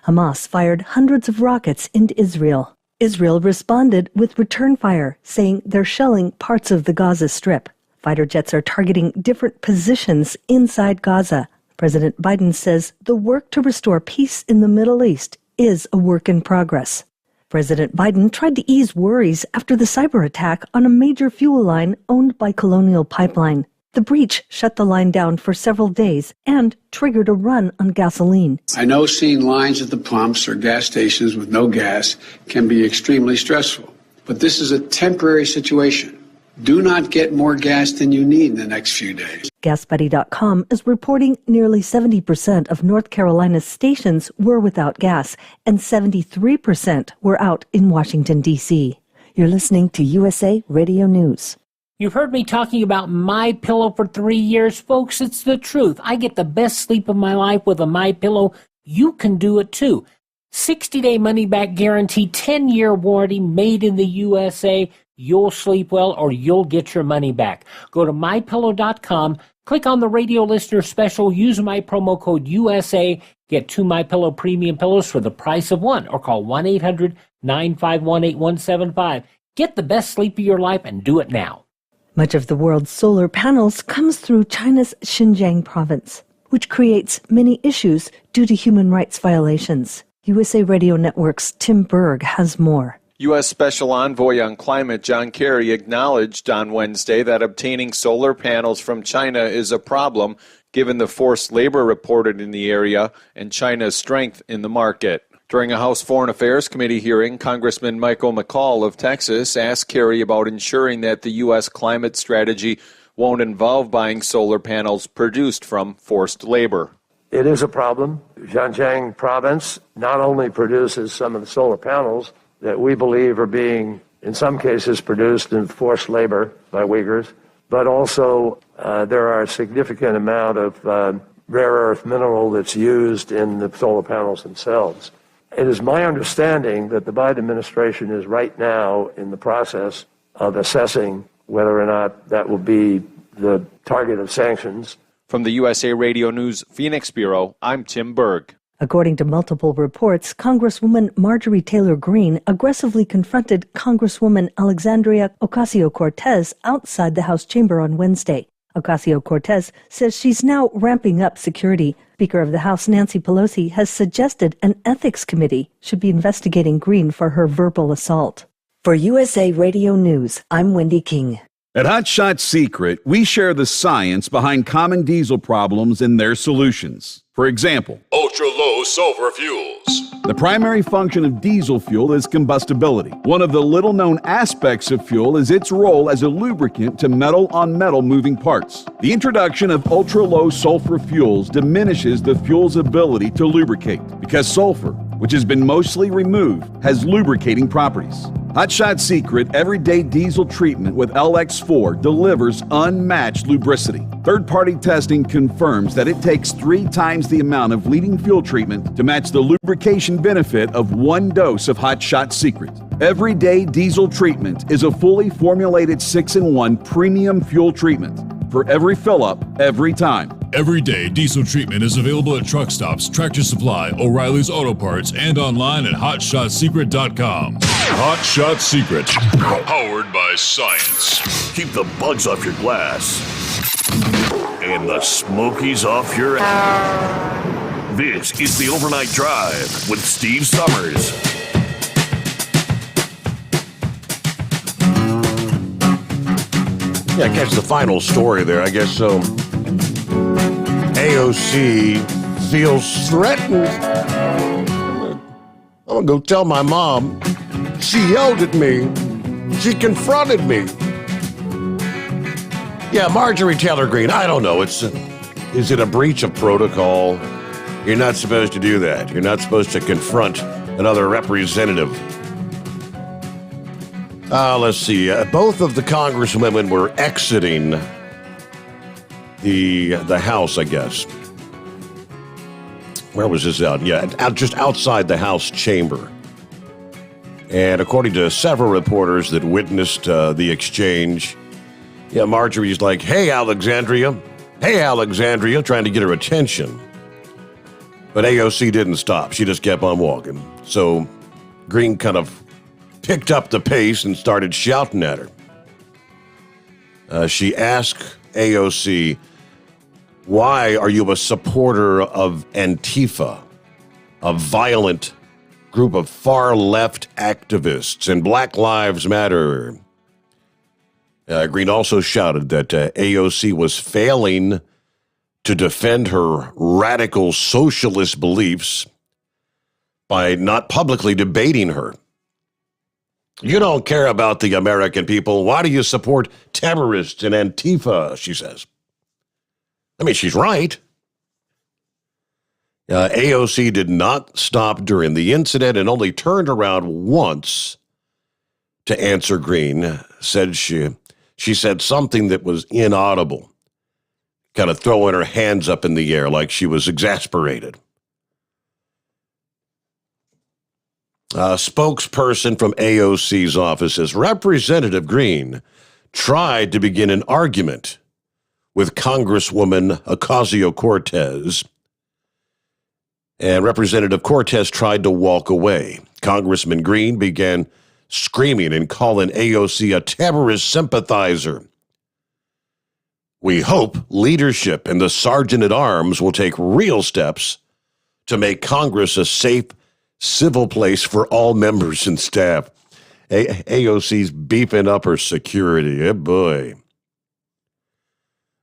Hamas fired hundreds of rockets into Israel. Israel responded with return fire, saying they're shelling parts of the Gaza Strip. Fighter jets are targeting different positions inside Gaza. President Biden says the work to restore peace in the Middle East is a work in progress. President Biden tried to ease worries after the cyber attack on a major fuel line owned by Colonial Pipeline. The breach shut the line down for several days and triggered a run on gasoline.
I know seeing lines at the pumps or gas stations with no gas can be extremely stressful, but this is a temporary situation. Do not get more gas than you need in the next few days.
GasBuddy.com is reporting nearly 70% of North Carolina's stations were without gas, and 73% were out in Washington, D.C. You're listening to USA Radio News.
You've heard me talking about My Pillow for 3 years, folks. It's the truth. I get the best sleep of my life with a My Pillow. You can do it too. 60-day money-back guarantee, 10-year warranty, made in the USA. You'll sleep well or you'll get your money back. Go to MyPillow.com, click on the radio listener special, use my promo code USA, get 2 MyPillow premium pillows for the price of one, or call 1-800-951-8175. Get the best sleep of your life and do it now.
Much of the world's solar panels comes through China's Xinjiang province, which creates many issues due to human rights violations. USA Radio Network's Tim Berg has more.
U.S. Special Envoy on Climate John Kerry acknowledged on Wednesday that obtaining solar panels from China is a problem given the forced labor reported in the area and China's strength in the market. During a House Foreign Affairs Committee hearing, Congressman Michael McCall of Texas asked Kerry about ensuring that the U.S. climate strategy won't involve buying solar panels produced from forced labor.
It is a problem. Xinjiang province not only produces some of the solar panels that we believe are being, in some cases, produced in forced labor by Uyghurs, but also there are a significant amount of rare earth mineral that's used in the solar panels themselves. It is my understanding that the Biden administration is right now in the process of assessing whether or not that will be the target of sanctions.
From the USA Radio News Phoenix Bureau, I'm Tim Berg.
According to multiple reports, Congresswoman Marjorie Taylor Greene aggressively confronted Congresswoman Alexandria Ocasio-Cortez outside the House chamber on Wednesday. Ocasio-Cortez says she's now ramping up security. Speaker of the House Nancy Pelosi has suggested an ethics committee should be investigating Greene for her verbal assault. For USA Radio News, I'm Wendy King.
At Hot Shot Secret, we share the science behind common diesel problems and their solutions. For example,
ultra-low sulfur fuels.
The primary function of diesel fuel is combustibility. One of the little-known aspects of fuel is its role as a lubricant to metal-on-metal moving parts. The introduction of ultra-low sulfur fuels diminishes the fuel's ability to lubricate because sulfur, which has been mostly removed, has lubricating properties. Hot Shot Secret Everyday Diesel Treatment with LX4 delivers unmatched lubricity. Third-party testing confirms that it takes 3 times the amount of leading fuel treatment to match the lubrication benefit of 1 dose of Hot Shot Secret. Everyday Diesel Treatment is a fully formulated 6-in-1 premium fuel treatment for every fill-up, every time.
Everyday Diesel Treatment is available at truck stops, Tractor Supply, O'Reilly's Auto Parts, and online at HotShotSecret.com. Hot Shot Secret, powered by science.
Keep the bugs off your glass and the smokies off your ass. This is the Overnight Drive with Steve Summers.
Yeah, catch the final story there, I guess so. AOC feels threatened. I'm going to go tell my mom. She yelled at me. She confronted me. Yeah, Marjorie Taylor Greene, I don't know. Is it a breach of protocol? You're not supposed to do that. You're not supposed to confront another representative. Let's see. Both of the congresswomen were exiting the House, I guess. Where was this out? Yeah, just outside the House chamber. And according to several reporters that witnessed the exchange, yeah, Marjorie's like, hey, Alexandria, trying to get her attention. But AOC didn't stop. She just kept on walking. So Greene kind of picked up the pace and started shouting at her. She asked AOC, why are you a supporter of Antifa, a violent group of far-left activists, and Black Lives Matter? Greene also shouted that AOC was failing to defend her radical socialist beliefs by not publicly debating her. You don't care about the American people. Why do you support terrorists and Antifa, she says. I mean, she's right. AOC did not stop during the incident and only turned around once to answer Greene. Said she She said something that was inaudible, kind of throwing her hands up in the air like she was exasperated. A spokesperson from AOC's office says Representative Green tried to begin an argument with Congresswoman Ocasio-Cortez, and Representative Cortez tried to walk away. Congressman Green began screaming and calling AOC a terrorist sympathizer. We hope leadership and the Sergeant-at-Arms will take real steps to make Congress a safe, civil place for all members and staff. AOC's beefing up her security. Oh boy.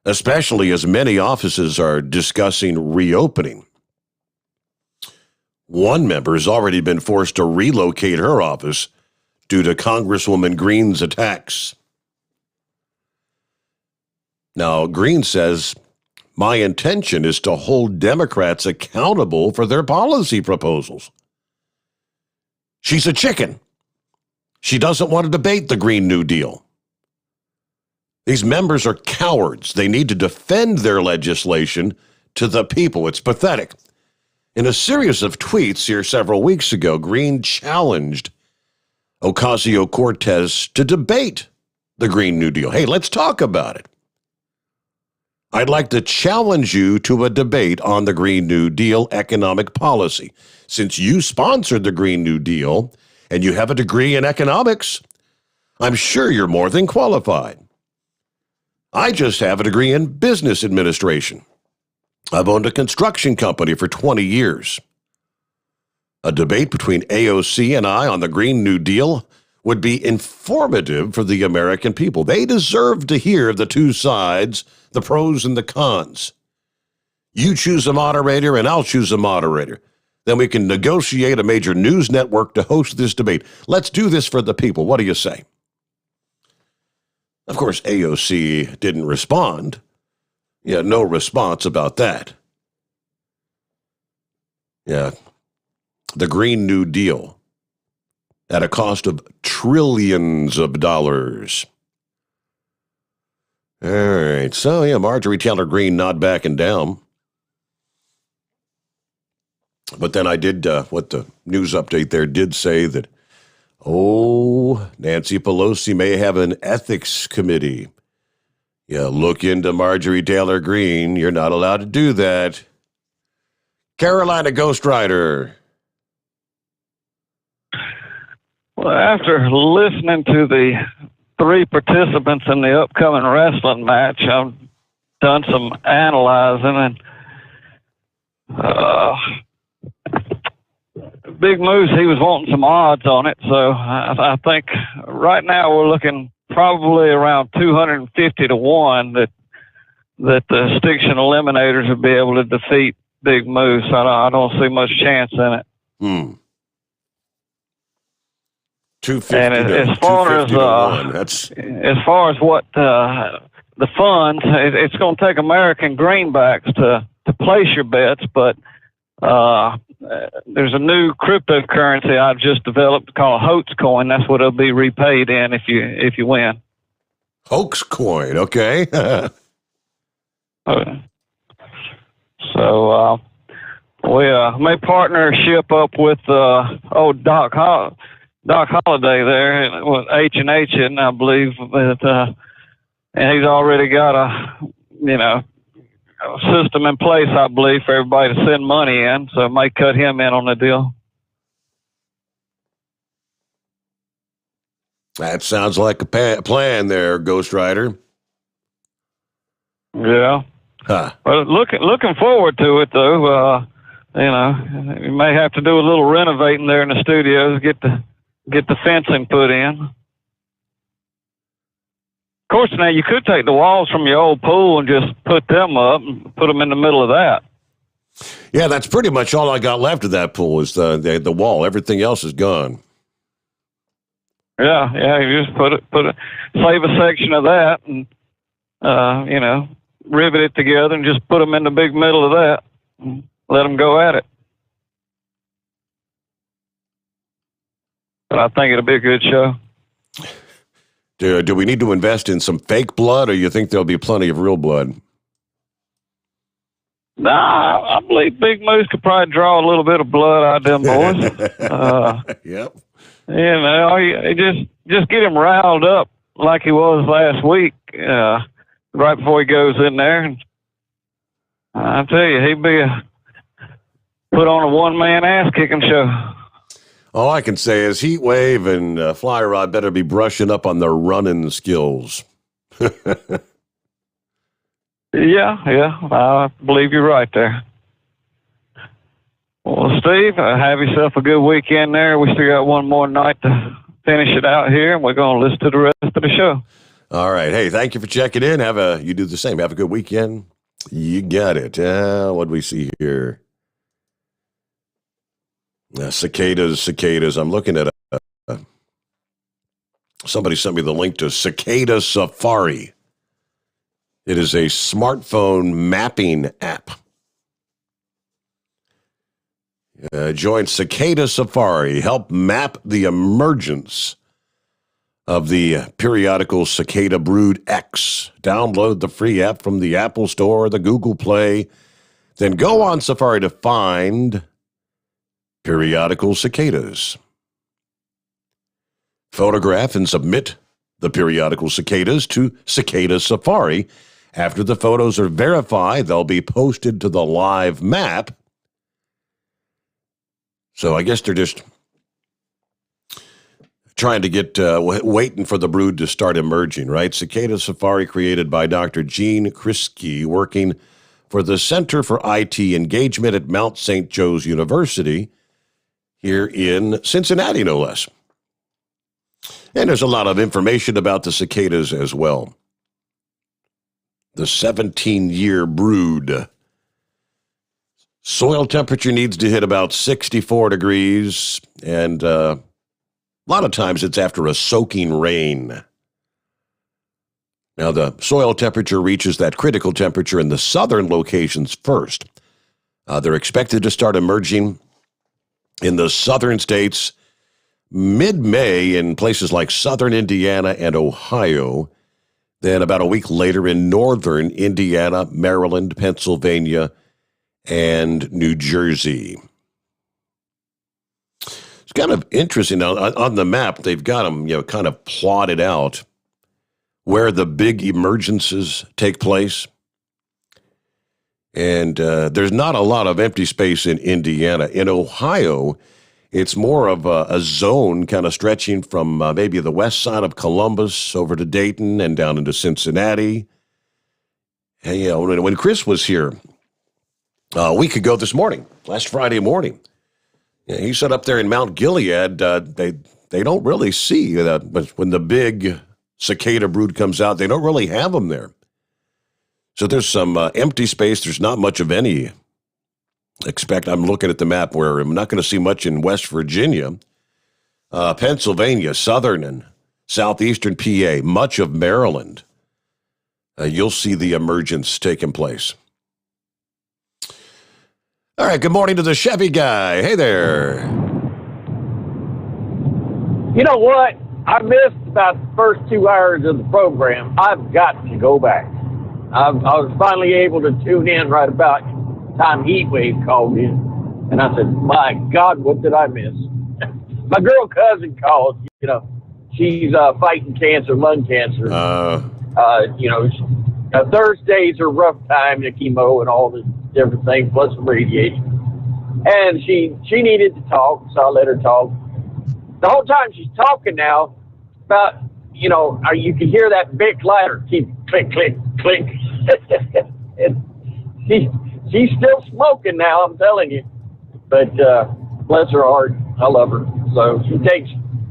Especially as many offices are discussing reopening. One member has already been forced to relocate her office due to Congresswoman Green's attacks. Now, Green says, my intention is to hold Democrats accountable for their policy proposals. She's a chicken. She doesn't want to debate the Green New Deal. These members are cowards. They need to defend their legislation to the people. It's pathetic. In a series of tweets here several weeks ago, Green challenged Ocasio-Cortez to debate the Green New Deal. Hey, let's talk about it. I'd like to challenge you to a debate on the Green New Deal economic policy. Since you sponsored the Green New Deal and you have a degree in economics, I'm sure you're more than qualified. I just have a degree in business administration. I've owned a construction company for 20 years. A debate between AOC and I on the Green New Deal would be informative for the American people. They deserve to hear the two sides, the pros and the cons. You choose a moderator and I'll choose a moderator. Then we can negotiate a major news network to host this debate. Let's do this for the people. What do you say? Of course, AOC didn't respond. Yeah, no response about that. Yeah, the Green New Deal at a cost of trillions of dollars. All right, so yeah, Marjorie Taylor Greene not backing down. But then I did, what the news update there did say that, Nancy Pelosi may have an ethics committee. Yeah, look into Marjorie Taylor Greene. You're not allowed to do that. Carolina Ghostwriter.
Well, after listening to the three participants in the upcoming wrestling match, I've done some analyzing, and Big Moose, he was wanting some odds on it, so I think right now we're looking probably around 250 to 1 that the Stiction Eliminators would be able to defeat Big Moose. I don't see much chance in it.
250
and as far as
1. That's
as far as what the funds, it's going to take American greenbacks to place your bets, but there's a new cryptocurrency I've just developed called Hoax Coin. That's what it'll be repaid in if you win.
Hoax Coin, okay.
So we may partnership up with old Doc Holliday there with H&H, I believe, and he's already got a system in place, I believe, for everybody to send money in, so it may cut him in on the deal.
That sounds like a plan there, Ghost Rider.
Yeah.
Huh.
Well, looking forward to it, though. You may have to do a little renovating there in the studios, get the fencing put in. Of course, now you could take the walls from your old pool and just put them up and put them in the middle of that.
Yeah, that's pretty much all I got left of that pool is the wall. Everything else is gone.
Yeah, you just save a section of that and, rivet it together and just put them in the big middle of that and let them go at it. But I think it'll be a good show.
Do we need to invest in some fake blood, or you think there'll be plenty of real blood?
Nah, I believe Big Moose could probably draw a little bit of blood out of them boys.
Yep.
You know, you just get him riled up like he was last week, right before he goes in there. And I tell you, he'd be put on a one-man ass-kicking show.
All I can say is Heat Wave and Fly Rod better be brushing up on their running skills.
Yeah, I believe you're right there. Well, Steve, have yourself a good weekend there. We still got one more night to finish it out here, and we're going to listen to the rest of the show.
All right. Hey, thank you for checking in. You do the same. Have a good weekend. You got it. What do we see here? Cicadas. I'm looking at somebody sent me the link to Cicada Safari. It is a smartphone mapping app. Join Cicada Safari. Help map the emergence of the periodical cicada brood X. Download the free app from the Apple Store or the Google Play. Then go on Safari to find periodical cicadas. Photograph and submit the periodical cicadas to Cicada Safari. After the photos are verified, they'll be posted to the live map. So I guess they're just trying to get, waiting for the brood to start emerging, right? Cicada Safari created by Dr. Gene Kriske, working for the Center for IT Engagement at Mount St. Joe's University here in Cincinnati, no less. And there's a lot of information about the cicadas as well. The 17-year brood. Soil temperature needs to hit about 64 degrees, and a lot of times it's after a soaking rain. Now, the soil temperature reaches that critical temperature in the southern locations first. They're expected to start emerging in the southern states mid-May in places like southern Indiana and Ohio. Then about a week later in northern Indiana, Maryland, Pennsylvania, and New Jersey. It's kind of interesting. Now, on the map, they've got them, kind of plotted out where the big emergences take place. And there's not a lot of empty space in Indiana. In Ohio, it's more of a zone kind of stretching from maybe the west side of Columbus over to Dayton and down into Cincinnati. And, when Chris was here a week ago this morning, last Friday morning, he said up there in Mount Gilead, they don't really see that. But when the big cicada brood comes out, they don't really have them there. So there's some empty space. There's not much of any. I'm looking at the map where I'm not going to see much in West Virginia, Pennsylvania, southern and southeastern PA, much of Maryland. You'll see the emergence taking place. All right, good morning to the Chevy guy. Hey there.
You know what? I missed about the first 2 hours of the program. I've got to go back. I was finally able to tune in right about time Heatwave called in, and I said, my God, what did I miss? My girl cousin called, she's fighting cancer, lung cancer. Thursdays are rough time, the chemo and all the different things, plus the radiation. And she needed to talk, so I let her talk. The whole time she's talking now about, you can hear that big lighter keep click, click, click. She's still smoking now, I'm telling you. But bless her heart, I love her. So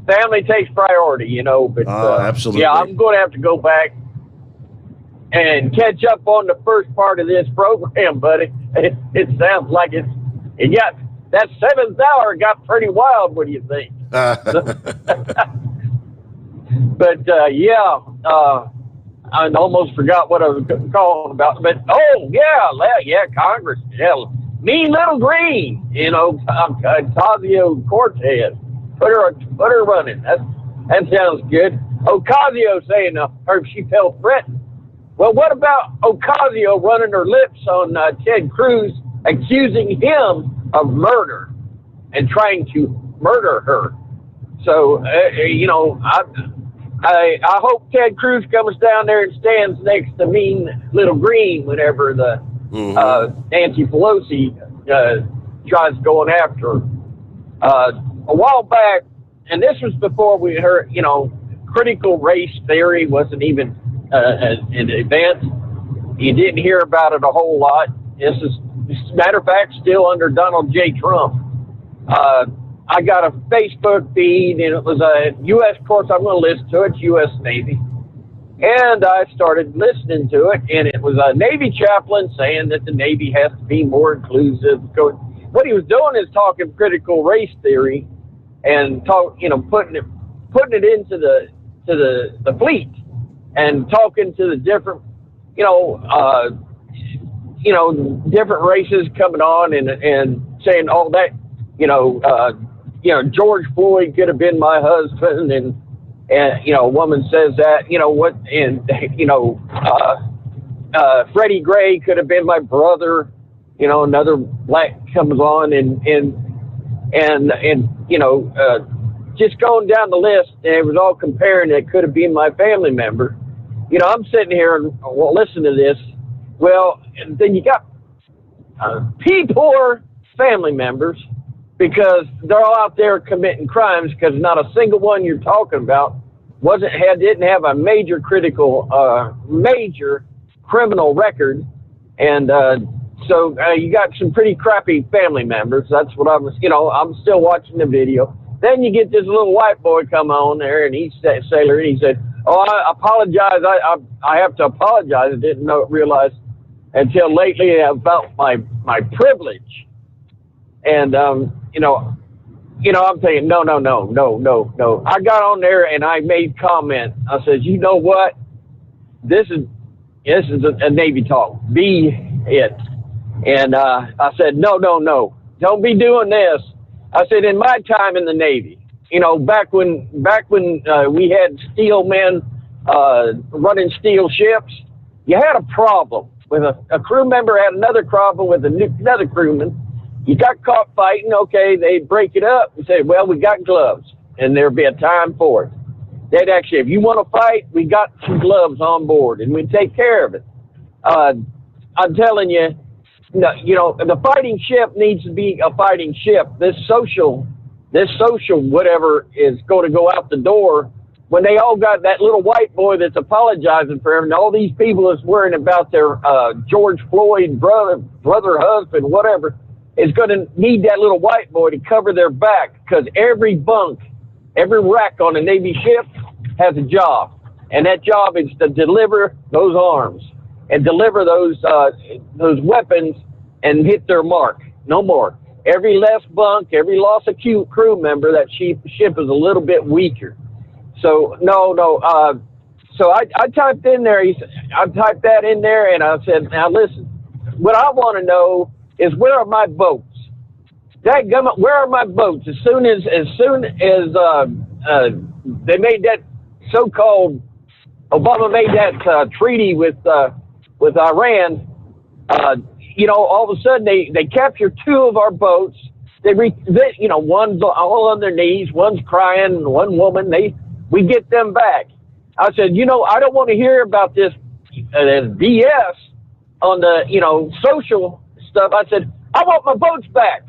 family takes priority, But
absolutely.
Yeah, I'm going to have to go back and catch up on the first part of this program, buddy. It sounds like it got that 7th hour got pretty wild. What do you think? But I almost forgot what I was calling about. But Congress, mean little green, Ocasio Cortez, put her running. That sounds good. Ocasio saying her she felt threatened. Well, what about Ocasio running her lips on Ted Cruz, accusing him of murder and trying to murder her? So, I hope Ted Cruz comes down there and stands next to Mean Little Green whenever the Nancy Pelosi tries going after her. A while back, and this was before we heard, critical race theory wasn't even an event. You didn't hear about it a whole lot. This is, as a matter of fact, still under Donald J. Trump. I got a Facebook feed, and it was a U.S. course. I'm going to listen to it, U.S. Navy. And I started listening to it, and it was a Navy chaplain saying that the Navy has to be more inclusive. What he was doing is talking critical race theory and putting it into the fleet and talking to the different, different races coming on and saying all that, George Floyd could have been my husband, and a woman says that, Freddie Gray could have been my brother, another black comes on and just going down the list, and it was all comparing it could have been my family member. I'm sitting here and listen to this. Well, and then you got poor family members, because they're all out there committing crimes, because not a single one you're talking about didn't have a major criminal record. And so you got some pretty crappy family members. That's what I'm still watching the video. Then you get this little white boy come on there, and he's a sailor, and he said, "Oh, I apologize. I have to apologize. I didn't realize until lately about my privilege." And I'm thinking, no. I got on there and I made comment. I said, you know what? This is a Navy talk. Be it. And I said, no. Don't be doing this. I said, in my time in the Navy, back when we had steel men running steel ships, you had a problem with a crew member had another problem with another crewman. You got caught fighting, okay, they'd break it up and say, well, we got gloves, and there'd be a time for it. They'd actually, if you want to fight, we got some gloves on board, and we'd take care of it. I'm telling you, the fighting ship needs to be a fighting ship. This social whatever is going to go out the door when they all got that little white boy that's apologizing for him, and all these people is worrying about their George Floyd brother, husband, whatever, is going to need that little white boy to cover their back, because every bunk, every rack on a Navy ship has a job, and that job is to deliver those arms and deliver those weapons and hit their mark. No more. Every less bunk, every loss of crew member, that ship is a little bit weaker. So no. So I typed in there. I typed that in there, and I said, now listen, what I want to know is, where are my boats? Dadgummit, where are my boats? As soon as they made that so-called, Obama made that treaty with Iran, all of a sudden they captured two of our boats. One's all on their knees, one's crying, one woman. We get them back. I said, I don't want to hear about this BS on the social stuff. I said, I want my boats back.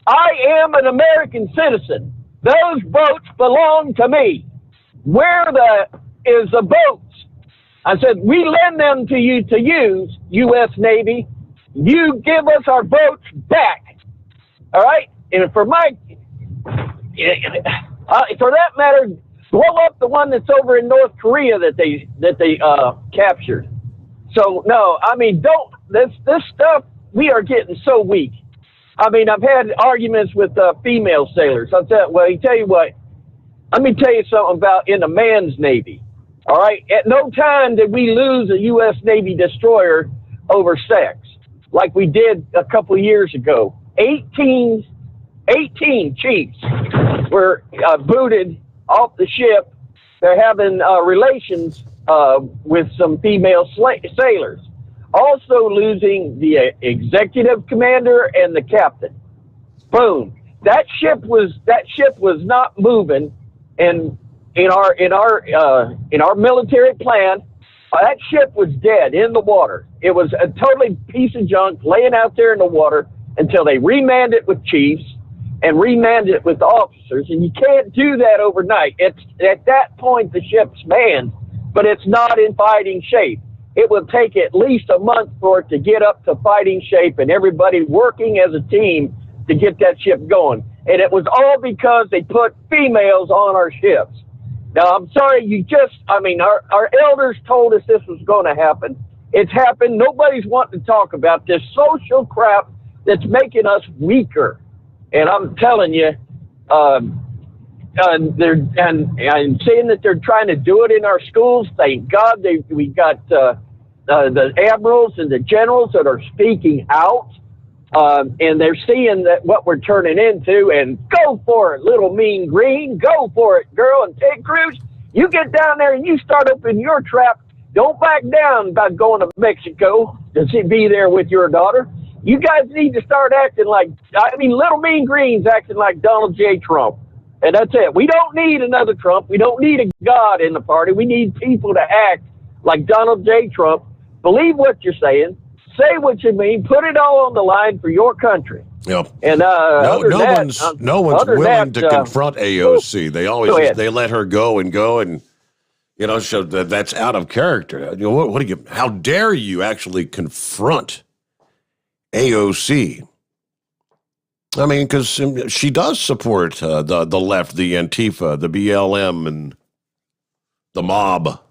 I am an American citizen. Those boats belong to me. Where is the boats? I said, we lend them to you to use, U.S. Navy. You give us our boats back. All right? And for that matter, blow up the one that's over in North Korea that they captured. So no, this stuff, we are getting so weak. I've had arguments with female sailors. Tell you what, let me tell you something about in the man's Navy. All right, at no time did we lose a U.S. Navy destroyer over sex like we did a couple of years ago. 18 chiefs were booted off the ship they're having relations with some female sailors. Also losing the executive commander and the captain. Boom. That ship was not moving, and in our military plan, that ship was dead in the water. It was a totally piece of junk laying out there in the water until they remanned it with chiefs and remanned it with officers. And you can't do that overnight. It's at that point the ship's manned, but it's not in fighting shape. It will take at least a month for it to get up to fighting shape and everybody working as a team to get that ship going. And it was all because they put females on our ships. Now, I'm sorry, our elders told us this was going to happen. It's happened. Nobody's wanting to talk about this social crap that's making us weaker. And I'm telling you, they're saying that they're trying to do it in our schools. Thank God we got the admirals and the generals that are speaking out. And they're seeing that what we're turning into, and go for it, little mean green, go for it, girl. And Ted Cruz, you get down there and you start opening your trap. Don't back down about going to Mexico to be there with your daughter. You guys need to start acting like, little mean green's acting like Donald J. Trump. And that's it. We don't need another Trump. We don't need a God in the party. We need people to act like Donald J. Trump. Believe what you're saying. Say what you mean. Put it all on the line for your country.
Yep.
And
no one's willing to confront AOC. They let her go, and so that's out of character. How dare you actually confront AOC? I mean, because she does support the left, the Antifa, the BLM, and the mob.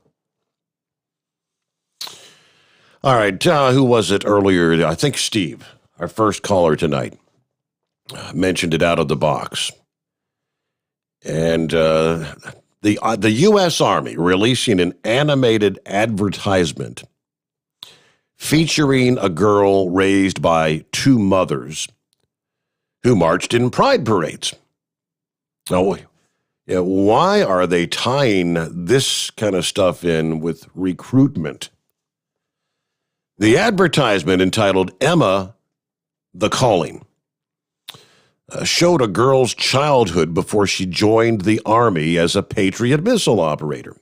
All right, who was it earlier? I think Steve, our first caller tonight, mentioned it out of the box. And the U.S. Army releasing an animated advertisement featuring a girl raised by two mothers who marched in pride parades. Oh, yeah, why are they tying this kind of stuff in with recruitment? The advertisement, entitled Emma, the Calling, showed a girl's childhood before she joined the Army as a Patriot missile operator.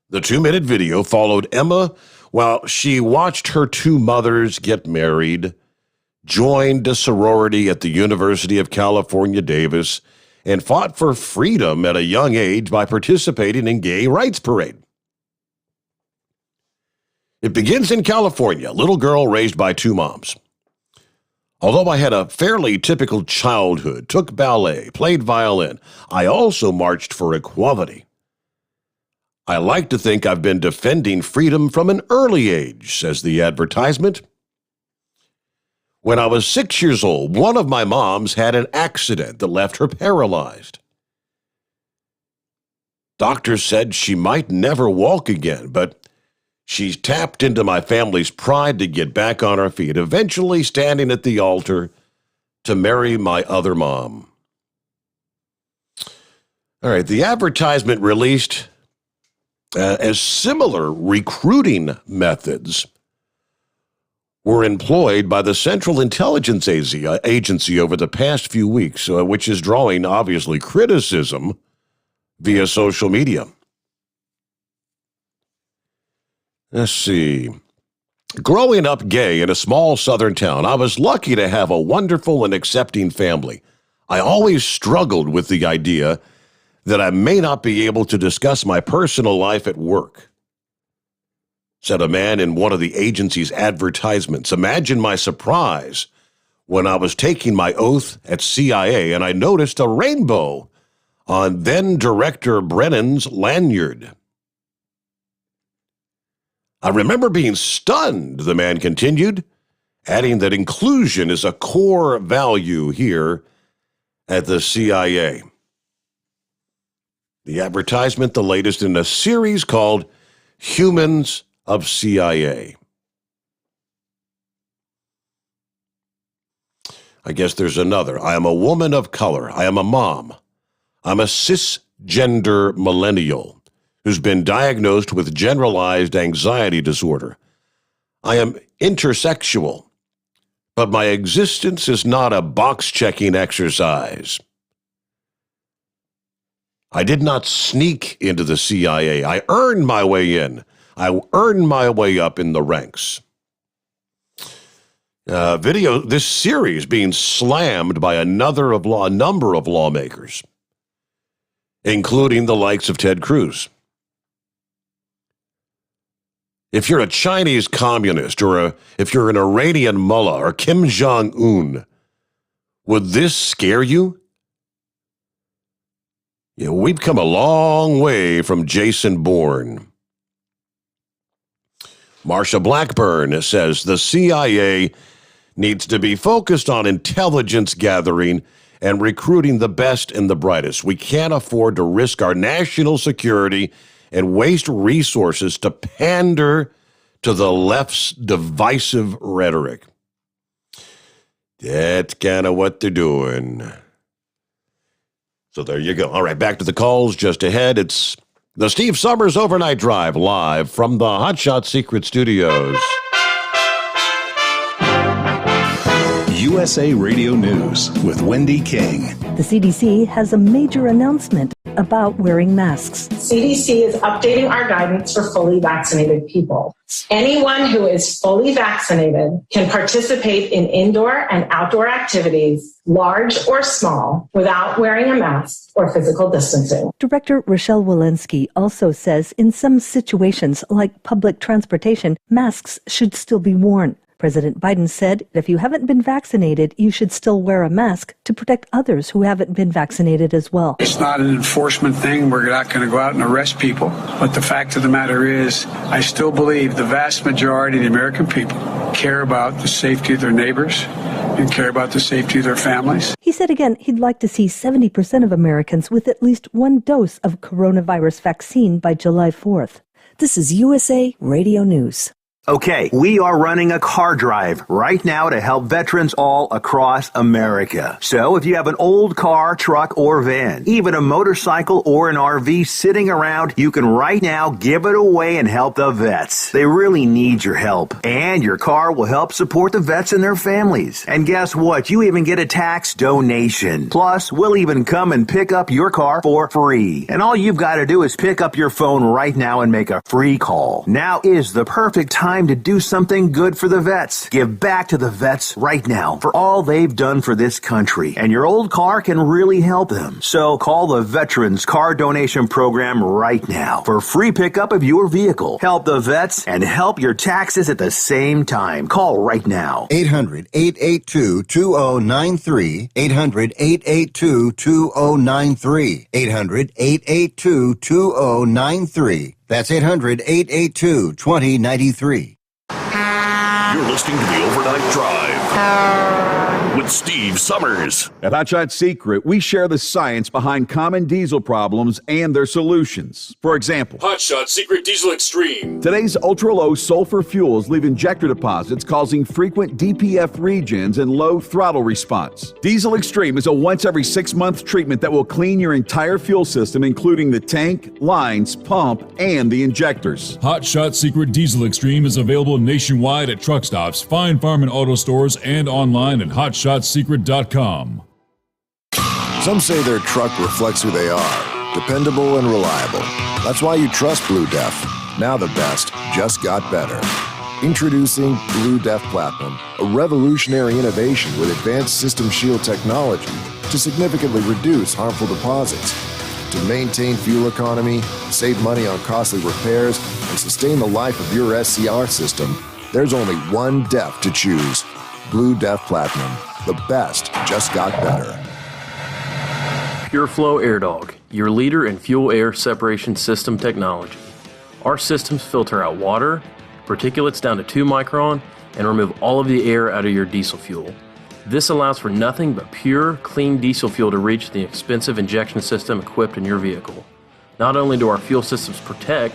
The 2-minute video followed Emma while she watched her two mothers get married, joined a sorority at the University of California, Davis, and fought for freedom at a young age by participating in gay rights parade. It begins in California, a little girl raised by two moms. Although I had a fairly typical childhood, took ballet, played violin, I also marched for equality. I like to think I've been defending freedom from an early age, says the advertisement. When I was 6 years old, one of my moms had an accident that left her paralyzed. Doctors said she might never walk again, but she tapped into my family's pride to get back on her feet, eventually standing at the altar to marry my other mom. All right, the advertisement released as similar recruiting methods were employed by the Central Intelligence Agency over the past few weeks, which is drawing, obviously, criticism via social media. Let's see. Growing up gay in a small southern town, I was lucky to have a wonderful and accepting family. I always struggled with the idea that I may not be able to discuss my personal life at work, said a man in one of the agency's advertisements. Imagine my surprise when I was taking my oath at CIA and I noticed a rainbow on then-Director Brennan's lanyard. I remember being stunned, the man continued, adding that inclusion is a core value here at the CIA. The advertisement, the latest in a series called Humans of CIA. I guess there's another. I am a woman of color. I am a mom. I'm a cis cisgender millennial who's been diagnosed with generalized anxiety disorder. I am intersexual, but my existence is not a box-checking exercise. I did not sneak into the CIA. I earned my way in. I earned my way up in the ranks. This series being slammed by a number of lawmakers, including the likes of Ted Cruz. If you're a Chinese communist or if you're an Iranian mullah or Kim Jong-un, would this scare you? You know, we've come a long way from Jason Bourne. Marsha Blackburn says the CIA needs to be focused on intelligence gathering and recruiting the best and the brightest. We can't afford to risk our national security and waste resources to pander to the left's divisive rhetoric. That's kind of what they're doing. So there you go. All right, back to the calls just ahead. It's the Steve Sommers Overnight Drive live from the Hotshot Secret Studios.
USA Radio News with Wendy King.
The CDC has a major announcement about wearing masks.
CDC is updating our guidance for fully vaccinated people. Anyone who is fully vaccinated can participate in indoor and outdoor activities, large or small, without wearing a mask or physical distancing.
Director Rochelle Walensky also says in some situations, like public transportation, masks should still be worn. President Biden said if you haven't been vaccinated, you should still wear a mask to protect others who haven't been vaccinated as well.
It's not an enforcement thing. We're not going to go out and arrest people. But the fact of the matter is, I still believe the vast majority of the American people care about the safety of their neighbors and care about the safety of their families.
He said again he'd like to see 70% of Americans with at least one dose of coronavirus vaccine by July 4th. This is USA Radio News.
Okay, we are running a car drive right now to help veterans all across America. So if you have an old car, truck, or van, even a motorcycle or an RV sitting around, you can right now give it away and help the vets. They really need your help. And your car will help support the vets and their families. And guess what? You even get a tax donation. Plus, we'll even come and pick up your car for free. And all you've got to do is pick up your phone right now and make a free call. Now is the perfect time to do something good for the vets. Give back to the vets right now for all they've done for this country. And your old car can really help them. So call the Veterans Car Donation Program right now for free pickup of your vehicle. Help the vets and help your taxes at the same time. Call right now.
800-882-2093. 800-882-2093. 800-882-2093. That's 800-882-2093.
You're listening to the Overnight Drive with Steve Sommers.
At Hotshot Secret, we share the science behind common diesel problems and their solutions. For example,
Hotshot Secret Diesel Extreme.
Today's ultra-low sulfur fuels leave injector deposits causing frequent DPF regens and low throttle response. Diesel Extreme is a once every 6-month treatment that will clean your entire fuel system, including the tank, lines, pump, and the injectors.
Hotshot Secret Diesel Extreme is available nationwide at truck stops, fine farm and auto stores, and online at hotshotsecret.com.
Some say their truck reflects who they are, dependable and reliable. That's why you trust Blue Def. Now the best just got better. Introducing Blue Def Platinum, a revolutionary innovation with advanced system shield technology to significantly reduce harmful deposits. To maintain fuel economy, save money on costly repairs, and sustain the life of your SCR system, there's only one DEF to choose. Blue Def Platinum. The best just got better.
PureFlow AirDog, your leader in fuel air separation system technology. Our systems filter out water, particulates down to 2 micron, and remove all of the air out of your diesel fuel. This allows for nothing but pure, clean diesel fuel to reach the expensive injection system equipped in your vehicle. Not only do our fuel systems protect,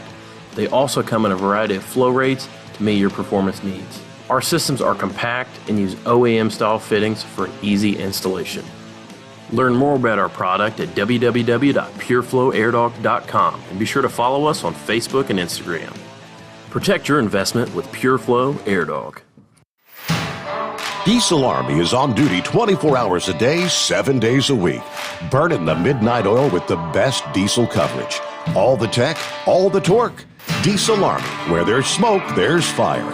they also come in a variety of flow rates to meet your performance needs. Our systems are compact and use OEM-style fittings for an easy installation. Learn more about our product at www.pureflowairdoc.com and be sure to follow us on Facebook and Instagram. Protect your investment with PureFlow Air Dog.
Diesel Army is on duty 24 hours a day, 7 days a week. Burning the midnight oil with the best diesel coverage. All the tech, all the torque. Diesel Army, where there's smoke, there's fire.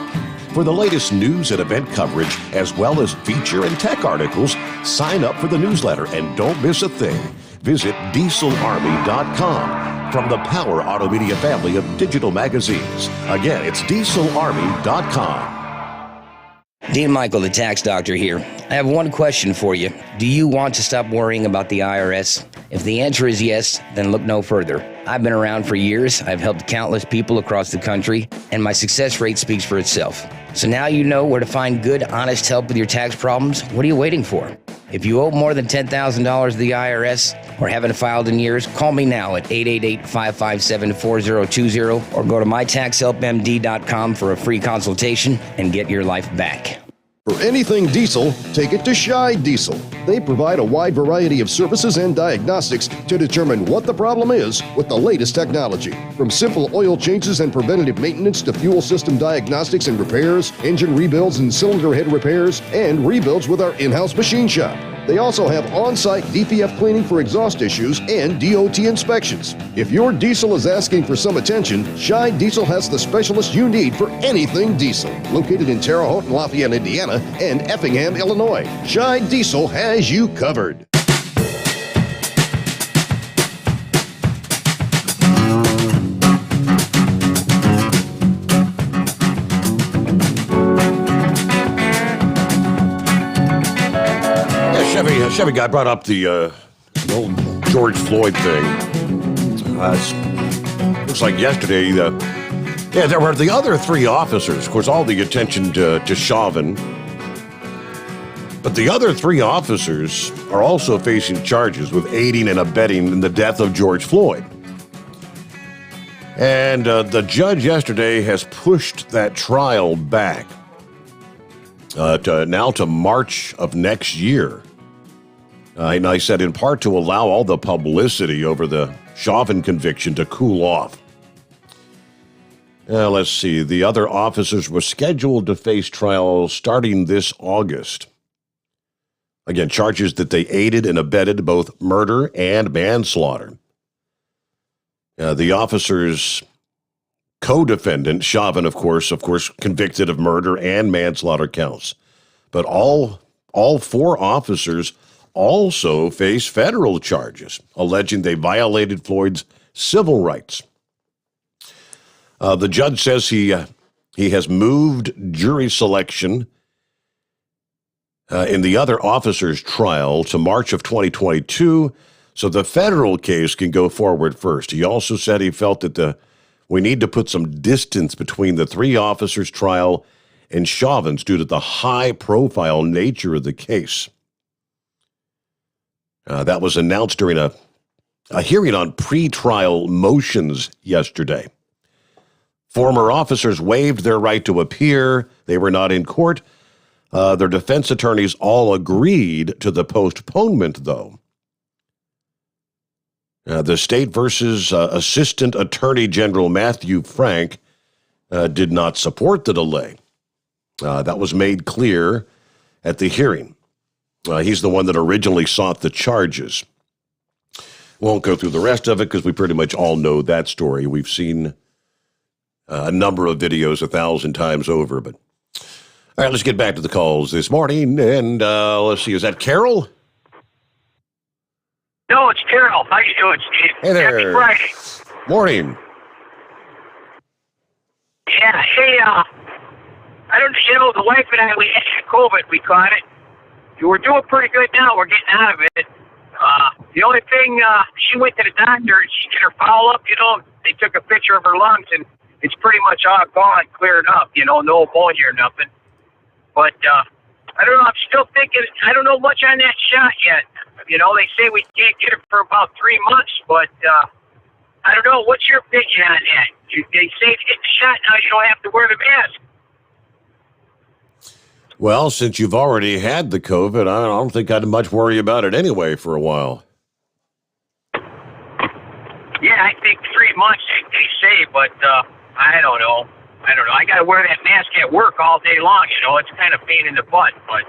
For the latest news and event coverage, as well as feature and tech articles, sign up for the newsletter and don't miss a thing. Visit dieselarmy.com from the Power Auto Media family of digital magazines. Again, it's dieselarmy.com.
Dean Michael, the tax doctor here. I have one question for you. Do you want to stop worrying about the IRS? If the answer is yes, then look no further. I've been around for years. I've helped countless people across the country, and my success rate speaks for itself. So now you know where to find good, honest help with your tax problems. What are you waiting for? If you owe more than $10,000 to the IRS or haven't filed in years, call me now at 888-557-4020 or go to mytaxhelpmd.com for a free consultation and get your life back.
For anything diesel, take it to Scheid Diesel. They provide a wide variety of services and diagnostics to determine what the problem is with the latest technology. From simple oil changes and preventative maintenance to fuel system diagnostics and repairs, engine rebuilds and cylinder head repairs, and rebuilds with our in-house machine shop. They also have on-site DPF cleaning for exhaust issues and DOT inspections. If your diesel is asking for some attention, Scheid Diesel has the specialist you need for anything diesel. Located in Terre Haute and Lafayette, Indiana, and Effingham, Illinois, Scheid Diesel has you covered.
Chevy guy brought up the old George Floyd thing. Looks like yesterday, there were the other three officers. Of course, all the attention to Chauvin. But the other three officers are also facing charges with aiding and abetting in the death of George Floyd. And the judge yesterday has pushed that trial back to March of next year. And I said in part to allow all the publicity over the Chauvin conviction to cool off. Let's see. The other officers were scheduled to face trial starting this August. Again, charges that they aided and abetted both murder and manslaughter. The officers' co-defendant, Chauvin, of course, convicted of murder and manslaughter counts. But all four officers also face federal charges, alleging they violated Floyd's civil rights. The judge says he has moved jury selection in the other officer's trial to March of 2022, so the federal case can go forward first. He also said he felt that we need to put some distance between the three officers' trial and Chauvin's due to the high-profile nature of the case. That was announced during a hearing on pretrial motions yesterday. Former officers waived their right to appear. They were not in court. Their defense attorneys all agreed to the postponement, though. The state versus Assistant Attorney General Matthew Frank did not support the delay. That was made clear at the hearing. He's the one that originally sought the charges. Won't go through the rest of it because we pretty much all know that story. We've seen a number of videos 1,000 times over. But all right, let's get back to the calls this morning. And let's see, is that Carol?
No, it's Carol. How you doing, Steve?
Hey there.
Happy Friday.
Morning.
Yeah, hey, I don't, the wife and I, we had COVID, we caught it. We're doing pretty good now. We're getting out of it. The only thing, she went to the doctor and she did her follow-up, they took a picture of her lungs and it's pretty much all gone, cleared up, no pneumonia or nothing. But, I don't know, I'm still thinking, I don't know much on that shot yet. They say we can't get it for about 3 months, but, I don't know. What's your opinion on that? They say to get the shot, now you don't have to wear the mask.
Well, since you've already had the COVID, I don't think I'd much worry about it anyway for a while.
Yeah, I think 3 months they say, but I don't know. I got to wear that mask at work all day long. It's kind of pain in the butt, but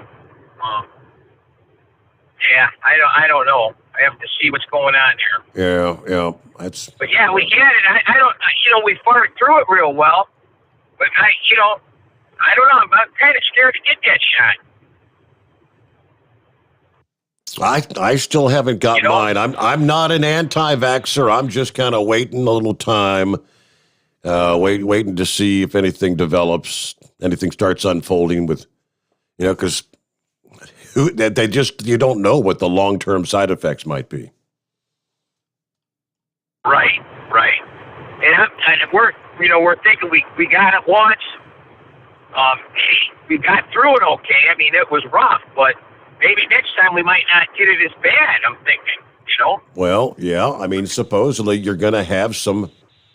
yeah, I don't know. I have to see what's going on there.
Yeah, that's.
But yeah, we get it. I don't. We fought through it real well, but I don't know. I'm kind of scared to get that shot.
I still haven't got mine. I'm not an anti-vaxxer. I'm just kind of waiting a little time, waiting to see if anything develops, anything starts unfolding with, because you don't know what the long-term side effects might be.
Right. And we're thinking we got it once. We got through it okay. I mean, it was rough, but maybe next time we might not get it as bad, I'm thinking,
Well, yeah. I mean, supposedly you're going to have some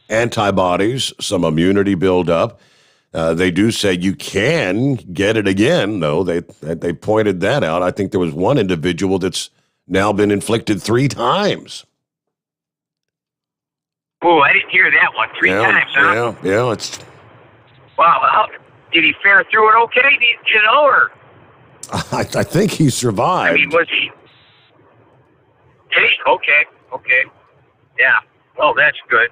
antibodies, some immunity build up. They do say you can get it again, though. They pointed that out. I think there was one individual that's now been inflicted 3 times.
Oh, I didn't hear that one. 3 times, huh?
Yeah. It's.
Wow. Did he fare through it okay? Or?
I think he survived.
I mean, was he? Did he? Okay. Yeah. Well, that's good.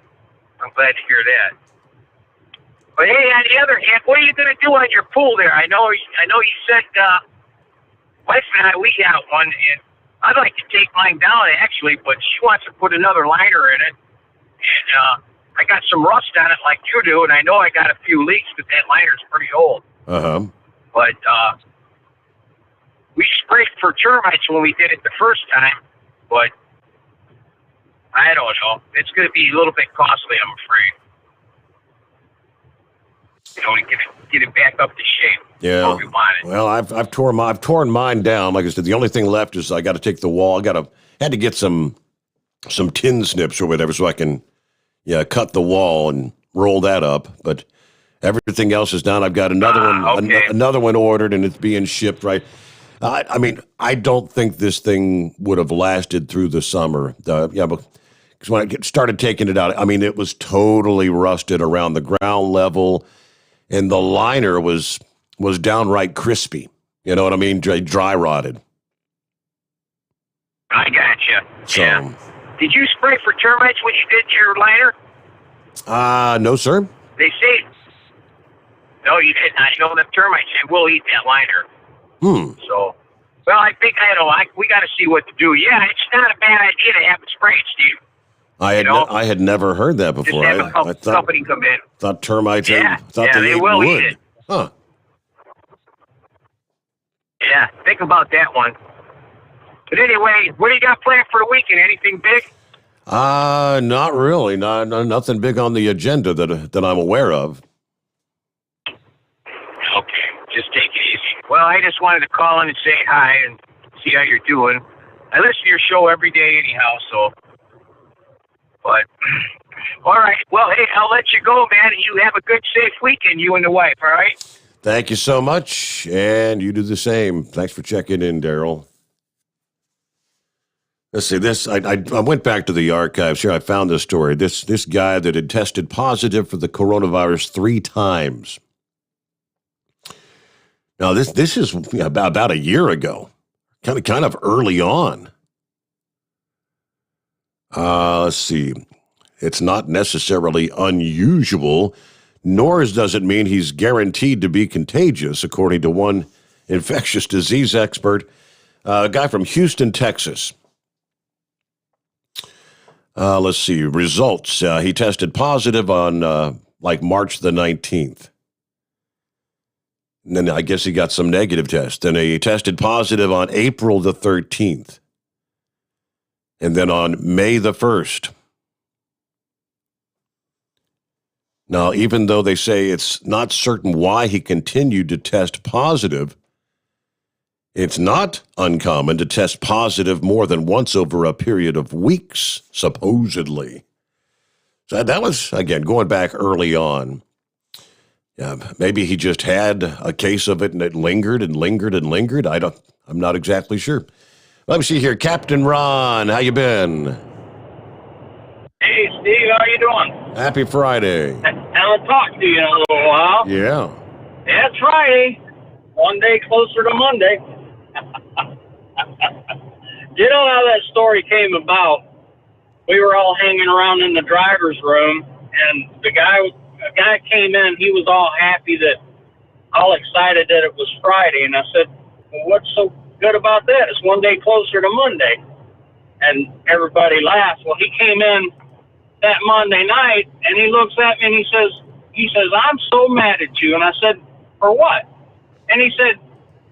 I'm glad to hear that. But hey, on the other hand, what are you going to do on your pool there? I know you said, wife and I, we got one, and I'd like to take mine down actually, but she wants to put another liner in it, and I got some rust on it like you do, and I know I got a few leaks because that liner's pretty old. But we sprayed for termites when we did it the first time, but I don't know. It's going to be a little bit costly, I'm afraid. To get it back up to shape.
Yeah.
We want it.
Well, I've torn mine down. Like I said, the only thing left is I got to take the wall. Had to get some tin snips or whatever so I can cut the wall and roll that up. But everything else is done. I've got another one ordered, and it's being shipped right. I mean, I don't think this thing would have lasted through the summer. Because when I started taking it out, I mean, it was totally rusted around the ground level, and the liner was downright crispy. You know what I mean? Dry rotted.
I gotcha.
So,
yeah. Did you spray for termites when you did your liner?
No, sir.
They say. No, you didn't. I know the termites will eat that liner. So, well, I think we got to see what to do. Yeah, it's not a bad idea to have it sprayed, Steve.
I had never heard that before.
Just have a company come in.
Thought termites.
They will eat it.
Huh.
Yeah, think about that one. But anyway, what do you got planned for the weekend? Anything big?
Not really. Nothing big on the agenda that I'm aware of.
Okay, just take it easy. Well, I just wanted to call in and say hi and see how you're doing. I listen to your show every day anyhow, so. But, all right. Well, hey, I'll let you go, man, and you have a good, safe weekend, you and the wife, all right?
Thank you so much, and you do the same. Thanks for checking in, Daryl. Let's see, this. I went back to the archives here. I found this story. This guy that had tested positive for the coronavirus 3 times. Now, this is about a year ago, kind of early on. Let's see. It's not necessarily unusual, nor does it mean he's guaranteed to be contagious, according to one infectious disease expert, a guy from Houston, Texas. Let's see. Results. He tested positive on March the 19th. And then I guess he got some negative tests. Then he tested positive on April the 13th. And then on May the 1st. Now, even though they say it's not certain why he continued to test positive, it's not uncommon to test positive more than once over a period of weeks, supposedly. So that was, again, going back early on. Maybe he just had a case of it and it lingered and lingered and lingered. I'm not exactly sure. Let me see here. Captain Ron, how you been?
Hey, Steve, how you doing?
Happy Friday.
Haven't talked to you in a little while.
Yeah.
Yeah, it's Friday. One day closer to Monday. You know how that story came about? We were all hanging around in the driver's room, and a guy came in. He was all happy all excited that it was Friday. And I said, well, what's so good about that? It's one day closer to Monday. And everybody laughed. Well, he came in that Monday night, and he looks at me and he says, I'm so mad at you. And I said, for what? And he said,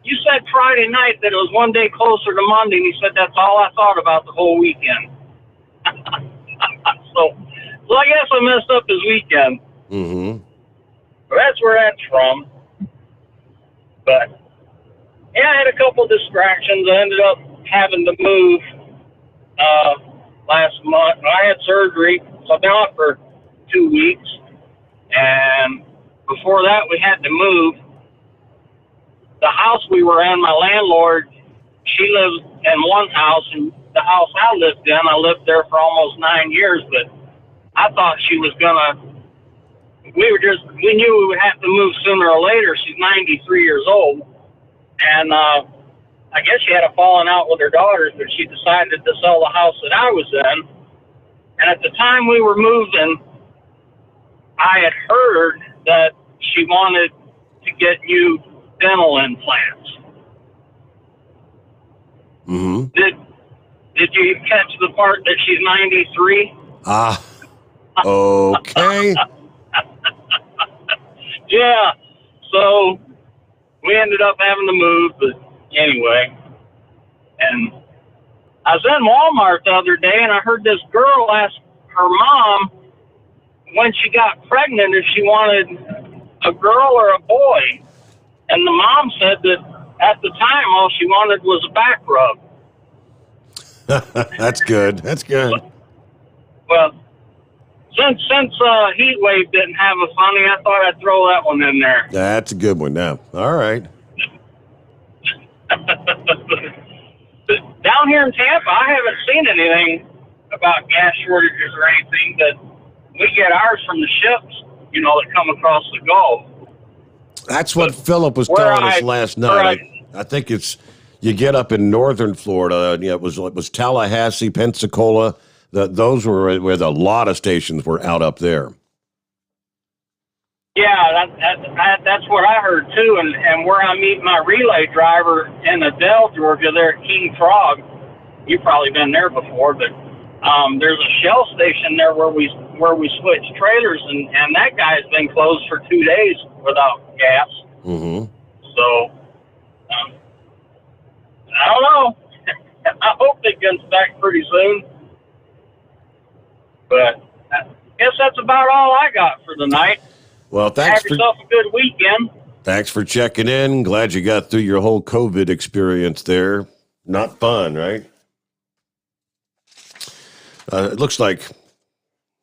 you said Friday night that it was one day closer to Monday. And he said, that's all I thought about the whole weekend. So I guess I messed up his weekend.
Mm-hmm.
That's where that's from. But, yeah, I had a couple distractions. I ended up having to move last month. I had surgery, so I've been off for 2 weeks. And before that, we had to move. The house we were in, my landlord, she lives in one house, and the house I lived in, I lived there for almost 9 years, but I thought she was gonna, we knew we would have to move sooner or later. She's 93 years old, and I guess she had a falling out with her daughters, but she decided to sell the house that I was in. And at the time we were moving, I had heard that she wanted to get new dental implants.
Mm-hmm.
Did you catch the part that she's 93?
Okay.
Yeah. So we ended up having to move, but anyway. And I was in Walmart the other day, and I heard this girl ask her mom when she got pregnant if she wanted a girl or a boy. And the mom said that at the time all she wanted was a back rub.
That's good. That's good.
Well, since Heat Wave didn't have a funny, I thought I'd throw that one in there.
That's a good one now. All right.
Down here in Tampa, I haven't seen anything about gas shortages or anything, but we get ours from the ships, that come across the Gulf.
That's what Philip was telling us last night. I think you get up in northern Florida. It was Tallahassee, Pensacola. Those were where a lot of stations were out up there.
Yeah, that's what I heard too. And where I meet my relay driver in Adele, Georgia, there at King Frog. You've probably been there before, but there's a Shell station there where we switch trailers, and that guy's been closed for 2 days without gas.
Mm-hmm.
So I don't know. I hope it gets back pretty soon. But I guess that's about all I got for the night.
Well, thanks.
Have yourself a good weekend.
Thanks for checking in. Glad you got through your whole COVID experience there. Not fun, right? It looks like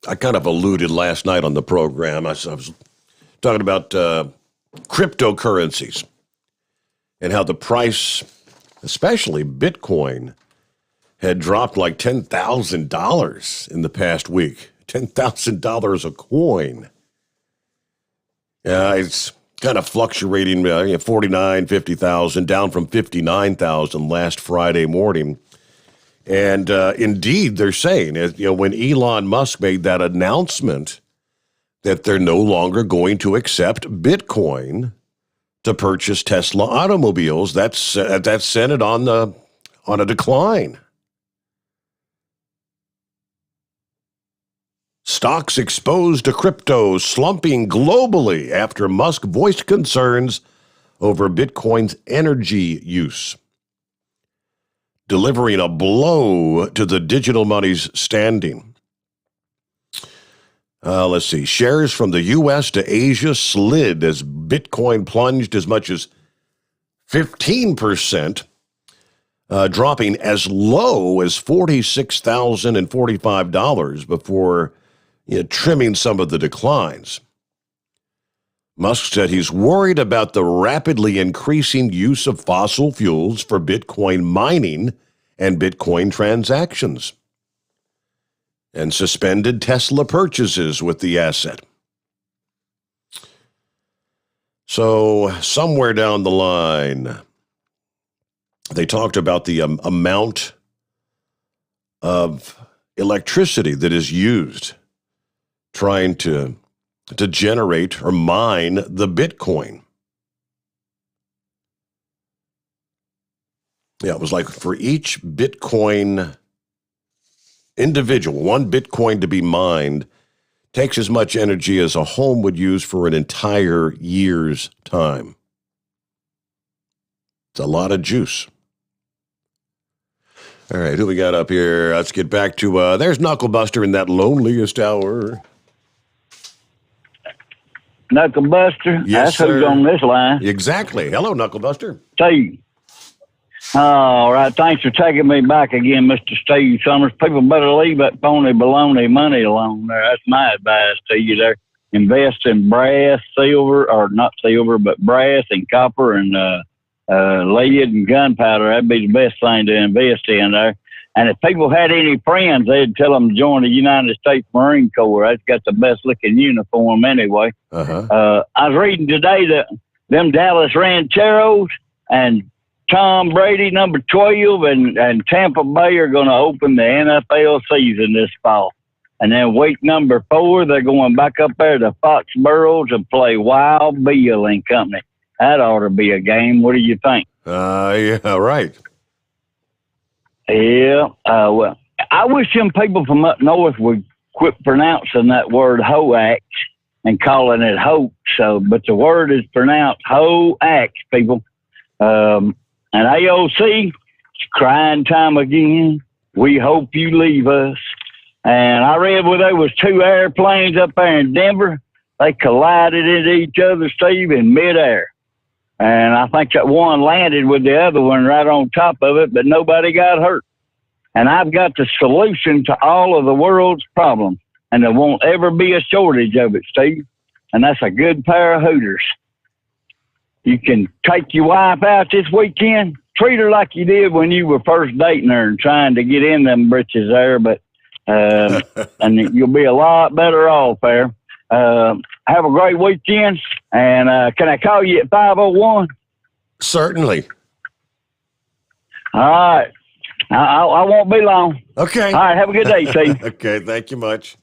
I kind of alluded last night on the program. I was talking about cryptocurrencies and how the price, especially Bitcoin, had dropped like $10,000 in the past week. $10,000 a coin. It's kind of fluctuating, 49, 50,000, down from 59,000 last Friday morning. And indeed, they're saying, when Elon Musk made that announcement that they're no longer going to accept Bitcoin to purchase Tesla automobiles, that's sent it on a decline. Stocks exposed to crypto slumping globally after Musk voiced concerns over Bitcoin's energy use, delivering a blow to the digital money's standing. Let's see. Shares from the U.S. to Asia slid as Bitcoin plunged as much as 15%, dropping as low as $46,045 before trimming some of the declines. Musk said he's worried about the rapidly increasing use of fossil fuels for Bitcoin mining and Bitcoin transactions, and suspended Tesla purchases with the asset. So somewhere down the line, they talked about the amount of electricity that is used trying to generate or mine the Bitcoin. Yeah, it was like for each Bitcoin individual, one Bitcoin to be mined takes as much energy as a home would use for an entire year's time. It's a lot of juice. All right, who we got up here? Let's get back to, there's Knucklebuster in that loneliest hour.
Knucklebuster?
Yes,
That's
sir.
who's on this line.
Exactly. Hello, Knucklebuster.
Steve. All right, thanks for taking me back again, Mr. Steve Summers. People better leave that phony baloney money alone there. That's my advice to you there. Invest in brass, silver, or not silver, but brass and copper and lead and gunpowder. That'd be the best thing to invest in there. And if people had any friends, they'd tell them to join the United States Marine Corps. That's got the best looking uniform anyway. I was reading today that them Dallas Rancheros and Tom Brady, number 12, and Tampa Bay are going to open the NFL season this fall. And then week number 4, they're going back up there to Foxborough to play Wild Bill and Company. That ought to be a game. What do you think?
Yeah, right.
Yeah. Well, I wish them people from up north would quit pronouncing that word hoax and calling it hoax. But the word is pronounced hoax, people. And AOC, it's crying time again. We hope you leave us. And I read where there was 2 airplanes up there in Denver. They collided into each other, Steve, in midair. And I think that one landed with the other one right on top of it, but nobody got hurt. And I've got the solution to all of the world's problems. And there won't ever be a shortage of it, Steve. And that's a good pair of Hooters. You can take your wife out this weekend, treat her like you did when you were first dating her and trying to get in them britches there, but and you'll be a lot better off there. Have a great weekend, and can I call you at 501?
Certainly.
All right. I won't be long.
Okay.
All right, have a good day, Steve.
Okay, thank you much.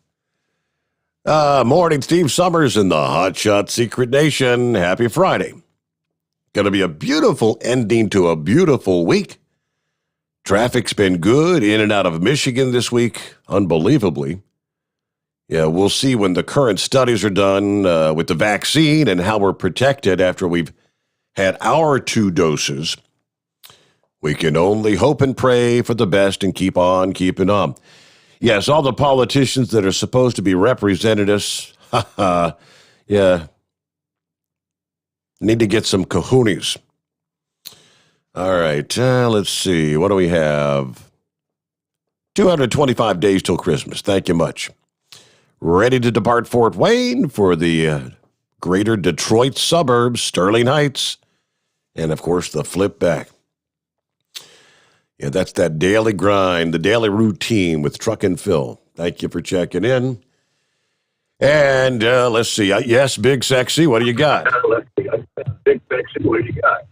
Morning, Steve Summers in the Hot Shot Secret Nation. Happy Friday. Going to be a beautiful ending to a beautiful week. Traffic's been good in and out of Michigan this week, unbelievably. Yeah, we'll see when the current studies are done with the vaccine and how we're protected after we've had our 2 doses. We can only hope and pray for the best and keep on keeping on. Yes, all the politicians that are supposed to be representing us, yeah, need to get some cojones. All right, let's see. What do we have? 225 days till Christmas. Thank you much. Ready to depart Fort Wayne for the greater Detroit suburbs, Sterling Heights, and, of course, the flip back. Yeah, that's that daily grind, the daily routine with Truck and Phil. Thank you for checking in. And let's see. Yes, Big Sexy, what do you got?
Big Sexy, what do you got?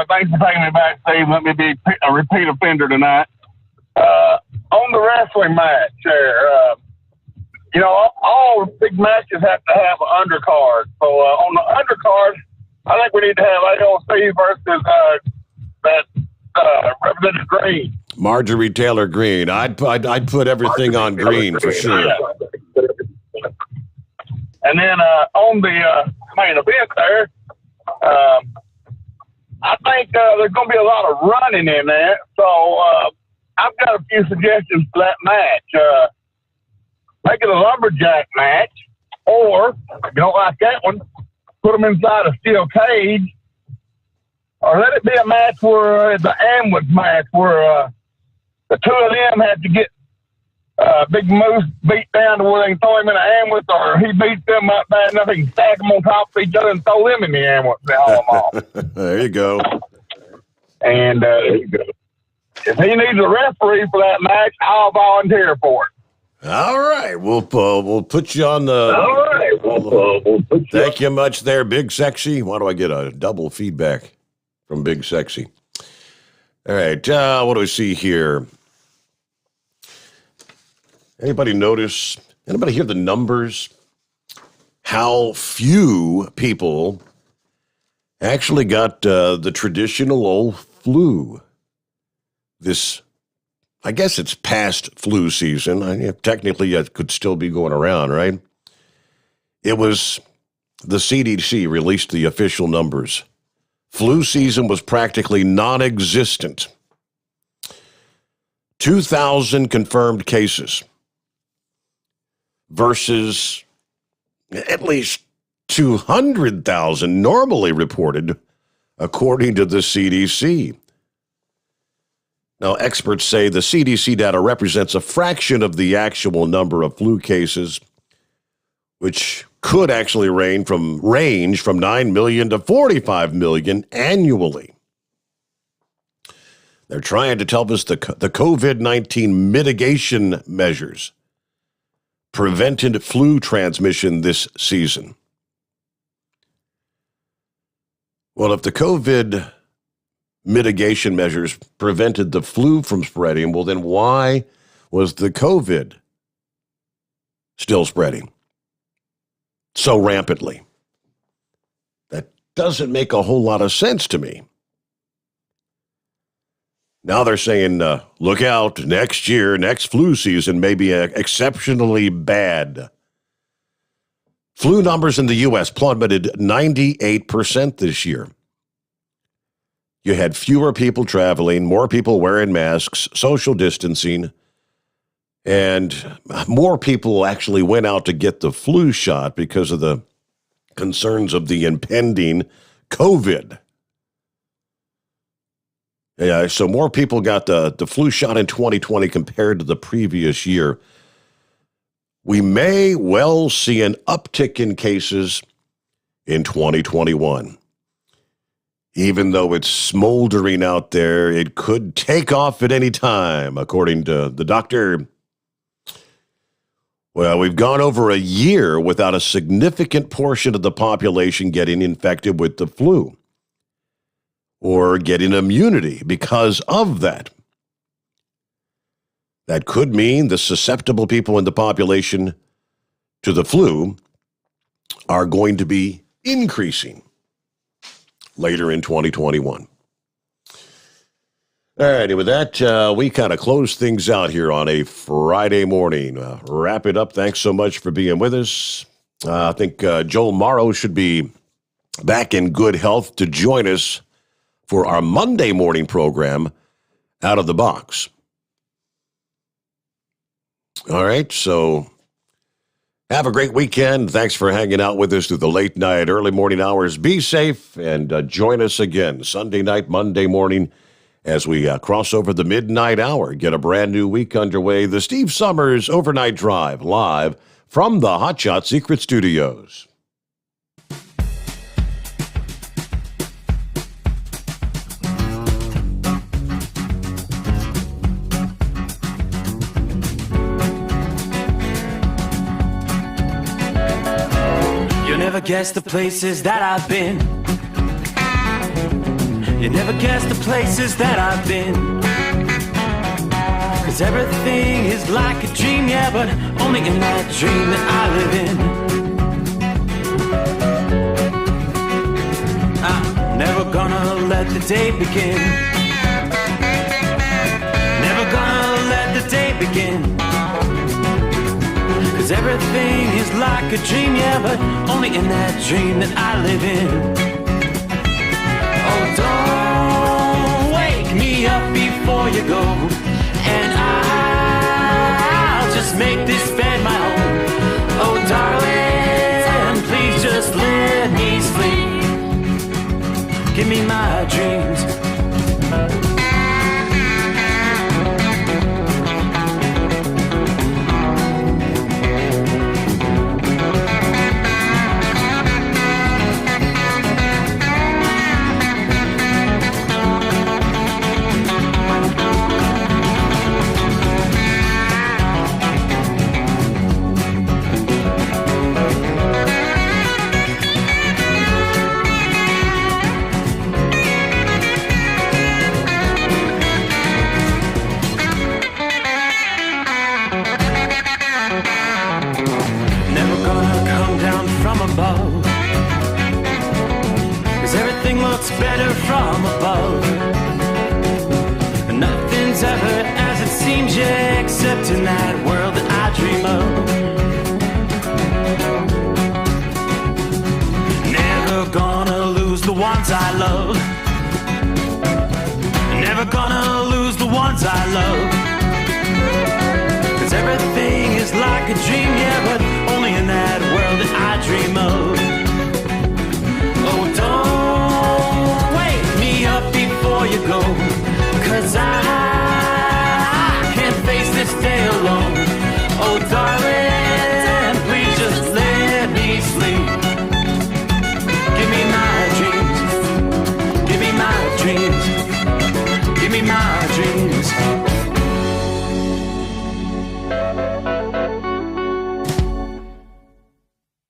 Thanks for taking me back, Steve. Let me be a repeat offender tonight. On the wrestling match there, all big matches have to have an undercard. So on the undercard, I think we need to have AOC versus Representative Green.
Marjorie Taylor Greene. I'd put everything on Green for sure.
And then on the main event there, I think there's going to be a lot of running in there. So I've got a few suggestions for that match. Make it a lumberjack match, or if you don't like that one, put them inside a steel cage, or let it be a match where the ambulance match where the 2 of them had to get big moose beat down to where they can throw him in an ambulance, or he beats them up bad enough he can stack them on top of each other and throw them in the ambulance and haul them off.
There you go.
And if he needs a referee for that match, I'll volunteer for it.
All right, we'll put you on the.
All right, we'll put you.
Thank you much there, Big Sexy. Why do I get a double feedback from Big Sexy? All right, what do we see here? Anybody notice? Anybody hear the numbers? How few people actually got the traditional old flu this. I guess it's past flu season. Technically, it could still be going around, right? It was the CDC released the official numbers. Flu season was practically non-existent. 2,000 confirmed cases versus at least 200,000 normally reported, according to the CDC. Now, experts say the CDC data represents a fraction of the actual number of flu cases, which could actually range from 9 million to 45 million annually. They're trying to tell us the COVID-19 mitigation measures prevented flu transmission this season. Well, if the COVID mitigation measures prevented the flu from spreading, well, then why was the COVID still spreading so rampantly? That doesn't make a whole lot of sense to me. Now they're saying, look out, next year, next flu season may be exceptionally bad. Flu numbers in the U.S. plummeted 98% this year. You had fewer people traveling, more people wearing masks, social distancing, and more people actually went out to get the flu shot because of the concerns of the impending COVID. Yeah, so more people got the flu shot in 2020 compared to the previous year. We may well see an uptick in cases in 2021. Even though it's smoldering out there, it could take off at any time, according to the doctor. Well, we've gone over a year without a significant portion of the population getting infected with the flu or getting immunity because of that. That could mean the susceptible people in the population to the flu are going to be increasing later in 2021. All righty, with that, we kind of close things out here on a Friday morning. Wrap it up. Thanks so much for being with us. I think Joel Morrow should be back in good health to join us for our Monday morning program, Out of the Box. All right, so have a great weekend. Thanks for hanging out with us through the late night, early morning hours. Be safe and join us again Sunday night, Monday morning as we cross over the midnight hour. Get a brand new week underway. The Steve Sommers Overnight Drive live from the Hot Shot Secret Studios.
Never guess the places that I've been. You never guess the places that I've been. 'Cause everything is like a dream, yeah, but only in that dream that I live in. I'm never gonna let the day begin. Never gonna let the day begin. 'Cause everything is like a dream, yeah, but only in that dream that I live in. Oh, don't wake me up before you go, and I'll just make this bed my home. Oh, darling, please just let me sleep. Give me my dreams. ones I love. Never gonna lose the ones I love. 'Cause everything is like a dream, yeah, but only in that world that I dream of.